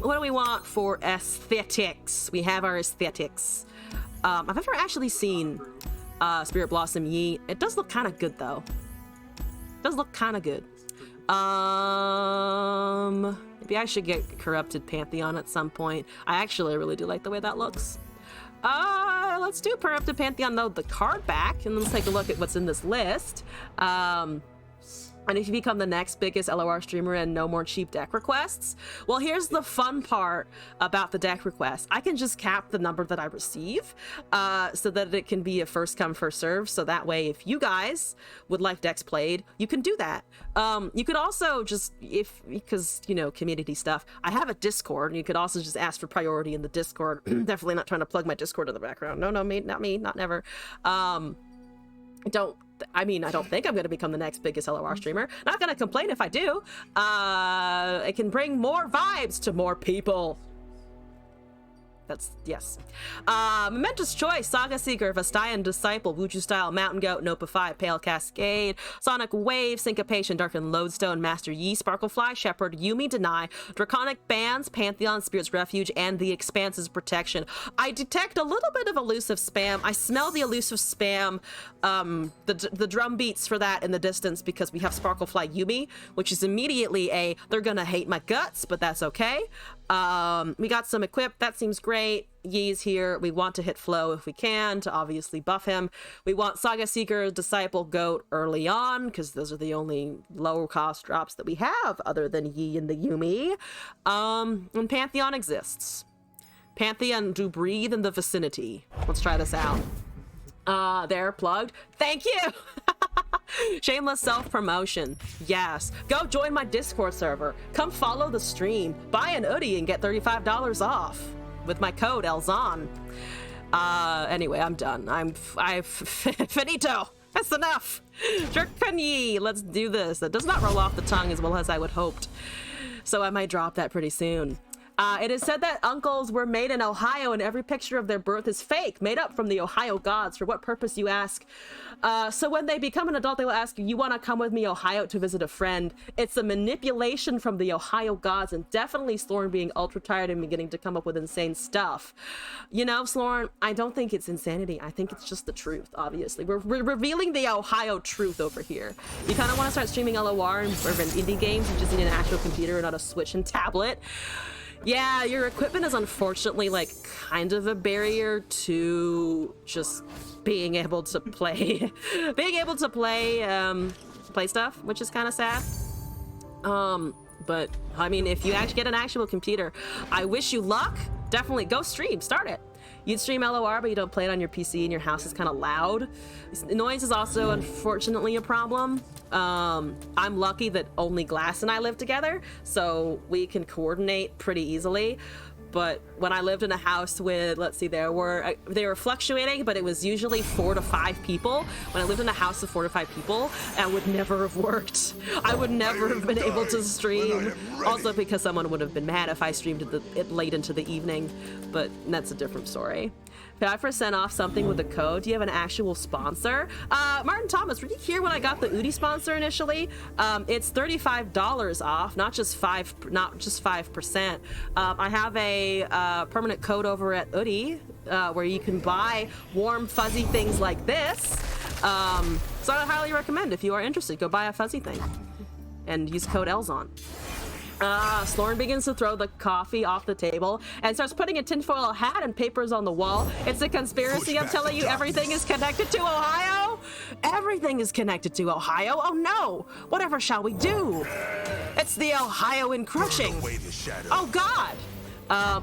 What do we want for aesthetics? We have our aesthetics. I've never actually seen Spirit Blossom Yi. It does look kind of good though. It does look kind of good. Maybe I should get Corrupted Pantheon at some point. I actually really do like the way that looks. Let's do Corrupted Pantheon, though, the card back, and let's take a look at what's in this list. And if you become the next biggest LOR streamer and no more cheap deck requests, well, here's the fun part about the deck request. I can just cap the number that I receive so that it can be a first come, first serve. So that way, if you guys would like decks played, you can do that. You could also just, because, you know, community stuff, I have a Discord, and you could also just ask for priority in the Discord. Definitely not trying to plug my Discord in the background. No, not me, not never. I don't think I'm going to become the next biggest LOR streamer. Not going to complain if I do. It can bring more vibes to more people. That's, yes. Momentous Choice, Saga Seeker, Vastayan Disciple, Wuju Style, Mountain Goat, Nopa 5, Pale Cascade, Sonic Wave, Syncopation, Darkened Lodestone, Master Yi, Sparklefly, Shepherd, Yumi, Deny, Draconic Bands, Pantheon, Spirit's Refuge, and The Expanse's Protection. I detect a little bit of elusive spam. I smell the elusive spam, the drum beats for that in the distance because we have Sparklefly Yumi, which is immediately they're gonna hate my guts, but that's okay. We got some equip, that seems great. great. Yi's here. We want to hit Flo if we can to obviously buff him. We want Saga Seeker, Disciple, Goat early on because those are the only lower cost drops that we have other than Yi and the Yuumi. And Pantheon exists. Pantheon do breathe in the vicinity. Let's try this out. They're plugged. Thank you! Shameless self-promotion. Yes. Go join my Discord server. Come follow the stream. Buy an hoodie and get $35 off with my code Elzon. Anyway, I'm done. I've finito. That's enough. Jerkany, let's do this. That does not roll off the tongue as well as I would hoped. So I might drop that pretty soon. It is said that uncles were made in Ohio and every picture of their birth is fake, made up from the Ohio gods. For what purpose, you ask? So when they become an adult, they will ask you want to come with me, Ohio, to visit a friend. It's a manipulation from the Ohio gods, and definitely Sloran being ultra tired and beginning to come up with insane stuff. You know, Sloran, I don't think it's insanity. I think it's just the truth, obviously. We're revealing the Ohio truth over here. You kind of want to start streaming LOR and indie games. You just need an actual computer and not a Switch and tablet. Yeah, your equipment is unfortunately like kind of a barrier to just being able to play play stuff, which is kind of sad. But I mean, if you actually get an actual computer, I wish you luck. Definitely go stream, start it. You'd stream LOR, but you don't play it on your PC and your house is kind of loud. Noise is also unfortunately a problem. I'm lucky that only Glass and I live together, so we can coordinate pretty easily. But when I lived in a house with, let's see, they were fluctuating, but it was usually 4 to 5 people. When I lived in a house of 4 to 5 people, that would never have worked. I would never have been able to stream. Also because someone would have been mad if I streamed it late into the evening, but that's a different story. 5% off something with a code. Do you have an actual sponsor? Martin Thomas, were you here when I got the Udi sponsor initially? It's $35 off, not just 5%. I have a permanent code over at Udi where you can buy warm fuzzy things like this. So I highly recommend, if you are interested, go buy a fuzzy thing and use code Elzon. Sloran begins to throw the coffee off the table and starts putting a tinfoil hat and papers on the wall. It's a conspiracy. I'm telling you, everything is connected to Ohio. Everything is connected to Ohio. Oh no! Whatever shall we do? It's the Ohio encroaching. Oh God!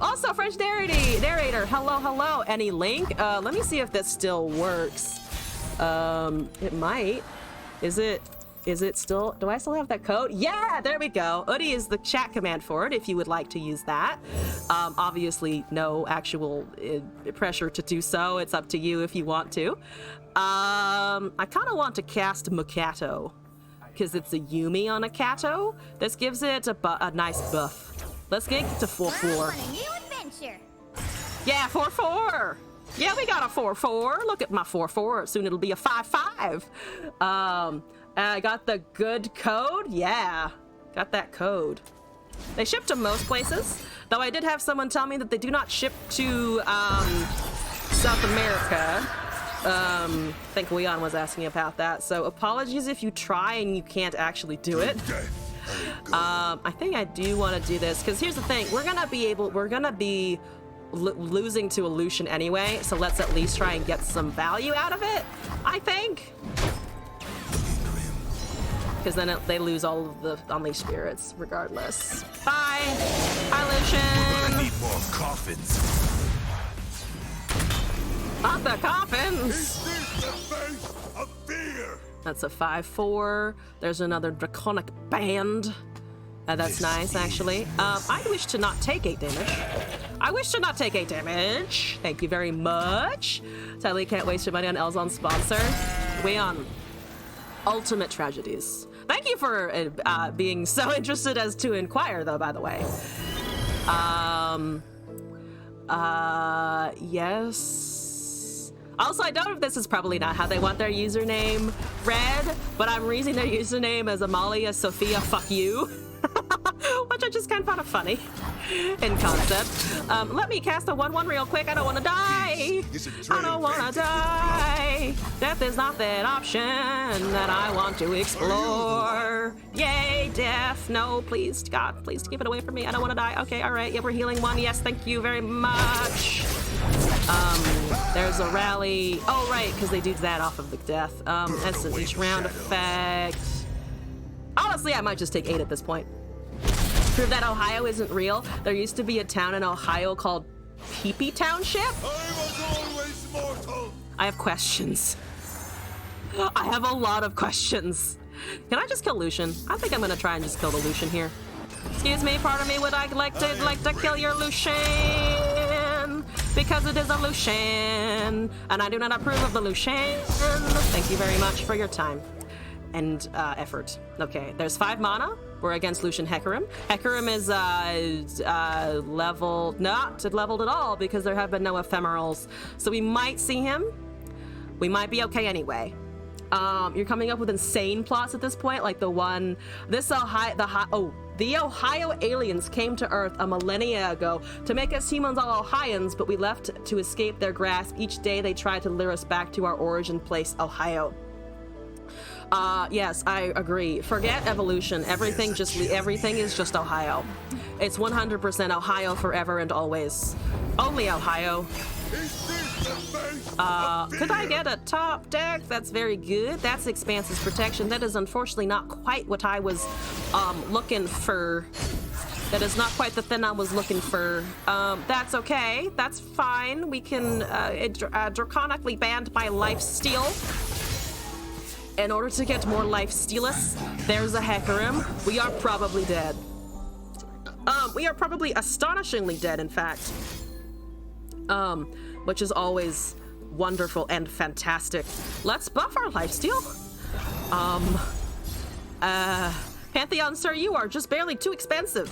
Also, French narrator. Hello. Any link? Let me see if this still works. It might. Is it still, do I still have that code? Yeah, there we go. Udi is the chat command for it if you would like to use that. Obviously, no actual pressure to do so. It's up to you if you want to. I kind of want to cast Makato because it's a Yuumi on a Kato. This gives it a nice buff. Let's get to 4/4. Yeah, 4/4. Yeah, we got a 4/4. Look at my 4/4. Soon it'll be a 5/5. I got the good code. Yeah, got that code. They ship to most places, though I did have someone tell me that they do not ship to South America. I think Leon was asking about that, so apologies if you try and you can't actually do it. I think I do want to do this because here's the thing: we're gonna be losing to Illusion anyway, so let's at least try and get some value out of it. I think. Because then they lose all of the Unleashed Spirits, regardless. Bye! Hi, Lucian! I need more coffins. Not the coffins! Is this the face of fear? That's a 5/4. There's another Draconic Band. That's nice, actually. I wish to not take 8 damage. Thank you very much. Sadly, can't waste your money on Elzon's sponsor. We on Ultimate Tragedies. Thank you for being so interested as to inquire, though, by the way. Yes. Also, I know this is probably not how they want their username read, but I'm reading their username as Amalia Sophia Fuck You. which I just kind of found funny in concept. Let me cast a 1/1 real quick. I don't want to die. I don't want to die. Death is not that option that I want to explore. Yay, death. No, please, God, please keep it away from me. I don't want to die. Okay, all right. Yeah, we're healing one. Yes, thank you very much. There's a rally. Oh, right, because they do that off of the death. That's an each round effect. Honestly, I might just take 8 at this point. Prove that Ohio isn't real. There used to be a town in Ohio called Pee-Pee Township. I was always mortal. I have questions. I have a lot of questions. Can I just kill Lucian? I think I'm gonna try and just kill the Lucian here. Excuse me, pardon me, would I like to kill your Lucian? Because it is a Lucian, and I do not approve of the Lucian. Thank you very much for your time and effort. Okay, there's 5 mana. We're against Lucian Hecarim. Hecarim is leveled, not leveled at all because there have been no ephemerals. So we might see him. We might be okay anyway. You're coming up with insane plots at this point, like the one, the Ohio aliens came to Earth a millennia ago to make us humans all Ohioans, but we left to escape their grasp. Each day they tried to lure us back to our origin place, Ohio. Yes, I agree. Forget evolution. Everything is just Ohio. It's 100% Ohio forever and always. Only Ohio. Could I get a top deck? That's very good. That's Expanse's protection. That is unfortunately not quite what I was looking for. That is not quite the thing I was looking for. That's okay. That's fine. We can draconically banned my lifesteal. In order to get more lifestealus, there's a Hecarim. We are probably dead. We are probably astonishingly dead, in fact. Which is always wonderful and fantastic. Let's buff our lifesteal. Pantheon, sir, you are just barely too expensive.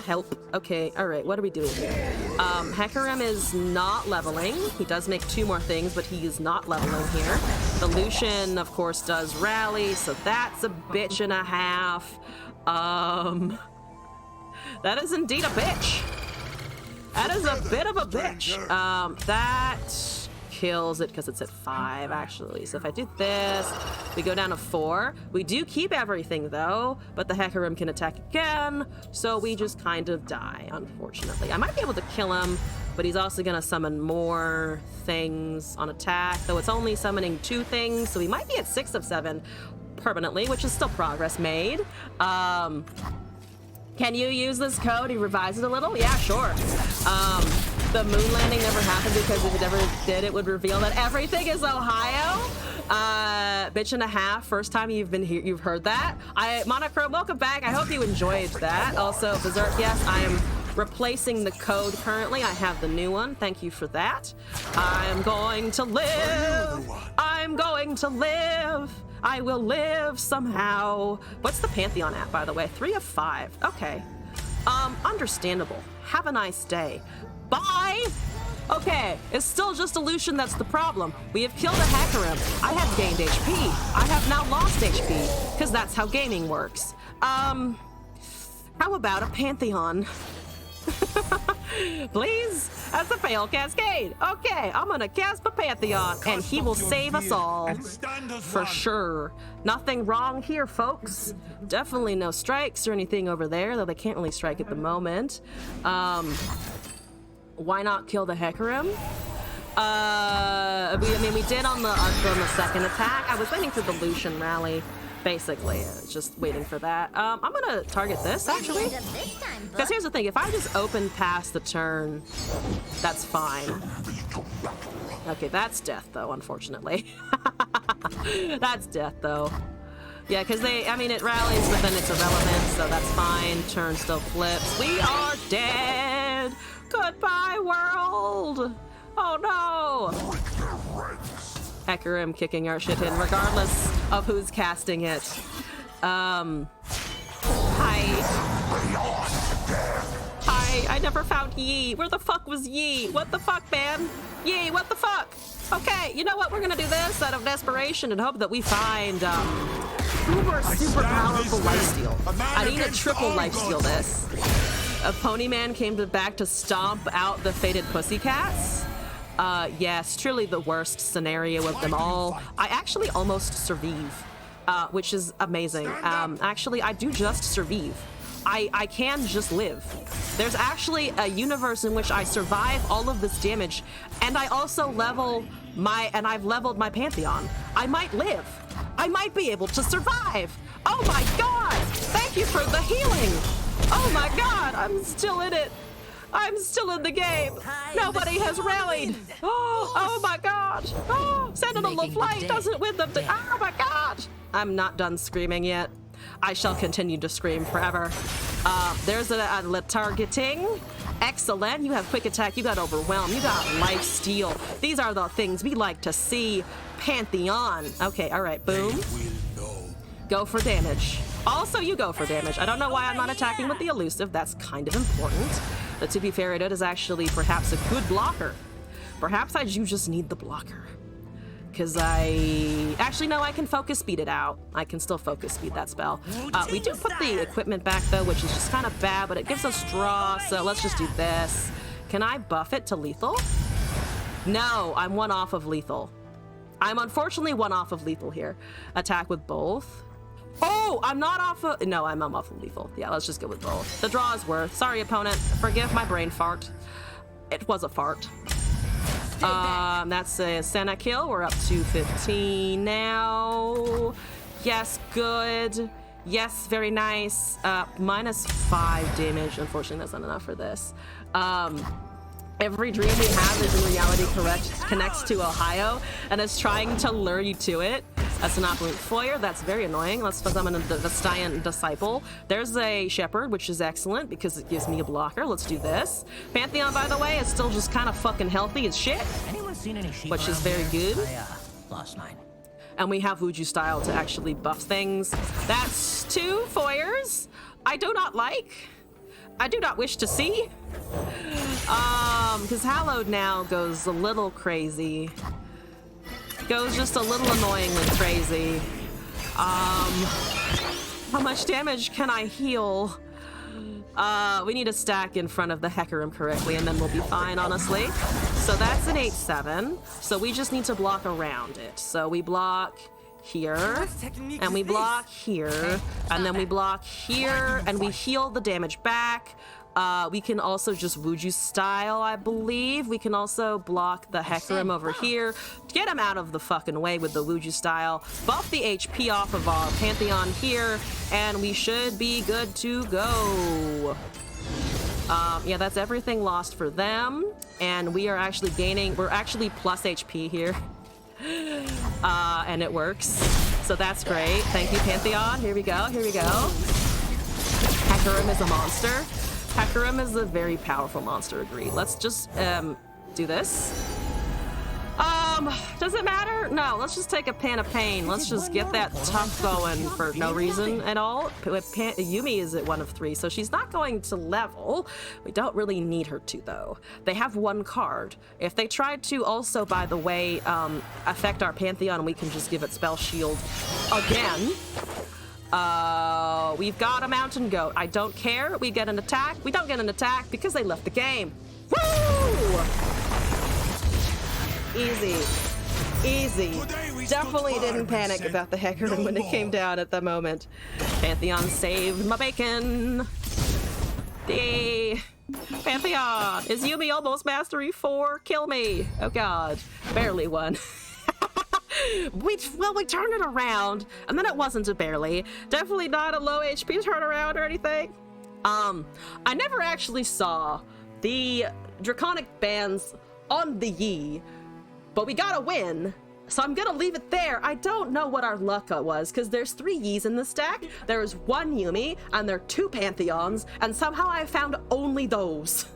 Help. Okay, all right, what are we doing here? Hecarim is not leveling. He does make 2 more things, but he is not leveling here. The Lucian, of course, does rally, so that's a bitch and a half. That is indeed a bitch. That is a bit of a bitch. That kills it because it's at 5, actually. So if I do this, we go down to 4. We do keep everything, though, but the Hecarim can attack again, so we just kind of die, unfortunately. I might be able to kill him, but he's also going to summon more things on attack, though it's only summoning 2 things, so we might be at 6 of 7 permanently, which is still progress made. Can you use this code? He revised it a little? Yeah, sure. The moon landing never happened because if it ever did, it would reveal that everything is Ohio. Bitch and a half. First time you've been here, you've heard that. Monochrome, welcome back. I hope you enjoyed that. Also, Berserk, yes, I am replacing the code currently. I have the new one. Thank you for that. I'm going to live. I'm going to live. I will live somehow. What's the Pantheon at, by the way? 3 of 5. Okay. Understandable. Have a nice day. Bye! Okay, it's still just illusion that's the problem. We have killed a Hecarim. I have gained HP. I have now lost HP, because that's how gaming works. How about a Pantheon? Please? That's a fail cascade. Okay, I'm gonna cast a Pantheon, and he will save us all. For sure. Nothing wrong here, folks. Definitely no strikes or anything over there, though they can't really strike at the moment. Why not kill the Hecarim? I mean, we did on the second attack. I was waiting for the Lucian rally. Basically, just waiting for that. I'm gonna target this, actually. Because here's the thing, if I just open past the turn, that's fine. Okay, that's death, though, unfortunately. That's death, though. Yeah, because it rallies, but then it's irrelevant, so that's fine. Turn still flips. We are dead! Goodbye, world! Oh, no! Hecarim kicking our shit in, regardless of who's casting it. Hi. Hi, I never found Yi. Where the fuck was Yi? What the fuck, man? Yi, what the fuck? Okay, you know what? We're gonna do this out of desperation and hope that we find, uber super powerful this lifesteal. way. A man I need a against triple all lifesteal gods. this. A Ponyman came back to stomp out the fated pussycats. Yes, truly the worst scenario of them all. I actually almost survive, which is amazing. Actually, I do just survive. I can just live. There's actually a universe in which I survive all of this damage, and I also I've leveled my Pantheon. I might live. I might be able to survive. Oh my god! Thank you for the healing! Oh my god, I'm still in it. I'm still in the game. Nobody has rallied. Oh my god. Oh, Sentinel of Light doesn't win them. Oh my god. I'm not done screaming yet. I shall continue to scream forever. There's a targeting. Excellent. You have quick attack. You got overwhelm. You got life steal. These are the things we like to see. Pantheon. Okay, all right. Boom. Go for damage. Also, you go for damage. I don't know why I'm not attacking with the elusive. That's kind of important. But to be fair, it is actually perhaps a good blocker. Perhaps I do just need the blocker. Because actually, no, I can focus speed it out. I can still focus speed that spell. We do put the equipment back, though, which is just kind of bad, but it gives us draw, so let's just do this. Can I buff it to lethal? No, I'm one off of lethal. I'm unfortunately one off of lethal here. Attack with both. Oh, I'm not off of... No, I'm off of lethal. Yeah, let's just go with both. The draw is worth. Sorry, opponent. Forgive my brain fart. It was a fart. That's a Senna kill. We're up to 15 now. Yes, good. Yes, very nice. -5 damage. Unfortunately, that's not enough for this. Every dream we have is in reality connects to Ohio and is trying to lure you to it. That's an opulent foyer. That's very annoying. Let's summon the Vestian Disciple. There's a Shepherd, which is excellent because it gives me a blocker. Let's do this. Pantheon, by the way, is still just kind of fucking healthy as shit. Anyone seen any sheep which is around very here? good. I lost mine. And we have Wuju style to actually buff things. That's 2 foyers I do not like. I do not wish to see. Because Hallowed now goes a little crazy. Goes just a little annoyingly crazy. How much damage can I heal? We need to stack in front of the Hecarim correctly, and then we'll be fine, honestly. So that's an 8/7. So we just need to block around it. So we block here, and we block here, and then we block here, and we heal the damage back. We can also just Wuju style, I believe. We can also block the Hecarim over here. Get him out of the fucking way with the Wuju style. Buff the HP off of our Pantheon here, and we should be good to go. Yeah, that's everything lost for them. And we are actually gaining, we're actually plus HP here. And it works. So that's great. Thank you, Pantheon. Here we go, here we go. Hecarim is a monster. Hecarim is a very powerful monster, agreed. Let's just do this. Does it matter? No, let's just take a Pan of Pain. Let's just get that tough going for no reason at all. Yumi is at 1 of 3, so she's not going to level. We don't really need her to, though. They have 1 card. If they tried to also, by the way, affect our Pantheon, we can just give it Spell Shield again. We've got a Mountain Goat. I don't care. We get an attack. We don't get an attack because they left the game. Woo! Easy. Easy. Definitely didn't panic about the Hecarim when it came down at the moment. Pantheon saved my bacon. The Pantheon. Is Yumi almost Mastery 4? Kill me. Oh god. Barely won. We turned it around, and then it wasn't a barely. Definitely not a low HP turnaround or anything. I never actually saw the Draconic bans on the Yi, but we got a win, so I'm gonna leave it there. I don't know what our luck was, because there's 3 Yis in the stack, there's 1 Yumi, and there are 2 Pantheons, and somehow I found only those.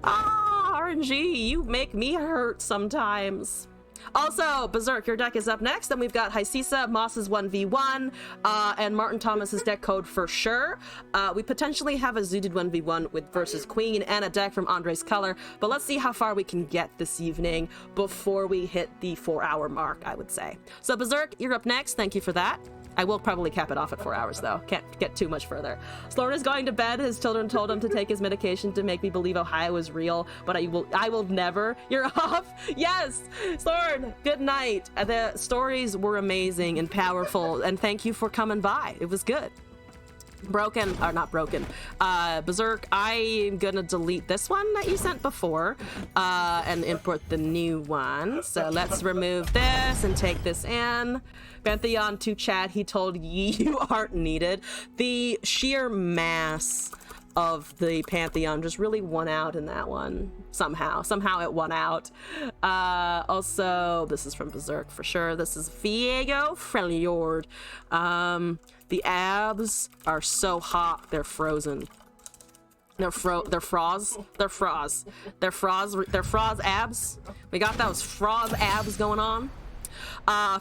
RNG, you make me hurt sometimes. Also, Berserk, your deck is up next. Then we've got Hysisa, Moss's 1v1, and Martin Thomas's deck code for sure. We potentially have a zooted 1v1 with versus Queen and a deck from Andre's Color, but let's see how far we can get this evening before we hit the 4-hour mark, I would say. So Berserk, you're up next. Thank you for that. I will probably cap it off at 4 hours, though. Can't get too much further. Sloan is going to bed. His children told him to take his medication to make me believe Ohio is real, but I will never. You're off? Yes! Sloan, good night. The stories were amazing and powerful, and thank you for coming by. It was good. Broken, or not broken. Berserk, I'm gonna delete this one that you sent before and import the new one. So let's remove this and take this in. Pantheon to chat, he told you aren't needed. The sheer mass of the Pantheon just really won out in that one. Somehow it won out. Also, this is from Berserk for sure. This is Viego Freljord. The abs are so hot, they're frozen. They're froz abs. We got those froz abs going on.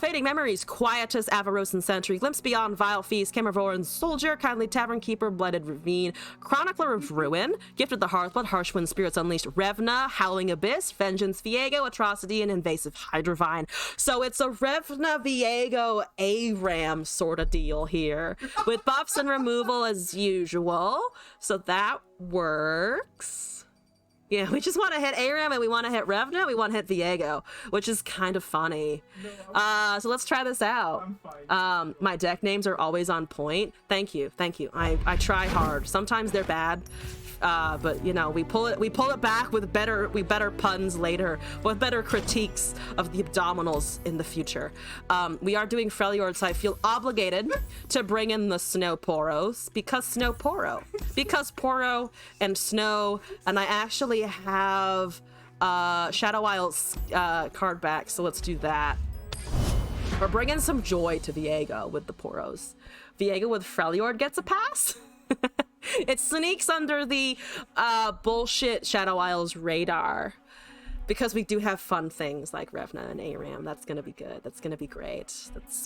Fading Memories, Quietus, Avarosan Sentry, Glimpse Beyond, Vile Feast, Camervoran Soldier, Kindly Tavern Keeper, Blighted Ravine, Chronicler of Ruin, Gifted the Hearthblood, Harshwind Spirits Unleashed, Revna, Howling Abyss, Vengeance Viego, Atrocity, and Invasive Hydrovine. So it's a Revna Viego ARAM sort of deal here, with buffs and removal as usual. So that works. Yeah, we just want to hit ARAM and we want to hit Revna, we want to hit Viego, which is kind of funny. So let's try this out. My deck names are always on point. Thank you. I try hard. Sometimes they're bad. But you know, we pull it back with better puns later, with better critiques of the abdominals in the future. We are doing Freljord, so I feel obligated to bring in the Snow Poros because Poro and Snow, and I actually have Shadow Isles card back, so let's do that. We're bringing some joy to Viego with the Poros. Viego with Freljord gets a pass. It sneaks under the bullshit Shadow Isles radar because we do have fun things like Revna and ARAM. That's gonna be good. That's gonna be great.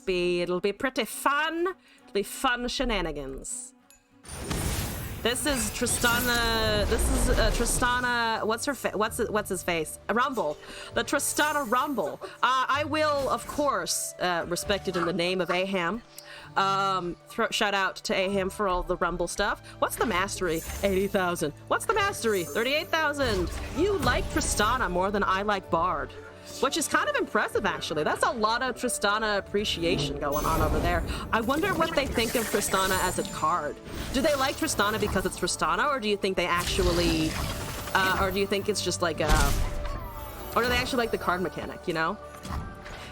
It'll be pretty fun. It'll be fun shenanigans. This is Tristana. Tristana. What's his face? Rumble. The Tristana Rumble. I will, of course, respect it in the name of Aham. Shout out to Aham for all the Rumble stuff. What's the mastery? 80,000. What's the mastery? 38,000. You like Tristana more than I like Bard, which is kind of impressive, actually. That's a lot of Tristana appreciation going on over there. I wonder what they think of Tristana as a card. Do they like Tristana because it's Tristana, or do you think they actually, or do you think it's just like or do they actually like the card mechanic, you know?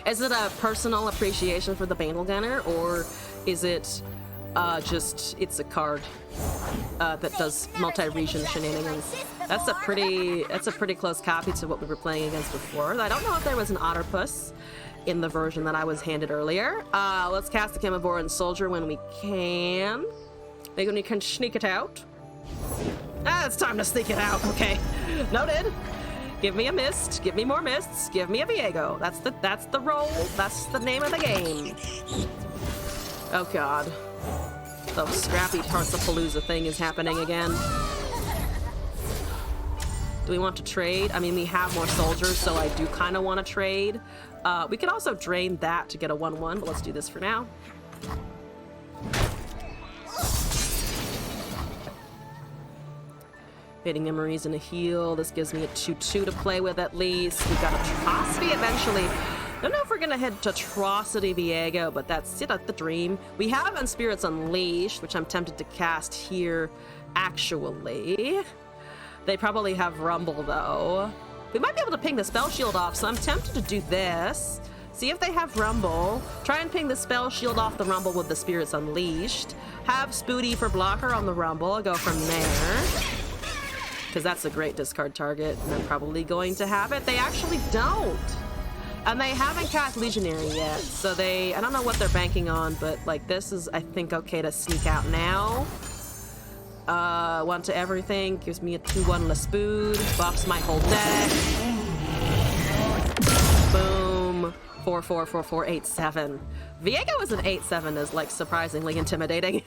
Is it a personal appreciation for the Bangle Gunner, or is it just it's a card that does multi-region shenanigans? That's a pretty close copy to what we were playing against before. I don't know if there was an Otterpuss in the version that I was handed earlier. Let's cast the Camervoran Soldier when we can. Maybe when we can sneak it out. It's time to sneak it out. Okay, noted. Give me a mist. Give me more mists. Give me a Viego. That's the roll. That's the name of the game. Oh god. The scrappy Tarsapalooza thing is happening again. Do we want to trade? I mean, we have more soldiers, so I do kind of want to trade. We could also drain that to get a 1-1, but let's do this for now. Fading Memories and a heal. This gives me a 2-2 to play with at least. We've got Atrocity eventually. I don't know if we're gonna hit Atrocity Viego, but that's the dream. We have Spirits Unleashed, which I'm tempted to cast here, actually. They probably have Rumble, though. We might be able to ping the Spell Shield off, so I'm tempted to do this. See if they have Rumble. Try and ping the Spell Shield off the Rumble with the Spirits Unleashed. Have Spooty for blocker on the Rumble. I'll go from there, because that's a great discard target, and I'm probably going to have it. They actually don't. And they haven't cast Legionary yet, so I don't know what they're banking on, but like this is, I think, okay to sneak out now. 1 to everything, gives me a 2-1 Lespood, buffs my whole deck. Boom. 444487. Viego as an 87 is like surprisingly intimidating.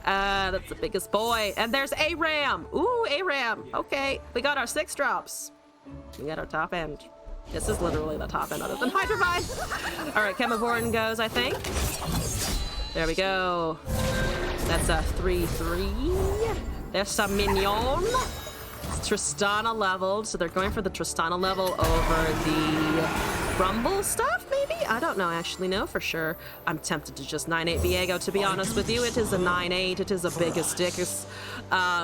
That's the biggest boy. And there's Aram. Ooh, Aram. Okay, we got our 6 drops. We got our top end. This is literally the top end other than Hydrovine. All right, Chemovoran goes, I think. There we go. That's a 3-3. There's some Mignon. Tristana leveled, so they're going for the Tristana level over the Rumble stuff, maybe? I don't know, actually, no, for sure. I'm tempted to just 9-8 Viego, to be honest with you. It is a 9-8, it is a biggest dickus.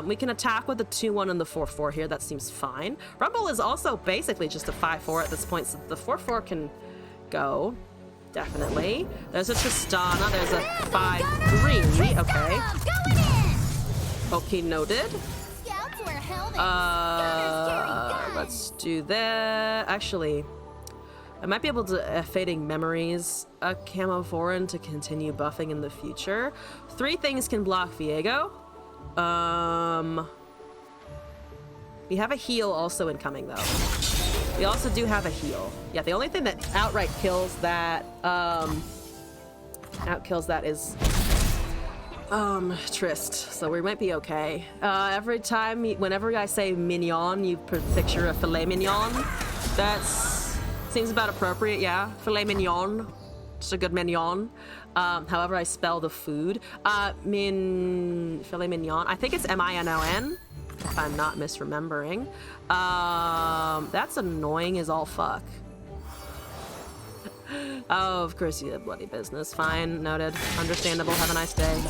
We can attack with the 2-1 and the 4-4 here, that seems fine. Rumble is also basically just a 5-4 at this point, so the 4-4 can go, definitely. There's a Tristana, there's a 5-3, okay. Okay, noted. Let's do that. Actually, I might be able to Fading Memories a Chemovoran to continue buffing in the future. 3 things can block Viego. We have a heal also incoming though. We also do have a heal. Yeah, the only thing that outright kills that is Trist, so we might be okay. Every time, whenever I say mignon, you picture a filet mignon. That seems about appropriate, yeah. Filet mignon, just a good mignon. However I spell the food. Filet mignon, I think it's M-I-N-O-N, if I'm not misremembering. That's annoying as all fuck. Oh, of course you have bloody business. Fine, noted. Understandable. Have a nice day.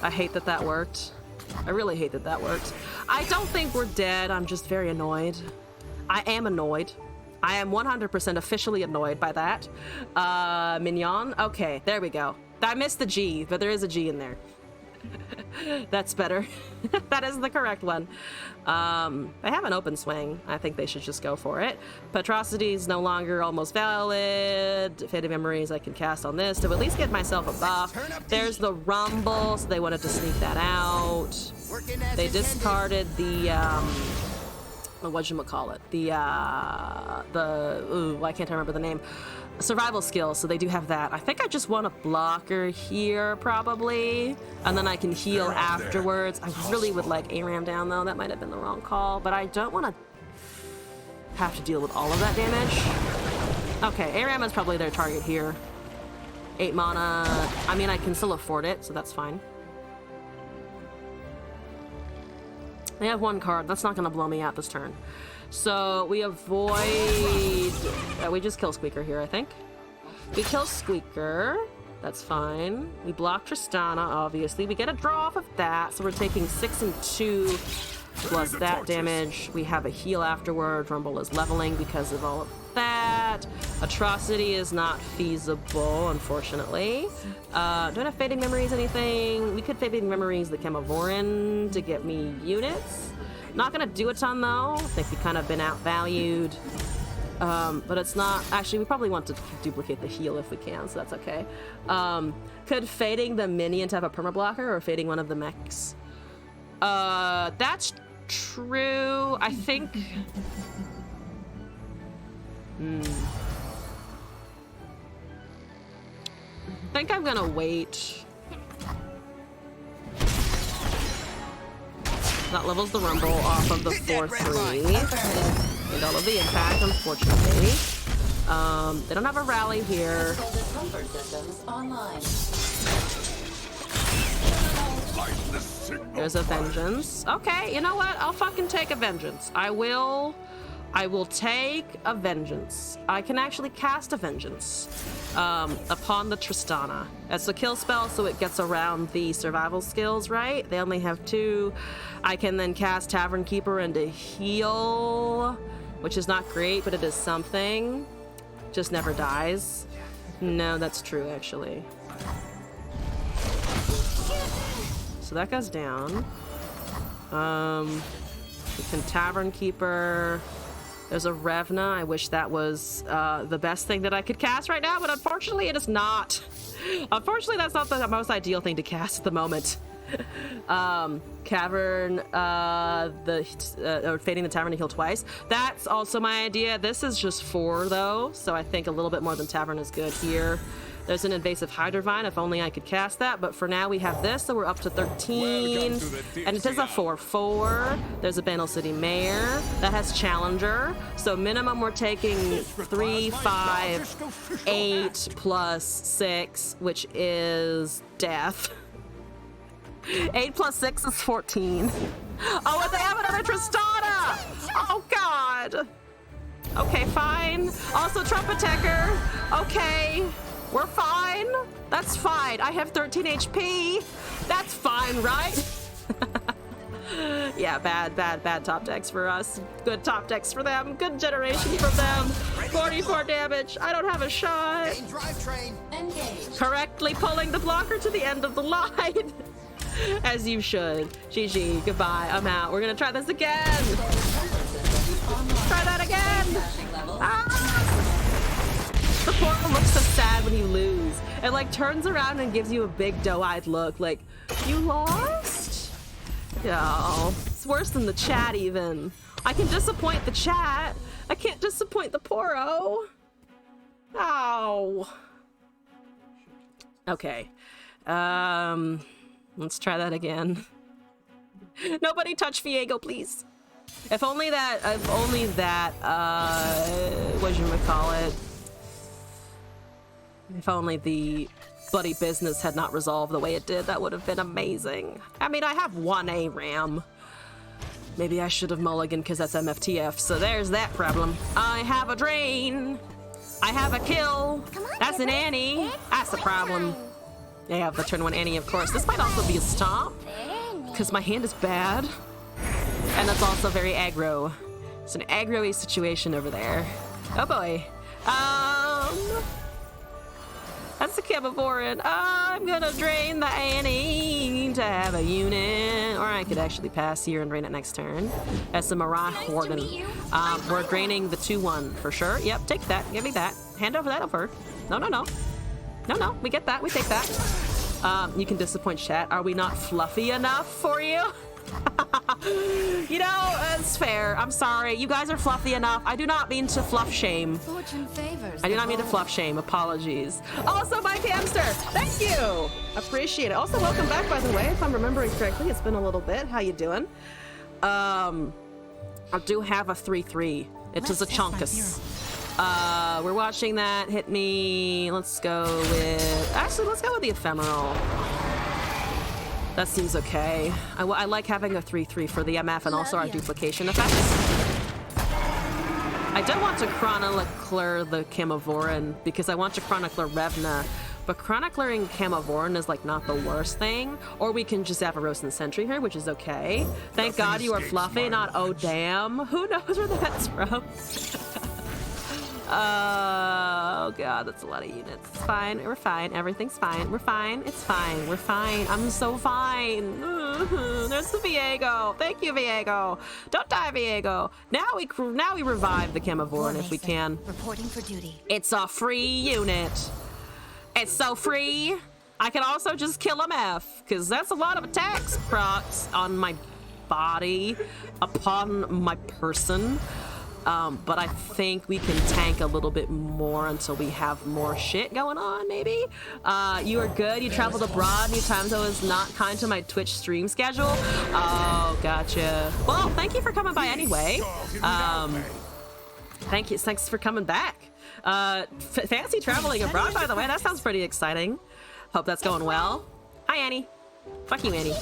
I hate that that worked. I really hate that that worked. I don't think we're dead. I'm just very annoyed. I am annoyed. I am 100% officially annoyed by that. Mignon? Okay, there we go. I missed the G, but there is a G in there. That's better. That is the correct one. They have an open swing. I think they should just go for it. Petrosity is no longer almost valid. Faded Memories I can cast on this to at least get myself a buff. There's the Rumble, so they wanted to sneak that out. They discarded the whatchamacallit? I can't remember the name. Survival skills, so they do have that. I think I just want a blocker here, probably, and then I can heal afterwards. I really would like Aram down, though. That might have been the wrong call, but I don't want to have to deal with all of that damage. Okay, Aram is probably their target here. 8 mana. I mean, I can still afford it, so that's fine. They have 1 card. That's not going to blow me out this turn. So we avoid... we just kill Squeaker here, I think. We kill Squeaker. That's fine. We block Tristana, obviously. We get a draw off of that, so we're taking 6 and 2 plus that damage. We have a heal afterward. Rumble is leveling because of all of that. Atrocity is not feasible, unfortunately. Don't have Fading Memories anything. We could Fading Memories the Chemovoran to get me units. Not gonna do a ton though. I think we've kind of been outvalued. But it's not... Actually, we probably want to duplicate the heal if we can, so that's okay. Could Fading the minion to have a permablocker or Fading one of the mechs? That's true. I think... I think I'm gonna wait. That levels the Rumble off of the 4-3. And all of the impact, unfortunately. They don't have a rally here. There's a Vengeance. Okay, you know what? I'll fucking take a Vengeance. I will take a Vengeance. I can actually cast a Vengeance upon the Tristana. It's a kill spell, so it gets around the survival skills, right? They only have 2. I can then cast Tavern Keeper into heal, which is not great, but it is something. Just never dies. No, that's true, actually. So that goes down. We can Tavern Keeper. There's a Revna. I wish that was the best thing that I could cast right now, but unfortunately it is not. Unfortunately, that's not the most ideal thing to cast at the moment. Cavern, or Fading the Tavern to heal twice. That's also my idea. This is just 4 though, so I think a little bit more than Tavern is good here. There's an Invasive Hydrovine, if only I could cast that, but for now we have this, so we're up to 13. And it is a 4/4. There's a Banal City Mare that has Challenger, so minimum we're taking 3, 5, 8 plus 6, which is death. 8 plus 6 is 14. Oh, and they have another Tristana! Oh, God! Okay, fine. Also, Trumpetecker. Okay, we're fine. That's fine. I have 13 HP. That's fine, right? Yeah, bad top decks for us. Good top decks for them. Good generation for them. 44 damage. I don't have a shot. Engage. Correctly pulling the blocker to the end of the line. As you should. GG. Goodbye. I'm out. We're gonna try this again. Try that again. The portal looks so sad when you lose. It like turns around and gives you a big doe-eyed look like, you lost? No. It's worse than the chat even. I can disappoint the chat. I can't disappoint the Poro. Ow. Okay. Let's try that again. Nobody touch Viego, please. If only that, whatchamacallit? If only the bloody business had not resolved the way it did, that would have been amazing. I mean, I have 1 ARAM. Maybe I should have mulliganed because that's MFTF, so there's that problem. I have a drain. I have a kill. That's an Annie. That's the problem. I have the turn 1 Annie, of course. This might also be a stomp, because my hand is bad. And it's also very aggro. It's an aggro-y situation over there. Oh boy. That's the Chemovoran. I'm gonna drain the Annie to have a unit. Or I could actually pass here and drain it next turn. That's the Marat Horden. We're draining the 2/1 for sure. Yep, take that. Give me that. Hand over that over. No. No, we get that. We take that. You can disappoint chat. Are we not fluffy enough for you? You know, it's fair. I'm sorry. You guys are fluffy enough. I do not mean to fluff shame. Fortune favors. I do not mean to fluff shame. Apologies. Also, Mike Hamster, thank you. Appreciate it. Also, welcome back, by the way. If I'm remembering correctly, it's been a little bit. How you doing? I do have a 3/3. It is a chunkus. We're watching that. Hit me. Let's go with... Actually, let's go with the Ephemeral. That seems okay. I like having a 3/3 for the MF and also our duplication effects. I don't want to chronicler the Chemovoran because I want to chronicler Revna, but chronicling Chemovoran is like not the worst thing. Or we can just have a Rosen Sentry here, which is okay. Thank God you are fluffy, not oh damn. Who knows where that's from? Oh god, that's a lot of units. It's fine. We're fine. Everything's fine. We're fine. It's fine. We're fine. I'm so fine. There's the Viego. Thank you, Viego. Don't die, Viego. Now we revive the Chemovoran if we can. Reporting for duty. It's a free unit. It's so free. I can also just kill MF because that's a lot of attacks procs on my body, upon my person. But I think we can tank a little bit more until we have more shit going on, maybe? You are good. You traveled abroad. New time zone is not kind to my Twitch stream schedule. Oh, gotcha. Well, thank you for coming by anyway. Thank you. Thanks for coming back. Fancy traveling abroad, by the way. That sounds pretty exciting. Hope that's going well. Hi, Annie. Fuck you, Annie.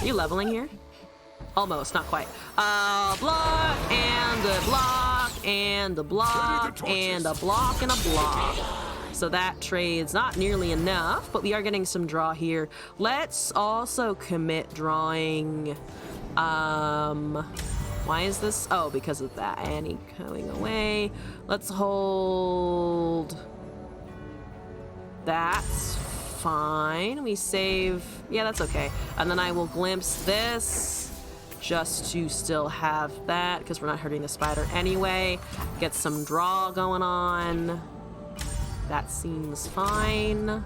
Are you leveling here? Almost, not quite. Block, and a block, and a block, and a block, and a block. So that trade's not nearly enough, but we are getting some draw here. Let's also commit drawing. Why is this? Oh, because of that Annie going away. Let's hold. That's fine. We save. Yeah, that's okay. And then I will glimpse this. Just to still have that, because we're not hurting the spider anyway. Get some draw going on. That seems fine.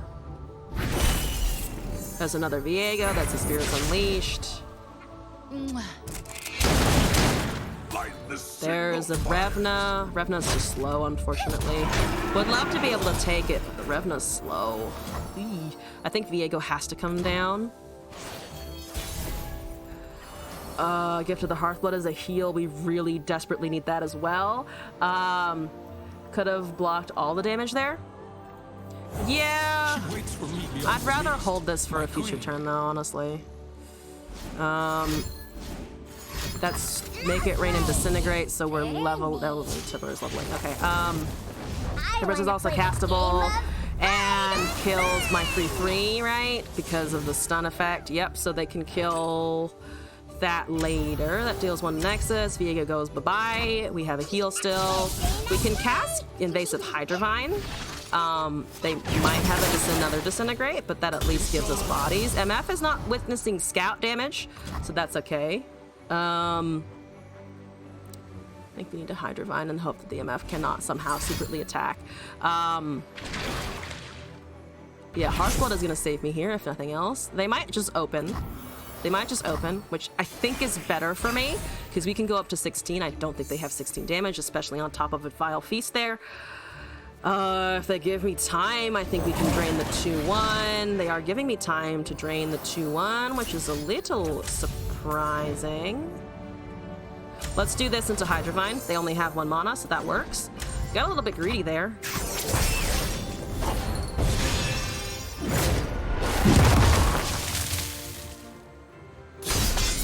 There's another Viego. That's a Spirits Unleashed. There's a Revna. Revna's just slow, unfortunately. Would love to be able to take it, but the Revna's slow. Eee. I think Viego has to come down. Gift of the Hearthblood is a heal. We really desperately need that as well. Could have blocked all the damage there. Yeah. I'd rather hold this for a future turn, though, honestly. That's make it rain and disintegrate, so we're level. Tipper is leveling. Okay. Tipper is also castable and kills my 3/3, right? Because of the stun effect. Yep. So they can kill that later. That deals 1 Nexus. Viego goes bye-bye. We have a heal still. We can cast Invasive Hydrovine. They might have another Disintegrate, but that at least gives us bodies. MF is not witnessing scout damage, so that's okay. I think we need to Hydrovine and hope that the MF cannot somehow secretly attack. Yeah, Hearthblood is gonna save me here, if nothing else. They might just open. Which I think is better for me, because we can go up to 16. I don't think they have 16 damage, especially on top of a Vile Feast there. If they give me time, I think we can drain the 2/1. They are giving me time to drain the 2/1, which is a little surprising. Let's do this into Hydrovine. They only have 1 mana, so that works. Got a little bit greedy there.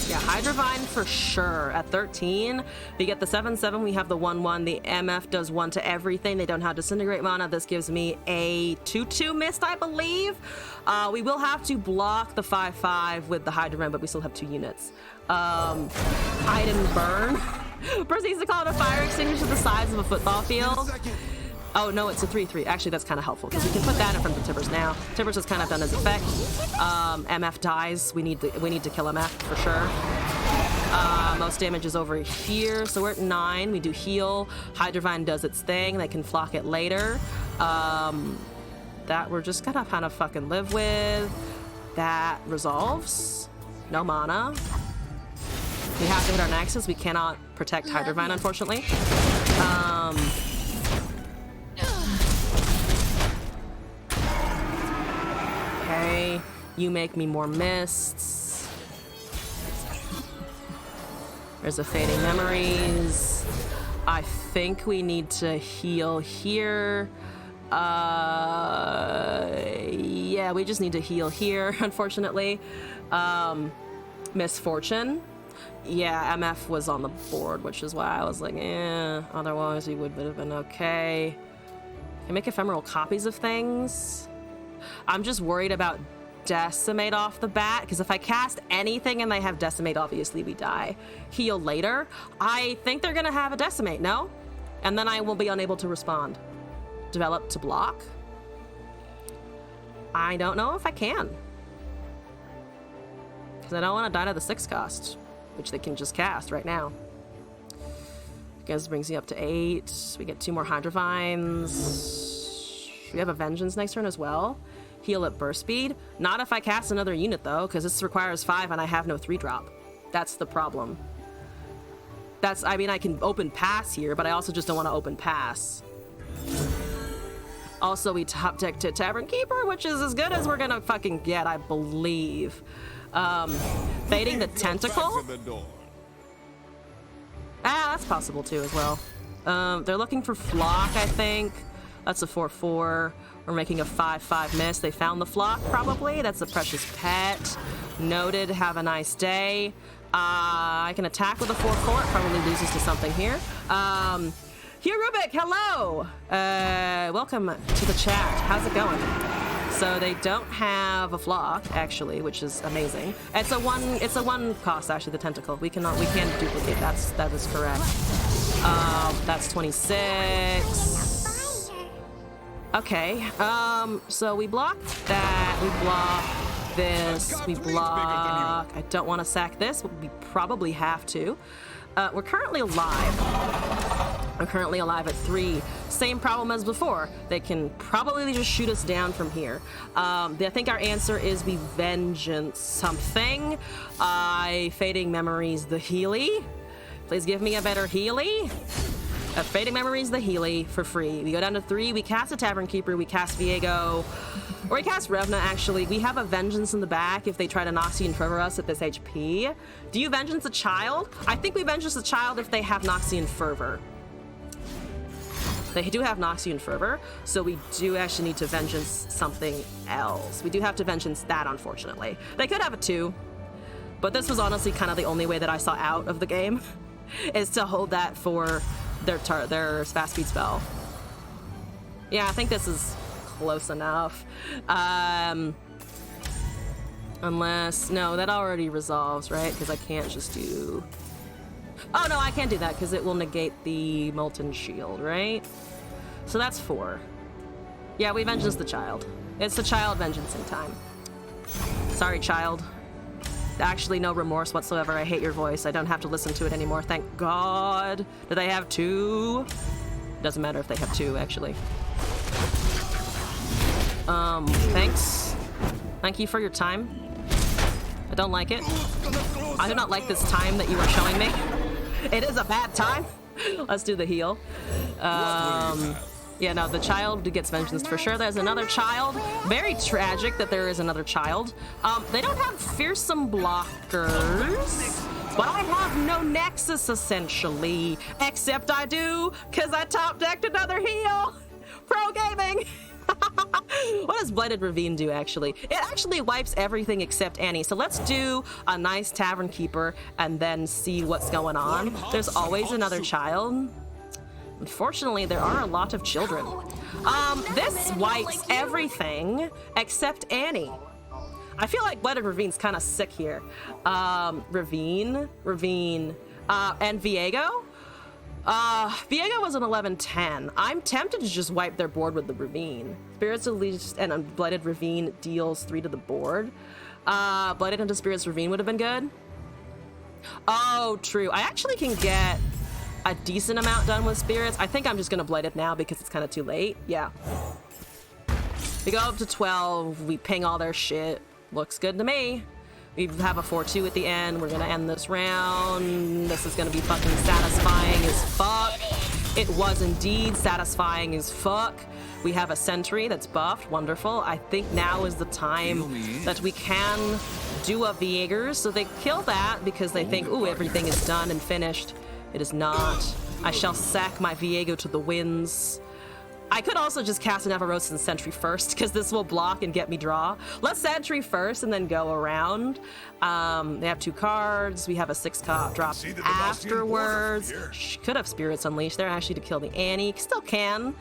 Yeah, Hydrovine for sure. At 13, we get the 7/7, we have the 1/1. The MF does 1 to everything. They don't have Disintegrate mana. This gives me a 2/2 mist, I believe. We will have to block the 5/5 with the Hydrovine, but we still have 2 units. Hide and Burn. Proceeds to call it a fire extinguisher the size of a football field. Oh no, it's a 3/3. Actually, that's kind of helpful because we can put that in front of the Tibbers now. Tibbers has kind of done his effect. MF dies. We need to kill MF for sure. Most damage is over here, so we're at 9. We do heal. Hydrovine does its thing. They can flock it later. That we're just gonna kind of fucking live with. That resolves. No mana. We have to hit our Nexus. We cannot protect Hydrovine, unfortunately. Okay, you make me more mists. There's a Fading Memories. I think we need to heal here. Yeah, we just need to heal here, unfortunately. Misfortune. Yeah, MF was on the board, which is why I was like, otherwise we would have been okay. Can make ephemeral copies of things. I'm just worried about Decimate off the bat, because if I cast anything and they have Decimate, obviously we die. Heal later. I think they're gonna have a Decimate, no? And then I will be unable to respond. Develop to block. I don't know if I can. Because I don't want to die to the 6 cost, which they can just cast right now. Guess brings me up to 8. We get 2 more Hydrovines. We have a Vengeance next turn as well. Heal at burst speed. Not if I cast another unit though, because this requires 5 and I have no 3-drop. That's the problem. I mean, I can open pass here, but I also just don't want to open pass. Also, we top deck to Tavern Keeper, which is as good as we're gonna fucking get, I believe. Fading the Tentacle. That's possible too as well. They're looking for Flock, I think. That's a 4/4. We're making a 5/5 miss. They found the Flock, probably. That's a Precious Pet. Noted. Have a nice day. I can attack with a 4/4. It probably loses to something here. Hugh Rubik, hello! Welcome to the chat. How's it going? So they don't have a Flock, actually, which is amazing. It's a one cost, actually, the Tentacle. We can duplicate. That is correct. That's 26. Okay, so we block that, we block this, we block, I don't want to sack this, but we probably have to. We're currently alive. are currently alive at 3. Same problem as before. They can probably just shoot us down from here. I think our answer is we vengeance something. Fading Memories the Healy. Please give me a better Healy. Fading Memories the Healy for free. We go down to 3. We cast a Tavern Keeper. We cast Viego. Or we cast Revna, actually. We have a Vengeance in the back if they try to Noxian Fervor us at this HP. Do you Vengeance a child? I think we Vengeance a child if they have Noxian Fervor. They do have Noxian Fervor, so we do actually need to Vengeance something else. We do have to Vengeance that, unfortunately. They could have a 2, but this was honestly kind of the only way that I saw out of the game, is to hold that for their fast speed spell. Yeah, I think this is close enough. Unless, no, that already resolves, right? Because I can't just do... Oh, no, I can't do that because it will negate the Molten Shield, right? So that's 4. Yeah, we Vengeance the child. It's the child vengeancing time. Sorry, child. Actually, no remorse whatsoever. I hate your voice. I don't have to listen to it anymore. Thank God. Do they have 2? Doesn't matter if they have 2, actually. Thanks. Thank you for your time. I don't like it. I do not like this time that you are showing me. It is a bad time. Let's do the heal. Yeah, no, the child gets vengeance for sure. There's another child. Very tragic that there is another child. They don't have fearsome blockers, but I have no nexus, essentially. Except I do, because I top-decked another heal. Pro gaming. What does Blighted Ravine do, actually? It actually wipes everything except Annie. So let's do a nice Tavern Keeper and then see what's going on. There's always another child. Unfortunately, there are a lot of children. This wipes everything except Annie. I feel like Blighted Ravine's kind of sick here. Ravine, and Viego? Viego was an 11-10. I'm tempted to just wipe their board with the Ravine. Spirits Unleashed and Blighted Ravine deals 3 to the board. Blighted into Spirits Ravine would have been good. Oh, true. I actually can get a decent amount done with Spirits. I think I'm just gonna Blight it now because it's kind of too late. Yeah. We go up to 12. We ping all their shit. Looks good to me. We have a 4-2 at the end. We're gonna end this round. This is gonna be fucking satisfying as fuck. It was indeed satisfying as fuck. We have a sentry that's buffed. Wonderful. I think now is the time that we can do a Viegers. So they kill that because they think, ooh, everything is done and finished. It is not. I shall sack my Viego to the winds. I could also just cast an Everose and Sentry first, because this will block and get me draw. Let's Sentry first and then go around. They have 2 cards. We have a 6-card drop afterwards. Could have Spirits Unleashed there actually to kill the Annie. Still can.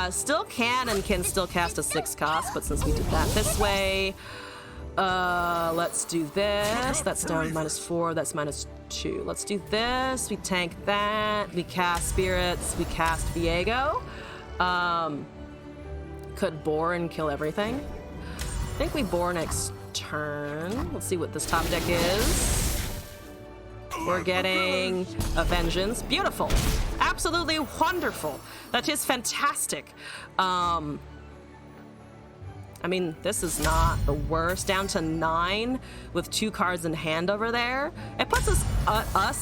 Still can and can still cast a 6-cost, but since we did that this way, let's do this. That's down -4. That's -2. Let's do this. We tank that. We cast Spirits. We cast Viego. Could bore and kill everything. I think we bore next turn. Let's see what this top deck is. We're getting a Vengeance. Beautiful. Absolutely wonderful. That is fantastic. I mean, this is not the worst. Down to 9 with 2 cards in hand over there. It puts us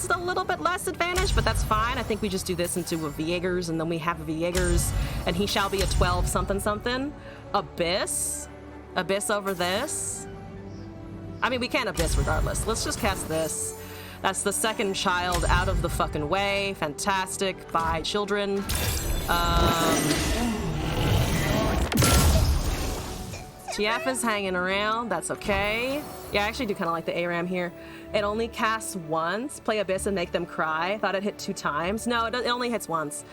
a little bit less advantage, but that's fine. I think we just do this into a Viegers, and then we have a Viegers, and he shall be a 12 something something. Abyss over this. I mean, we can't Abyss regardless. Let's just cast this. That's the second child out of the fucking way. Fantastic. Bye, children. TF is hanging around. That's okay. Yeah, I actually do kind of like the ARAM here. It only casts once. Play Abyss and make them cry. Thought it hit 2 times. No, it only hits once,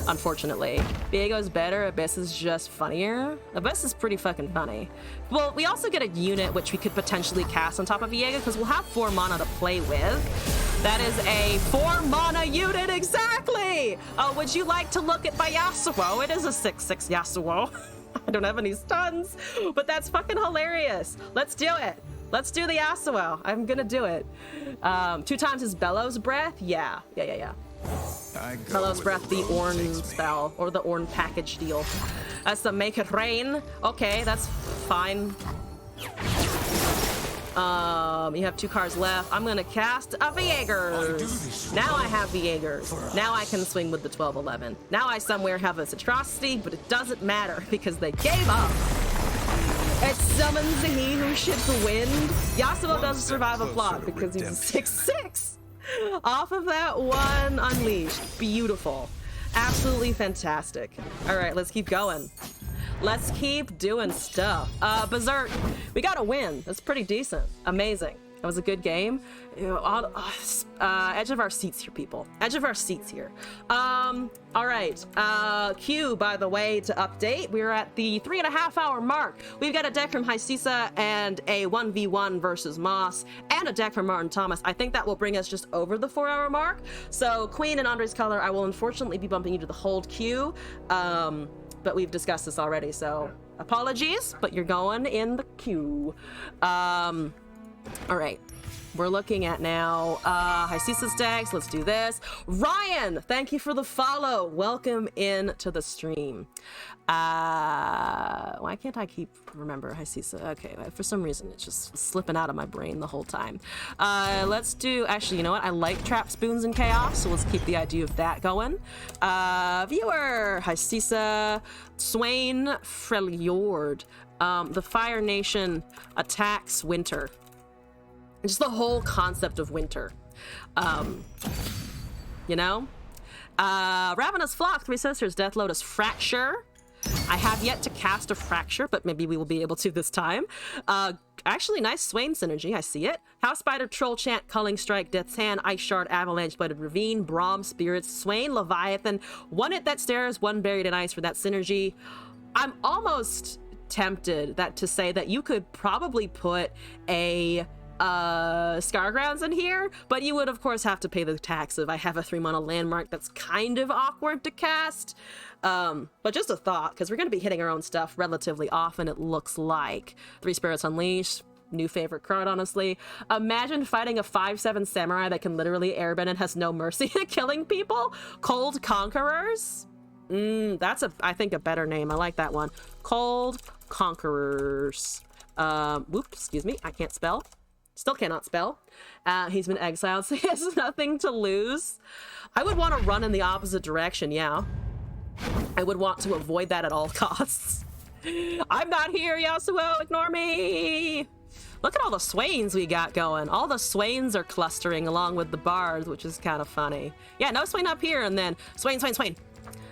unfortunately. Viego's better. Abyss is just funnier. Abyss is pretty fucking funny. Well, we also get a unit which we could potentially cast on top of Viego because we'll have 4 mana to play with. That is a 4 mana unit, exactly! Oh, would you like to look at my Yasuo? It is a 6/6 Yasuo. I don't have any stuns, but that's fucking hilarious. Let's do it. Let's do the Yasuo. I'm gonna do it. 2 times his Bellows Breath? Yeah. Bellows Breath, the Orn spell, or the Orn package deal. That's the Make It Rain. Okay, that's fine. You have 2 cards left. I'm gonna cast a Viegers. Now I have Viegers. Now I can swing with the 12-11. Now I somewhere have this atrocity, but it doesn't matter because they gave up. It summons he who shits the wind. Yasuo doesn't survive a plot because he's a 6/6. Off of that one Unleashed. Beautiful. Absolutely fantastic. All right, let's keep going. Let's keep doing stuff. Berserk. We got a win. That's pretty decent. Amazing. That was a good game. Edge of our seats here, people. Edge of our seats here. All right. Q, by the way, to update, we're at the 3.5-hour mark. We've got a deck from Hysisa and a 1v1 versus Moss and a deck from Martin Thomas. I think that will bring us just over the 4-hour mark. So Queen and Andre's Color, I will unfortunately be bumping you to the hold queue. But we've discussed this already, so apologies, but you're going in the queue. All right, we're looking at now Hysisa's decks. Let's do this. Ryan, thank you for the follow. Welcome in to the stream. Why can't I keep remember Hysisa? Okay, for some reason it's just slipping out of my brain the whole time. Let's do, actually, you know what? I like Trap Spoons and Chaos, so let's keep the idea of that going. Viewer, Hysisa, Swain, Freljord. The Fire Nation attacks Winter. Just the whole concept of winter. You know? Ravenous Flock, 3 Sisters, Death Lotus, Fracture. I have yet to cast a Fracture, but maybe we will be able to this time. Actually, nice Swain synergy, I see it. House Spider, Troll Chant, Culling Strike, Death's Hand, Ice Shard, Avalanche, Bladed Ravine, Braum, Spirits, Swain, Leviathan, 1 Hit That Stares, 1 Buried in Ice for that synergy. I'm almost tempted to say that you could probably put a Scargrounds in here, but you would of course have to pay the tax if I have a 3-mana landmark that's kind of awkward to cast. But just a thought, because we're going to be hitting our own stuff relatively often, it looks like. 3 Spirits Unleashed, new favorite card, honestly. Imagine fighting a 5/7 samurai that can literally airbend and has no mercy at killing people. Cold Conquerors. That's I think a better name. I like that one. Cold Conquerors. Whoops, excuse me, I can't spell. Still cannot spell. He's been exiled, so he has nothing to lose. I would want to run in the opposite direction, yeah. I would want to avoid that at all costs. I'm not here, Yasuo, ignore me! Look at all the Swains we got going. All the Swains are clustering along with the bards, which is kind of funny. Yeah, no Swain up here, and then Swain, Swain, Swain.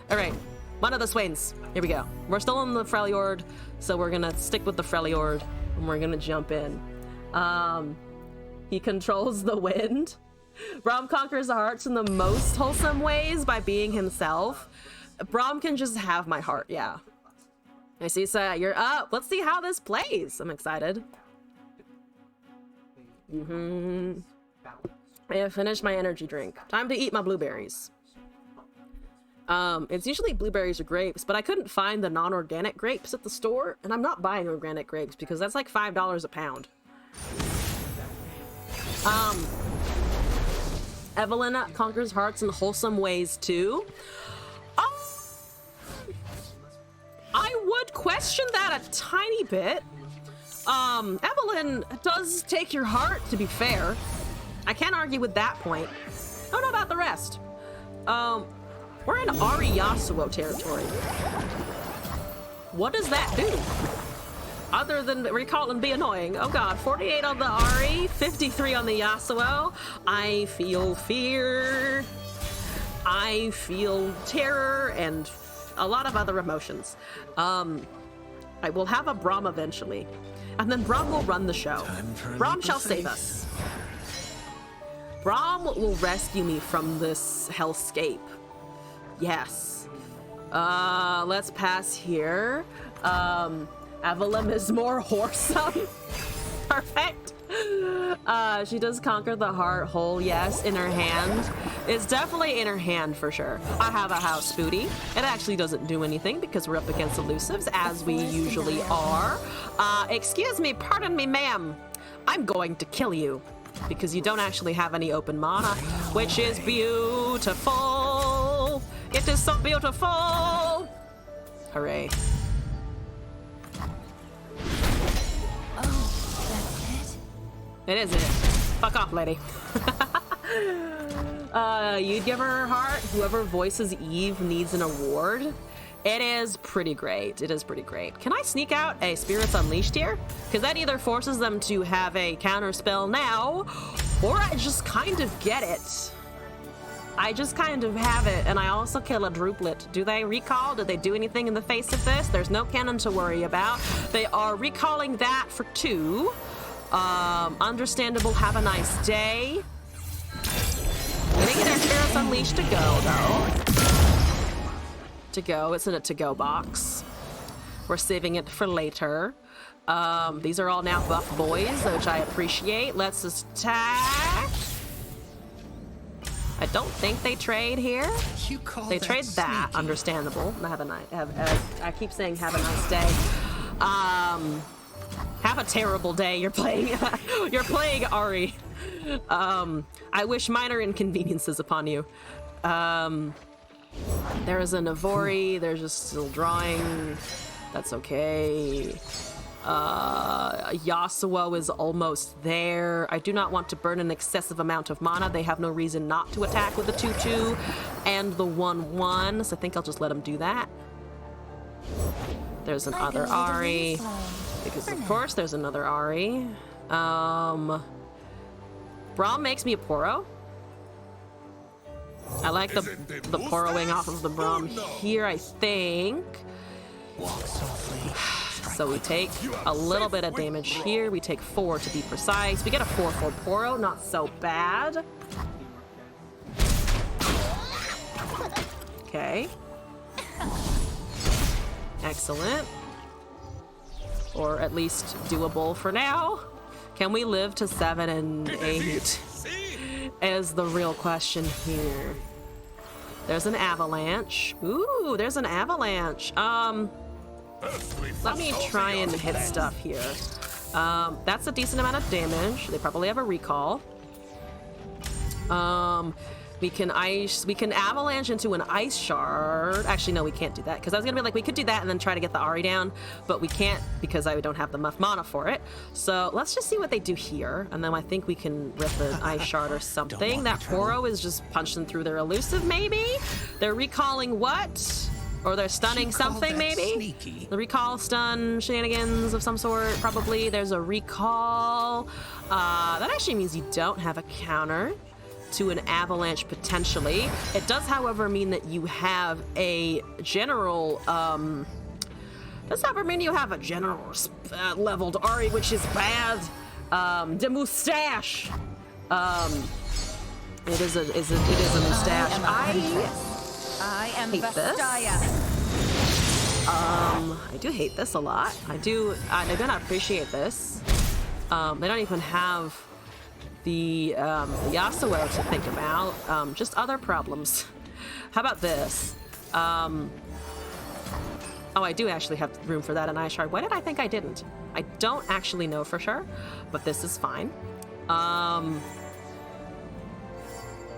All right, one of the Swains. Here we go. We're still in the Freljord, so we're gonna stick with the Freljord, and we're gonna jump in. He controls the wind. Braum conquers the hearts in the most wholesome ways by being himself. Braum can just have my heart, yeah. I see, so you're up. Let's see how this plays. I'm excited. I have finished my energy drink. Time to eat my blueberries. It's usually blueberries or grapes, but I couldn't find the non-organic grapes at the store, and I'm not buying organic grapes because that's like $5 a pound. Evelyn conquers hearts in wholesome ways too. I would question that a tiny bit. Evelyn does take your heart, to be fair. I can't argue with that point. I don't know about the rest. We're in Ari Yasuo territory. What does that do? Other than recall and be annoying. Oh god, 48 on the Ari, 53 on the Yasuo. I feel fear. I feel terror and a lot of other emotions. I will have a Braum eventually. And then Braum will run the show. Braum shall save us. Braum will rescue me from this hellscape. Yes. Let's pass here. Evelyn is more wholesome. Perfect. She does conquer the heart whole, yes, in her hand. It's definitely in her hand for sure. I have a house booty. It actually doesn't do anything because we're up against elusives, as we usually are. Excuse me, pardon me, ma'am. I'm going to kill you because you don't actually have any open mana, which is beautiful. It is so beautiful! Hooray. Oh, that's it? It is it. Fuck off, lady. You'd give her heart. Whoever voices Eve needs an award. It is pretty great. It is pretty great. Can I sneak out a Spirits Unleashed here? Because that either forces them to have a counter spell now, or I just kind of get it. I just kind of have it, and I also kill a Druplet. Do they recall? Did they do anything in the face of this? There's no cannon to worry about. They are recalling that for 2. Understandable, have a nice day. I think their Spirits Unleashed to go, though. To go, it's in a to-go box. We're saving it for later. These are all now buff boys, which I appreciate. Let's just attack. I don't think they trade here. They trade that. Understandable. Have a nice. I keep saying have a nice day. Have a terrible day. You're playing. You're playing Ari. I wish minor inconveniences upon you. There is a Navori. There's just still drawing. That's okay. Yasuo is almost there. I do not want to burn an excessive amount of mana. They have no reason not to attack with the 2/2 and the 1/1, so I think I'll just let them do that. There's another Ari. Because of course there's another Ari. Braum makes me a Poro. I like the Poroing off of the Braum here, I think. So we take a little bit of damage here. We take 4 to be precise. We get a 4/4 Poro, not so bad. Okay. Excellent. Or at least doable for now. Can we live to 7 and 8? Is the real question here. There's an avalanche. Ooh, there's an avalanche. Let me try and hit stuff here. That's a decent amount of damage. They probably have a recall. We can avalanche into an ice shard. Actually, no, we can't do that, because I was gonna be like, we could do that and then try to get the Ari down, but we can't because I don't have enough mana for it. So let's just see what they do here, and then I think we can rip an ice shard or something. That Poro is just punching through their elusive, maybe? They're recalling what? Or they're stunning something, maybe? Sneaky. The recall stun shenanigans of some sort, probably. There's a recall. That actually means you don't have a counter to an avalanche, potentially. It does, however, mean that you have a general, does however mean you have a general leveled Ari, which is bad. De moustache. It is a moustache. I am hate this. I do hate this a lot. I do not appreciate this. They don't even have the Yasuo to think about. Just other problems. How about this? Oh, I do actually have room for that in Ice Shard. Why did I think I didn't? I don't actually know for sure, but this is fine.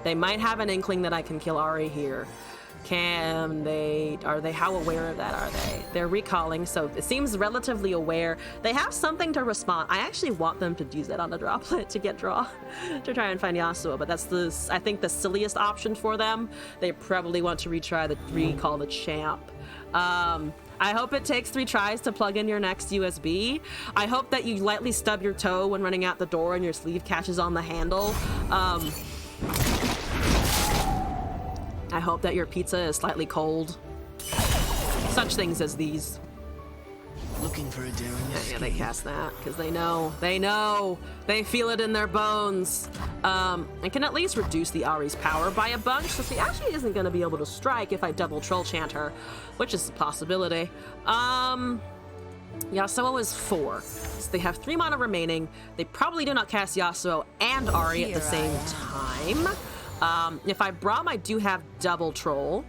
They might have an inkling that I can kill Ari here. Can they? Are they? How aware of that are they? They're recalling, so it seems relatively aware. They have something to respond. I actually want them to use that on the droplet to get draw, to try and find Yasuo, but that's I think the silliest option for them. They probably want to recall the champ. I hope it takes 3 tries to plug in your next USB. I hope that you lightly stub your toe when running out the door and your sleeve catches on the handle. I hope that your pizza is slightly cold. Such things as these. Looking for a daring Yeah, they cast that because they know, they feel it in their bones. And can at least reduce the Ari's power by a bunch, so she actually isn't going to be able to strike if I double troll chant her, which is a possibility. Yasuo is 4, so they have 3 mana remaining. They probably do not cast Yasuo and Ari at the same time. If I Braum, I do have double troll.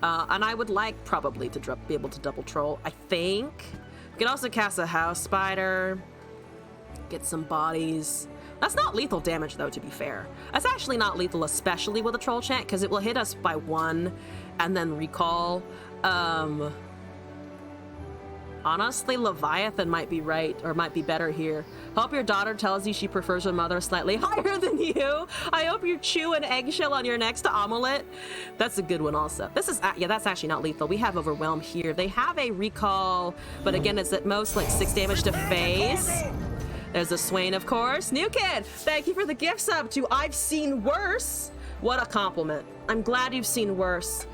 And I would like probably to be able to double troll, I think. We could also cast a house spider. Get some bodies. That's not lethal damage, though, to be fair. That's actually not lethal, especially with a Troll Chant, because it will hit us by 1 and then recall. Honestly, Leviathan might be right, or might be better here. Hope your daughter tells you she prefers her mother slightly higher than you. I hope you chew an eggshell on your next omelet. That's a good one also. This is, yeah, that's actually not lethal. We have Overwhelm here. They have a recall, but again, it's at most like 6 damage to phase. There's a Swain, of course. New Kid, thank you for the gift sub to I've Seen Worse. What a compliment. I'm glad you've seen worse.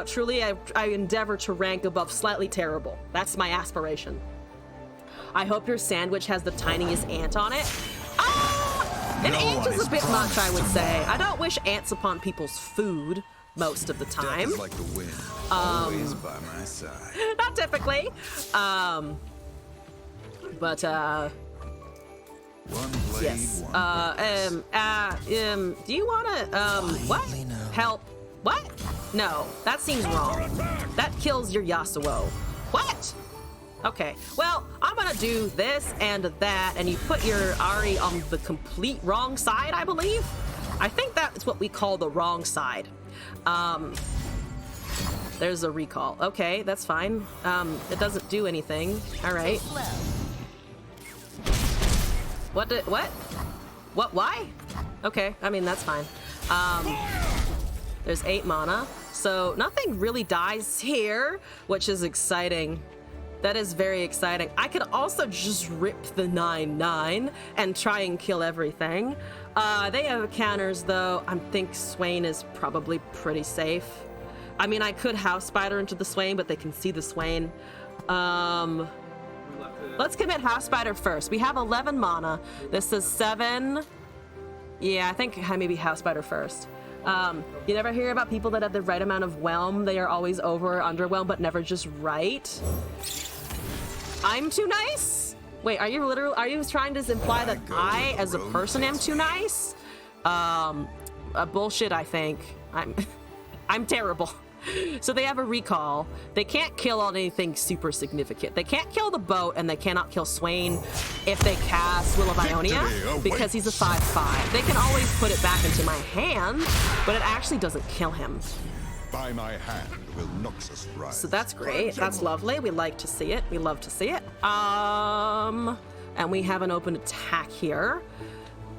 Truly, I endeavor to rank above slightly terrible. That's my aspiration. I hope your sandwich has the tiniest ant on it. An ant is a bit much, I would say. I don't wish ants upon people's food most of the time. Death is like the wind, always by my side. Not typically. But One blade, yes. one purpose. Do you wanna, what? Help. What? No, that seems wrong. That kills your Yasuo. What? Okay, well, I'm gonna do this and that, and you put your Ari on the complete wrong side, I believe? I think that's what we call the wrong side. There's a recall. Okay, that's fine. It doesn't do anything. All right. What? Why? Okay, I mean, that's fine. There's 8 mana, so nothing really dies here, which is exciting. That is very exciting. I could also just rip the 9/9 and try and kill everything. They have counters, though. I think Swain is probably pretty safe. I mean, I could House Spider into the Swain, but they can see the Swain. Let's commit House Spider first. We have 11 mana. This is 7. Yeah, I think maybe House Spider first. You never hear about people that have the right amount of whelm. They are always over or underwhelmed, but never just right. I'm too nice? Wait, are you trying to imply that I, as a person, am too nice? Bullshit, I think. I'm terrible. So they have a recall. They can't kill on anything super significant. They can't kill the boat, and they cannot kill Swain if they cast Will of Ionia, because he's a 5/5. They can always put it back into my hand, but it actually doesn't kill him. By my hand will Noxus rise. So that's great. That's lovely. We like to see it. We love to see it. And we have an open attack here.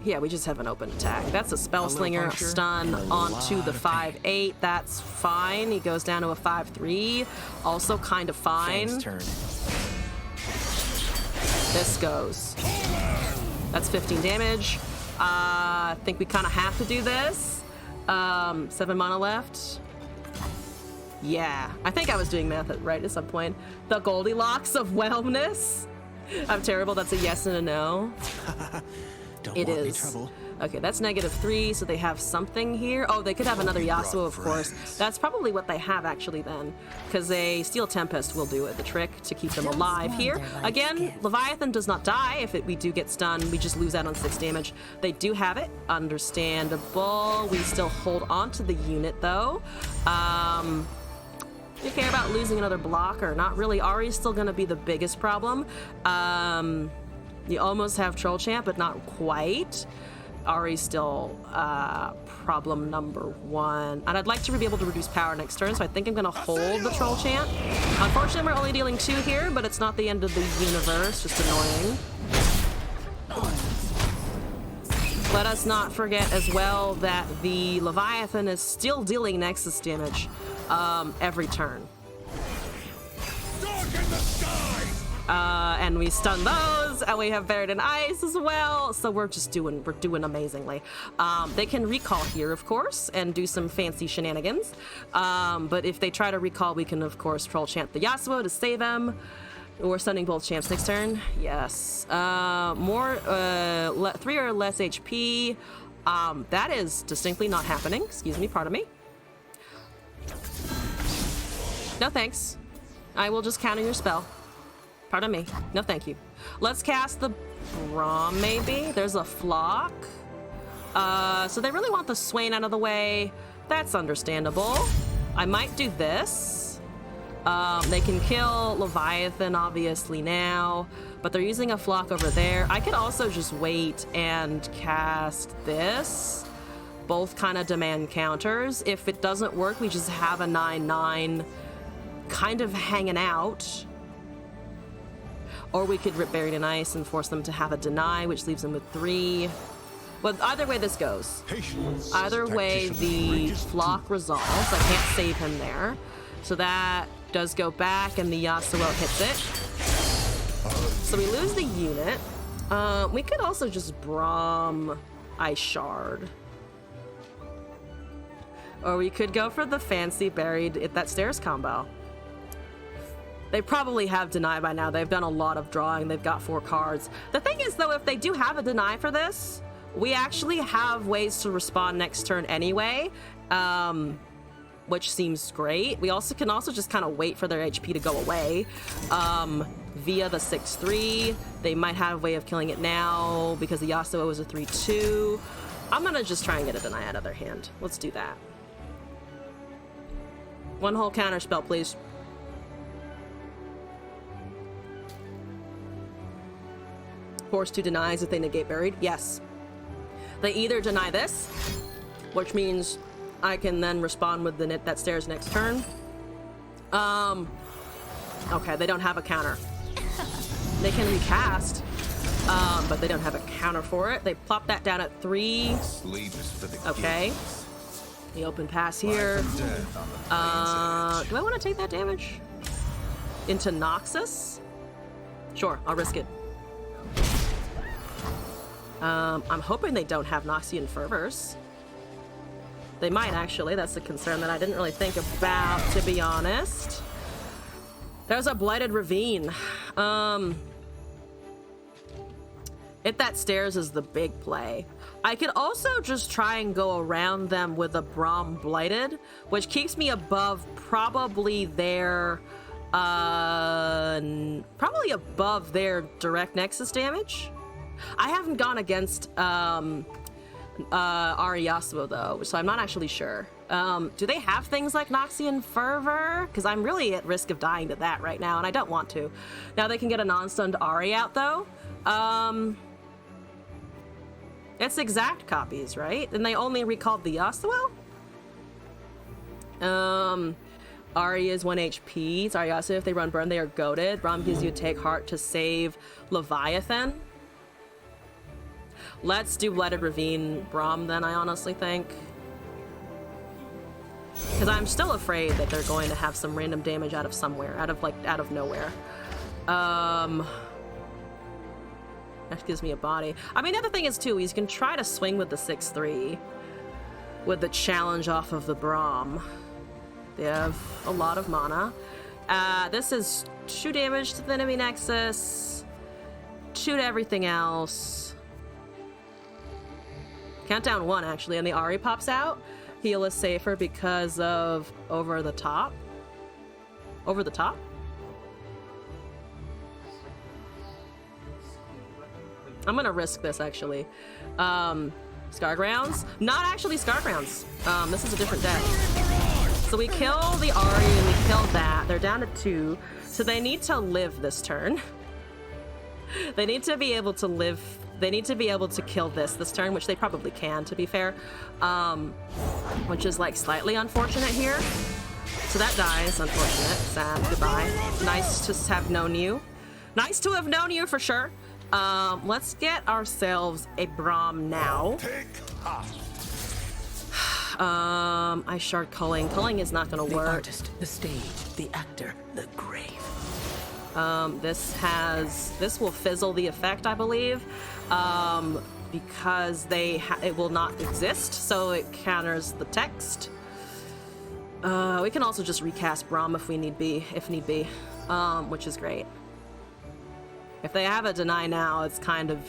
Yeah, we just have an open attack. That's a Spell Slinger stun onto the 5/8. That's fine. He goes down to a 5/3. Also kind of fine. This goes. That's 15 damage. I think we kind of have to do this. 7 mana left. Yeah, I think I was doing math right at some point. The Goldilocks of wellness. I'm terrible. That's a yes and a no. It is. Okay, that's -3, so they have something here. Oh, they could have another Yasuo, of course. That's probably what they have, actually, then. Because a Steel Tempest will do it, the trick, to keep them alive here. Again, Leviathan does not die. If we do get stunned, we just lose out on 6 damage. They do have it. Understandable. We still hold on to the unit, though. Do you care about losing another blocker? Not really. Ari's still going to be the biggest problem. You almost have Troll Champ, but not quite. Ari's still problem number 1. And I'd like to be able to reduce power next turn, so I think I'm going to hold the Troll Champ. Unfortunately, we're only dealing 2 here, but it's not the end of the universe. Just annoying. Let us not forget as well that the Leviathan is still dealing Nexus damage every turn. Dark in the sky! And we stun those, and we have Buried in Ice as well, so we're doing amazingly. They can recall here, of course, and do some fancy shenanigans. But if they try to recall, we can, of course, Troll Chant the Yasuo to save them. We're stunning both champs next turn. Yes. 3 or less HP. That is distinctly not happening. Excuse me, pardon me. No thanks. I will just counter your spell. Pardon me. No thank you. Let's cast the Braum, maybe. There's a Flock. So they really want the Swain out of the way. That's understandable. I might do this. They can kill Leviathan, obviously, now, but they're using a flock over there. I could also just wait and cast this. Both kind of demand counters. If it doesn't work, we just have a 9/9 kind of hanging out. Or we could rip Buried in Ice and force them to have a deny, which leaves them with 3. Well, either way this goes. Either way, the flock resolves. I can't save him there. So that does go back, and the Yasuo hits it. So we lose the unit. We could also just Braum Ice Shard. Or we could go for the fancy Buried at that Stairs combo. They probably have Deny by now. They've done a lot of drawing. They've got 4 cards. The thing is, though, if they do have a Deny for this, we actually have ways to respond next turn anyway, which seems great. We also can just kind of wait for their HP to go away via the 6/3. They might have a way of killing it now because the Yasuo is a 3/2. I'm gonna just try and get a Deny out of their hand. Let's do that. 1 whole counter spell, please. Force 2 denies if they negate Buried. Yes. They either deny this, which means I can then respond with the that Stairs next turn. Okay, they don't have a counter. They can recast, but they don't have a counter for it. They plop that down at 3. Okay. The open pass here. Do I want to take that damage? Into Noxus? Sure, I'll risk it. I'm hoping they don't have Noxian Fervors. They might, actually. That's a concern that I didn't really think about, to be honest. There's a Blighted Ravine. If that Stairs is the big play. I could also just try and go around them with a Braum Blighted, which keeps me above probably their direct Nexus damage. I haven't gone against Ari Yasuo though, so I'm not actually sure. Do they have things like Noxian Fervor? Because I'm really at risk of dying to that right now, and I don't want to. Now they can get a non-stunned Ari out though. It's exact copies, right? And they only recalled the Yasuo? Ari is 1 HP. Sorry, Yasuo, if they run burn, they are goated. Braum gives you a take heart to save Leviathan. Let's do Blighted Ravine Braum then, I honestly think. Because I'm still afraid that they're going to have some random damage out of somewhere, out of nowhere. That gives me a body. I mean, the other thing is, too, is you can try to swing with the 6/3 with the challenge off of the Braum. They have a lot of mana. This is 2 damage to the enemy Nexus, 2 to everything else. Countdown 1, actually, and the Ari pops out. Heal is safer because of over the top. Over the top? I'm gonna risk this, actually. Scargrounds? Not actually Scargrounds. This is a different deck. So we kill the Ari and we kill that. They're down to 2. So they need to live this turn. They need to be able to live. They need to be able to kill this turn, which they probably can, to be fair. Which is like slightly unfortunate here. So that dies, unfortunate, sad, goodbye. Nice to have known you. Nice to have known you for sure. Let's get ourselves a Braum now. I shard culling. Culling is not gonna work. The artist, the stage, the actor, the grave. This will fizzle the effect, I believe, because it will not exist, so it counters the text. We can also just recast Braum if need be, which is great. If they have a deny now, it's kind of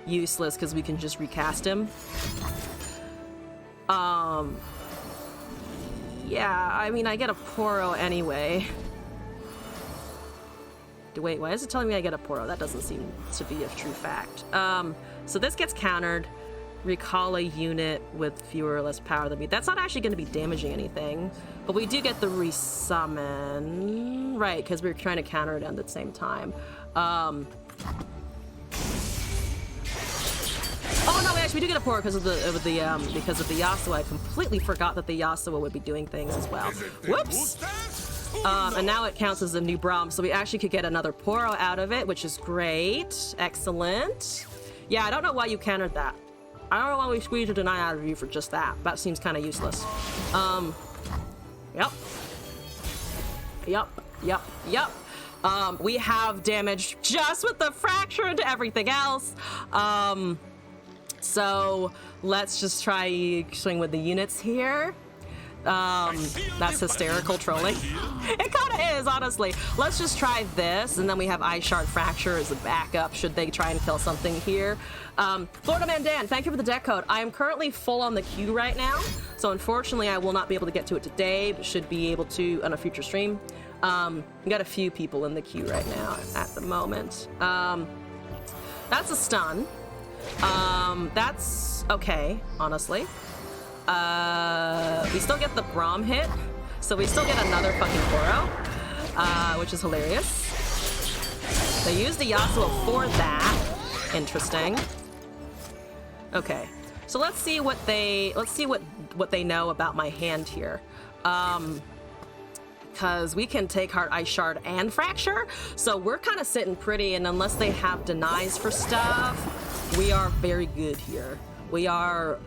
useless because we can just recast him. Yeah, I mean, I get a Poro anyway. Wait, why is it telling me I get a Poro? That doesn't seem to be a true fact. So this gets countered. recall a unit with fewer or less power than me. That's not actually going to be damaging anything, but we do get the resummon, right? Because we're trying to counter it at the same time. Oh no, actually we do get a port because of the Yasuo. I completely forgot that the Yasuo would be doing things as well. Whoops. And now it counts as a new Braum, so we actually could get another Poro out of it, which is great. Excellent. Yeah, I don't know why you countered that. I don't know why we squeezed a deny out of you for just that. That seems kind of useless. Yep. We have damage just with the fracture into everything else. So let's just try swing with the units here. That's hysterical trolling. It kind of is, honestly. Let's just try this, and then we have Ice Shard Fracture as a backup should they try and kill something here. Florida Man Dan, thank you for the deck code. I am currently full on the queue right now, so unfortunately I will not be able to get to it today, but should be able to on a future stream. We got a few people in the queue right now at the moment. That's a stun. That's okay, honestly. We still get the Braum hit, so we still get another fucking Poro, which is hilarious. They used the Yasuo for that. Interesting. Okay, so let's see what they know about my hand here. Because we can take Heart, Ice Shard, and Fracture, so we're kind of sitting pretty, and unless they have denies for stuff, we are very good here. We are,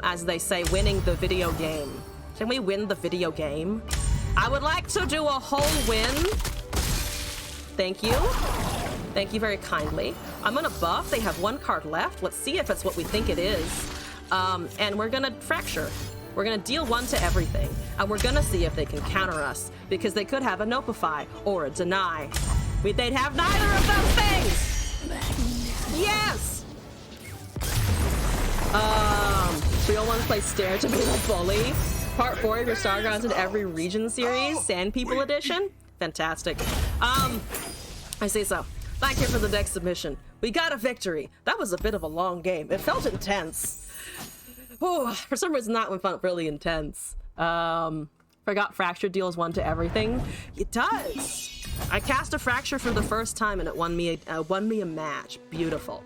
as they say, winning the video game. Can we win the video game? I would like to do a whole win. Thank you. Thank you very kindly. I'm gonna buff. They have one card left. Let's see if it's what we think it is. And we're gonna Fracture. We're gonna deal 1 to everything. And we're gonna see if they can counter us, because they could have a Nopify or a Deny. They'd have neither of those things! Yes! 301 plays Stare to be a bully. Part 4 of your Stargrounds in every region series, Sand People Edition. Fantastic. I say so. Thank you for the deck submission. We got a victory. That was a bit of a long game. It felt intense. Oh, for some reason that one felt really intense. Forgot Fracture deals 1 to everything. It does. I cast a Fracture for the first time and it won me a match. Beautiful.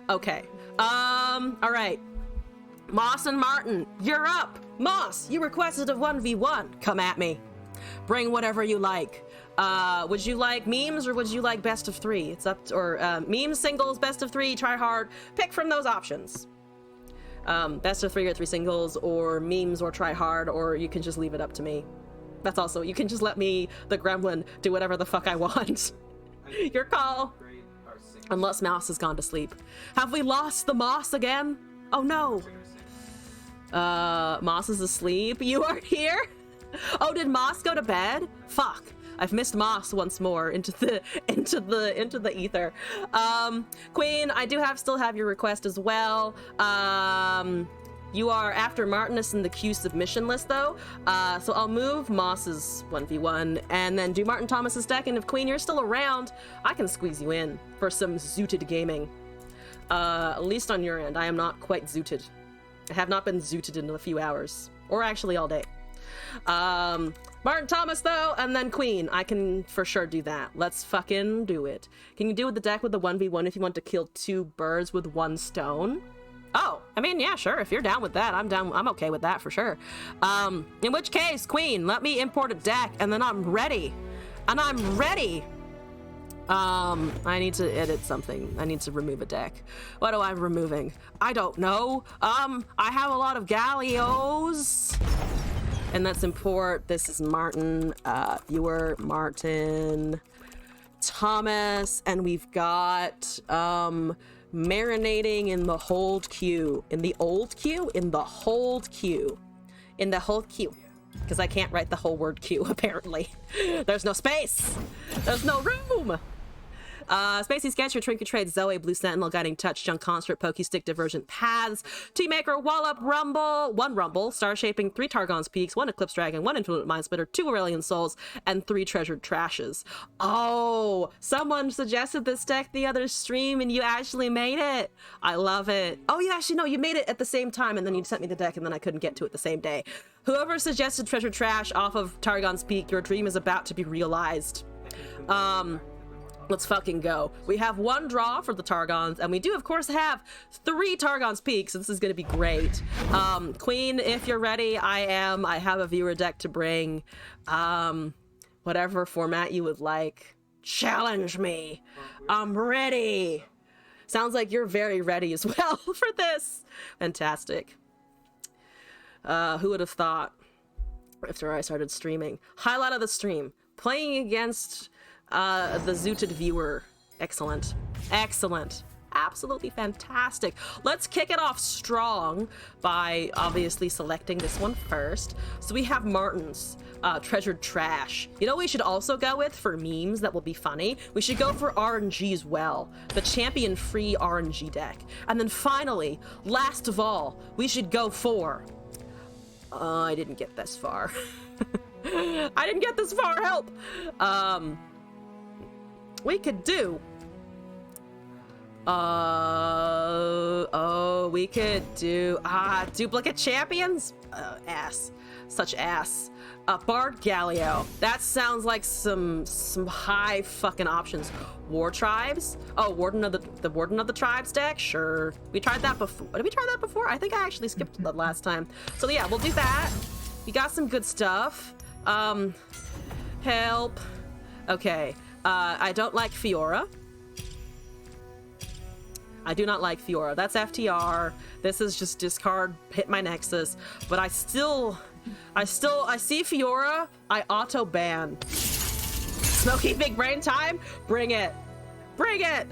Okay. All right. Moss and Martin, you're up. Moss, you requested a 1v1. Come at me. Bring whatever you like. Would you like memes or would you like best of 3? It's up to, or memes, singles, best of 3, try hard. Pick from those options. Best of 3 or 3 singles, or memes or try hard, or you can just leave it up to me. That's also, you can just let me, the gremlin, do whatever the fuck I want. Your call. Unless Mouse has gone to sleep. Have we lost the Moss again? Oh no. Moss is asleep. You are here? Oh, did Moss go to bed? Fuck. I've missed Moss once more into the ether. Queen, I do still have your request as well. You are after Martinus in the queue submission list though. So I'll move Moss's 1v1 and then do Martin Thomas's deck, and if Queen you're still around, I can squeeze you in for some zooted gaming. At least on your end, I am not quite zooted. I have not been zooted in a few hours, or actually all day. Martin Thomas though, and then Queen. I can for sure do that. Let's fucking do it. Can you do with the deck with the 1v1 if you want to kill 2 birds with 1 stone? Oh, I mean, yeah, sure. If you're down with that, I'm down. I'm okay with that for sure. In which case, Queen, let me import a deck, and then I'm ready. And I'm ready. I need to edit something. I need to remove a deck. What am I removing? I don't know. I have a lot of Gallios. And let's import. This is Martin, viewer, Martin, Thomas, and we've got, marinating in the hold queue. In the old queue? In the hold queue. In the hold queue. Because I can't write the whole word queue, apparently. There's no space. There's no room. Spacey Sketcher, Trinket Trade, Zoe, Blue Sentinel, Guiding Touch, Junk Construct, Pokestick, Divergent Paths, Teamaker, Wallop, Rumble, 1 Rumble, Star Shaping, 3 Targon's Peaks, 1 Eclipse Dragon, 1 Infinite Mind Splitter, 2 Aurelian Souls, and 3 Treasured Trashes. Oh, someone suggested this deck the other stream and you actually made it. I love it. Oh, you actually, no, you made it at the same time and then you sent me the deck and then I couldn't get to it the same day. Whoever suggested Treasure Trash off of Targon's Peak, your dream is about to be realized. Let's fucking go. We have 1 draw for the Targons, and we do, of course, have 3 Targon's Peaks, so this is going to be great. Queen, if you're ready, I am. I have a viewer deck to bring. Whatever format you would like. Challenge me. I'm ready. Sounds like you're very ready as well for this. Fantastic. Who would have thought after I started streaming? Highlight of the stream. Playing against the zooted viewer. Excellent. Excellent. Absolutely fantastic. Let's kick it off strong by obviously selecting this one first. So we have Martin's Treasured Trash. You know what we should also go with for memes that will be funny? We should go for RNG as well. The champion free RNG deck. And then finally, last of all, we should go for... I didn't get this far. I didn't get this far, help! We could do... we could do... duplicate champions? Ass. Such ass. Bard Galio. That sounds like some high fucking options. War Tribes? Oh, Warden of the Warden of the Tribes deck? Sure. We tried that before. Did we try that before? I think I actually skipped that last time. So yeah, we'll do that. We got some good stuff. Help. Okay. I don't like Fiora. I do not like Fiora. That's FTR. This is just discard, hit my Nexus. But I see Fiora, I auto ban. Smoky Big Brain time? Bring it. Bring it.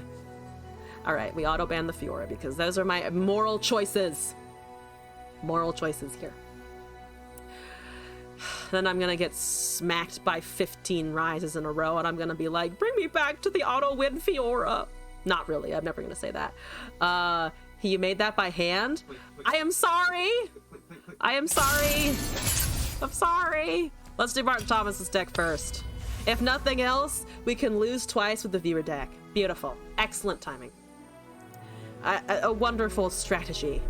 All right, we auto ban the Fiora because those are my moral choices. Moral choices here. Then I'm gonna get smacked by 15 rises in a row and I'm gonna be like, bring me back to the auto win Fiora. Not really, I'm never gonna say that. You made that by hand? I am sorry! I am sorry! I'm sorry! Let's do Martin Thomas's deck first. If nothing else, we can lose twice with the viewer deck. Beautiful. Excellent timing. A wonderful strategy.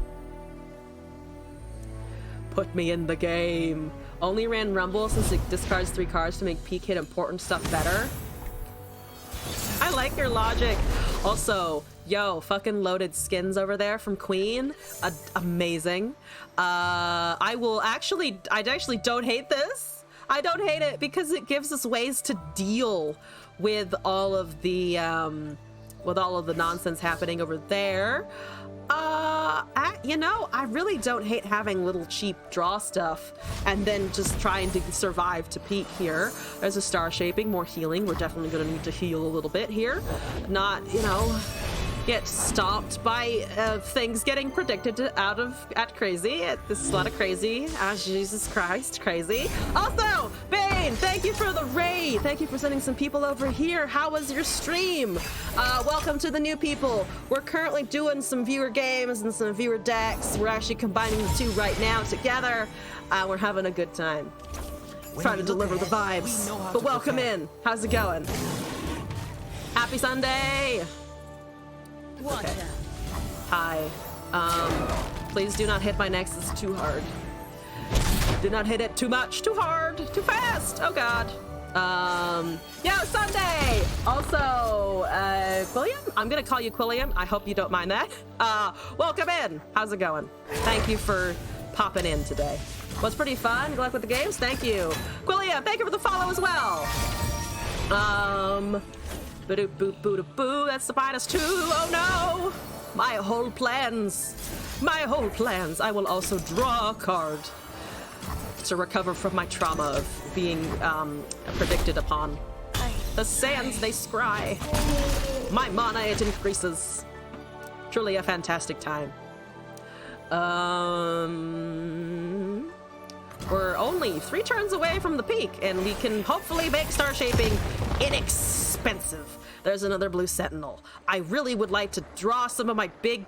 Put me in the game. Only ran Rumble since it discards 3 cards to make peak hit important stuff better. I like your logic. Also, yo, fucking loaded skins over there from Queen. Amazing. I actually don't hate this. I don't hate it because it gives us ways to deal with all of the nonsense happening over there. You know, I really don't hate having little cheap draw stuff and then just trying to survive to peak here. There's a Star Shaping, more healing. We're definitely going to need to heal a little bit here. Not, you know, get stopped by things getting predicted at crazy. This is a lot of crazy. Jesus Christ, crazy. Also, Bane, thank you for the raid. Thank you for sending some people over here. How was your stream? Welcome to the new people. We're currently doing some viewer games and some viewer decks. We're actually combining the two right now together. We're having a good time. Trying to deliver the vibes. But welcome in. How's it going? Happy Sunday. Okay. Hi. Please do not hit my Nexus too hard. Do not hit it too much, too hard, too fast. Oh God. Yo, Sunday. Also, Quilliam. I'm gonna call you Quilliam. I hope you don't mind that. Welcome in. How's it going? Thank you for popping in today. Was pretty fun. Good luck with the games. Thank you, Quilliam. Thank you for the follow as well. Boo-boo-boo-boo, that's the minus 2. Oh no! My whole plans. My whole plans. I will also draw a card to recover from my trauma of being predicted upon. The sands, they scry. My mana, it increases. Truly a fantastic time. We're only 3 turns away from the peak, and we can hopefully make Star Shaping inexpensive. expensive. There's another blue sentinel. I really would like to draw some of my big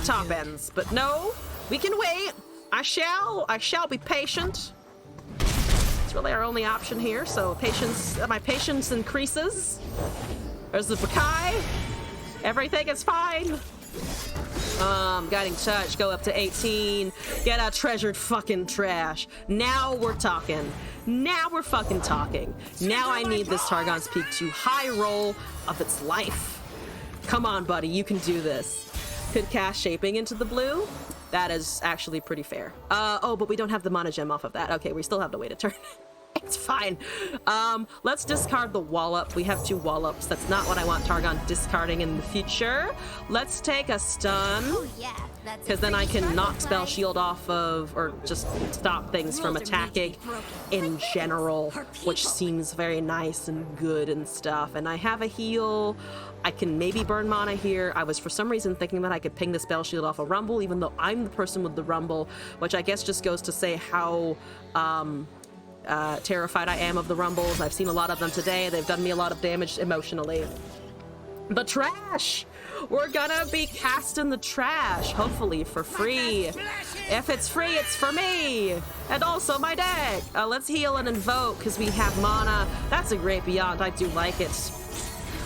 top ends, but no, we can wait. I shall be patient. It's really our only option here, so my patience increases. There's the Bakai. Everything is fine. Guiding touch, go up to 18. Get out treasured fucking trash. Now we're talking. Now we're fucking talking. Now I need this Targon's Peak to high roll of its life. Come on, buddy, you can do this. Could cast Shaping into the blue. That is actually pretty fair. Oh, but we don't have the mana gem off of that. Okay, we still have to wait a turn. It's fine. Let's discard the Wallop. We have 2 Wallops. That's not what I want Targon discarding in the future. Let's take a stun. Oh, yeah. Because then I can knock Spell Shield off of, or just stop things from attacking in general, which seems very nice and good and stuff. And I have a heal. I can maybe burn mana here. I was for some reason thinking that I could ping the Spell Shield off a Rumble, even though I'm the person with the Rumble, which I guess just goes to say how terrified I am of the Rumbles. I've seen a lot of them today. They've done me a lot of damage emotionally. The trash! We're gonna be casting the trash, hopefully for free. If it's free, it's for me! And also my deck! Let's heal and invoke, because we have mana. That's a great Beyond. I do like it.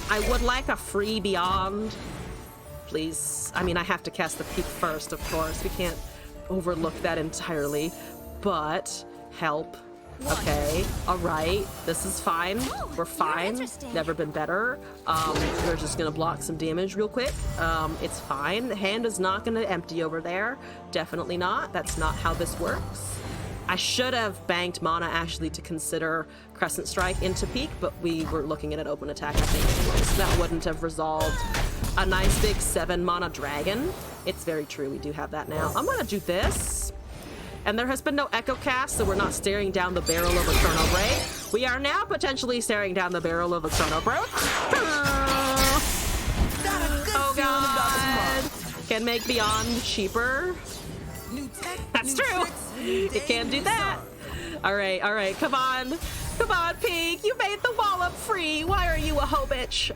I would like a free Beyond. Please. I mean, I have to cast the Peak first, of course. We can't overlook that entirely. But, help. Okay, all right, this is fine. We're fine. Never been better. We're just gonna block some damage real quick. It's fine. The hand is not gonna empty over there. Definitely not. That's not how this works. I should have banked mana actually to consider Crescent Strike into Peak, but we were looking at an open attack, I think, anyway, so that wouldn't have resolved a nice big 7 mana dragon. It's very true, we do have that now. I'm gonna do this. And there has been no Echo Cast, so we're not staring down the barrel of a Chrono Break. We are now potentially staring down the barrel of a Chrono Break. Oh god! Can make Beyond cheaper. That's true! It can do that. Alright, come on. Come on, Peak! You made the Wallop free! Why are you a hoe bitch?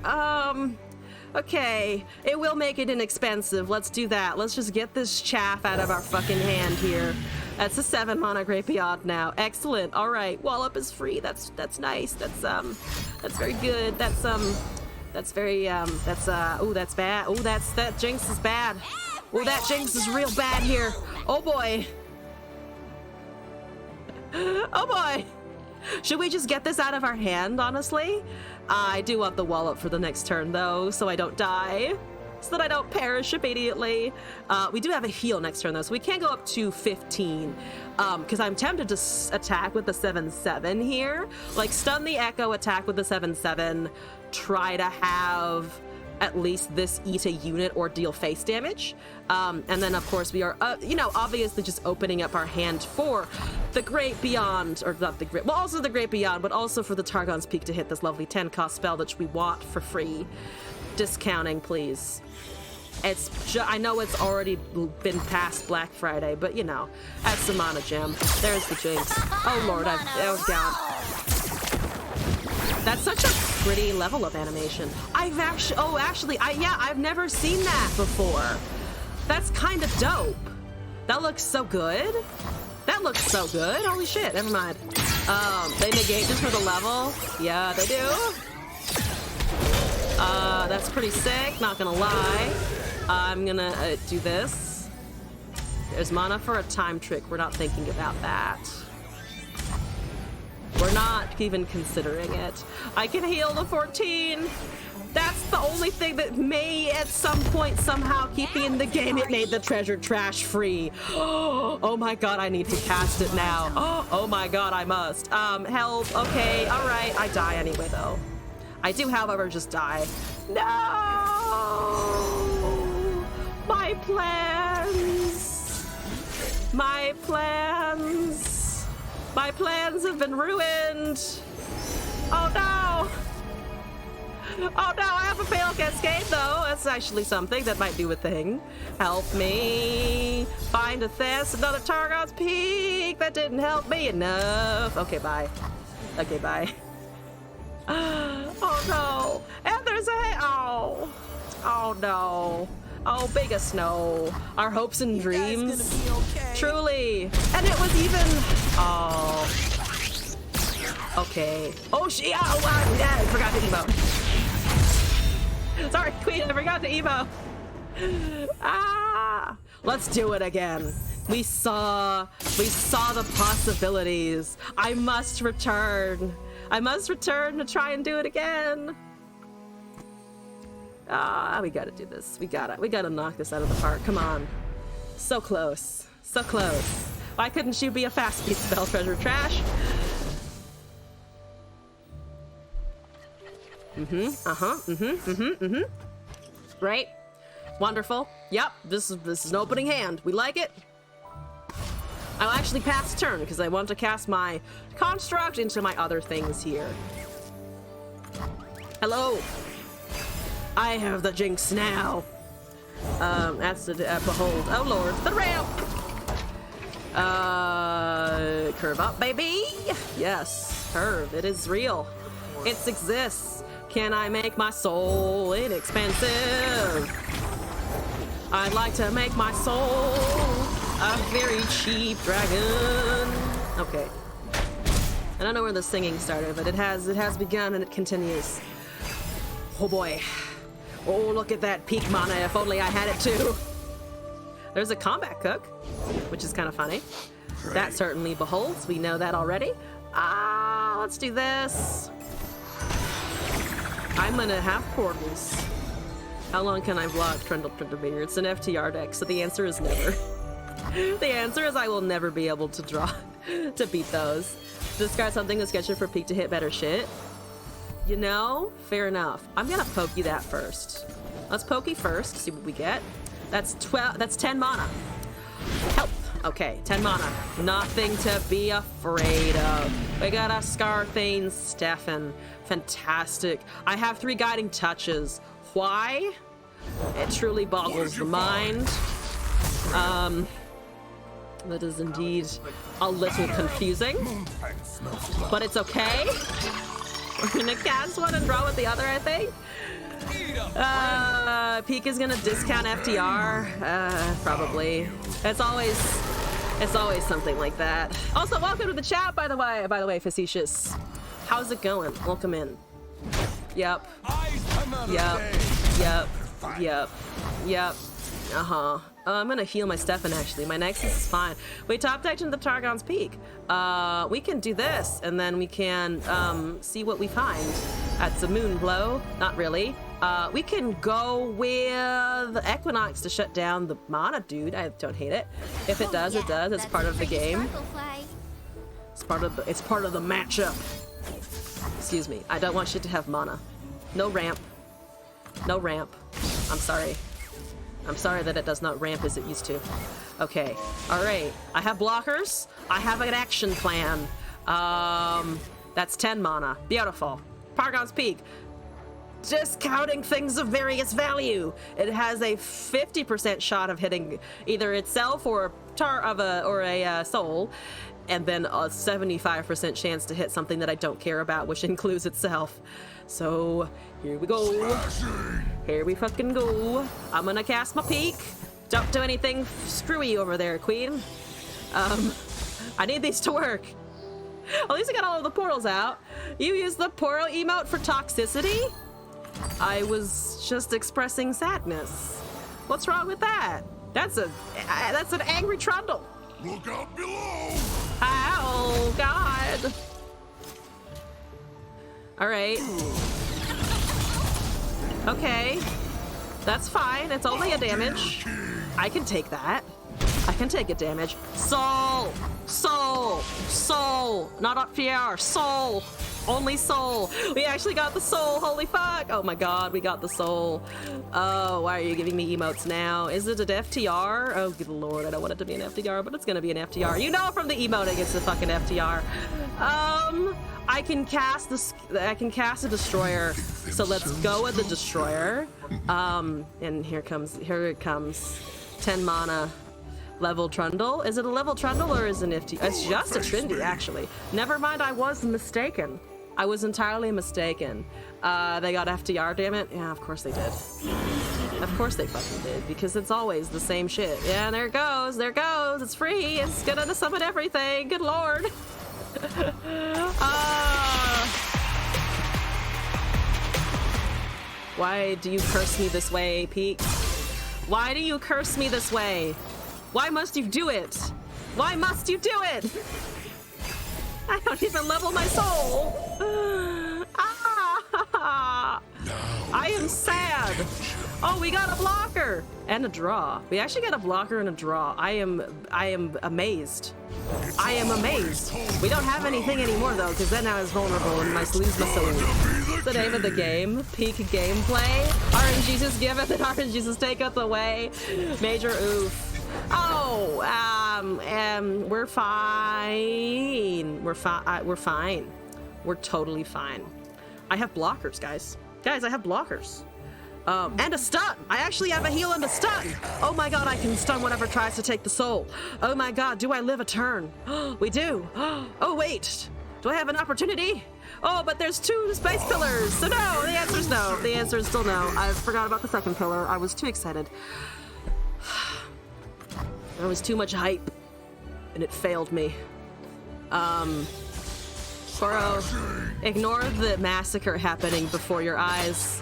Okay, it will make it inexpensive. Let's do that. Let's just get this chaff out of our fucking hand here. That's a 7 mana Great Beyond now. Excellent. All right, Wallop is free. That's nice. That's very good. That's very oh, that's bad. Oh, that Jinx is bad. Oh, that Jinx is real bad here. Oh boy. Oh boy. Should we just get this out of our hand, honestly? I do want the Wallop for the next turn, though, so I don't die. So that I don't perish immediately. We do have a heal next turn, though, so we can't go up to 15. Because I'm tempted to attack with the 7/7 here. Like, stun the Echo, attack with the 7/7. Try to have at least this eat a unit or deal face damage. And then, of course, we are, obviously just opening up our hand for the Great Beyond, or not the Great, well, also the Great Beyond, but also for the Targon's Peak to hit this lovely 10-cost spell that we want for free. Discounting, please. I know it's already been past Black Friday, but, add some mana gem. There's the Jinx. Oh, Lord, I was down. That's such a pretty level of animation. I've never seen that before. That's kind of dope. That looks so good. That looks so good. Holy shit, never mind. They negate just for the level. Yeah, they do. That's pretty sick, not gonna lie. I'm gonna do this. There's mana for a time trick. We're not thinking about that. We're not even considering it. I can heal the 14. That's the only thing that may at some point somehow keep me in the game. It made the treasure trash free. Oh my god, I need to cast it now. Oh my god, I must. Help. Okay, alright. I die anyway, though. I do, however, just die. No! My plans! My plans! My plans have been ruined! Oh no! Oh no, I have a fail cascade though. That's actually something that might do a thing. Help me! Find a Thess, another Targon's Peak! That didn't help me enough. Okay, bye. Okay, bye. Oh no! And there's a oh no! Oh, biggest no! Our hopes and dreams. Truly, and it was even okay. Oh she I forgot to emote. Sorry, Queen, I forgot to emote. Let's do it again. We saw the possibilities. I must return. I must return to try and do it again. We gotta do this. We gotta knock this out of the park. Come on. So close. So close. Why couldn't you be a fast piece spell treasure trash? Right? Wonderful. Yep, this is an opening hand. We like it. I'll actually pass turn because I want to cast my construct into my other things here. Hello. I have the jinx now. That's the behold. Oh lord, the ramp. Curve up, baby. Yes, curve. It is real. It exists. Can I make my soul inexpensive? I'd like to make my soul a very cheap dragon. Okay. I don't know where the singing started, but it has begun and it continues. Oh boy. Oh, look at that peak mana. If only I had it too. There's a combat cook, which is kind of funny. That certainly beholds. We know that already. Let's do this. I'm gonna have portals. How long can I block Trundle Beard? It's an FTR deck, so the answer is never. The answer is I will never be able to draw to beat those. Discard something that's get you for peak to hit better shit. You know, fair enough. I'm gonna pokey that first. Let's pokey first, see what we get. That's 10 mana. Health. Okay, 10 mana. Nothing to be afraid of. We got a Scarthane Stefan. Fantastic. I have 3 guiding touches. Why? It truly boggles the mind. That is indeed a little confusing. But it's okay. We're gonna cast one and draw with the other, I think. Peak is gonna discount FTR. Probably. It's always something like that. Also, welcome to the chat, by the way, Facetious. How's it going? Welcome in. Yep. Yep. I'm gonna heal my Stefan, actually. My Nexus is fine. We top decked into the Targon's Peak. We can do this, and then we can see what we find. That's a moon blow. Not really. We can go with Equinox to shut down the mana, dude. I don't hate it. If it does, it does. It's part of the game. It's part of the matchup. Excuse me. I don't want shit to have mana. No ramp. No ramp. I'm sorry. I'm sorry that it does not ramp as it used to. Okay. Alright. I have blockers. I have an action plan. That's 10 mana. Beautiful. Targon's Peak. Discounting things of various value. It has a 50% shot of hitting either itself or a soul, and then a 75% chance to hit something that I don't care about, which includes itself. So here we go. Here we fucking go. I'm gonna cast my Peak. Don't do anything screwy over there, Queen. I need these to work. At least I got all of the portals out. You used the portal emote for toxicity? I was just expressing sadness. What's wrong with that? That's an angry Trundle. Look out below! Oh, God. All right. Okay. That's fine. It's only a damage. I can take that. I can take a damage. Soul! Soul! Soul! Not up here. Soul! Only soul. We actually got the soul. Holy fuck. Oh my god, we got the soul. Oh, why are you giving me emotes now? Is it an FTR? Oh, good lord, I don't want it to be an FTR, but it's gonna be an FTR. You know from the emoting it's a fucking FTR. I can cast a destroyer. So let's go with the destroyer. And here it comes. 10 mana. Level Trundle? Is it a level Trundle or is it an FT? It's just a Trinity, actually. Never mind, I was mistaken. I was entirely mistaken. They got FTR, damn it. Yeah, of course they did. Of course they fucking did, because it's always the same shit. Yeah, there it goes, there it goes. It's free, it's gonna summon everything. Good lord. Why do you curse me this way, Peak? Why do you curse me this way? Why must you do it? Why must you do it? I don't even level my soul. I am sad. Oh, we got a blocker and a draw. We actually got a blocker and a draw. I am amazed. I am amazed. We don't have anything anymore though, because then I was vulnerable and I lose my soul. It's the name of the game. Peak gameplay. RNGesus giveth and RNGesus taketh away. Major oof. Oh, we're fine. We're fine. We're totally fine. I have blockers, guys. Guys, I have blockers. And a stun. I actually have a heal and a stun. Oh my god, I can stun whatever tries to take the soul. Oh my god, do I live a turn? We do. Oh wait, do I have an opportunity? Oh, but there's 2 space pillars. So no, the answer's no. The answer is still no. I forgot about the second pillar. I was too excited. There was too much hype, and it failed me. Poro, ignore the massacre happening before your eyes.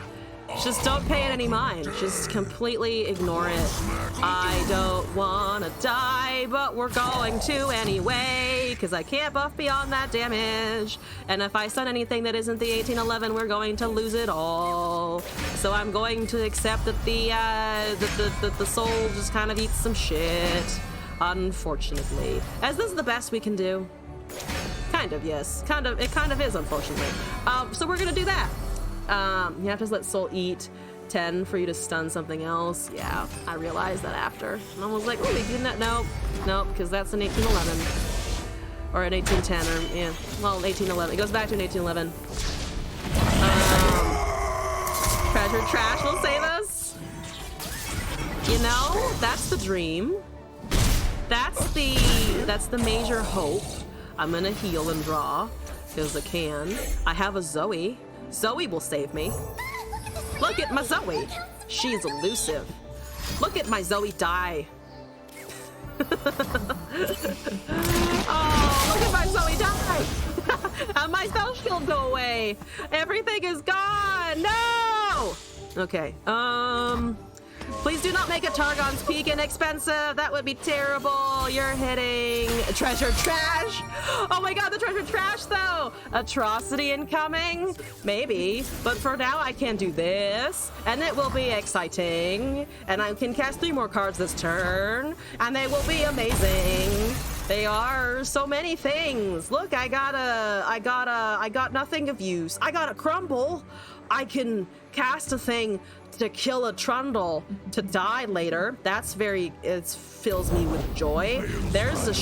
Just don't pay it any mind. Just completely ignore it. I don't want to die, but we're going to anyway, because I can't buff beyond that damage. And if I stun anything that isn't the 1811, we're going to lose it all. So I'm going to accept that the soul just kind of eats some shit, unfortunately. As this is the best we can do. Kind of, yes. It kind of is, unfortunately. So we're going to do that. You have to let soul eat 10 for you to stun something else. Yeah, I realized that after. And I was like, oh, we did that. Nope, because that's an 1811. Or an 1810, or, yeah, well, 1811. It goes back to an 1811. Treasure trash will save us. You know, that's the dream. That's the major hope. I'm gonna heal and draw, because I can. I have a Zoe. Zoe will save me. Look at my Zoe. She's elusive. Look at my Zoe die. Oh, look at my Zoe die. And my spell shield go away. Everything is gone. No. Okay. Please do not make a Targon's Peak inexpensive. That would be terrible. You're hitting treasure trash. Oh my god, the treasure trash though. Atrocity incoming? Maybe. But for now, I can do this. And it will be exciting. And I can cast 3 more cards this turn. And they will be amazing. They are so many things. Look, I got nothing of use. I got a crumble. I can cast a thing to kill a Trundle to die later. That's it fills me with joy. There's a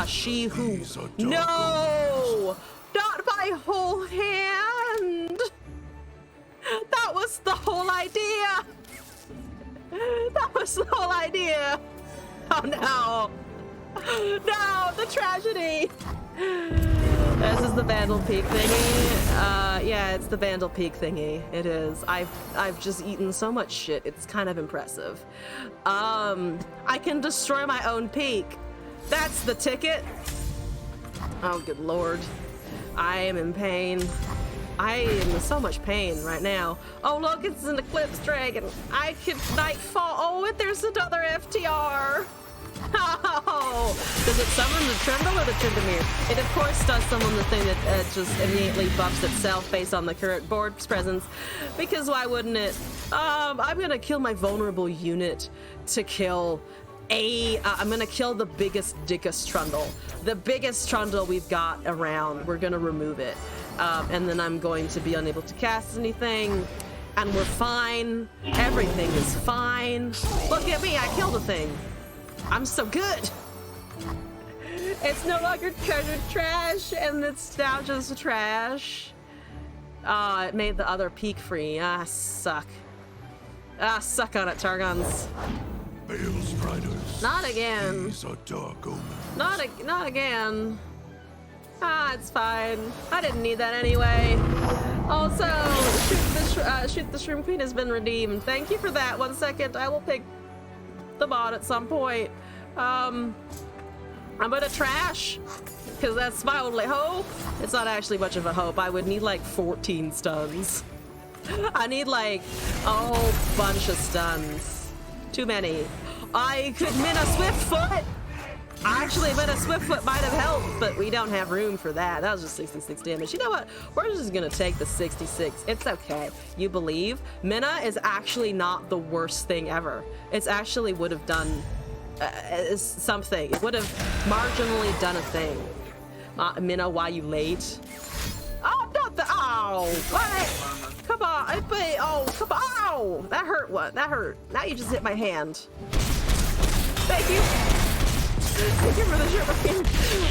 she who... No! Not my whole hand! That was the whole idea! That was the whole idea! Oh no! No, the tragedy! This is the Vandal Peak thingy. Yeah, it's the Vandal Peak thingy. It is. I've just eaten so much shit. It's kind of impressive. I can destroy my own peak. That's the ticket. Oh, good lord. I am in pain. I am in so much pain right now. Oh, look, it's an Eclipse Dragon. I could Nightfall. Oh, there's another FTR. Oh, does it summon the Trundle or the Tryndamere? It of course does summon the thing that just innately buffs itself based on the current board's presence, because why wouldn't it? I'm gonna kill my vulnerable unit to kill I'm gonna kill the dickest Trundle. The biggest Trundle we've got around. We're gonna remove it. And then I'm going to be unable to cast anything. And we're fine. Everything is fine. Look at me, I killed a thing. I'm so good. It's no longer treasure trash, and it's now just trash. It made the other peak free. Suck. Suck on it, Targons. Bale's riders. Not again. These are dark omens. Not again. Ah, it's fine. I didn't need that anyway. Also, Shoot the Shroom Queen has been redeemed. Thank you for that. 1 second. I will pick the bot at some point. I'm gonna trash, because that's my only hope. It's not actually much of a hope. I would need like 14 stuns. I need like a whole bunch of stuns. Too many. I could min a Swiftfoot. Actually, but a Swiftfoot might have helped, but we don't have room for that. That was just 66 damage. You know what? We're just gonna take the 66. It's okay. You believe? Minna is actually not the worst thing ever. It's actually would have done something. It would have marginally done a thing. Minna, why you late? Oh, not the. Oh, what? Come on. Oh, come on. Ow. That hurt. What? That hurt. Now you just hit my hand. Thank you. Thank you for the shirt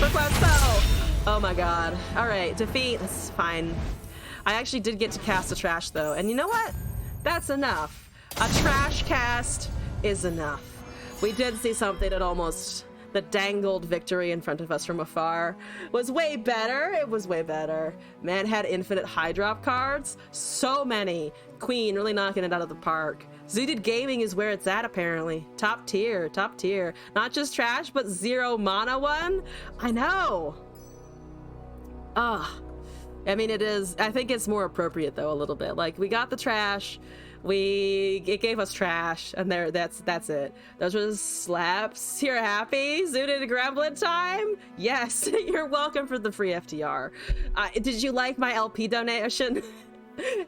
request, though. Oh my god. Alright, defeat. That's fine. I actually did get to cast a trash, though. And you know what? That's enough. A trash cast is enough. We did see something that almost... the dangled victory in front of us from afar was way better. It was way better. Man had infinite high drop cards. So many. Queen really knocking it out of the park. Zooted Gaming is where it's at, apparently. Top tier, top tier. Not just trash, but 0 mana one. I know. Ugh. I mean, it is. I think it's more appropriate, though, a little bit. Like, we got the trash. It gave us trash, and that's it. Those were the slaps. You're happy? Zooted Gremlin time? Yes, you're welcome for the free FTR. Did you like my LP donation?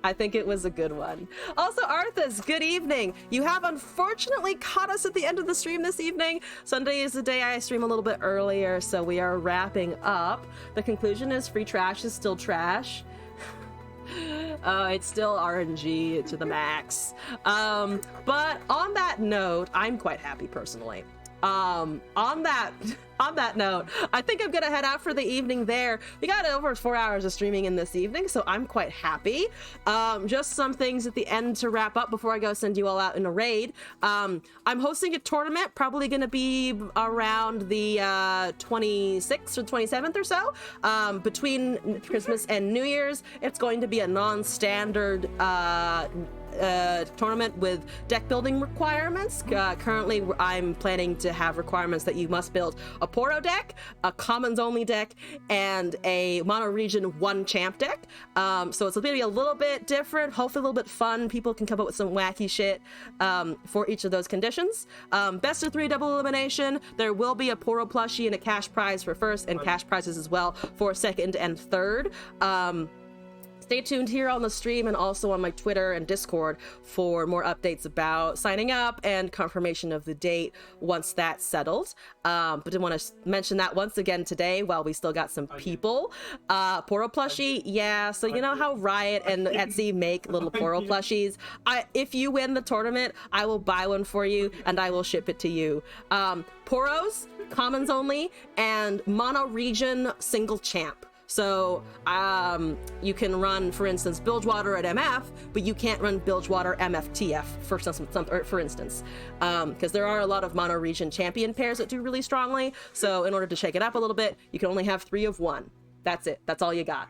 I think it was a good one. Also, Arthas, good evening. You have unfortunately caught us at the end of the stream this evening. Sunday is the day I stream a little bit earlier, so we are wrapping up. The conclusion is free trash is still trash. It's still RNG to the max. But on that note, I'm quite happy personally. On that note, I think I'm gonna head out for the evening there. We got over 4 hours of streaming in this evening, so I'm quite happy. Just some things at the end to wrap up before I go send you all out in a raid. I'm hosting a tournament, probably gonna be around the 26th or 27th or so. Between Christmas and New Year's, it's going to be a non-standard tournament with deck building requirements. Currently, I'm planning to have requirements that you must build a Poro deck, a Commons only deck, and a Mono Region 1 champ deck. So it's going to be a little bit different, hopefully a little bit fun. People can come up with some wacky shit for each of those conditions. Best of 3 double elimination. There will be a Poro plushie and a cash prize for first, and cash prizes as well for second and third. Stay tuned here on the stream and also on my Twitter and Discord for more updates about signing up and confirmation of the date once that's settled. But did want to mention that once again today while we still got some people. Poro plushie, yeah, so you know how Riot and Etsy make little Poro plushies? If you win the tournament, I will buy one for you and I will ship it to you. Poros, Commons only, and Mono Region single champ. So you can run, for instance, Bilgewater at MF, but you can't run Bilgewater MFTF, for instance, because there are a lot of Mono Region champion pairs that do really strongly. So in order to shake it up a little bit, you can only have 3 of 1. That's it. That's all you got.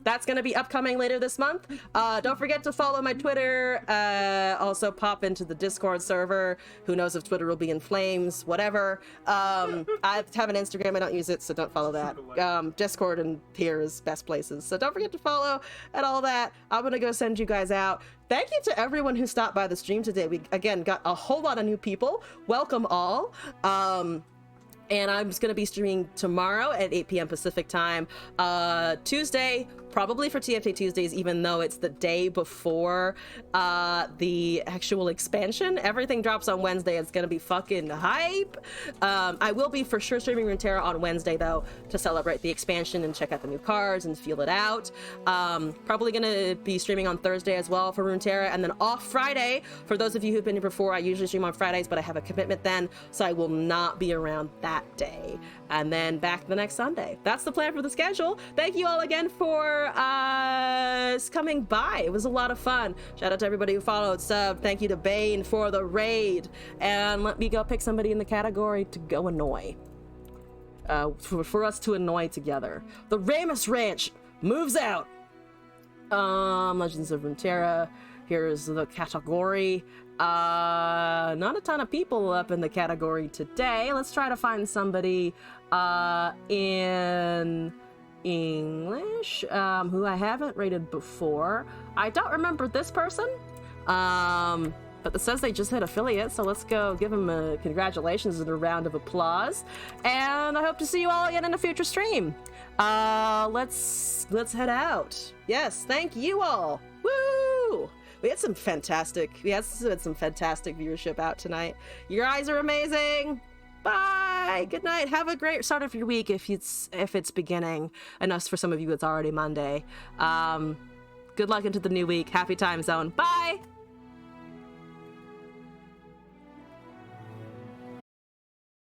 That's going to be upcoming later this month. Don't forget to follow my Twitter. Also pop into the Discord server. Who knows if Twitter will be in flames, whatever. I have an Instagram. I don't use it, so don't follow that. Discord and here is best places. So don't forget to follow and all that. I'm going to go send you guys out. Thank you to everyone who stopped by the stream today. We, again, got a whole lot of new people. Welcome all. And I'm just going to be streaming tomorrow at 8 p.m. Pacific time. Tuesday, probably for TFT Tuesdays, even though it's the day before the actual expansion. Everything drops on Wednesday. It's going to be fucking hype. I will be for sure streaming Runeterra on Wednesday, though, to celebrate the expansion and check out the new cards and feel it out. Probably going to be streaming on Thursday as well for Runeterra, and then off Friday. For those of you who've been here before, I usually stream on Fridays, but I have a commitment then, so I will not be around that day. And then back the next Sunday. That's the plan for the schedule. Thank you all again for coming by. It was a lot of fun. Shout out to everybody who followed, subbed. Thank you to Bane for the raid. And let me go pick somebody in the category to go annoy. for us to annoy together. The Ramus Ranch moves out. Legends of Runeterra. Here's the category. Not a ton of people up in the category today. Let's try to find somebody in English who I haven't rated before. I don't remember this person. But it says they just hit affiliate, so let's go give them a congratulations and a round of applause. And I hope to see you all again in a future stream. Let's head out. Yes, thank you all. Woo! We had some fantastic viewership out tonight. You guys are amazing. Bye. Good night. Have a great start of your week if it's beginning, and us for some of you it's already Monday. Good luck into the new week. Happy time zone. Bye.